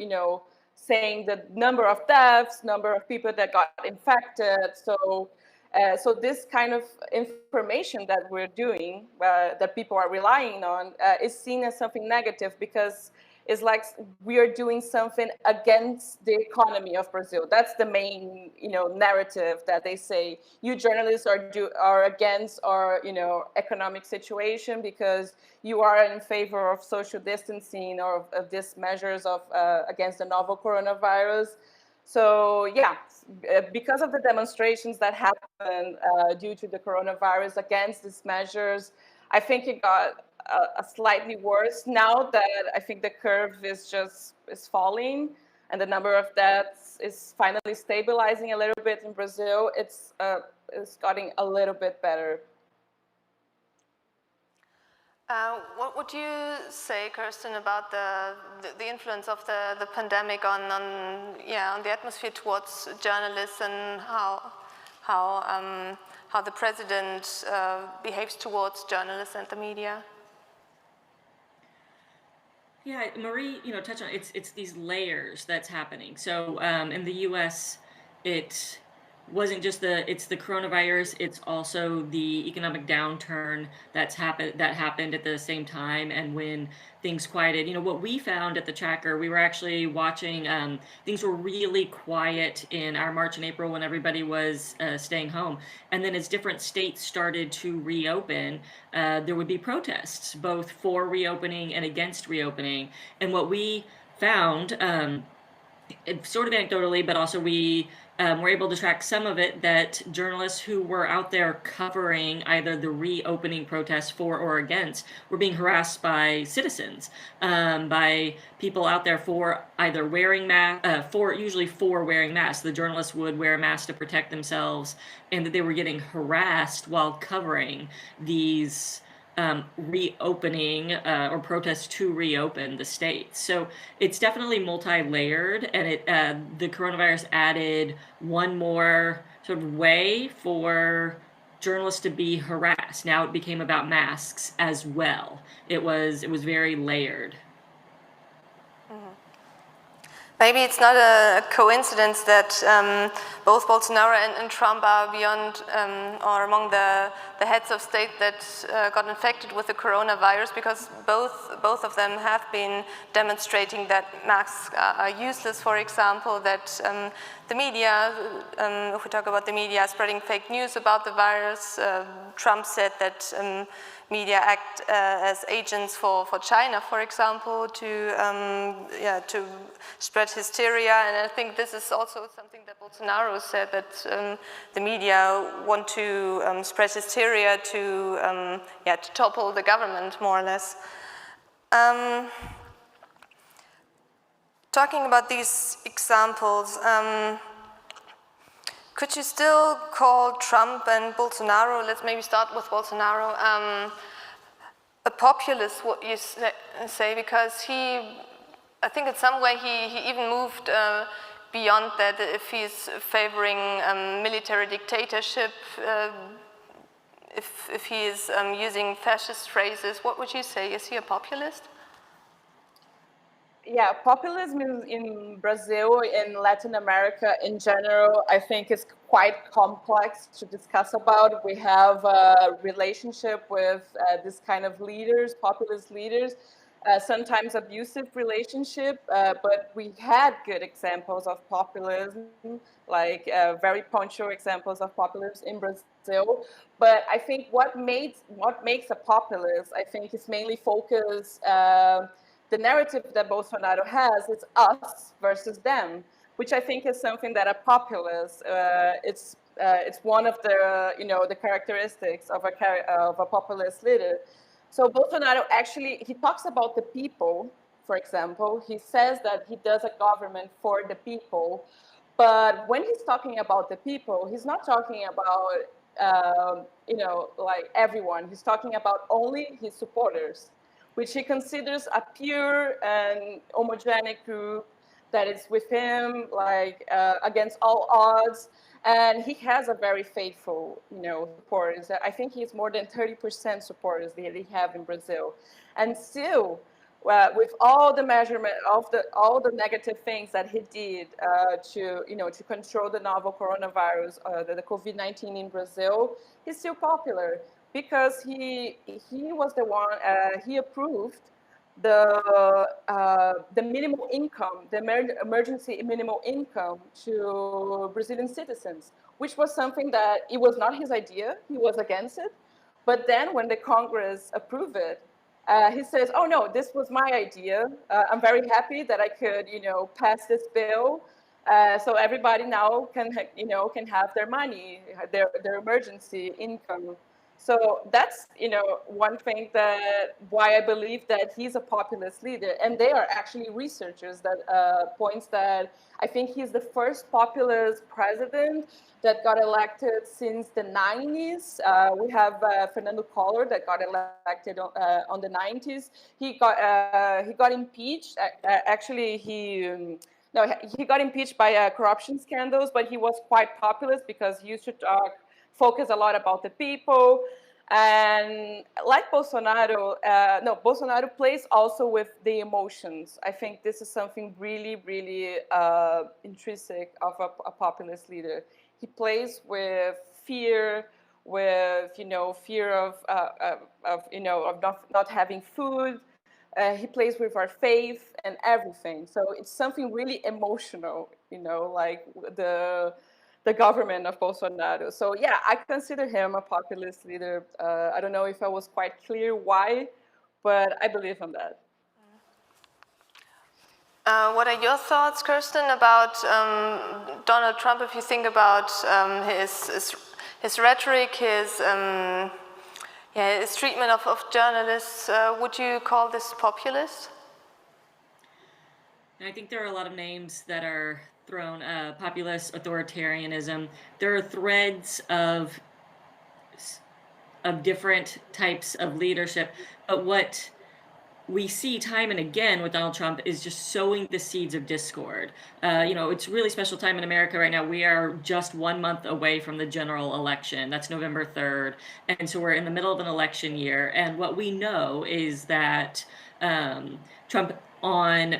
Speaker 20: saying the number of deaths, number of people that got infected. So this kind of information that we're doing, that people are relying on, is seen as something negative, because it's like we are doing something against the economy of Brazil. That's the main, narrative that they say. You journalists are against our, economic situation because you are in favor of social distancing or of these measures of against the novel coronavirus. So yeah, because of the demonstrations that happened due to the coronavirus against these measures, I think it got a slightly worse now that I think the curve is falling and the number of deaths is finally stabilizing a little bit in Brazil. It's getting a little bit better.
Speaker 19: What would you say, Kirstin, about the influence of the pandemic on the atmosphere towards journalists, and how the president behaves towards journalists and the media?
Speaker 21: Yeah, Marie, touched on it's these layers that's happening. So in the U.S., it wasn't just it's the coronavirus. It's also the economic downturn that happened at the same time, and when things quieted. What we found at the tracker, we were actually watching. Things were really quiet in our March and April when everybody was staying home, and then as different states started to reopen, there would be protests, both for reopening and against reopening. And what we found, sort of anecdotally, but also we were able to track some of it, that journalists who were out there covering either the reopening protests for or against were being harassed by citizens, by people out there for either wearing masks, usually for wearing masks. The journalists would wear a mask to protect themselves, and that they were getting harassed while covering these reopening or protests to reopen the state. So it's definitely multi-layered, and the coronavirus added one more sort of way for journalists to be harassed. Now it became about masks as well. It was very layered.
Speaker 19: Maybe it's not a coincidence that both Bolsonaro and Trump are beyond or among the heads of state that got infected with the coronavirus, because both of them have been demonstrating that masks are useless, for example, that the media, if we talk about the media, spreading fake news about the virus. Trump said that media act as agents for China, for example, to spread hysteria. And I think this is also something that Bolsonaro said, that the media want to spread hysteria to topple the government, more or less. Talking about these examples, could you still call Trump and Bolsonaro, let's maybe start with Bolsonaro, a populist, what you say, because I think in some way he even moved beyond that, if he's favoring military dictatorship, if he is using fascist phrases, what would you say? Is he a populist?
Speaker 20: Yeah, populism in Brazil, in Latin America in general, I think is quite complex to discuss about. We have a relationship with this kind of leaders, populist leaders, sometimes abusive relationship, but we had good examples of populism, like very punctual examples of populism in Brazil. But I think what makes a populist, I think, is mainly focused. The narrative that Bolsonaro has is us versus them, which I think is something that a populist, it's one of the the characteristics of a populist leader. So Bolsonaro actually, he talks about the people, for example. He says that he does a government for the people, but when he's talking about the people, he's not talking about like everyone. He's talking about only his supporters, which he considers a pure and homogenic group that is with him, like against all odds. And he has a very faithful, supporters. I think he's more than 30% supporters that they have in Brazil. And still, with all the measurement of all the negative things that he did to control the novel coronavirus, the COVID-19 in Brazil, he's still popular, because he was the one, he approved the minimum income, the emergency minimum income to Brazilian citizens, which was something that it was not his idea. He was against it. But then when the Congress approved it, he says, "Oh no, this was my idea. I'm very happy that I could, pass this bill, so everybody now can have their money, their emergency income." So that's one thing that why I believe that he's a populist leader. And they are actually researchers that points that I think he's the first populist president that got elected since the 90s. We have Fernando Collor that got elected on the 90s. He got impeached. Actually, he got impeached by corruption scandals, but he was quite populist because he used to focus a lot about the people. And like Bolsonaro, Bolsonaro plays also with the emotions. I think this is something really, really intrinsic of a populist leader. He plays with fear, with fear of not having food. He plays with our faith and everything. So it's something really emotional, like the government of Bolsonaro. So yeah, I consider him a populist leader. I don't know if I was quite clear why, but I believe in that.
Speaker 19: What are your thoughts, Kirstin, about Donald Trump? If you think about his rhetoric, his treatment of journalists, would you call this populist?
Speaker 21: I think there are a lot of names that are thrown, populist, authoritarianism. There are threads of different types of leadership. But what we see time and again with Donald Trump is just sowing the seeds of discord. It's a really special time in America right now. We are just 1 month away from the general election. That's November 3rd. And so we're in the middle of an election year. And what we know is that Trump,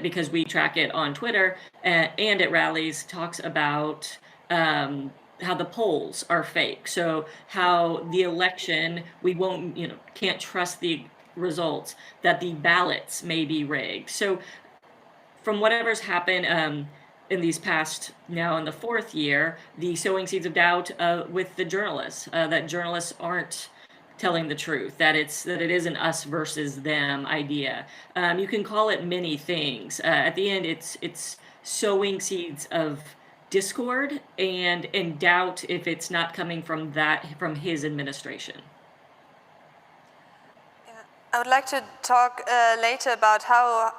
Speaker 21: because we track it on Twitter and at rallies, talks about how the polls are fake. So how the election, we can't trust the results, that the ballots may be rigged. So from whatever's happened in these past, now in the 4th year, the sowing seeds of doubt with the journalists, that journalists aren't telling the truth, that it is an us versus them idea. You can call it many things. At the end, it's sowing seeds of discord and doubt if it's not coming from his administration.
Speaker 19: I would like to talk later about how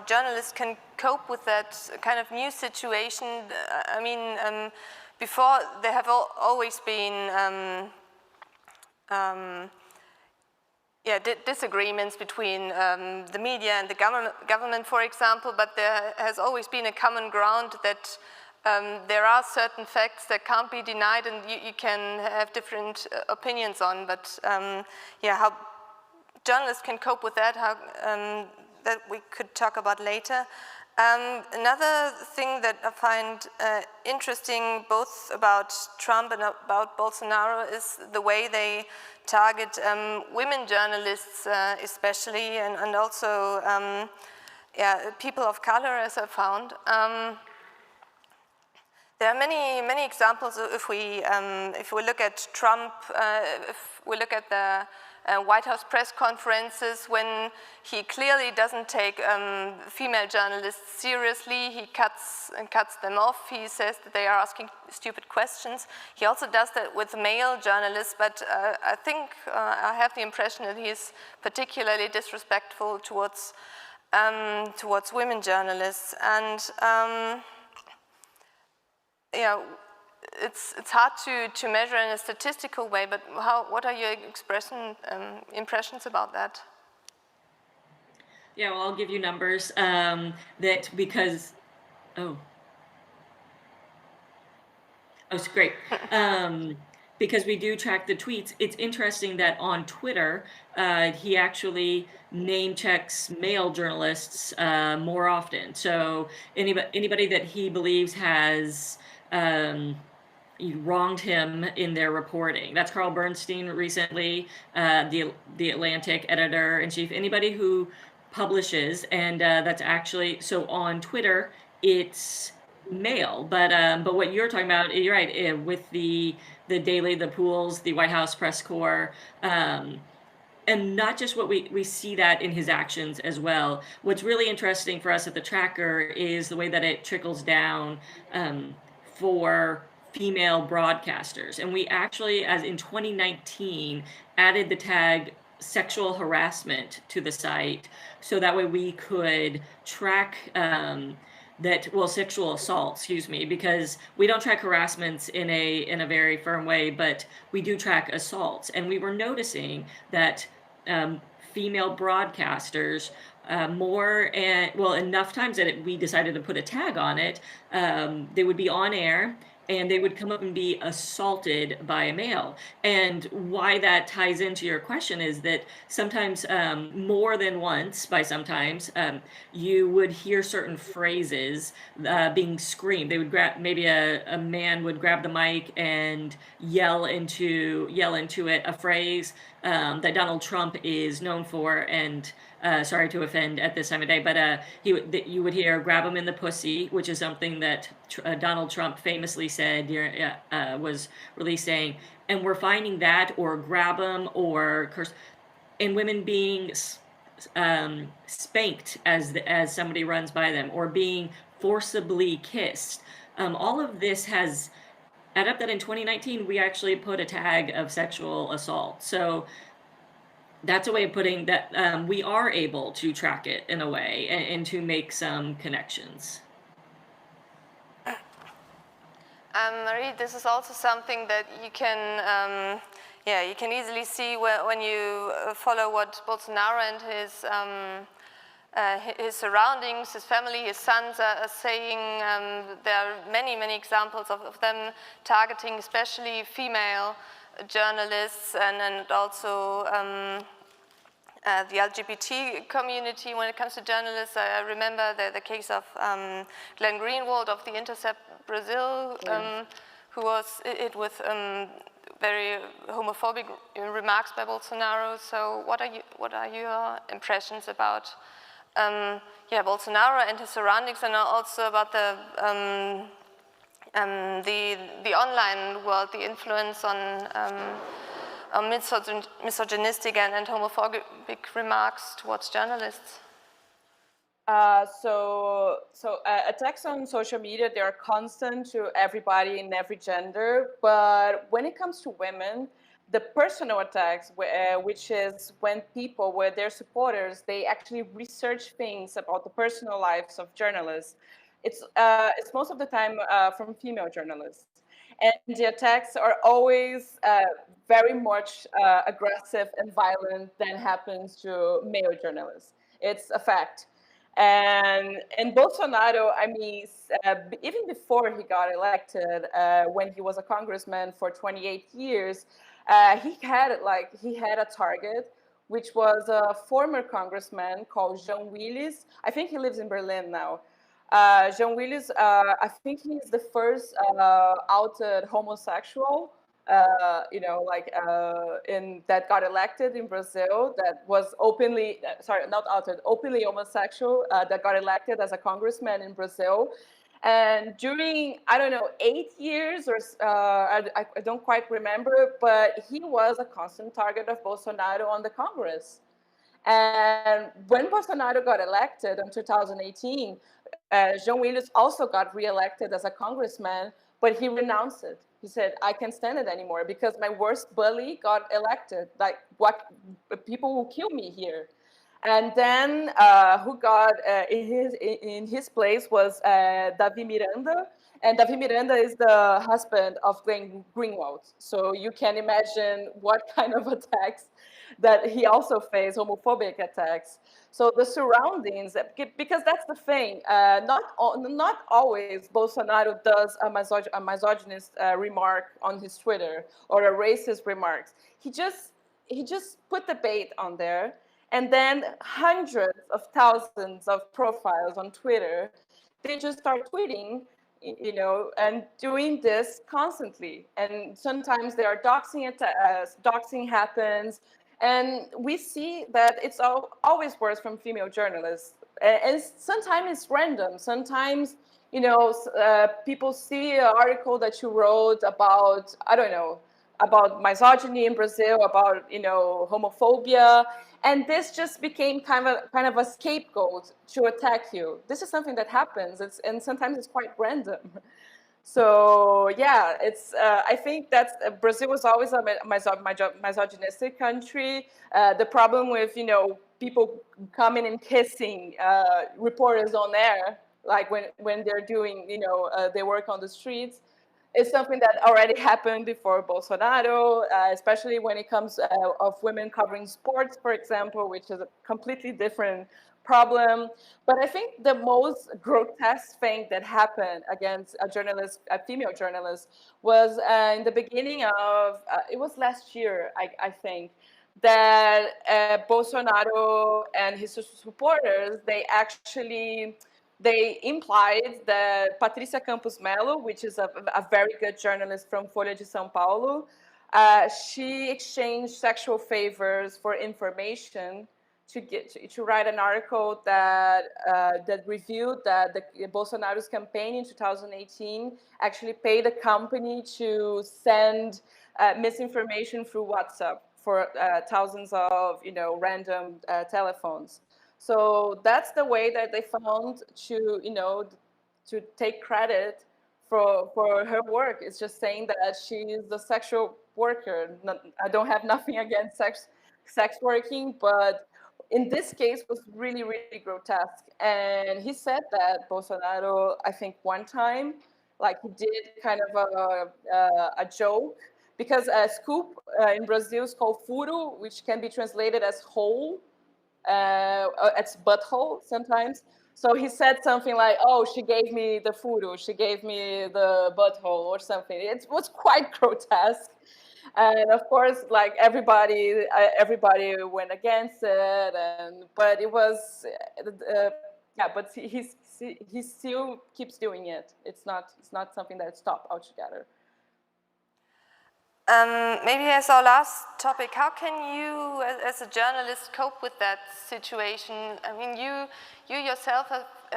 Speaker 19: journalists can cope with that kind of new situation. I mean, before there have always been disagreements between the media and the government, for example, but there has always been a common ground that there are certain facts that can't be denied and you can have different opinions on, but how journalists can cope with that, how that we could talk about later. Another thing that I find interesting both about Trump and about Bolsonaro is the way they target women journalists especially, and also people of color, as I found. There are many examples. If we look at Trump, if we look at the White House press conferences, when he clearly doesn't take female journalists seriously, he cuts them off. He says that they are asking stupid questions. He also does that with male journalists, but I think I have the impression that he is particularly disrespectful towards women journalists. And it's hard to measure in a statistical way, but what are your impressions about that?
Speaker 21: Yeah, well, I'll give you numbers it's great. Because we do track the tweets, it's interesting that on Twitter, he actually name checks male journalists more often. So anybody that he believes has wronged him in their reporting. That's Carl Bernstein recently, the Atlantic editor-in-chief. Anybody who publishes, and that's actually, so on Twitter, it's male. But what you're talking about, you're right, with the Daily, the Pools, the White House press corps, and not just what we see that in his actions as well. What's really interesting for us at the Tracker is the way that it trickles down for female broadcasters. And we actually, as in 2019, added the tag sexual harassment to the site, so that way we could track sexual assault, because we don't track harassments in a very firm way, but we do track assaults. And we were noticing that female broadcasters enough times that we decided to put a tag on it, they would be on air and they would come up and be assaulted by a male. And why that ties into your question is that sometimes, more than once, you would hear certain phrases being screamed. They would maybe a man would grab the mic and yell into it a phrase that Donald Trump is known for, and sorry to offend at this time of day, but you would hear "grab him in the pussy," which is something that Donald Trump famously said, was really saying. And we're finding that, or grab him, or curse, and women being spanked as somebody runs by them, or being forcibly kissed. All of this has added up that in 2019 we actually put a tag of sexual assault. So that's a way of putting that we are able to track it in a way and to make some connections.
Speaker 19: Marie, this is also something that you can yeah, you can easily see when you follow what Bolsonaro and his surroundings, his family, his sons are saying. There are many, many examples of them targeting especially female journalists and also the LGBT community when it comes to journalists. I remember the case of Glenn Greenwald of The Intercept Brazil, who was hit with very homophobic remarks by Bolsonaro. So what are your impressions about Bolsonaro and his surroundings, and also about the online world, the influence on misogynistic and homophobic remarks towards journalists?
Speaker 20: So attacks on social media, they are constant to everybody in every gender, but when it comes to women, the personal attacks, which is when people, where their supporters, they actually research things about the personal lives of journalists. It's most of the time from female journalists. And the attacks are always very much aggressive and violent than happens to male journalists. It's a fact. And Bolsonaro, I mean, even before he got elected, when he was a congressman for 28 years, he had a target, which was a former congressman called Jean Willis. I think he lives in Berlin now. Jean Willis, I think he's the first outed homosexual, that got elected in Brazil, that was openly, not outed, openly homosexual, that got elected as a congressman in Brazil. And during, I don't know, 8 years, or I don't quite remember, but he was a constant target of Bolsonaro on the Congress. And when Bolsonaro got elected in 2018, Jean Willis also got reelected as a congressman, but he renounced it. He said, I can't stand it anymore because my worst bully got elected. Like, what people will kill me here. And then who got in his place was Davi Miranda. And Davi Miranda is the husband of Glenn Greenwald. So you can imagine what kind of attacks that he also faced, homophobic attacks. So the surroundings, because that's the thing, not always Bolsonaro does a misogynist remark on his Twitter or a racist remarks. He just put the bait on there, and then hundreds of thousands of profiles on Twitter, they just start tweeting, and doing this constantly. And sometimes there are doxing happens. And we see that it's always worse from female journalists. And sometimes it's random. Sometimes, people see an article that you wrote about, I don't know, about misogyny in Brazil, about, homophobia. And this just became kind of a scapegoat to attack you. This is something that happens, and sometimes it's quite random. So yeah, I think that Brazil was always a misogynistic country. The problem with people coming and kissing reporters on air, like when they're doing they work on the streets, is something that already happened before Bolsonaro, especially when it comes of women covering sports, for example, which is a completely different problem. But I think the most grotesque thing that happened against a female journalist, was in the beginning of, it was last year, I think, that Bolsonaro and his supporters, they implied that Patrícia Campos Melo, which is a very good journalist from Folha de São Paulo, she exchanged sexual favors for information to write an article that revealed that Bolsonaro's campaign in 2018 actually paid a company to send misinformation through WhatsApp for thousands of random telephones. So that's the way that they found to take credit for her work. It's just saying that she's a sexual worker. I don't have nothing against sex working, but in this case was really, really grotesque. And he said that Bolsonaro, I think one time, like he did kind of a joke, because scoop in Brazil is called furo, which can be translated as hole, it's butthole sometimes. So he said something like, "Oh, she gave me the furo, she gave me the butthole," or something. It was quite grotesque. And of course, like everybody went against it, but it was, yeah. But he still keeps doing it. It's not something that stopped altogether.
Speaker 19: Maybe as our last topic, how can you, as a journalist, cope with that situation? I mean, you yourself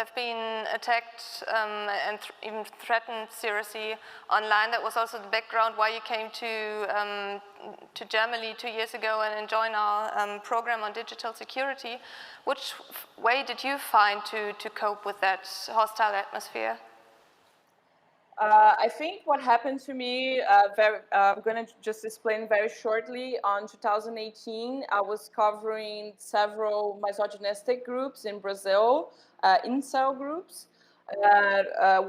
Speaker 19: have been attacked and even threatened seriously online. That was also the background why you came to Germany 2 years ago and joined our program on digital security. Which way did you find to cope with that hostile atmosphere?
Speaker 20: I think what happened to me, I'm going to just explain very shortly. On 2018, I was covering several misogynistic groups in Brazil, incel groups.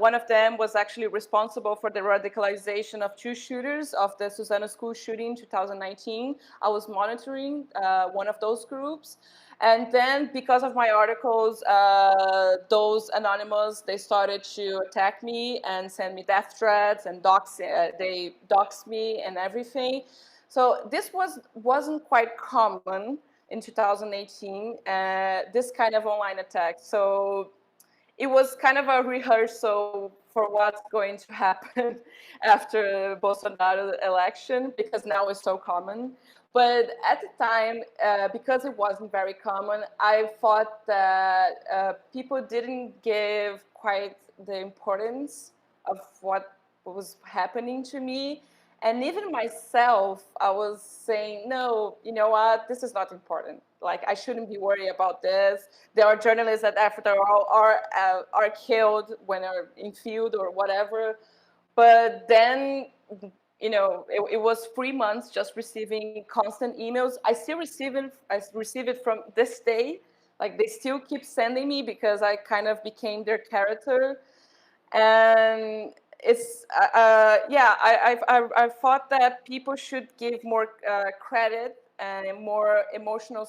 Speaker 20: One of them was actually responsible for the radicalization of 2 shooters of the Susanna School shooting in 2019. I was monitoring one of those groups. And then because of my articles, those anonymous, they started to attack me and send me death threats and they doxed me and everything. So this wasn't quite common in 2018, this kind of online attack. So it was kind of a rehearsal for what's going to happen after Bolsonaro's election, because now it's so common. But at the time, because it wasn't very common, I thought that people didn't give quite the importance of what was happening to me. And even myself, I was saying, no, you know what, this is not important. Like, I shouldn't be worried about this. There are journalists that after all are killed when they're in field or whatever. But then, you know, it was 3 months just receiving constant emails. I still receive it from this day. Like, they still keep sending me because I kind of became their character. And it's, yeah, I thought that people should give more credit and more emotional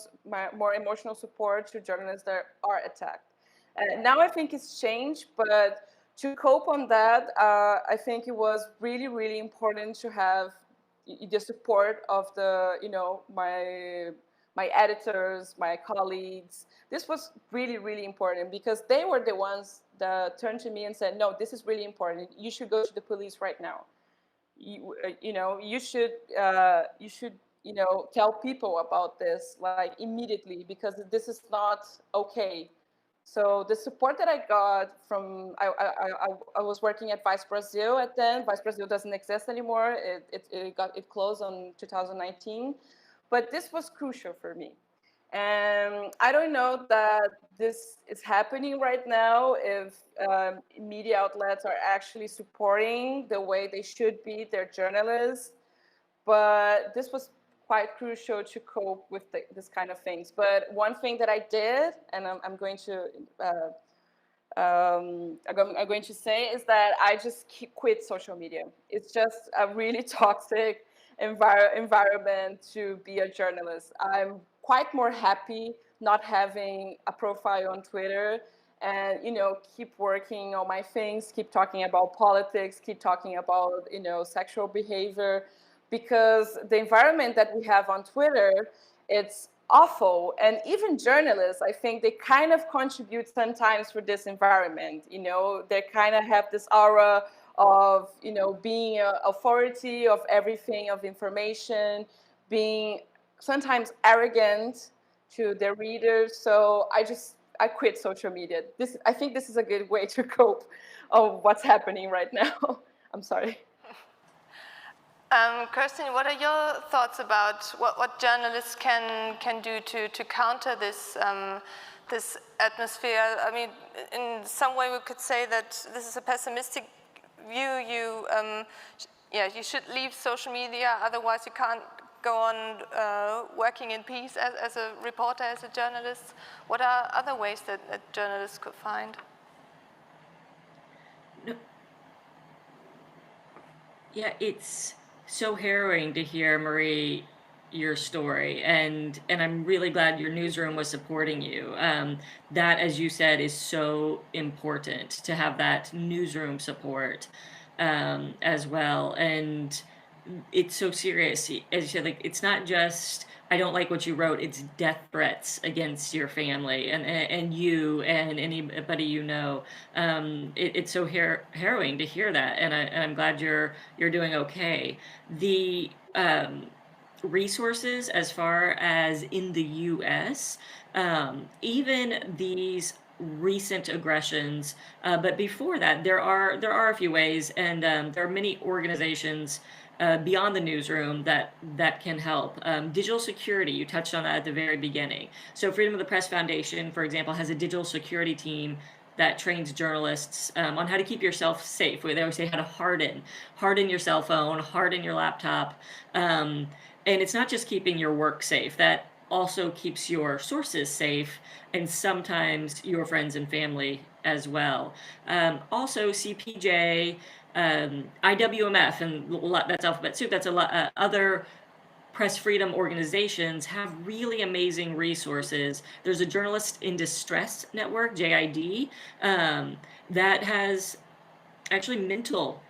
Speaker 20: support to journalists that are attacked. Now I think it's changed, but to cope on that, I think it was really, really important to have the support of the, you know, my editors, my colleagues. This was really, really important because they were the ones that turned to me and said, no, this is really important. You should go to the police right now. You should tell people about this, like, immediately, because this is not okay. So the support that I got from, I was working at Vice Brazil at then. Vice Brazil doesn't exist anymore. It closed on 2019. But this was crucial for me. And I don't know that this is happening right now if media outlets are actually supporting the way they should be their journalists. But this was quite crucial to cope with this kind of things. But one thing that I did, and I'm going to say, is that I just quit social media. It's just a really toxic environment to be a journalist. I'm quite more happy not having a profile on Twitter and, you know, keep working on my things, keep talking about politics, keep talking about, you know, sexual behavior, because the environment that we have on Twitter, it's awful. And even journalists, I think they kind of contribute sometimes for this environment. You know, they kind of have this aura of, you know, being an authority of everything, of information, being sometimes arrogant to their readers. So I quit social media. I think this is a good way to cope of what's happening right now. I'm sorry.
Speaker 19: Kirstin, what are your thoughts about what journalists can do to counter this this atmosphere? I mean, in some way we could say that this is a pessimistic view. You should leave social media, otherwise you can't go on working in peace as a reporter, as a journalist. What are other ways that journalists could find?
Speaker 21: Yeah, it's so harrowing to hear, Marie, your story, and I'm really glad your newsroom was supporting you. That, as you said, is so important to have that newsroom support as well. And it's so serious, as you said. Like, it's not just I don't like what you wrote. It's death threats against your family and you and anybody you know. It's so harrowing to hear that, and I'm glad you're doing okay. The resources as far as in the U.S., even these recent aggressions, but before that, there are a few ways, and there are many organizations beyond the newsroom that can help. Digital security, you touched on that at the very beginning. So Freedom of the Press Foundation, for example, has a digital security team that trains journalists on how to keep yourself safe. They always say how to harden your cell phone, harden your laptop. And it's not just keeping your work safe, that also keeps your sources safe, and sometimes your friends and family as well. Also, CPJ, IWMF, and that's Alphabet Soup, that's a lot, other press freedom organizations have really amazing resources. There's a Journalist in Distress network, JID, that has actually mental,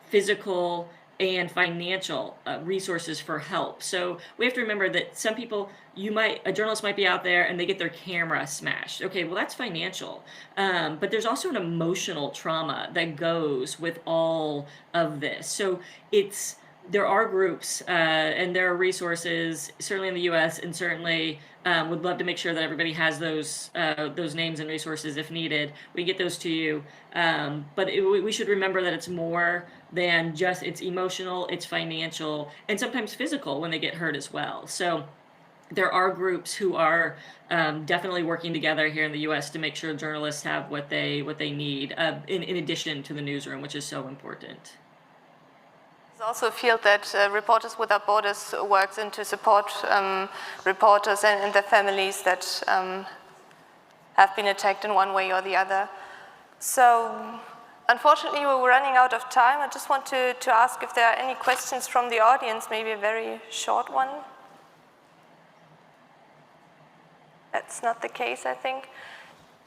Speaker 21: physical, and financial resources for help. So we have to remember that some people, a journalist might be out there and they get their camera smashed. Okay, well, that's financial. But there's also an emotional trauma that goes with all of this. So there are groups and there are resources, certainly in the US, and certainly would love to make sure that everybody has those names and resources if needed. We get those to you. But we should remember that it's more than just, it's emotional, it's financial, and sometimes physical when they get hurt as well. So there are groups who are definitely working together here in the US to make sure journalists have what they need in addition to the newsroom, which is so important.
Speaker 19: There's also a field that Reporters Without Borders works in to support reporters and their families that have been attacked in one way or the other. So unfortunately, we're running out of time. I just want to ask if there are any questions from the audience, maybe a very short one. That's not the case, I think.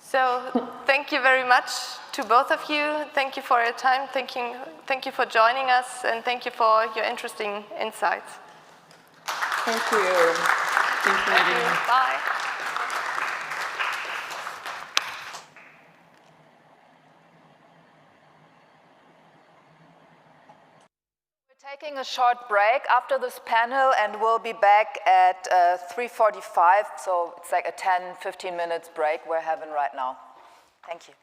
Speaker 19: So thank you very much to both of you. Thank you for your time. Thank you for joining us, and thank you for your interesting insights.
Speaker 20: Thank you.
Speaker 21: Thanks for having me.
Speaker 19: Bye.
Speaker 3: We're taking a short break after this panel, and we'll be back at 3:45, so it's like a 10-15 minutes break we're having right now. Thank you.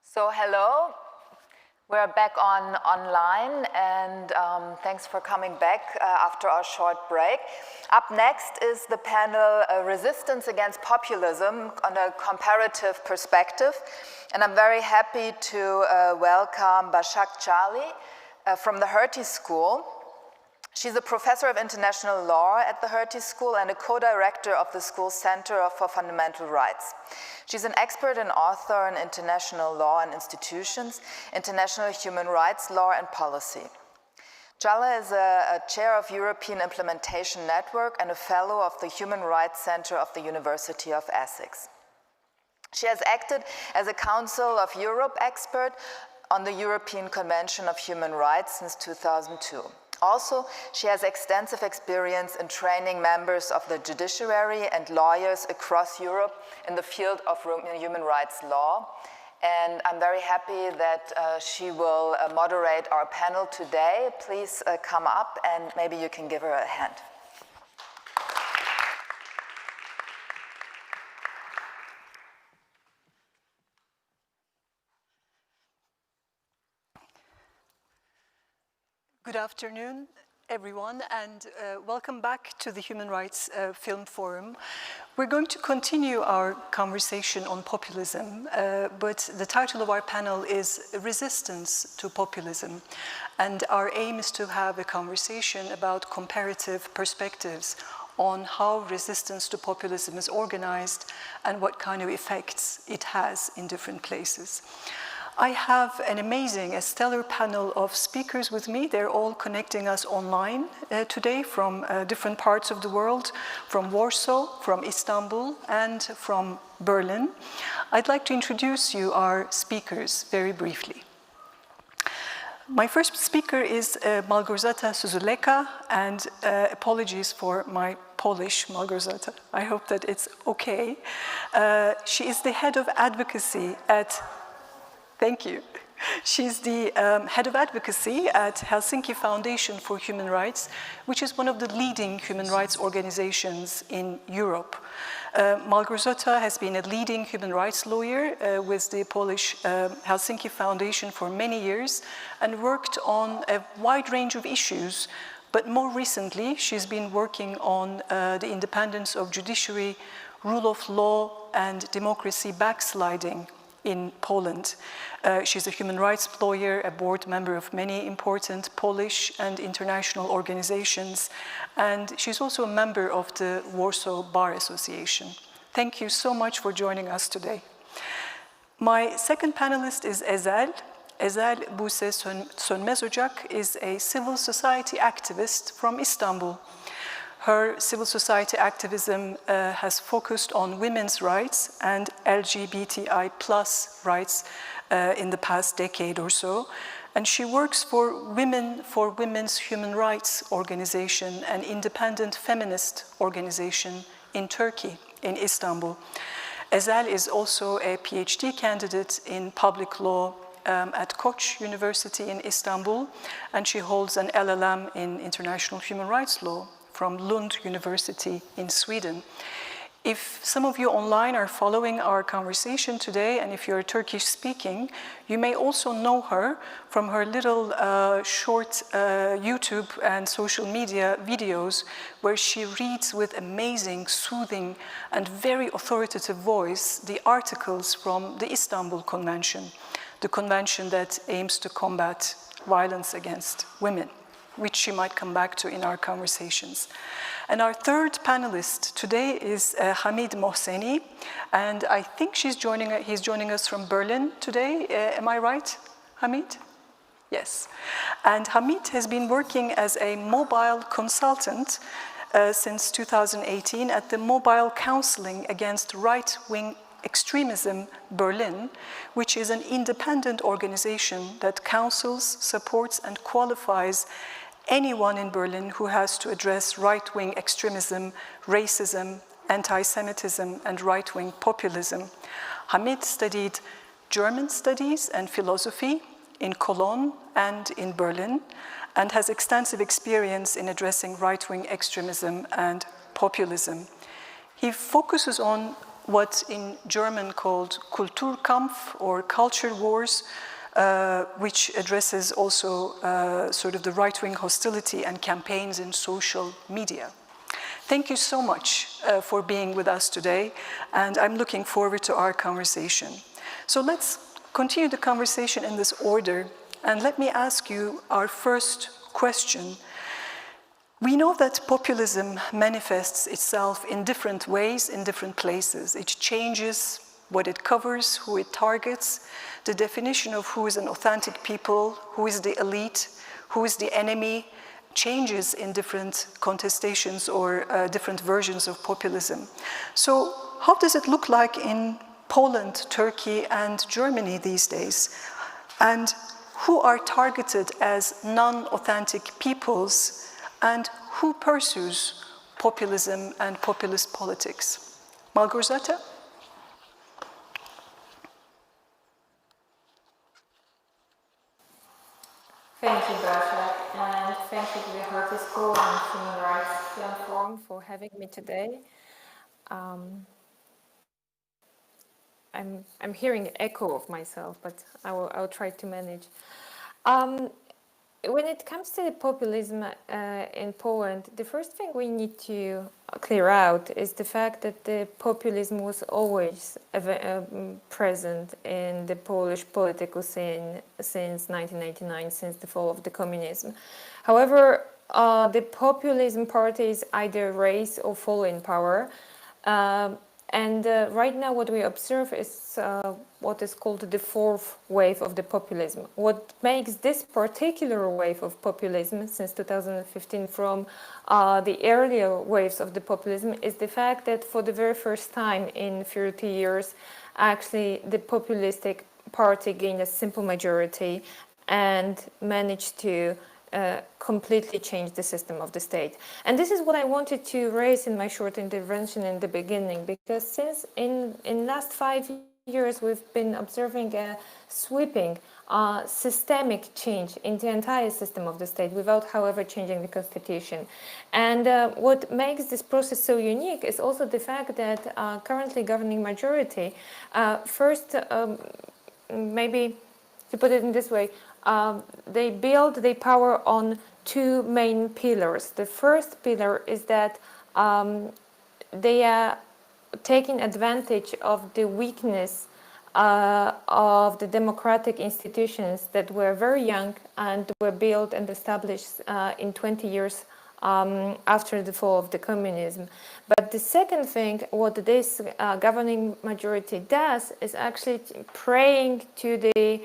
Speaker 3: So hello, We're back online, and thanks for coming back after our short break. Up next is the panel Resistance Against Populism on a Comparative Perspective. And I'm very happy to welcome Başak Charlie from the Hertie School. She's a professor of international law at the Hertie School and a co-director of the school's Center for Fundamental Rights. She's an expert and author in international law and institutions, international human rights law and policy. Jala is a chair of European Implementation Network and a fellow of the Human Rights Center of the University of Essex. She has acted as a Council of Europe expert on the European Convention of Human Rights since 2002. Also, she has extensive experience in training members of the judiciary and lawyers across Europe in the field of human rights law. And I'm very happy that she will moderate our panel today. Please come up and maybe you can give her a hand.
Speaker 4: Good afternoon, everyone, and welcome back to the Human Rights Film Forum. We're going to continue our conversation on populism, but the title of our panel is Resistance to Populism, and our aim is to have a conversation about comparative perspectives on how resistance to populism is organized and what kind of effects it has in different places. I have an amazing, a stellar panel of speakers with me. They're all connecting us online today from different parts of the world, from Warsaw, from Istanbul, and from Berlin. I'd like to introduce you our speakers very briefly. My first speaker is Małgorzata Suzułeka, and apologies for my Polish, Małgorzata. I hope that it's okay. She is the head of advocacy at Thank you. She's the head of advocacy at Helsinki Foundation for Human Rights, which is one of the leading human rights organizations in Europe. Małgorzata has been a leading human rights lawyer with the Polish Helsinki Foundation for many years and worked on a wide range of issues. But more recently, she's been working on the independence of judiciary, rule of law, and democracy backsliding in Poland. She's a human rights lawyer, a board member of many important Polish and international organizations, and she's also a member of the Warsaw Bar Association. Thank you so much for joining us today. My second panelist is Ezel. Ezel Buse Sönmez-Ocak is a civil society activist from Istanbul. Her civil society activism has focused on women's rights and LGBTI+ rights in the past decade or so. And she works for Women's Human Rights Organization, an independent feminist organization in Turkey, in Istanbul. Ezel is also a PhD candidate in public law at Koç University in Istanbul, and she holds an LLM in international human rights law from Lund University in Sweden. If some of you online are following our conversation today, and if you're Turkish speaking, you may also know her from her little short YouTube and social media videos where she reads with amazing, soothing, and very authoritative voice the articles from the Istanbul Convention, the convention that aims to combat violence against women, which she might come back to in our conversations. And our third panelist today is Hamid Mohseni, and I think he's joining us from Berlin today. Am I right, Hamid? Yes. And Hamid has been working as a mobile consultant since 2018 at the Mobile Counseling Against Right-Wing Extremism Berlin, which is an independent organization that counsels, supports, and qualifies anyone in Berlin who has to address right-wing extremism, racism, anti-Semitism, and right-wing populism. Hamid studied German studies and philosophy in Cologne and in Berlin, and has extensive experience in addressing right-wing extremism and populism. He focuses on what's in German called Kulturkampf, or culture wars, which addresses also sort of the right-wing hostility and campaigns in social media. Thank you so much for being with us today, and I'm looking forward to our conversation. So let's continue the conversation in this order, and let me ask you our first question. We know that populism manifests itself in different ways, in different places. It changes what it covers, who it targets, the definition of who is an authentic people, who is the elite, who is the enemy, changes in different contestations or different versions of populism. So how does it look like in Poland, Turkey, and Germany these days? And who are targeted as non-authentic peoples, and who pursues populism and populist politics? Malgorzata?
Speaker 7: Thank you, Berghof, and thank you to the Hertie School and Human Rights Film Forum for having me today. I'm hearing an echo of myself, but I'll try to manage. When it comes to the populism in Poland, the first thing we need to clear out is the fact that the populism was always present in the Polish political scene since 1999, since the fall of the communism. However, the populism parties either rise or fall in power. And right now what we observe is what is called the fourth wave of the populism. What makes this particular wave of populism since 2015 from the earlier waves of the populism is the fact that for the very first time in 30 years, actually the populistic party gained a simple majority and managed to completely change the system of the state. And this is what I wanted to raise in my short intervention in the beginning, because since in last 5 years we've been observing a sweeping systemic change in the entire system of the state without, however, changing the constitution. And what makes this process so unique is also the fact that currently governing majority, first, maybe to put it in this way, they build their power on two main pillars. The first pillar is that they are taking advantage of the weakness of the democratic institutions that were very young and were built and established in 20 years after the fall of the communism. But the second thing, what this governing majority does is actually praying to the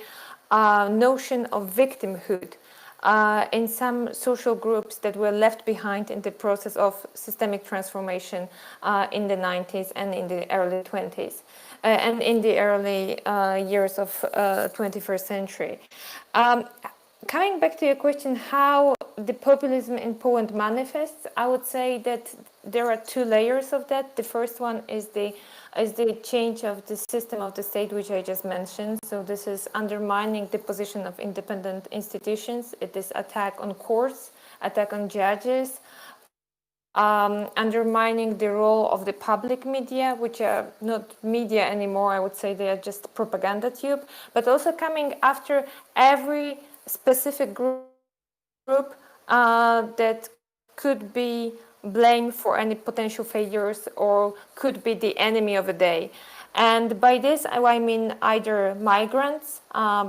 Speaker 7: notion of victimhood in some social groups that were left behind in the process of systemic transformation in the 90s and in the early 20s and in the early years of 21st century. Coming back to your question, how the populism in Poland manifests, I would say that there are two layers of that. The first one is the change of the system of the state, which I just mentioned. So this is undermining the position of independent institutions. It is attack on courts, attack on judges, undermining the role of the public media, which are not media anymore. I would say they are just propaganda tube, but also coming after every specific group that could be blamed for any potential failures or could be the enemy of the day. And by this, I mean either migrants,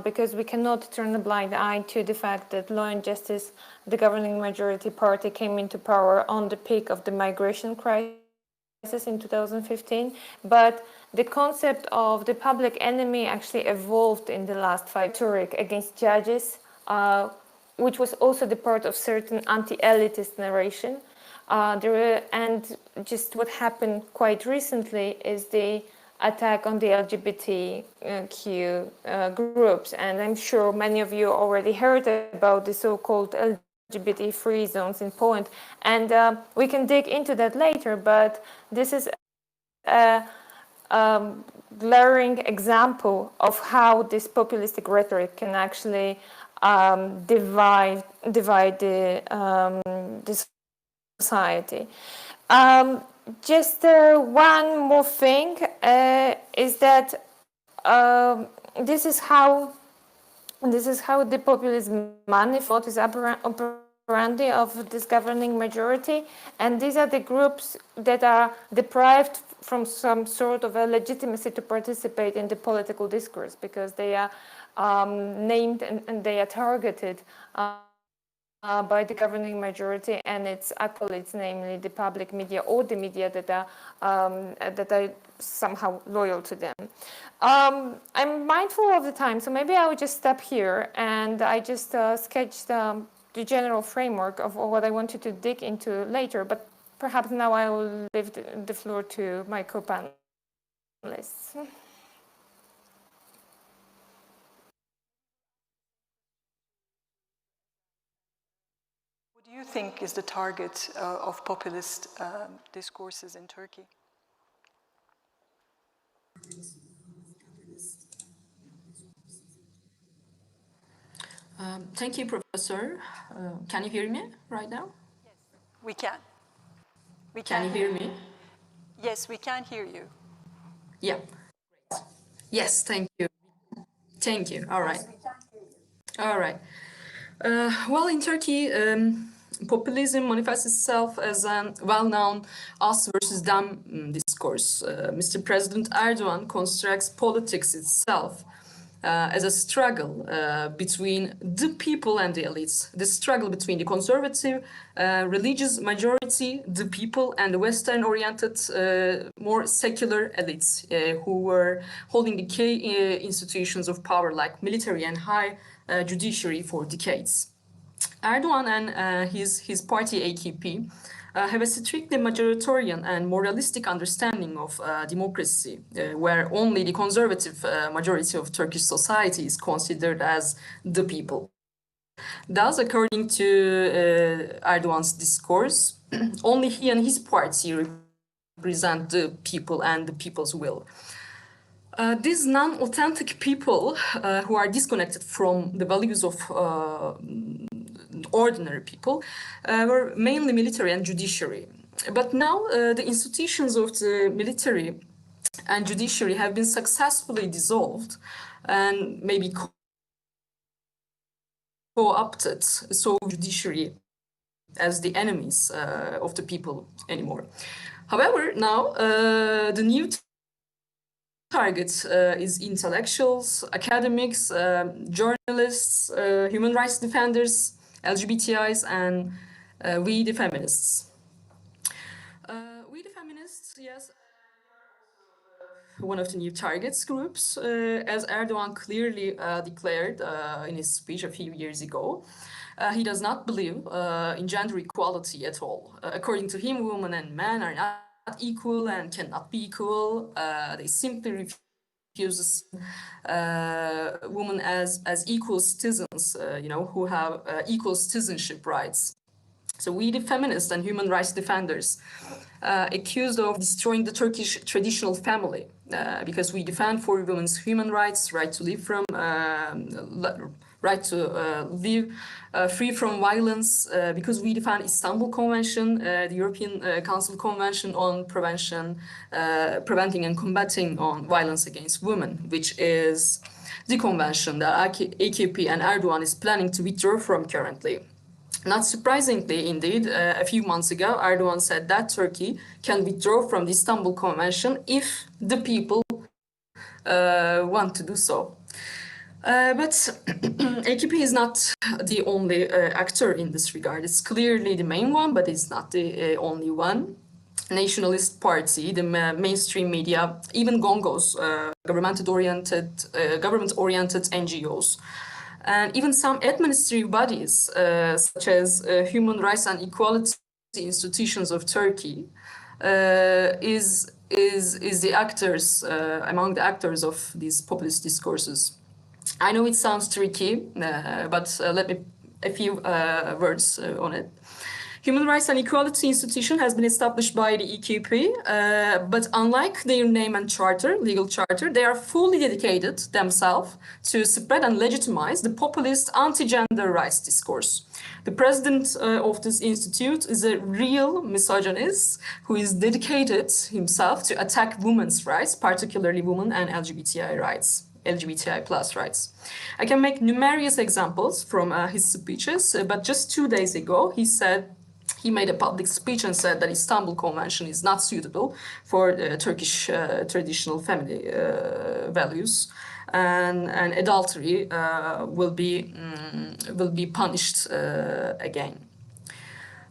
Speaker 7: because we cannot turn a blind eye to the fact that Law and Justice, the governing majority party, came into power on the peak of the migration crisis in 2015. But the concept of the public enemy actually evolved in the last 5 years against judges, which was also the part of certain anti-elitist narration. And just what happened quite recently is the attack on the LGBTQ groups. And I'm sure many of you already heard about the so-called LGBT-free zones in Poland. And we can dig into that later, but this is a glaring example of how this populistic rhetoric can actually divide the society. Just one more thing is that this is how
Speaker 6: And this is how the populist manifest is operandi of this governing majority. And these are the groups that are deprived from some sort of a legitimacy to participate in the political discourse because they are named and they are targeted by the governing majority and its acolytes, namely the public media or the media that are somehow loyal to them. I'm mindful of the time, so maybe I would just stop here and I just sketched the general framework of what I wanted to dig into later, but perhaps now I will leave the floor to my co-panelists.
Speaker 4: What do you think is the target of populist discourses in Turkey?
Speaker 22: Thank you, Professor. Can you hear me right now?
Speaker 4: Yes, we can.
Speaker 22: Can you hear me?
Speaker 4: Yes, we can hear you.
Speaker 22: Yeah. Yes, thank you. Thank you. All right. All right. Well, in Turkey, populism manifests itself as a well-known us versus them discourse. Mr. President Erdogan constructs politics itself as a struggle between the people and the elites, the struggle between the conservative, religious majority, the people, and the Western-oriented, more secular elites who were holding the key institutions of power like military and high judiciary for decades. Erdogan and his party AKP have a strictly majoritarian and moralistic understanding of democracy, where only the conservative majority of Turkish society is considered as the people. Thus, according to Erdogan's discourse, only he and his party represent the people and the people's will. These non-authentic people who are disconnected from the values of ordinary people were mainly military and judiciary. But now the institutions of the military and judiciary have been successfully dissolved and maybe co-opted, so judiciary as the enemies of the people anymore. However, now the new target is intellectuals, academics, journalists, human rights defenders, LGBTIs, and we the feminists. We the feminists, yes, one of the new targets groups, as Erdogan clearly declared in his speech a few years ago. He does not believe in gender equality at all. According to him, women and men are not equal and cannot be equal. They simply refuse women as equal citizens, who have equal citizenship rights. So we, the feminists and human rights defenders, accused of destroying the Turkish traditional family, because we defend for women's human rights, right to live from, right to live free from violence, because we defend Istanbul Convention, the European Council Convention on preventing and combating on violence against women, which is the convention that AKP and Erdogan is planning to withdraw from currently. Not surprisingly, indeed, a few months ago, Erdogan said that Turkey can withdraw from the Istanbul Convention if the people want to do so. But AKP is not the only actor in this regard. It's clearly the main one, but it's not the only one. Nationalist party, the mainstream media, even Gongos, government-oriented NGOs, and even some administrative bodies, such as Human Rights and Equality Institutions of Turkey, is the actors, among the actors of these populist discourses. I know it sounds tricky, but let me a few words on it. Human Rights and Equality Institution has been established by the EKP, but unlike their name and charter, legal charter, they are fully dedicated themselves to spread and legitimize the populist anti-gender rights discourse. The president of this institute is a real misogynist who is dedicated himself to attack women's rights, particularly women and LGBTI rights. LGBTI+ rights. I can make numerous examples from his speeches, but just 2 days ago he made a public speech and said that Istanbul Convention is not suitable for Turkish traditional family values, and adultery will be punished again.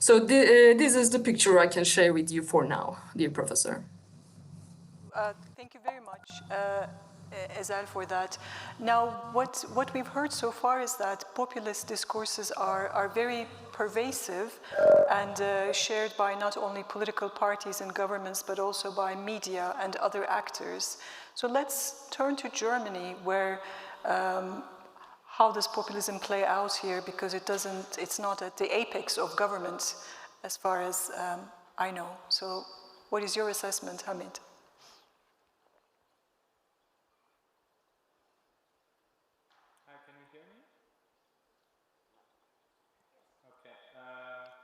Speaker 22: So this is the picture I can share with you for now, dear professor.
Speaker 4: Thank you very much, Ezel, for that. Now, what we've heard so far is that populist discourses are very pervasive and shared by not only political parties and governments, but also by media and other actors. So let's turn to Germany, where how does populism play out here? Because it's not at the apex of government, as far as I know. So what is your assessment, Hamid?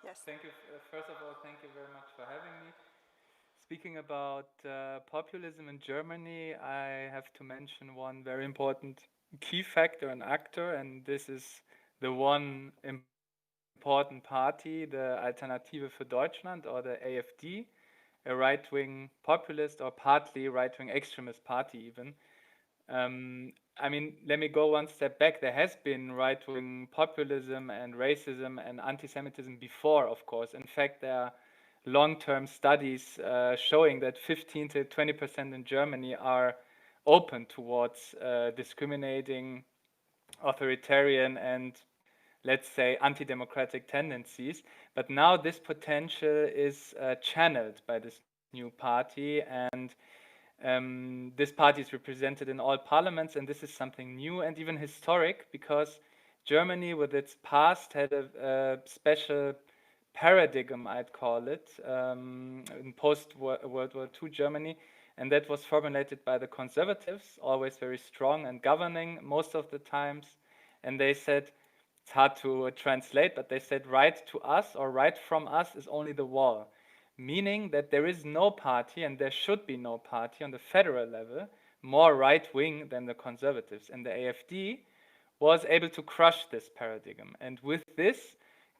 Speaker 8: Yes. Thank you. First of all, thank you very much for having me. Speaking about populism in Germany, I have to mention one very important key factor and actor, and this is the one important party, the Alternative für Deutschland, or the AfD, a right-wing populist or partly right-wing extremist party even. I mean, let me go one step back. There has been right-wing populism and racism and anti-Semitism before, of course. In fact, there are long-term studies showing that 15 to 20% in Germany are open towards discriminating, authoritarian, and, let's say, anti-democratic tendencies. But now this potential is channeled by this new party, and this party is represented in all parliaments, and this is something new and even historic, because Germany, with its past, had a special paradigm, I'd call it, in post-World War II Germany, and that was formulated by the conservatives, always very strong and governing most of the times, and they said, it's hard to translate, but they said, right to us or right from us is only the wall. Meaning that there is no party, and there should be no party on the federal level, more right-wing than the conservatives. And the AfD was able to crush this paradigm. And with this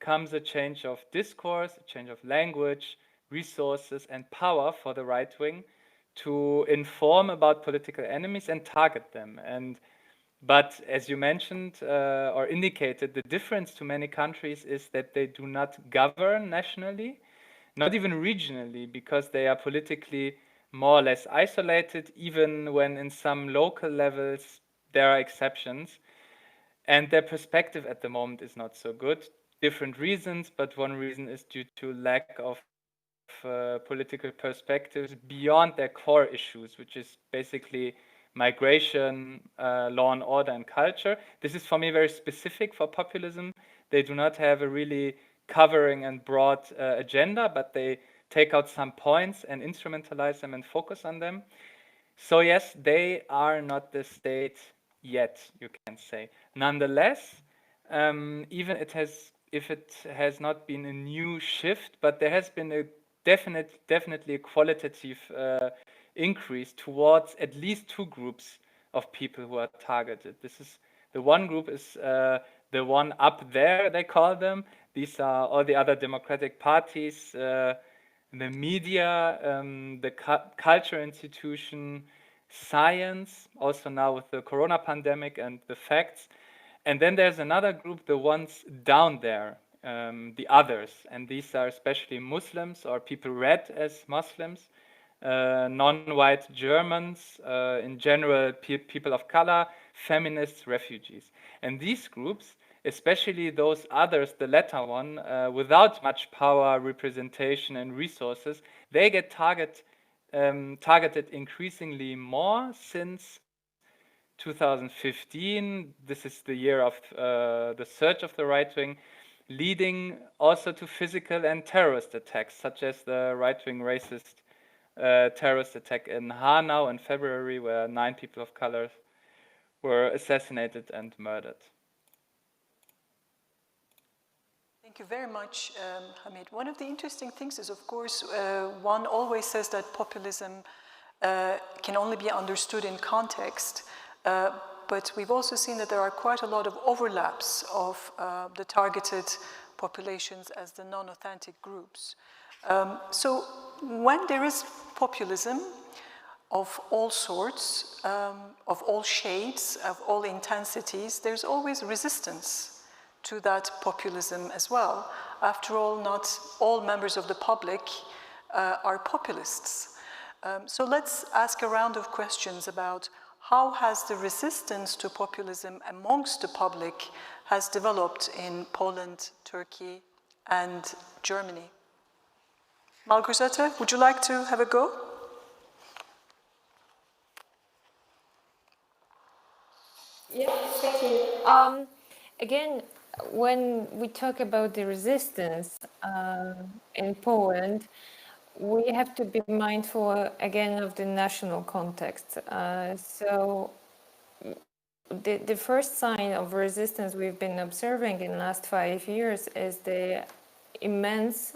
Speaker 8: comes a change of discourse, a change of language, resources, and power for the right-wing to inform about political enemies and target them. But as you mentioned or indicated, the difference to many countries is that they do not govern nationally, not even regionally, because they are politically more or less isolated, even when in some local levels there are exceptions. And their perspective at the moment is not so good. Different reasons, but one reason is due to lack of political perspectives beyond their core issues, which is basically migration, law and order, and culture. This is for me very specific for populism. They do not have a really covering and broad agenda, but they take out some points and instrumentalize them and focus on them. So yes, they are not the state yet, you can say. Nonetheless, even if it has not been a new shift, but there has been a definitely a qualitative increase towards at least two groups of people who are targeted. This is the one group is the one up there, they call them. These are all the other democratic parties, the media, the culture institution, science, also now with the corona pandemic and the facts. And then there's another group, the ones down there, the others. And these are especially Muslims or people read as Muslims, non-white Germans, in general people of color, feminists, refugees. And these groups, especially those others, the latter one, without much power, representation, and resources, they get targeted increasingly more since 2015. This is the year of the surge of the right wing, leading also to physical and terrorist attacks, such as the right-wing racist terrorist attack in Hanau in February, where 9 people of color were assassinated and murdered.
Speaker 4: Thank you very much, Hamid. One of the interesting things is, of course, one always says that populism can only be understood in context. But we've also seen that there are quite a lot of overlaps of the targeted populations as the non-authentic groups. So when there is populism of all sorts, of all shades, of all intensities, there's always resistance to that populism as well. After all, not all members of the public are populists. So let's ask a round of questions about how has the resistance to populism amongst the public has developed in Poland, Turkey, and Germany. Małgorzata, would you like to have a go?
Speaker 6: Yes, thank you. Again, when we talk about the resistance in Poland, we have to be mindful again of the national context. So the first sign of resistance we've been observing in the last 5 years is the immense,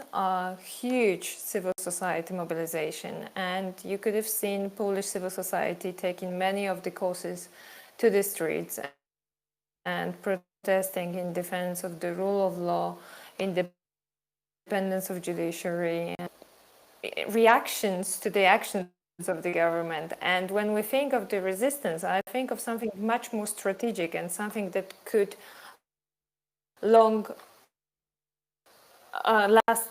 Speaker 6: huge civil society mobilization. And you could have seen Polish civil society taking many of the causes to the streets and protesting in defense of the rule of law, independence of judiciary, and reactions to the actions of the government. And when we think of the resistance, I think of something much more strategic and something that could last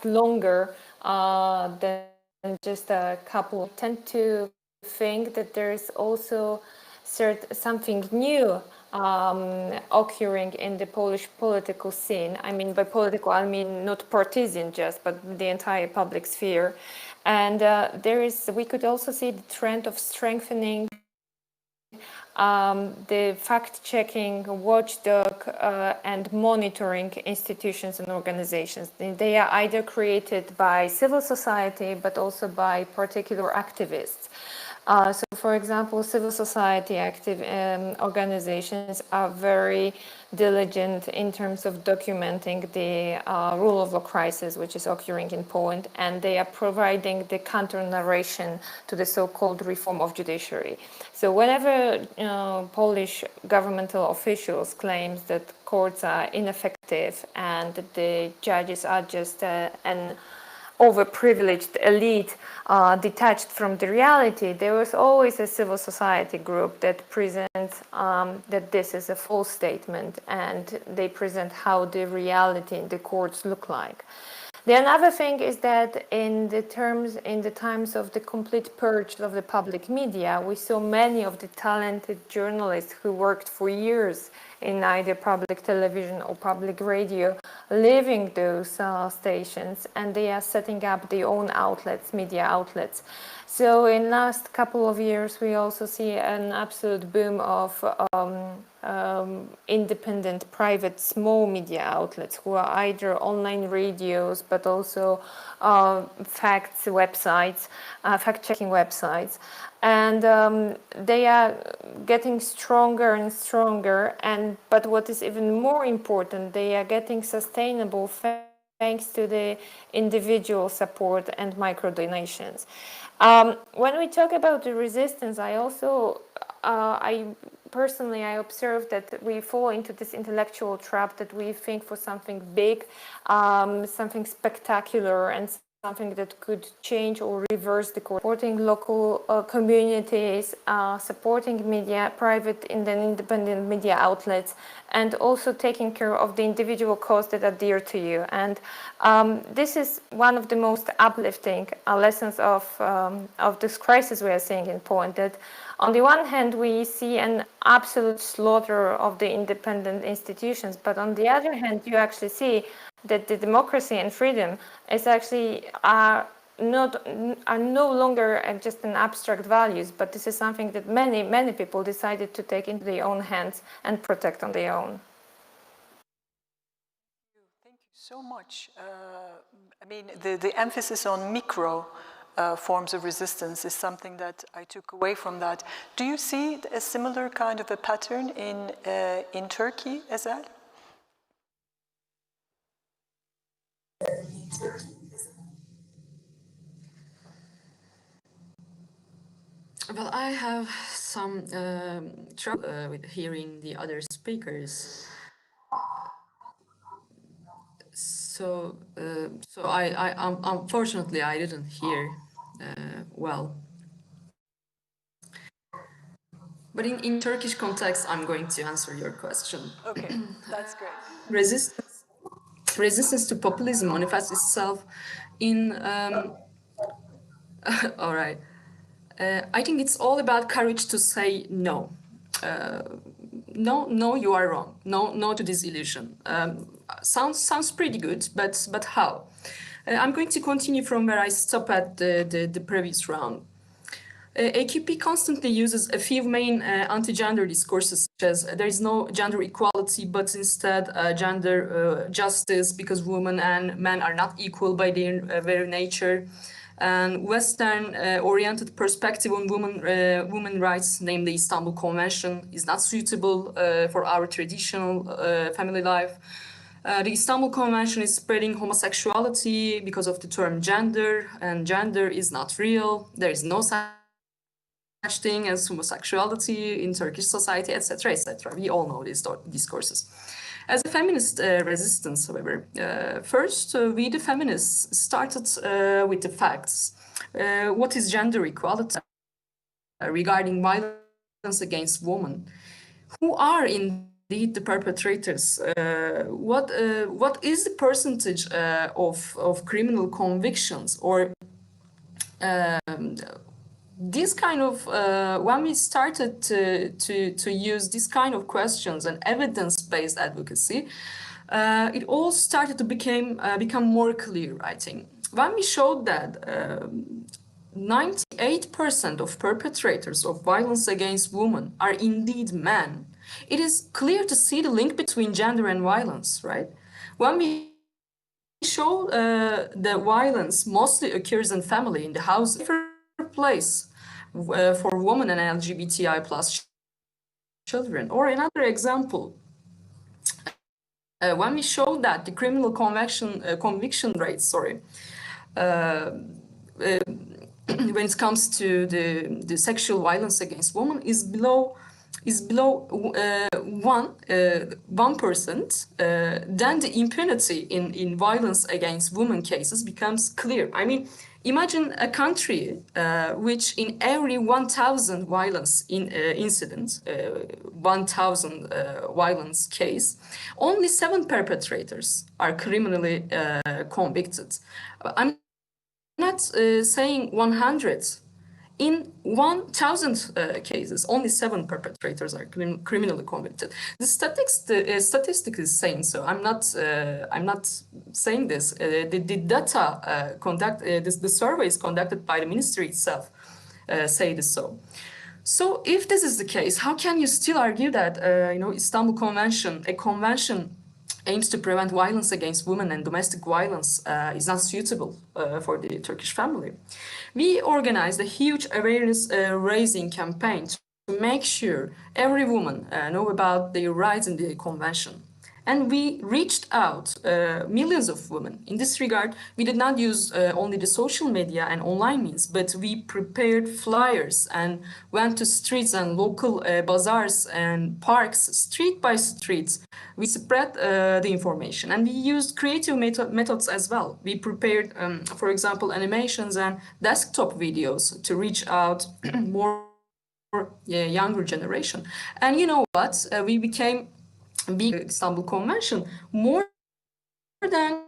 Speaker 6: longer than just a couple. I tend to think that there is also something new occurring in the Polish political scene. I mean, by political, I mean not partisan just, but the entire public sphere. And we could also see the trend of strengthening the fact-checking, watchdog, and monitoring institutions and organizations. They are either created by civil society, but also by particular activists. So, for example, civil society active organizations are very diligent in terms of documenting the rule of law crisis which is occurring in Poland, and they are providing the counter-narration to the so-called reform of judiciary. So whenever Polish governmental officials claim that courts are ineffective and the judges are just an overprivileged elite detached from the reality, there was always a civil society group that presents that this is a false statement, and they present how the reality in the courts look like. The another thing is that in the times of the complete purge of the public media, we saw many of the talented journalists who worked for years in either public television or public radio, leaving those stations, and they are setting up their own outlets, media outlets. So in the last couple of years, we also see an absolute boom of independent, private, small media outlets who are either online radios, but also fact-checking websites. And they are getting stronger and stronger. But what is even more important, they are getting sustainable thanks to the individual support and micro donations. When we talk about the resistance, I observe that we fall into this intellectual trap that we think for something big, something spectacular, and something that could change or reverse the course. Supporting local communities, supporting media, private and independent media outlets, and also taking care of the individual cause that are dear to you. And this is one of the most uplifting lessons of this crisis we are seeing in Poland, that on the one hand, we see an absolute slaughter of the independent institutions, but on the other hand, you actually see that the democracy and freedom is actually are no longer just an abstract values, but this is something that many people decided to take into their own hands and protect on their own.
Speaker 4: Thank you so much. I mean, the emphasis on micro forms of resistance is something that I took away from that. Do you see a similar kind of a pattern in Turkey as well?
Speaker 22: Well, I have some trouble with hearing the other speakers. So, unfortunately, I didn't hear well. But in Turkish context, I'm going to answer your question.
Speaker 4: Okay, that's great.
Speaker 22: Resistance to populism manifests itself in, all right. I think it's all about courage to say no. No, you are wrong. No to this illusion. Sounds pretty good, but how? I'm going to continue from where I stopped at the previous round. AQP constantly uses a few main anti-gender discourses, such as there is no gender equality, but instead gender justice, because women and men are not equal by their very nature, and Western-oriented perspective on women rights, namely Istanbul Convention, is not suitable for our traditional family life. The Istanbul Convention is spreading homosexuality because of the term gender, and gender is not real. There is no such thing as homosexuality in Turkish society, etc., etc. We all know these discourses. As a feminist resistance, however, first we the feminists started with the facts. What is gender equality regarding violence against women? Who are indeed the perpetrators? What is the percentage of criminal convictions or this kind of, when we started to use this kind of questions and evidence-based advocacy, it all started to become more clear, I think. When we showed that 98% of perpetrators of violence against women are indeed men, it is clear to see the link between gender and violence, right? When we show the violence mostly occurs in family, in the house, place for women and LGBTI plus children. Or another example, when we showed that the criminal conviction rates, when it comes to the sexual violence against women is below 1%, then the impunity in violence against women cases becomes clear. I mean, imagine a country which in every 1,000 violence incidents, 1,000 violence case, only 7 perpetrators are criminally convicted. I'm not saying 100. In 1,000 cases, only 7 perpetrators are criminally convicted. The statistic is saying so. I'm not saying this. The data the surveys conducted by the ministry itself say this so. So, if this is the case, how can you still argue that Istanbul Convention, a convention aims to prevent violence against women and domestic violence is not suitable for the Turkish family? We organized a huge awareness raising campaign to make sure every woman know about their rights in the convention. And we reached out millions of women. In this regard, we did not use only the social media and online means, but we prepared flyers and went to streets and local bazaars and parks, street by street. We spread the information, and we used creative methods as well. We prepared, for example, animations and desktop videos to reach out more younger generation. And you know what? We became big Istanbul Convention, more than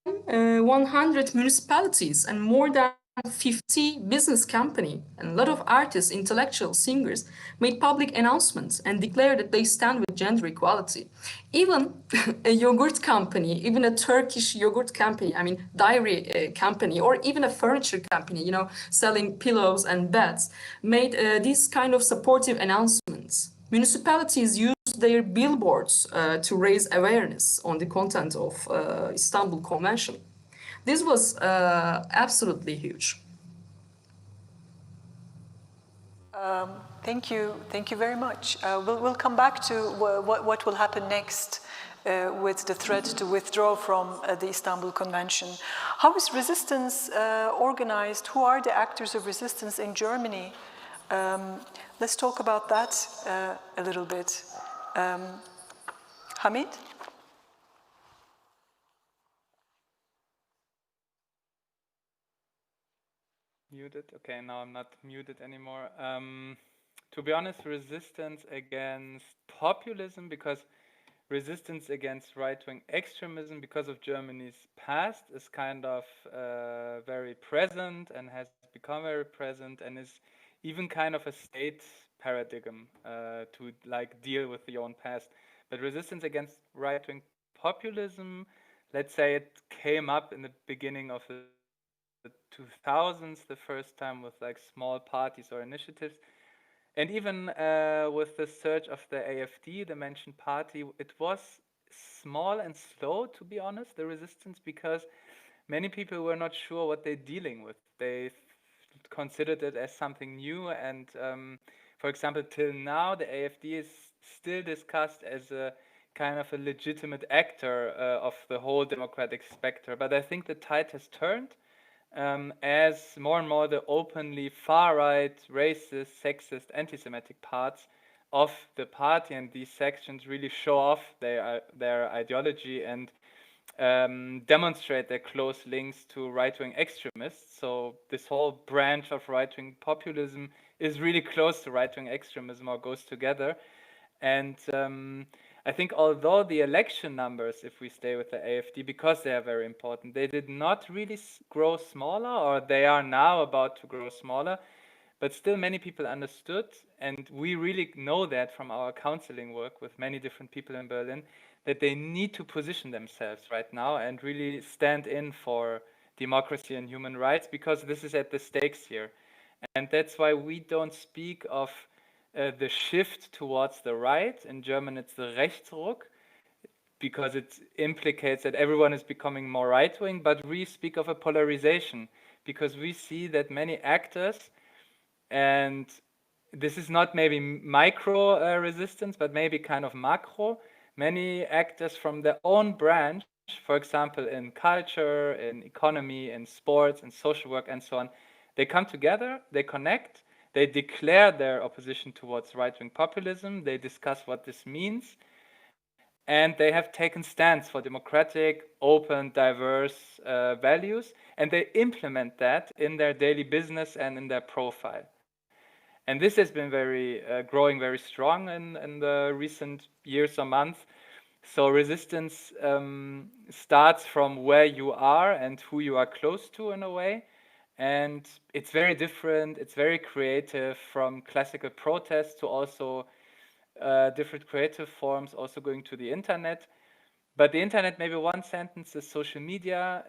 Speaker 22: 100 municipalities and more than 50 business companies and a lot of artists, intellectuals, singers made public announcements and declared that they stand with gender equality. Even a yogurt company, even a Turkish yogurt company, I mean dairy company, or even a furniture company, selling pillows and beds, made these kind of supportive announcements. Municipalities use their billboards to raise awareness on the content of Istanbul Convention. This was absolutely huge.
Speaker 4: Thank you very much. We'll come back to what will happen next with the threat to withdraw from the Istanbul Convention. How is resistance organized? Who are the actors of resistance in Germany? Let's talk about that a little bit. Hamid?
Speaker 8: Muted? Okay, now I'm not muted anymore. To be honest, resistance against populism, because resistance against right-wing extremism because of Germany's past is kind of very present and has become very present and is even kind of a state paradigm to like deal with the own past. But resistance against right-wing populism, let's say it came up in the beginning of the 2000s, the first time with like small parties or initiatives. And even with the surge of the AfD, the mentioned party, it was small and slow, to be honest, the resistance, because many people were not sure what they're dealing with. They considered it as something new. And for example, till now, the AfD is still discussed as a kind of a legitimate actor of the whole democratic spectrum. But I think the tide has turned. As more and more the openly far-right, racist, sexist, anti-Semitic parts of the party and these sections really show off their ideology and demonstrate their close links to right-wing extremists. So this whole branch of right-wing populism is really close to right-wing extremism or goes together. And I think although the election numbers, if we stay with the AfD, because they are very important, they did not really grow smaller, or they are now about to grow smaller, but still many people understood, and we really know that from our counseling work with many different people in Berlin, that they need to position themselves right now and really stand in for democracy and human rights, because this is at the stakes here. And that's why we don't speak of the shift towards the right. In German, it's the Rechtsruck, because it implicates that everyone is becoming more right-wing, but we speak of a polarization, because we see that many actors, and this is not maybe micro resistance, but maybe kind of macro, many actors from their own branch, for example, in culture, in economy, in sports, in social work, and so on, they come together, they connect, they declare their opposition towards right-wing populism, they discuss what this means, and they have taken stands for democratic, open, diverse values, and they implement that in their daily business and in their profile. And this has been growing very strong in the recent years or months. So resistance starts from where you are and who you are close to in a way. And it's very different, it's very creative, from classical protests to also different creative forms, also going to the internet. But the internet, maybe one sentence, is social media,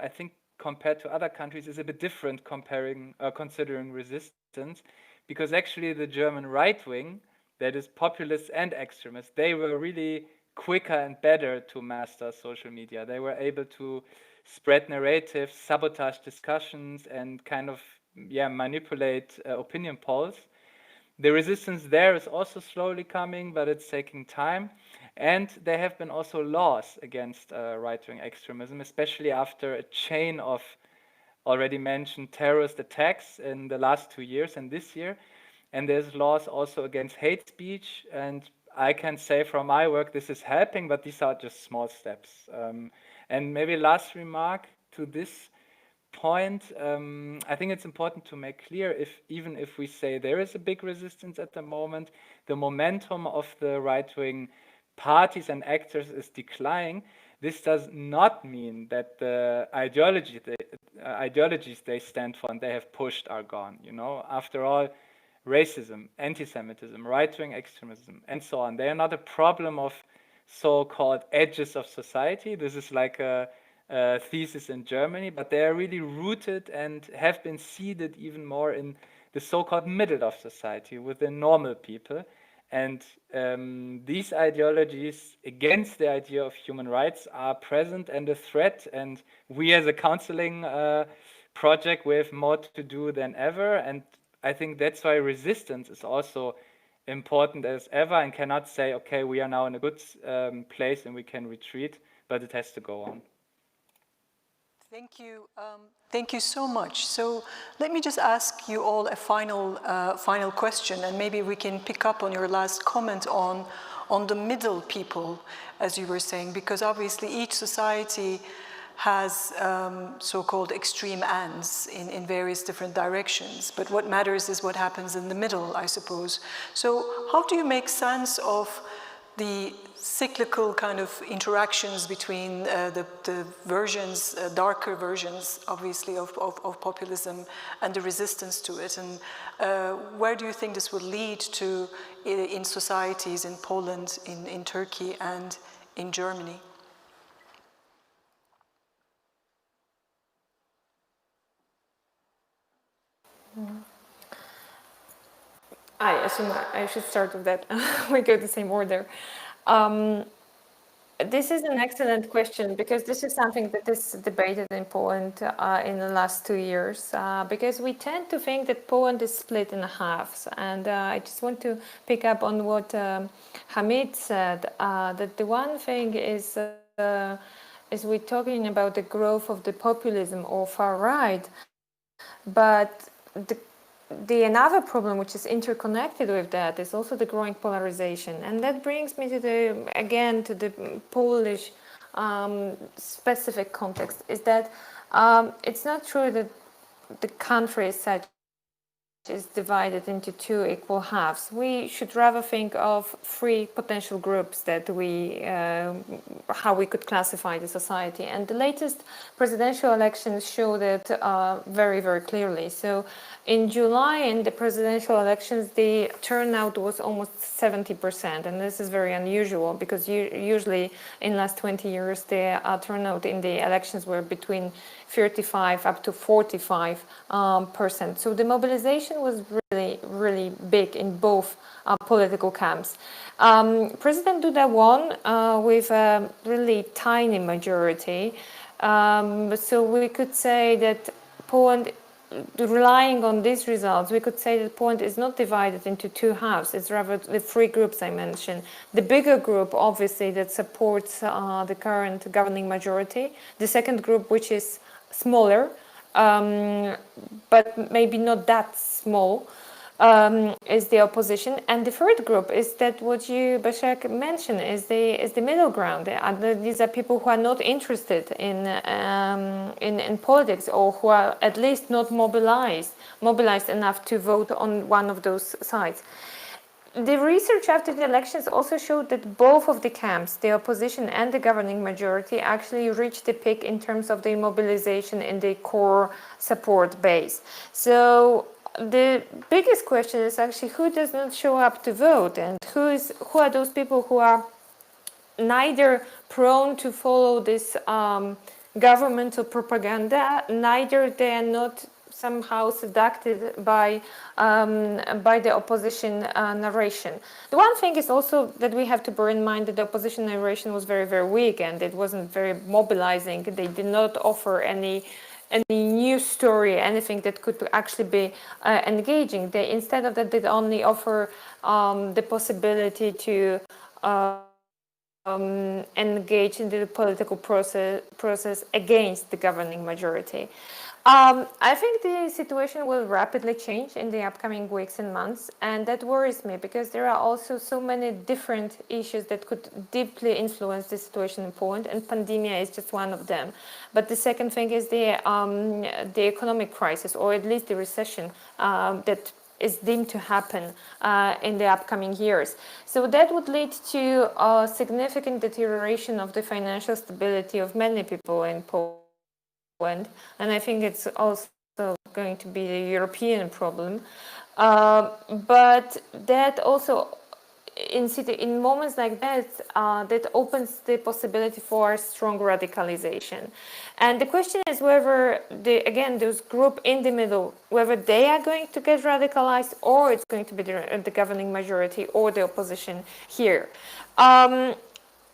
Speaker 8: I think compared to other countries is a bit different considering resistance, because actually the German right wing, that is populists and extremists, they were really quicker and better to master social media. They were able to spread narratives, sabotage discussions, and kind of manipulate opinion polls. The resistance there is also slowly coming, but it's taking time. And there have been also laws against right-wing extremism, especially after a chain of already mentioned terrorist attacks in the last 2 years and this year. And there's laws also against hate speech. And I can say from my work, this is helping, but these are just small steps. And maybe last remark to this point, I think it's important to make clear, even if we say there is a big resistance at the moment, the momentum of the right-wing parties and actors is declining. This does not mean that the ideologies they stand for and they have pushed are gone. You know, after all, racism, anti-Semitism, right-wing extremism, and so on, they are not a problem of so-called edges of society. This is like a thesis in Germany, but they are really rooted and have been seeded even more in the so-called middle of society, within normal people. And these ideologies against the idea of human rights are present and a threat. And we as a counseling project, we have more to do than ever. And I think that's why resistance is also important as ever, and cannot say, okay, we are now in a good place and we can retreat, but it has to go on.
Speaker 4: Thank you so much. So let me just ask you all a final question, and maybe we can pick up on your last comment on the middle people, as you were saying, because obviously each society has so-called extreme ends in various different directions. But what matters is what happens in the middle, I suppose. So how do you make sense of the cyclical kind of interactions between the versions, darker versions, obviously, of populism and the resistance to it? And where do you think this will lead to in societies in Poland, in Turkey, and in Germany?
Speaker 6: I assume I should start with that. We go the same order. This is an excellent question, because this is something that is debated in Poland in the last 2 years, because we tend to think that Poland is split in halves. And I just want to pick up on what Hamid said, that the one thing is we're talking about the growth of the populism or far right, but the another problem which is interconnected with that is also the growing polarization. And that brings me to the Polish specific context, is that it's not true that the country as such is divided into two equal halves. We should rather think of three potential groups that how we could classify the society. And the latest presidential elections show that very, very clearly. So in July, in the presidential elections, the turnout was almost 70%. And this is very unusual, because usually in the last 20 years, the turnout in the elections were between 35 up to 45%. So the mobilization was really, really big in both political camps. President Duda won with a really tiny majority. So we could say that Poland, relying on these results, we could say that Poland is not divided into two halves. It's rather the three groups I mentioned. The bigger group, obviously, that supports the current governing majority. The second group, which is smaller, but maybe not that small, is the opposition. And the third group is that what you, Beckedahl, mentioned is the middle ground. These are people who are not interested in politics, or who are at least not mobilized enough to vote on one of those sides. The research after the elections also showed that both of the camps, the opposition and the governing majority, actually reached the peak in terms of the mobilization in the core support base. So the biggest question is actually who does not show up to vote, and who are those people who are neither prone to follow this governmental propaganda, neither they are not somehow seduced by the opposition narration. The one thing is also that we have to bear in mind that the opposition narration was very, very weak, and it wasn't very mobilizing. They did not offer any news story, anything that could actually be engaging. They, instead of that, they only offer the possibility to engage in the political process against the governing majority. I think the situation will rapidly change in the upcoming weeks and months, and that worries me, because there are also so many different issues that could deeply influence the situation in Poland, and pandemia is just one of them. But the second thing is the economic crisis, or at least the recession that is deemed to happen in the upcoming years. So that would lead to a significant deterioration of the financial stability of many people in Poland. And I think it's also going to be a European problem. But that also, in moments like that, that opens the possibility for strong radicalization. And the question is whether, those group in the middle, whether they are going to get radicalized, or it's going to be the governing majority or the opposition here.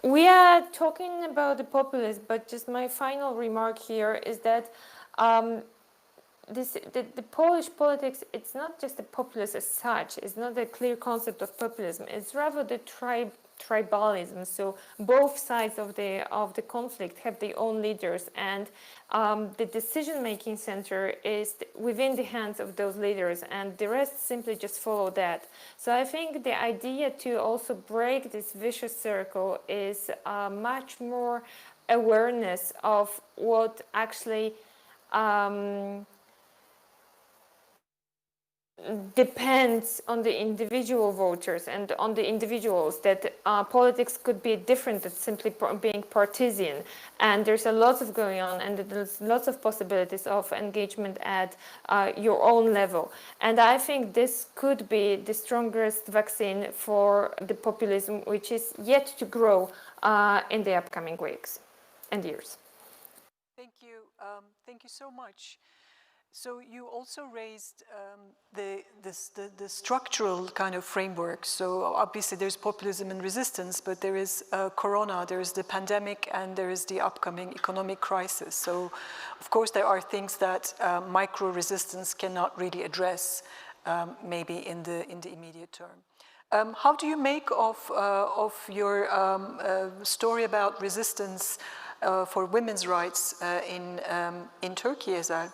Speaker 6: We are talking about the populists, but just my final remark here is that the Polish politics, it's not just the populist as such, it's not a clear concept of populism, it's rather the tribalism. So both sides of the conflict have their own leaders, and the decision-making center is within the hands of those leaders, and the rest simply just follow that. So I think the idea to also break this vicious circle is much more awareness of what actually depends on the individual voters and on the individuals, that politics could be different than simply being partisan, and there's a lot of going on, and there's lots of possibilities of engagement at your own level. And I think this could be the strongest vaccine for the populism, which is yet to grow in the upcoming weeks and years.
Speaker 4: Thank you so much. So you also raised the structural kind of framework. So obviously there's populism and resistance, but there is Corona, there is the pandemic, and there is the upcoming economic crisis. So of course there are things that micro-resistance cannot really address, maybe in the immediate term. How do you make of your story about resistance for women's rights in Turkey, as that?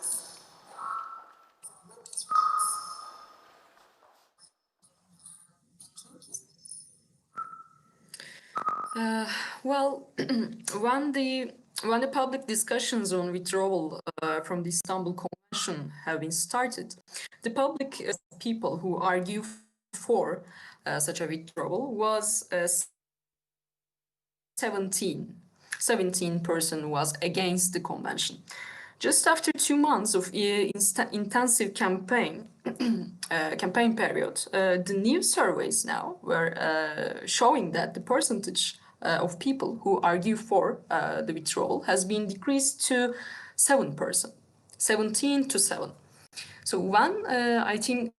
Speaker 22: Well, when the public discussions on withdrawal from the Istanbul Convention have been started, the public people who argue for such a withdrawal was 17% was against the convention. Just after 2 months of intensive campaign period, the new surveys now were showing that the percentage of people who argue for the withdrawal has been decreased to 7%, 17 to 7. So when I think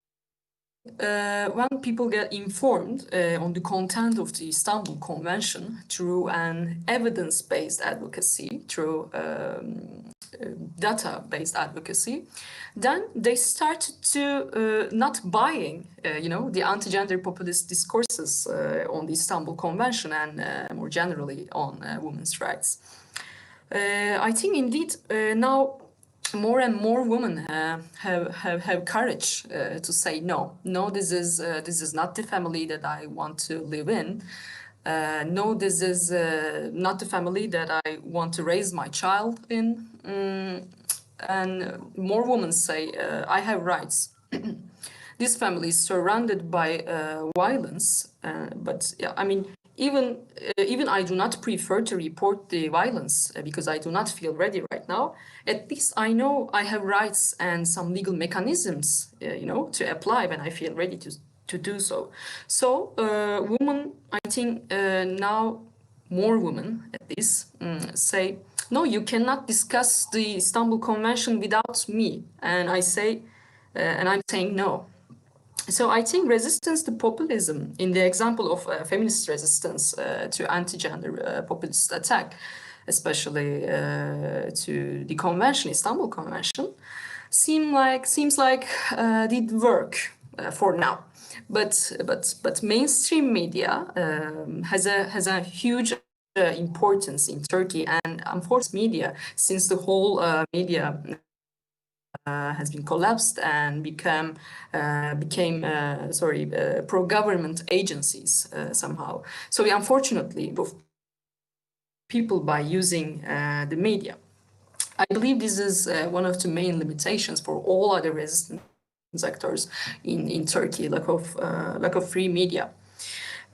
Speaker 22: when people get informed on the content of the Istanbul Convention through an evidence-based advocacy, through data-based advocacy, then they started to not buying, the anti-gender populist discourses on the Istanbul Convention and more generally on women's rights. I think indeed now more and more women have courage to say no. No, this is not the family that I want to live in. No, this is not the family that I want to raise my child in. And more women say, I have rights. This family is surrounded by violence, but yeah, I mean, even I do not prefer to report the violence because I do not feel ready right now. At least I know I have rights and some legal mechanisms, to apply when I feel ready to do so. So women, I think now more women at least say, no, you cannot discuss the Istanbul Convention without me. And I say, and I'm saying no. So I think resistance to populism, in the example of feminist resistance to anti-gender populist attack, especially to the convention, Istanbul Convention, seems like did work for now. But mainstream media has a huge importance in Turkey, and unfortunately, media, since the whole media has been collapsed and became pro-government agencies somehow. So unfortunately, people by using the media. I believe this is one of the main limitations for all other resistance actors in Turkey, lack of free media.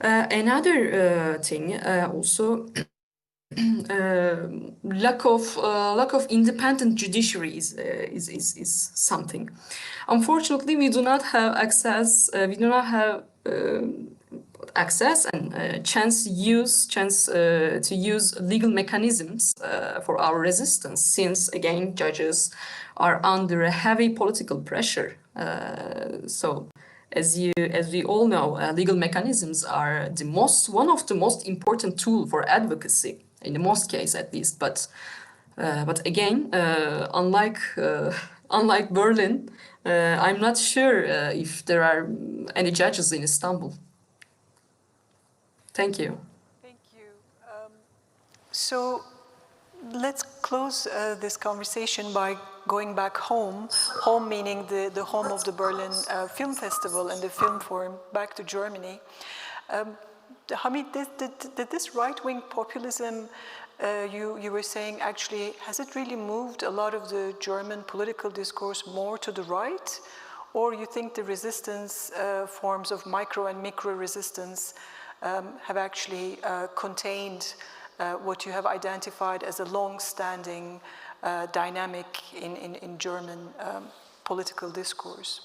Speaker 22: Another thing also. Lack of independent judiciary is something. Unfortunately, we do not have access. We do not have access and chance to use legal mechanisms for our resistance. Since again, judges are under a heavy political pressure. So. As we all know, legal mechanisms are one of the most important tools for advocacy, in the most case at least. But again, unlike Berlin, I'm not sure if there are any judges in Istanbul. Thank you.
Speaker 4: Thank you. So let's close this conversation by going back home, home meaning the home of the Berlin Film Festival and the Film Forum, back to Germany. Hamid, did this right-wing populism you were saying, actually, has it really moved a lot of the German political discourse more to the right? Or you think the resistance forms of micro and micro resistance have actually contained what you have identified as a long-standing dynamic in German political discourse?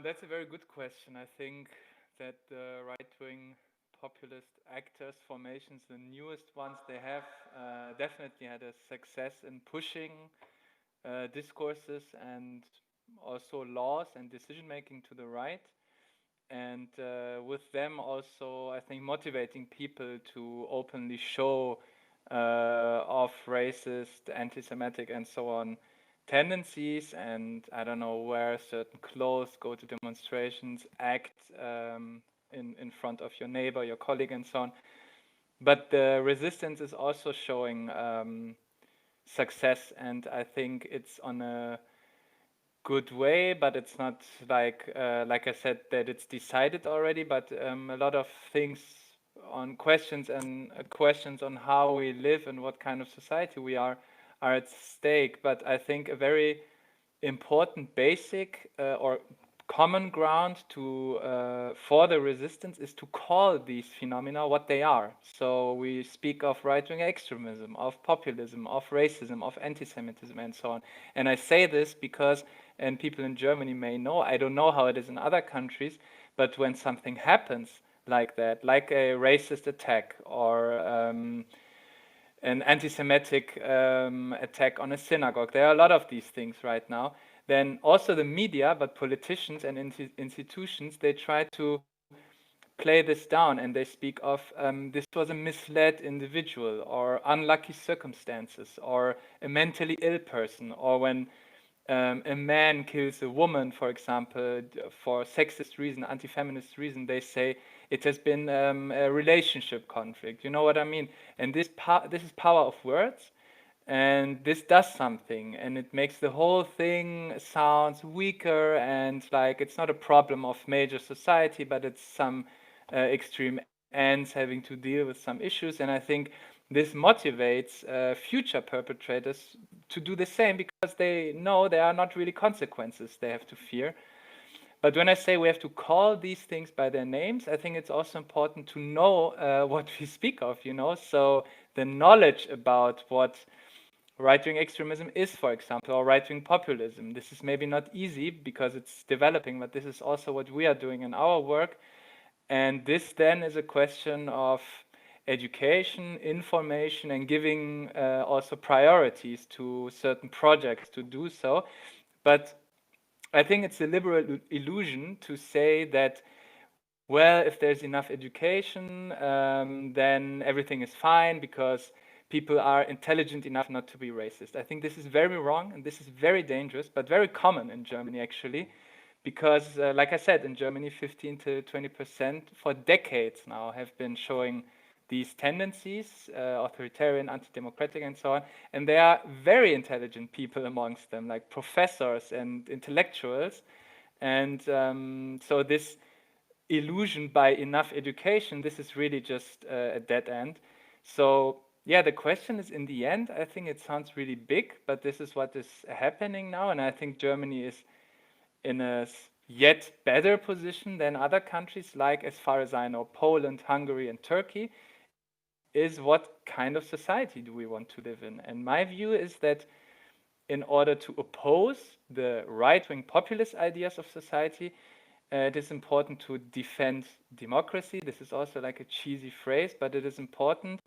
Speaker 8: That's a very good question. I think that the right-wing populist actors formations, the newest ones they have, definitely had a success in pushing discourses and also laws and decision-making to the right. And with them also, I think, motivating people to openly show off racist, anti-Semitic, and so on tendencies, and I don't know, wear certain clothes, go to demonstrations, act in front of your neighbor, your colleague, and so on. But the resistance is also showing success, and I think it's on a good way, but it's not like I said, that it's decided already, but a lot of things on questions on how we live and what kind of society we are at stake. But I think a very important basic or common ground for the resistance is to call these phenomena what they are. So we speak of right-wing extremism, of populism, of racism, of anti-Semitism, and so on. And I say this because, and people in Germany may know, I don't know how it is in other countries, but when something happens like that, like a racist attack or an anti-Semitic attack on a synagogue, there are a lot of these things right now, then also the media, but politicians and institutions, they try to play this down, and they speak of this was a misled individual or unlucky circumstances or a mentally ill person, or when a man kills a woman, for example, for sexist reason, anti-feminist reason, they say it has been a relationship conflict. You know what I mean? And this is power of words, and this does something, and it makes the whole thing sounds weaker, and like it's not a problem of major society, but it's some extreme ends having to deal with some issues. And I think this motivates future perpetrators to do the same, because they know there are not really consequences they have to fear. But when I say we have to call these things by their names, I think it's also important to know what we speak of, you know. So the knowledge about what right-wing extremism is, for example, or right-wing populism. This is maybe not easy because it's developing, but this is also what we are doing in our work. And this then is a question of education, information, and giving also priorities to certain projects to do so. But I think it's a liberal illusion to say that, well, if there's enough education, then everything is fine because people are intelligent enough not to be racist. I think this is very wrong, and this is very dangerous, but very common in Germany, actually, because, like I said, in Germany, 15 to 20% for decades now have been showing these tendencies, authoritarian, anti-democratic, and so on, and there are very intelligent people amongst them, like professors and intellectuals, and so this illusion by enough education, this is really just a dead end. So yeah, the question is, in the end, I think it sounds really big, but this is what is happening now, and I think Germany is in a yet better position than other countries, like, as far as I know, Poland, Hungary, and Turkey, is what kind of society do we want to live in? And my view is that in order to oppose the right-wing populist ideas of society, it is important to defend democracy. This is also like a cheesy phrase, but it is important.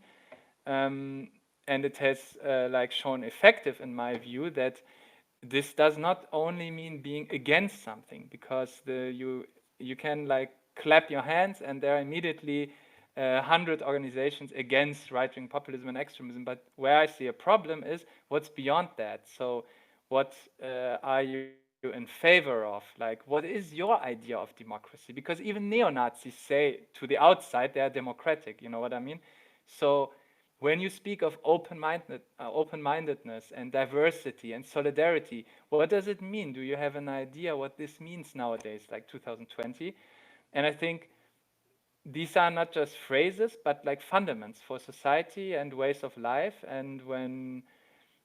Speaker 8: And it has like shown effective, in my view, that this does not only mean being against something, because you can like clap your hands and there are immediately 100 organizations against right-wing populism and extremism. But where I see a problem is what's beyond that. So what are you in favor of? Like, what is your idea of democracy? Because even neo-Nazis say to the outside they are democratic, you know what I mean? So when you speak of open-mindedness and diversity and solidarity, what does it mean? Do you have an idea what this means nowadays, like 2020? And I think these are not just phrases, but like fundaments for society and ways of life. And when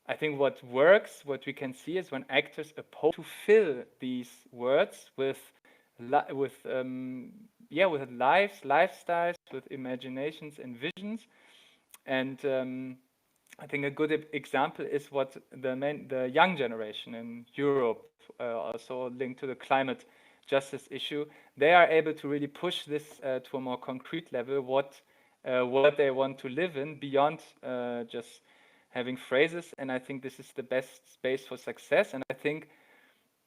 Speaker 8: I think what works, what we can see is when actors oppose to fill these words with lives, lifestyles, with imaginations and visions. And I think a good example is what the young generation in Europe, also linked to the climate justice issue, they are able to really push this to a more concrete level, what they want to live in beyond just having phrases. And I think this is the best space for success. And I think,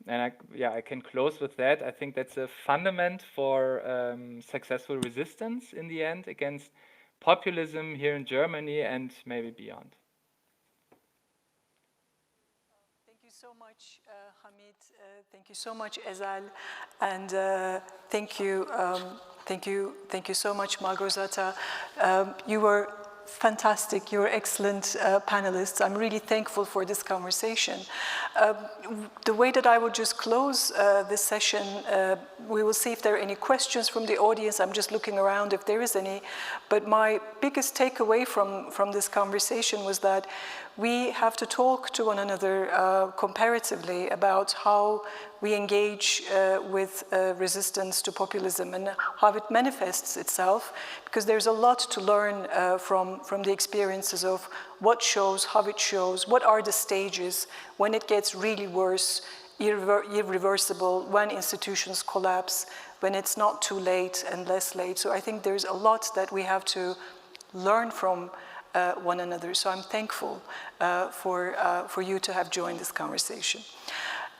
Speaker 8: and I can close with that, I think that's a fundament for successful resistance in the end against populism here in Germany and maybe beyond.
Speaker 4: Thank you so much, Hamid. Thank you so much, Ezal, and thank you so much, Małgorzata. You were fantastic. You're excellent panelists. I'm really thankful for this conversation. The way that I would just close this session, we will see if there are any questions from the audience. I'm just looking around if there is any. But my biggest takeaway from this conversation was that we have to talk to one another comparatively about how we engage with resistance to populism and how it manifests itself, because there's a lot to learn from the experiences of what shows, how it shows, what are the stages when it gets really worse, irreversible, when institutions collapse, when it's not too late and less late. So I think there's a lot that we have to learn from one another. So I'm thankful for you to have joined this conversation.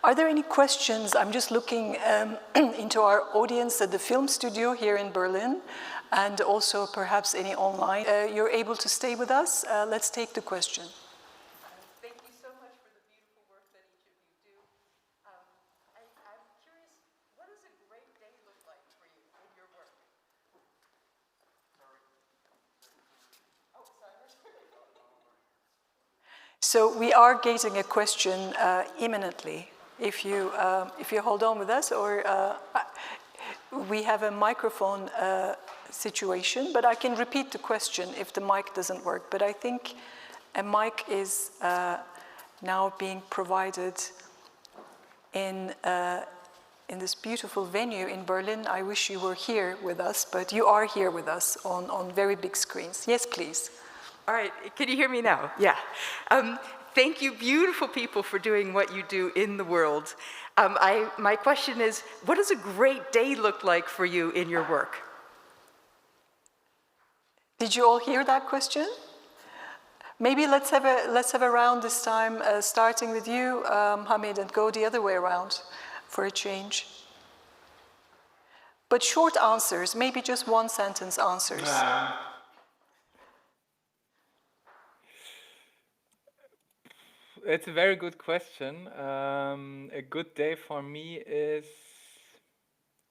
Speaker 4: Are there any questions? I'm just looking into our audience at the film studio here in Berlin, and also perhaps any online. You're able to stay with us. Let's take the question.
Speaker 9: Thank you so much for the beautiful work that each of you do. I'm curious, what does a great day look like for you in your work?
Speaker 4: So we are getting a question imminently. If you hold on with us, or we have a microphone situation, but I can repeat the question if the mic doesn't work. But I think a mic is now being provided in this beautiful venue in Berlin. I wish you were here with us, but you are here with us on very big screens. Yes, please.
Speaker 9: All right, can you hear me now? Yeah. Thank you, beautiful people, for doing what you do in the world. My question is, what does a great day look like for you in your work?
Speaker 4: Did you all hear that question? Maybe let's have a round this time, starting with you, Hamid, and go the other way around for a change. But short answers, maybe just one sentence answers.
Speaker 8: It's a very good question. A good day for me is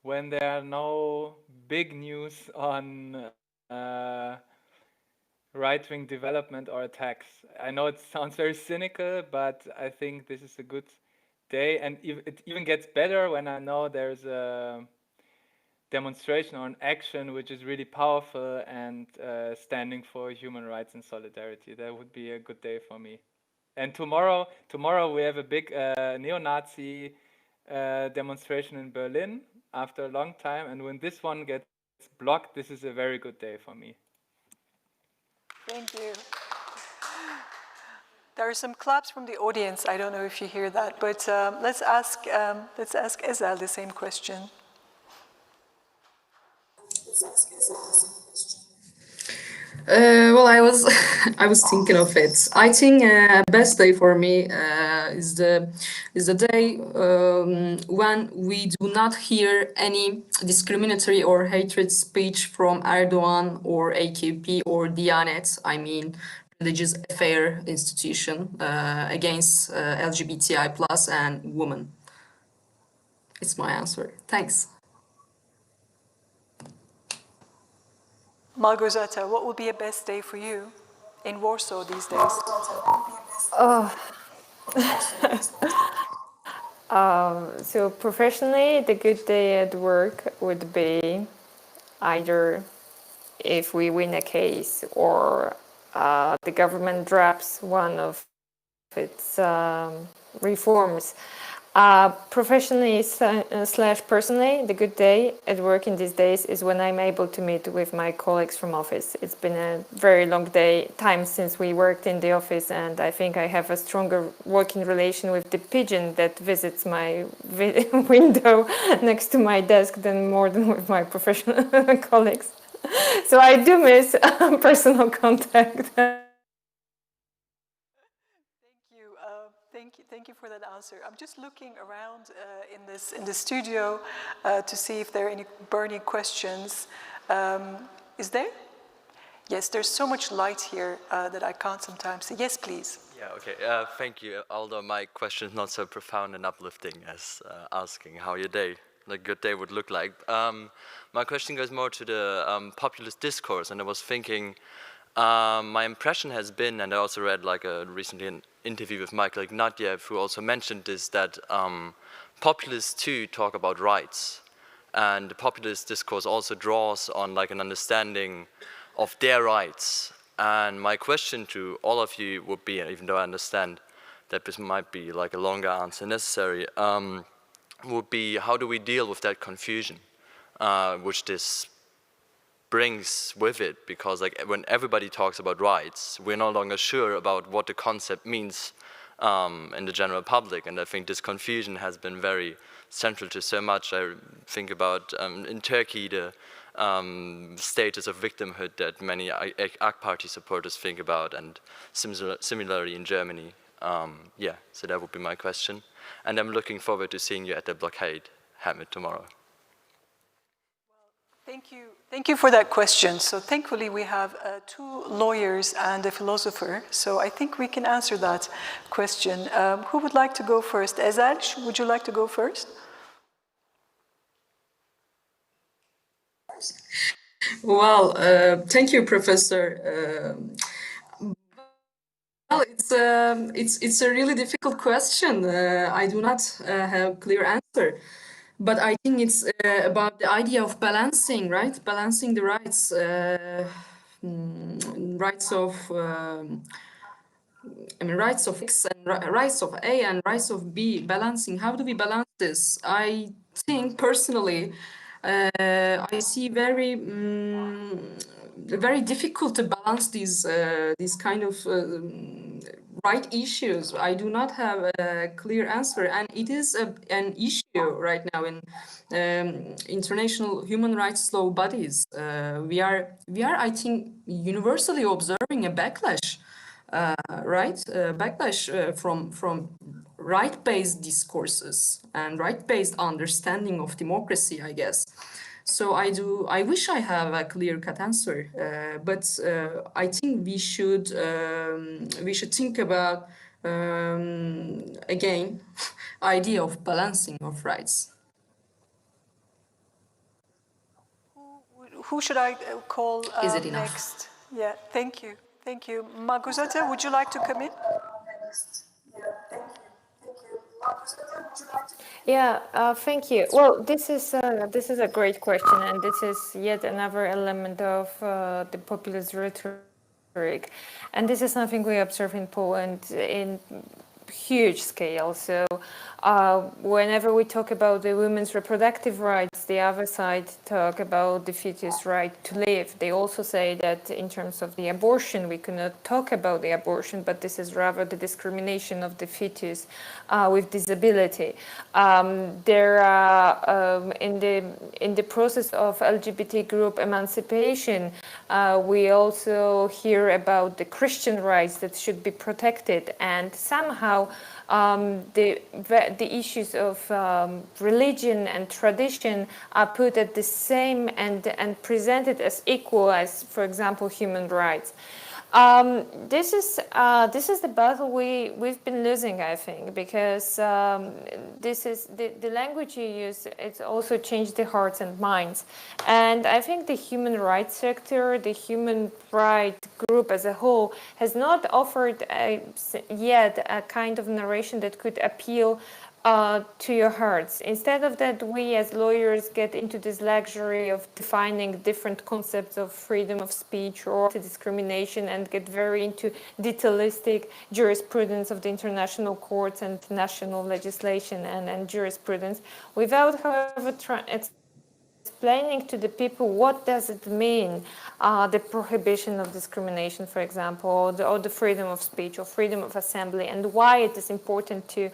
Speaker 8: when there are no big news on right-wing development or attacks. I know it sounds very cynical, but I think this is a good day. And it even gets better when I know there's a demonstration or an action which is really powerful and standing for human rights and solidarity. That would be a good day for me. And tomorrow we have a big neo-Nazi demonstration in Berlin after a long time. And when this one gets blocked, this is a very good day for me.
Speaker 4: Thank you. There are some claps from the audience. I don't know if you hear that, but let's ask Ezal the same question.
Speaker 22: Well, I was thinking of it. I think best day for me is the day when we do not hear any discriminatory or hatred speech from Erdogan or AKP or Diyanet, I mean religious affair institution, against LGBTI plus and women. It's my answer. Thanks.
Speaker 4: Małgorzata, what would be a best day for you in Warsaw these days?
Speaker 6: So professionally, the good day at work would be either if we win a case or the government drops one of its reforms. Professionally / personally, the good day at work in these days is when I'm able to meet with my colleagues from office. It's been a very long time since we worked in the office, and I think I have a stronger working relation with the pigeon that visits my window next to my desk than with my professional colleagues. So I do miss personal contact.
Speaker 4: Thank you for that answer. I'm just looking around in the studio to see if there are any burning questions. Is there? Yes, there's so much light here that I can't sometimes see. Yes, please.
Speaker 11: Yeah, okay. Thank you. Although my question is not so profound and uplifting as asking how your day, a good day would look like. My question goes more to the populist discourse, and I was thinking, my impression has been, and I also read recently an interview with Michael Ignatieff, who also mentioned this, that populists too talk about rights, and the populist discourse also draws on an understanding of their rights. And my question to all of you would be, even though I understand that this might be a longer answer necessary, would be, how do we deal with that confusion which this brings with it? Because when everybody talks about rights, we're no longer sure about what the concept means in the general public, and I think this confusion has been very central to so much. I think about in Turkey the status of victimhood that many AK Party supporters think about, and similarly in Germany. Yeah, so that would be my question, and I'm looking forward to seeing you at the blockade Hamid tomorrow.
Speaker 4: Thank you for that question. So thankfully we have 2 lawyers and a philosopher, so I think we can answer that question. Who would like to go first? Ezel, would you like to go first?
Speaker 22: Well, thank you, Professor. Well, it's a really difficult question. I do not have a clear answer. But I think it's about the idea of balancing, right? Balancing the rights, rights of X and rights of A and rights of B. Balancing. How do we balance this? I think personally, I see very difficult to balance these kind of right issues. I do not have a clear answer, and it is an issue right now in international human rights law bodies. We are, I think, universally observing a backlash, backlash from right-based discourses and right-based understanding of democracy, I guess. So I wish I have a clear-cut answer, but I think we should think about again idea of balancing of rights.
Speaker 4: Who should I call
Speaker 22: Is it enough?
Speaker 4: next? Yeah, thank you. Małgorzata, would you like to come in?
Speaker 6: Yeah, thank you. Well, this is a great question, and this is yet another element of the populist rhetoric, and this is something we observe in Poland in huge scale. So whenever we talk about the women's reproductive rights, the other side talk about the fetus right to live. They also say that in terms of the abortion, we cannot talk about the abortion, but this is rather the discrimination of the fetus with disability. There are in the process of LGBT group emancipation, we also hear about the Christian rights that should be protected, and somehow the issues of religion and tradition are put at the same and presented as equal as, for example, human rights. This is the battle we've been losing, I think, because this is the language you use. It's also changed the hearts and minds, and I think the human rights sector, the human rights group as a whole, has not offered yet a kind of narration that could appeal to your hearts. Instead of that, we as lawyers get into this luxury of defining different concepts of freedom of speech or discrimination and get very into detailistic jurisprudence of the international courts and national legislation and jurisprudence without, however, explaining to the people what does it mean, the prohibition of discrimination, for example, or the freedom of speech or freedom of assembly, and why it is important to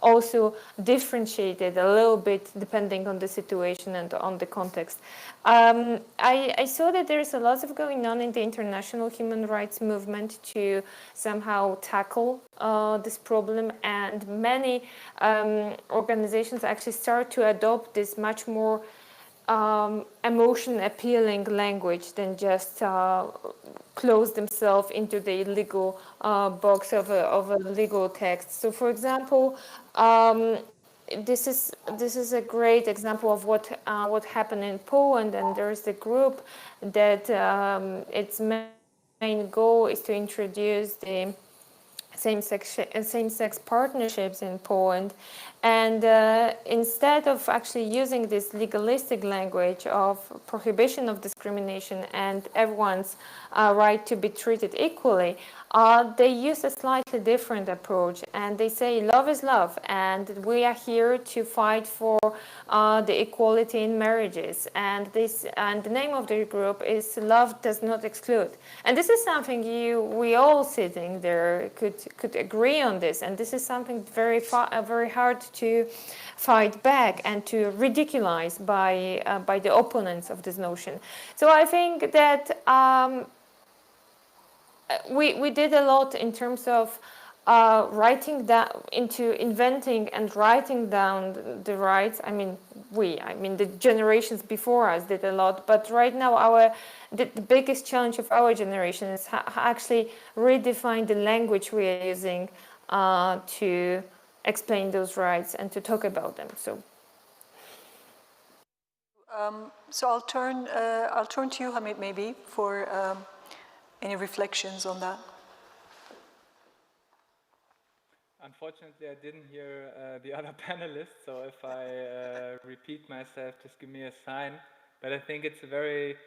Speaker 6: also differentiate it a little bit depending on the situation and on the context. I saw that there is a lot of going on in the international human rights movement to somehow tackle this problem, and many organizations actually start to adopt this much more emotion appealing language than just close themselves into the legal box of a legal text. So, for example, this is a great example of what happened in Poland, and there is a group that its main goal is to introduce the same-sex partnerships in Poland, and instead of actually using this legalistic language of prohibition of discrimination and everyone's right to be treated equally, they use a slightly different approach, and they say love is love, and we are here to fight for the equality in marriages, and the name of the group is Love Does Not Exclude. And this is something we all sitting there could agree on this, and this is something very hard to fight back and to ridiculize by the opponents of this notion. So I think that we did a lot in terms of writing down, into inventing and writing down the rights. I mean the generations before us did a lot, but right now the biggest challenge of our generation is actually redefine the language we are using to explain those rights and to talk about them.
Speaker 4: So I'll turn to you, Hamid, maybe for any reflections on that.
Speaker 8: Unfortunately, I didn't hear the other panelists, so if I repeat myself, just give me a sign. But I think it's a very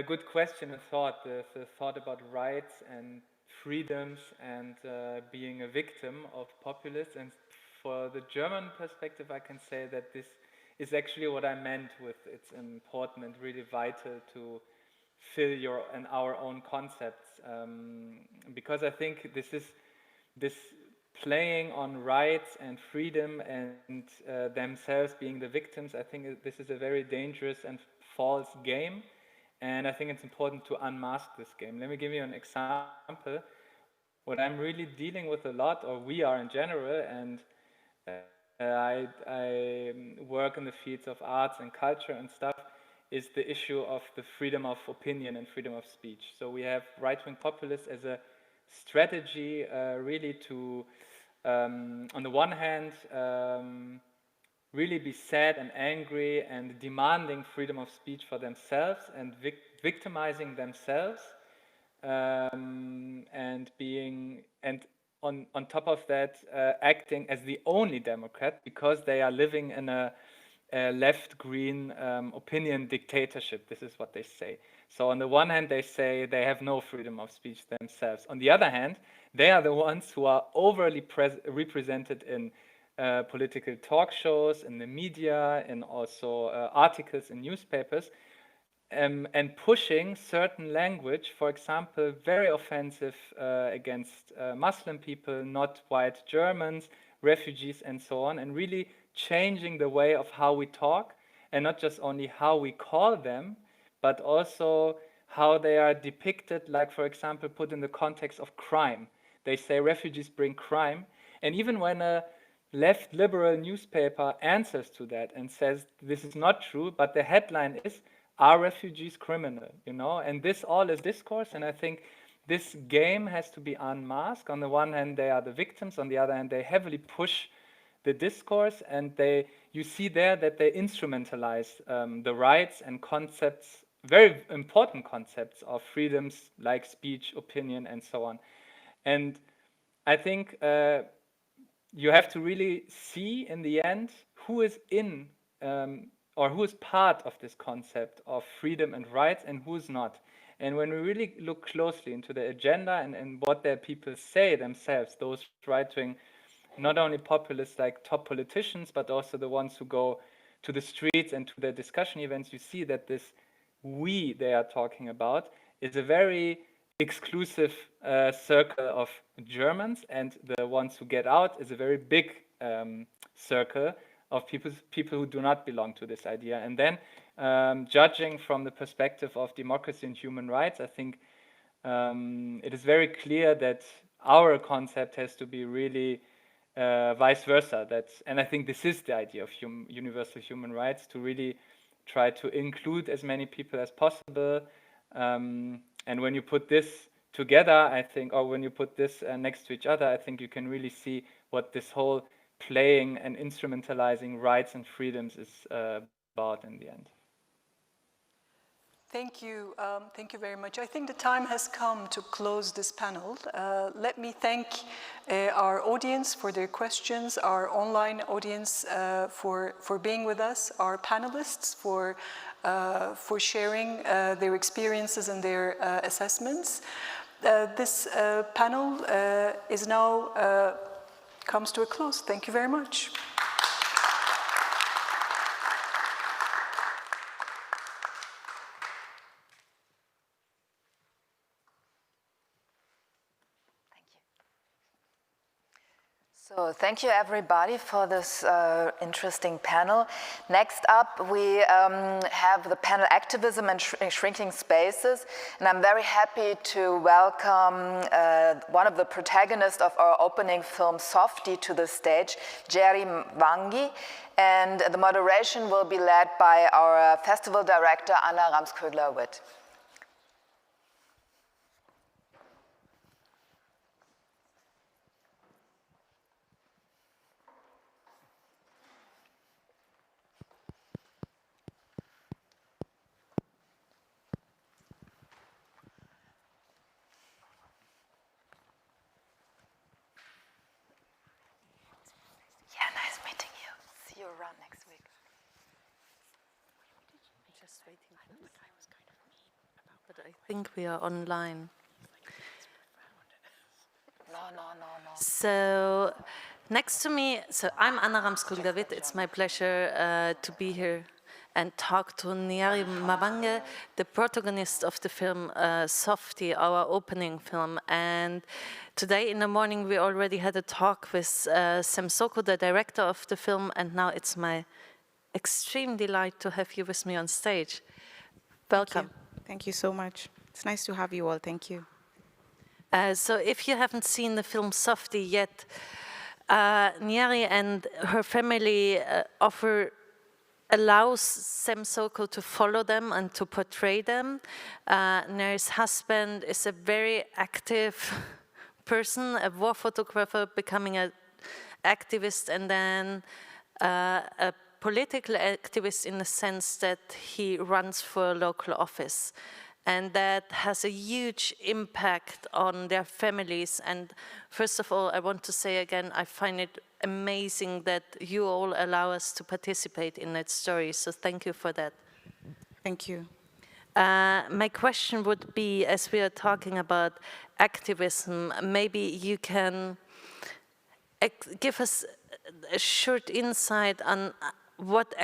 Speaker 8: good question and thought. The thought about rights and freedoms and being a victim of populists. And for the German perspective, I can say that this is actually what I meant with it's important and really vital to fill our own concepts, because I think this playing on rights and freedom and themselves being the victims, I think this is a very dangerous and false game, and I think it's important to unmask this game. Let me give you an example. What I'm really dealing with a lot, or we are in general, and I work in the fields of arts and culture and stuff, is the issue of the freedom of opinion and freedom of speech. So we have right-wing populists as a strategy really to, on the one hand, really be sad and angry and demanding freedom of speech for themselves and victimizing themselves, and on top of that, acting as the only Democrat because they are living in a left-green opinion dictatorship. This is what they say. So on the one hand, they say they have no freedom of speech themselves. On the other hand, they are the ones who are overly represented in political talk shows, in the media, and also articles in newspapers, and pushing certain language, for example, very offensive against Muslim people, not white Germans, refugees, and so on, and really changing the way of how we talk, and not just only how we call them, but also how they are depicted, like, for example, put in the context of crime. They say refugees bring crime, and even when a left liberal newspaper answers to that and says this is not true, but the headline is, "Are refugees criminal?" And this all is discourse, and I think this game has to be unmasked. On the one hand, they are the victims. On the other hand, they heavily push the discourse, and you see there that they instrumentalize the rights and concepts, very important concepts of freedoms like speech, opinion, and so on. And I think you have to really see in the end who is in or who is part of this concept of freedom and rights and who is not. And when we really look closely into the agenda and what their people say themselves, those right-wing, not only populists like top politicians, but also the ones who go to the streets and to the discussion events, you see that this we they are talking about is a very exclusive circle of Germans, and the ones who get out is a very big circle of people who do not belong to this idea. And then judging from the perspective of democracy and human rights, I think it is very clear that our concept has to be really vice versa. And I think this is the idea of universal human rights, to really try to include as many people as possible. And when you put this together, I think, or when you put this next to each other, I think you can really see what this whole playing and instrumentalizing rights and freedoms is about in the end.
Speaker 4: Thank you very much. I think the time has come to close this panel. Let me thank our audience for their questions, our online audience for being with us, our panelists for sharing their experiences and their assessments. This panel is now comes to a close. Thank you very much.
Speaker 3: So thank you everybody for this interesting panel. Next up we have the panel Activism and Shrinking Spaces, and I'm very happy to welcome one of the protagonists of our opening film Softie to the stage, Njeri Mwangi, and the moderation will be led by our festival director Anna Ramskogler-Witt. See you around next week.
Speaker 1: I'm just waiting for the guy was kind of mean about, but I think we are online.
Speaker 3: No.
Speaker 1: So next to me, I'm Anna Ramskogler-Witt. It's my pleasure to be here and talk to Njeri Mwangi, the protagonist of the film Softie, our opening film. And today in the morning we already had a talk with Sam Soko, the director of the film, and now it's my extreme delight to have you with me on stage. Welcome.
Speaker 12: Thank you so much. It's nice to have you all. Thank you.
Speaker 1: So if you haven't seen the film Softie yet, Njeri and her family allows Sam Soko to follow them and to portray them. Njeri's husband is a very active person, a war photographer, becoming an activist, and then a political activist in the sense that he runs for a local office. And that has a huge impact on their families. And first of all, I want to say again, I find it amazing that you all allow us to participate in that story. So thank you for that.
Speaker 12: Thank you.
Speaker 1: My question would be, as we are talking about activism, maybe you can give us a short insight on what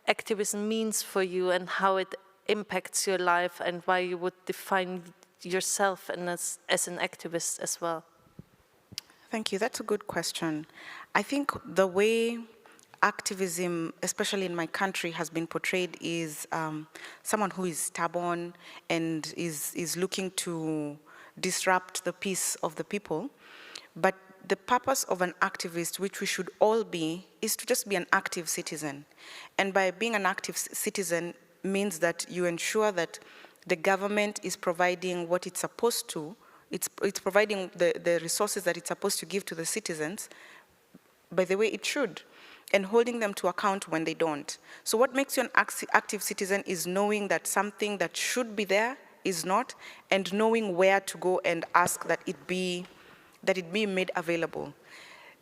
Speaker 1: activism means for you and how it impacts your life, and why you would define yourself and as an activist as well.
Speaker 12: Thank you. That's a good question. I think the way activism, especially in my country, has been portrayed is someone who is stubborn and is looking to disrupt the peace of the people. But the purpose of an activist, which we should all be, is to just be an active citizen. And by being an active citizen means that you ensure that the government is providing what it's supposed to It's providing the resources that it's supposed to give to the citizens by the way it should, and holding them to account when they don't. So what makes you an active citizen is knowing that something that should be there is not, and knowing where to go and ask that it be made available.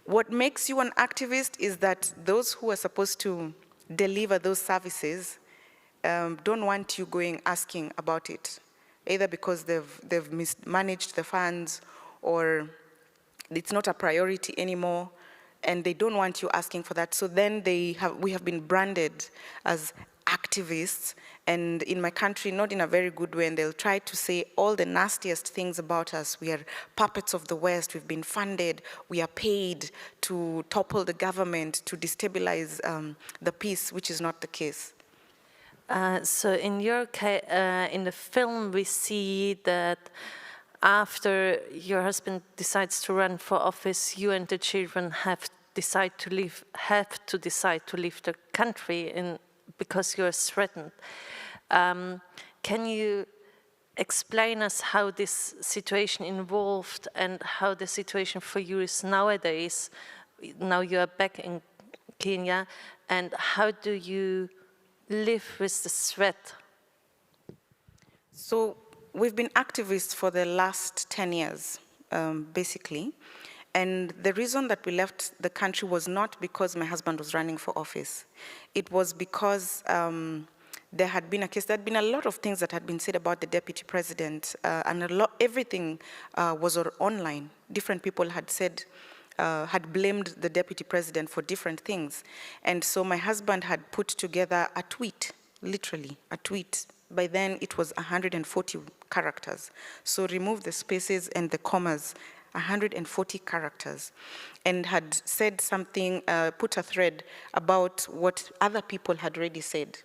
Speaker 12: What makes you an activist is that those who are supposed to deliver those services don't want you going asking about it, either because they've mismanaged the funds or it's not a priority anymore, and they don't want you asking for that. So then we have been branded as activists, and in my country, not in a very good way, and they'll try to say all the nastiest things about us. We are puppets of the West, we've been funded, we are paid to topple the government, to destabilize the peace, which is not the case.
Speaker 1: So in your case, in the film, we see that after your husband decides to run for office, you and the children have to decide to leave the country because you're threatened. Can you explain us how this situation evolved and how the situation for you is nowadays? Now you are back in Kenya, and how do you live with the threat?
Speaker 12: So we've been activists for the last 10 years, basically. And the reason that we left the country was not because my husband was running for office. It was because there had been a case, there had been a lot of things that had been said about the deputy president, and everything was online. Different people had said, had blamed the deputy president for different things. And so my husband had put together a tweet, literally a tweet. By then it was 140 characters. So remove the spaces and the commas, 140 characters, and had said something, put a thread about what other people had already said.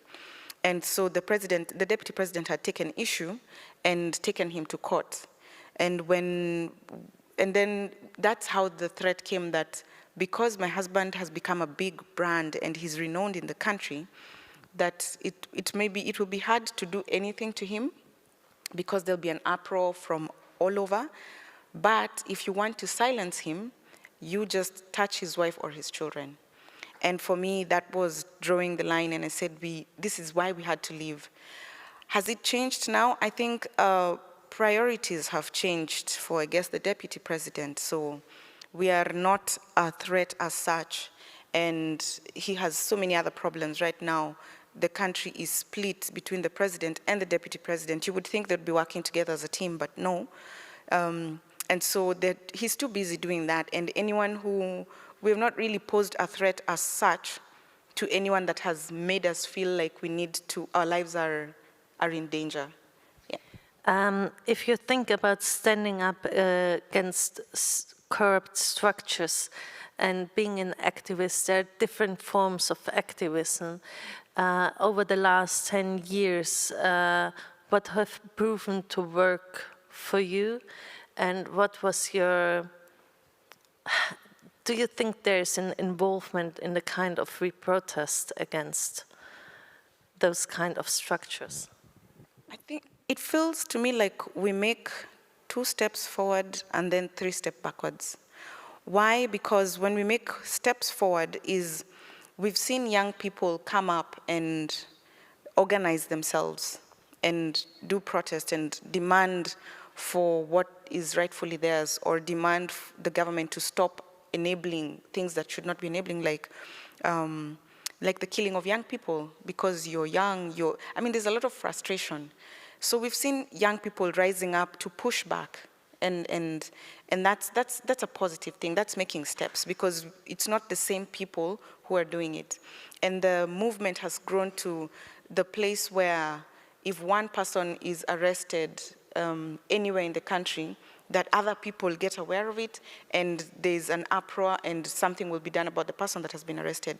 Speaker 12: And so the deputy president had taken issue and taken him to court. And then that's how the threat came, that because my husband has become a big brand and he's renowned in the country, that it will be hard to do anything to him because there'll be an uproar from all over. But if you want to silence him, you just touch his wife or his children. And for me, that was drawing the line, and I said, this is why we had to leave. Has it changed now? I think priorities have changed for, I guess, the deputy president. So we are not a threat as such, and he has so many other problems right now. The country is split between the president and the deputy president. You would think they'd be working together as a team, but no. And so he's too busy doing that, and we have not really posed a threat as such to anyone that has made us feel like our lives are in danger. Yeah.
Speaker 1: If you think about standing up against corrupt structures and being an activist, there are different forms of activism. Over the last 10 years, what have proven to work for you? And what was do you think there's an involvement in the kind of protest against those kind of structures?
Speaker 12: I think it feels to me like we make 2 steps forward and then 3 steps backwards. Why? Because when we make steps forward we've seen young people come up and organize themselves and do protest and demand for what is rightfully theirs, or demand the government to stop enabling things that should not be enabling, like the killing of young people because you're young. There's a lot of frustration. So we've seen young people rising up to push back, and that's a positive thing. That's making steps, because it's not the same people who are doing it. And the movement has grown to the place where if one person is arrested anywhere in the country, that other people get aware of it, and there's an uproar, and something will be done about the person that has been arrested.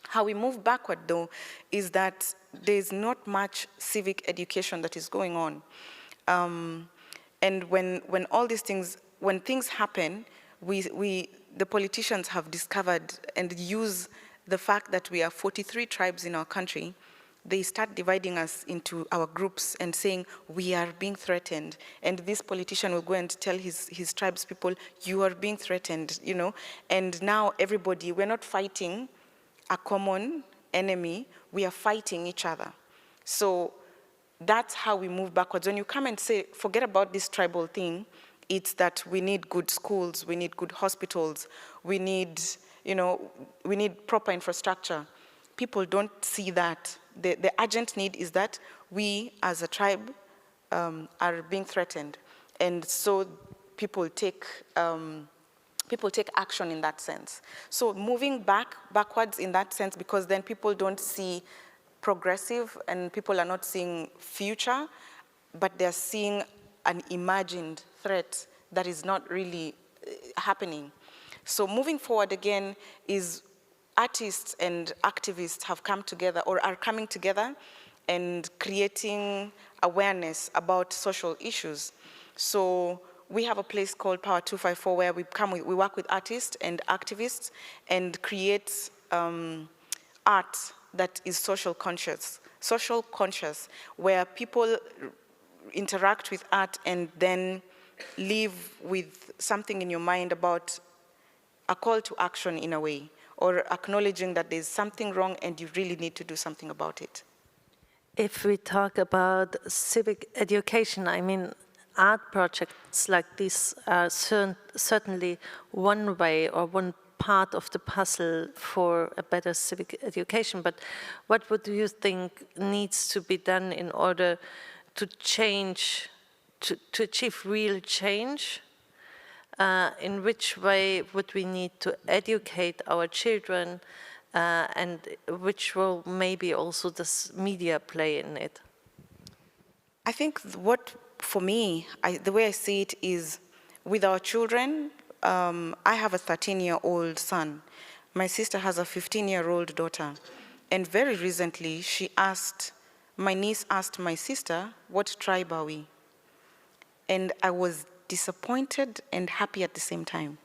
Speaker 12: How we move backward, though, is that there's not much civic education that is going on. And when all these things, when things happen, the politicians have discovered and use the fact that we are 43 tribes in our country. they start dividing us into our groups and saying, we are being threatened. And this politician will go and tell his tribes people, you are being threatened, you know. And now everybody, we're not fighting a common enemy, we are fighting each other. So that's how we move backwards. When you come and say, forget about this tribal thing, it's that we need good schools, we need good hospitals, we need, you know, we need proper infrastructure. People don't see that. The urgent need is that we as a tribe are being threatened. And so people take action in that sense. So moving backwards in that sense, because then people don't see progressive and people are not seeing future, but they're seeing an imagined threat that is not really happening. So moving forward again is artists and activists have come together or are coming together and creating awareness about social issues. So we have a place called Power 254 where we work with artists and activists and create art that is social conscious, where people interact with art and then live with something in your mind about a call to action in a way, or acknowledging that there's something wrong and you really need to do something about it.
Speaker 1: If we talk about civic education, I mean, art projects like this are certainly one way or one part of the puzzle for a better civic education, but what would you think needs to be done in order to change, to achieve real change? In which way would we need to educate our children, and which role maybe also does media play in it?
Speaker 12: I think what, for me, the way I see it is with our children, I have a 13-year-old son. My sister has a 15-year-old daughter. And very recently, my niece asked my sister, what tribe are we? And I was disappointed and happy at the same time.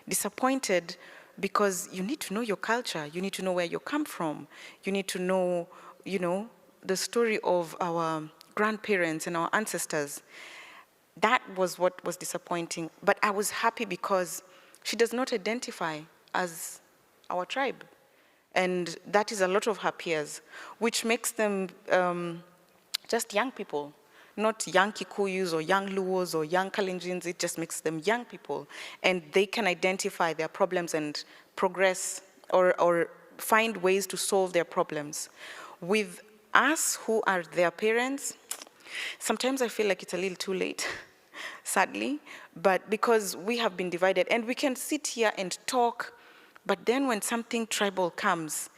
Speaker 12: Disappointed because you need to know your culture, you need to know where you come from, you need to know, you know, the story of our grandparents and our ancestors. That was what was disappointing. But I was happy because she does not identify as our tribe. And that is a lot of her peers, which makes them just young people. Not young Kikuyus or young Luos or young Kalenjins, it just makes them young people. And they can identify their problems and progress or find ways to solve their problems. With us who are their parents, sometimes I feel like it's a little too late, sadly, but because we have been divided and we can sit here and talk, but then when something tribal comes,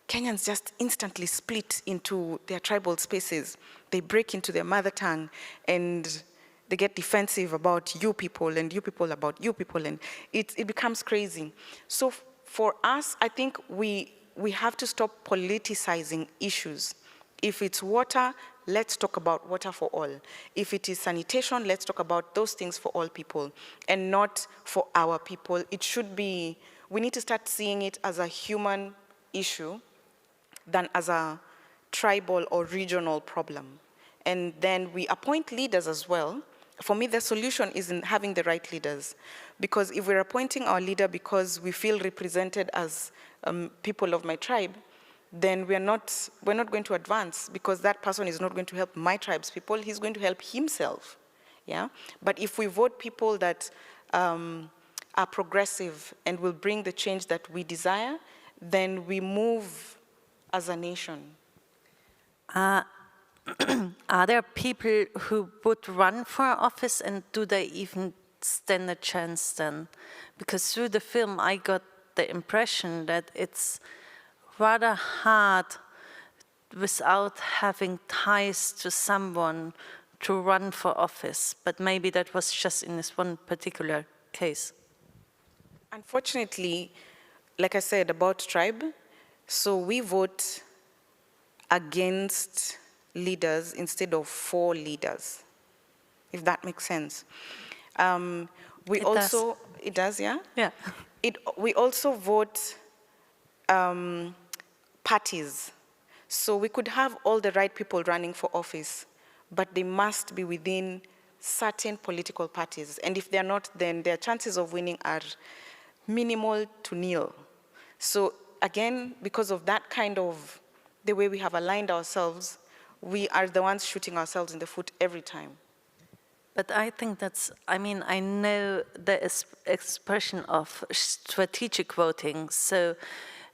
Speaker 12: Kenyans just instantly split into their tribal spaces. They break into their mother tongue and they get defensive about you people and you people about you people, and it becomes crazy. So for us, I think we have to stop politicizing issues. If it's water, let's talk about water for all. If it is sanitation, let's talk about those things for all people and not for our people. It should be, we need to start seeing it as a human issue than as a tribal or regional problem. And then we appoint leaders as well. For me, the solution is in having the right leaders. Because if we're appointing our leader because we feel represented as people of my tribe, then we're not going to advance, because that person is not going to help my tribe's people, he's going to help himself. Yeah? But if we vote people that are progressive and will bring the change that we desire, then we move as a nation.
Speaker 1: Are there people who would run for office, and do they even stand a chance then? Because through the film I got the impression that it's rather hard without having ties to someone to run for office, but maybe that was just in this one particular case.
Speaker 12: Unfortunately, like I said about tribe, so we vote against leaders instead of for leaders, if that makes sense. It does, yeah?
Speaker 1: Yeah.
Speaker 12: We also vote parties. So we could have all the right people running for office, but they must be within certain political parties. And if they're not, then their chances of winning are minimal to nil. So again, because of that kind of, the way we have aligned ourselves, we are the ones shooting ourselves in the foot every time.
Speaker 1: But I think that's, I mean, I know the expression of strategic voting, so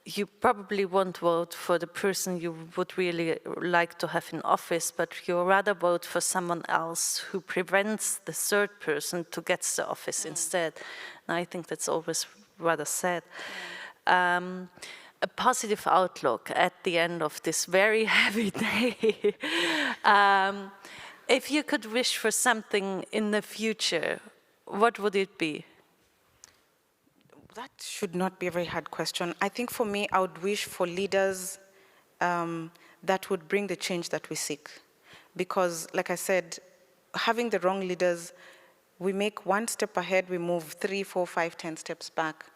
Speaker 1: you probably won't vote for the person you would really like to have in office, but you rather vote for someone else who prevents the third person to get the office instead. And I think that's always rather sad. A positive outlook at the end of this very heavy day. If you could wish for something in the future, what would it be?
Speaker 12: That should not be a very hard question. I think for me, I would wish for leaders that would bring the change that we seek. Because, like I said, having the wrong leaders, we make one step ahead, we move 3, 4, 5, 10 steps back.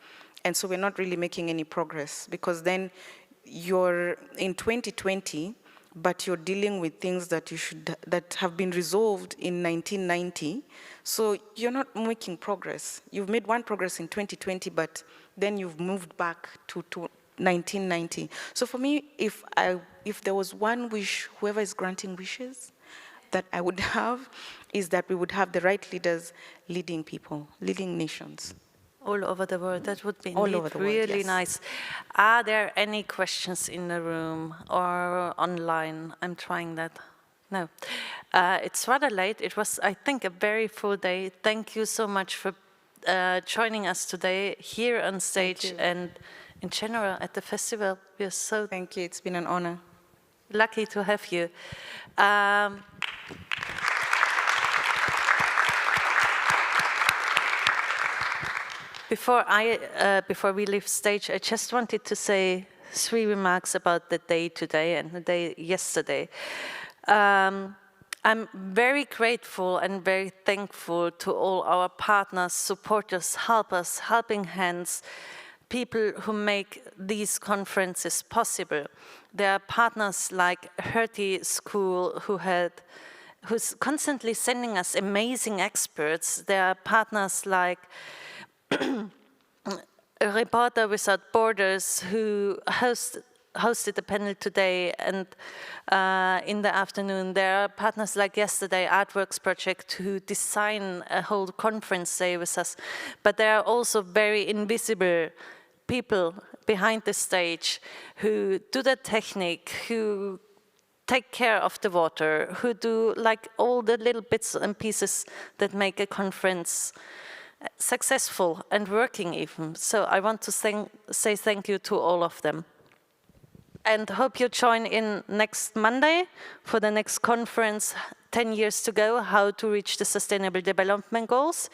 Speaker 12: And so we're not really making any progress, because then you're in 2020, but you're dealing with things that that have been resolved in 1990. So you're not making progress. You've made one progress in 2020, but then you've moved back to 1990. So for me, if there was one wish, whoever is granting wishes, that I would have, is that we would have the right leaders leading people, leading nations.
Speaker 1: All over the world, that would be
Speaker 12: really
Speaker 1: nice. Are there any questions in the room or online? I'm trying that. No. It's rather late. It was, I think, a very full day. Thank you so much for joining us today here on stage and in general at the festival. We are so...
Speaker 12: Thank you. It's been an honor.
Speaker 1: Lucky to have you. Before we leave stage, I just wanted to say 3 remarks about the day today and the day yesterday. I'm very grateful and very thankful to all our partners, supporters, helpers, helping hands, people who make these conferences possible. There are partners like Hertie School who's constantly sending us amazing experts. There are partners like a Reporter Without Borders who hosted a panel today, and in the afternoon there are partners like yesterday, Artworks Project, who design a whole conference day with us. But there are also very invisible people behind the stage who do the technique, who take care of the water, who do like all the little bits and pieces that make a conference successful and working even. So I want to say thank you to all of them. And hope you join in next Monday for the next conference, 10 years to go, how to reach the Sustainable Development Goals.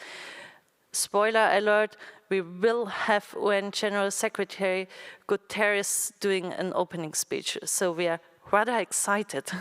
Speaker 1: Spoiler alert, we will have UN General Secretary Guterres doing an opening speech. So we are rather excited.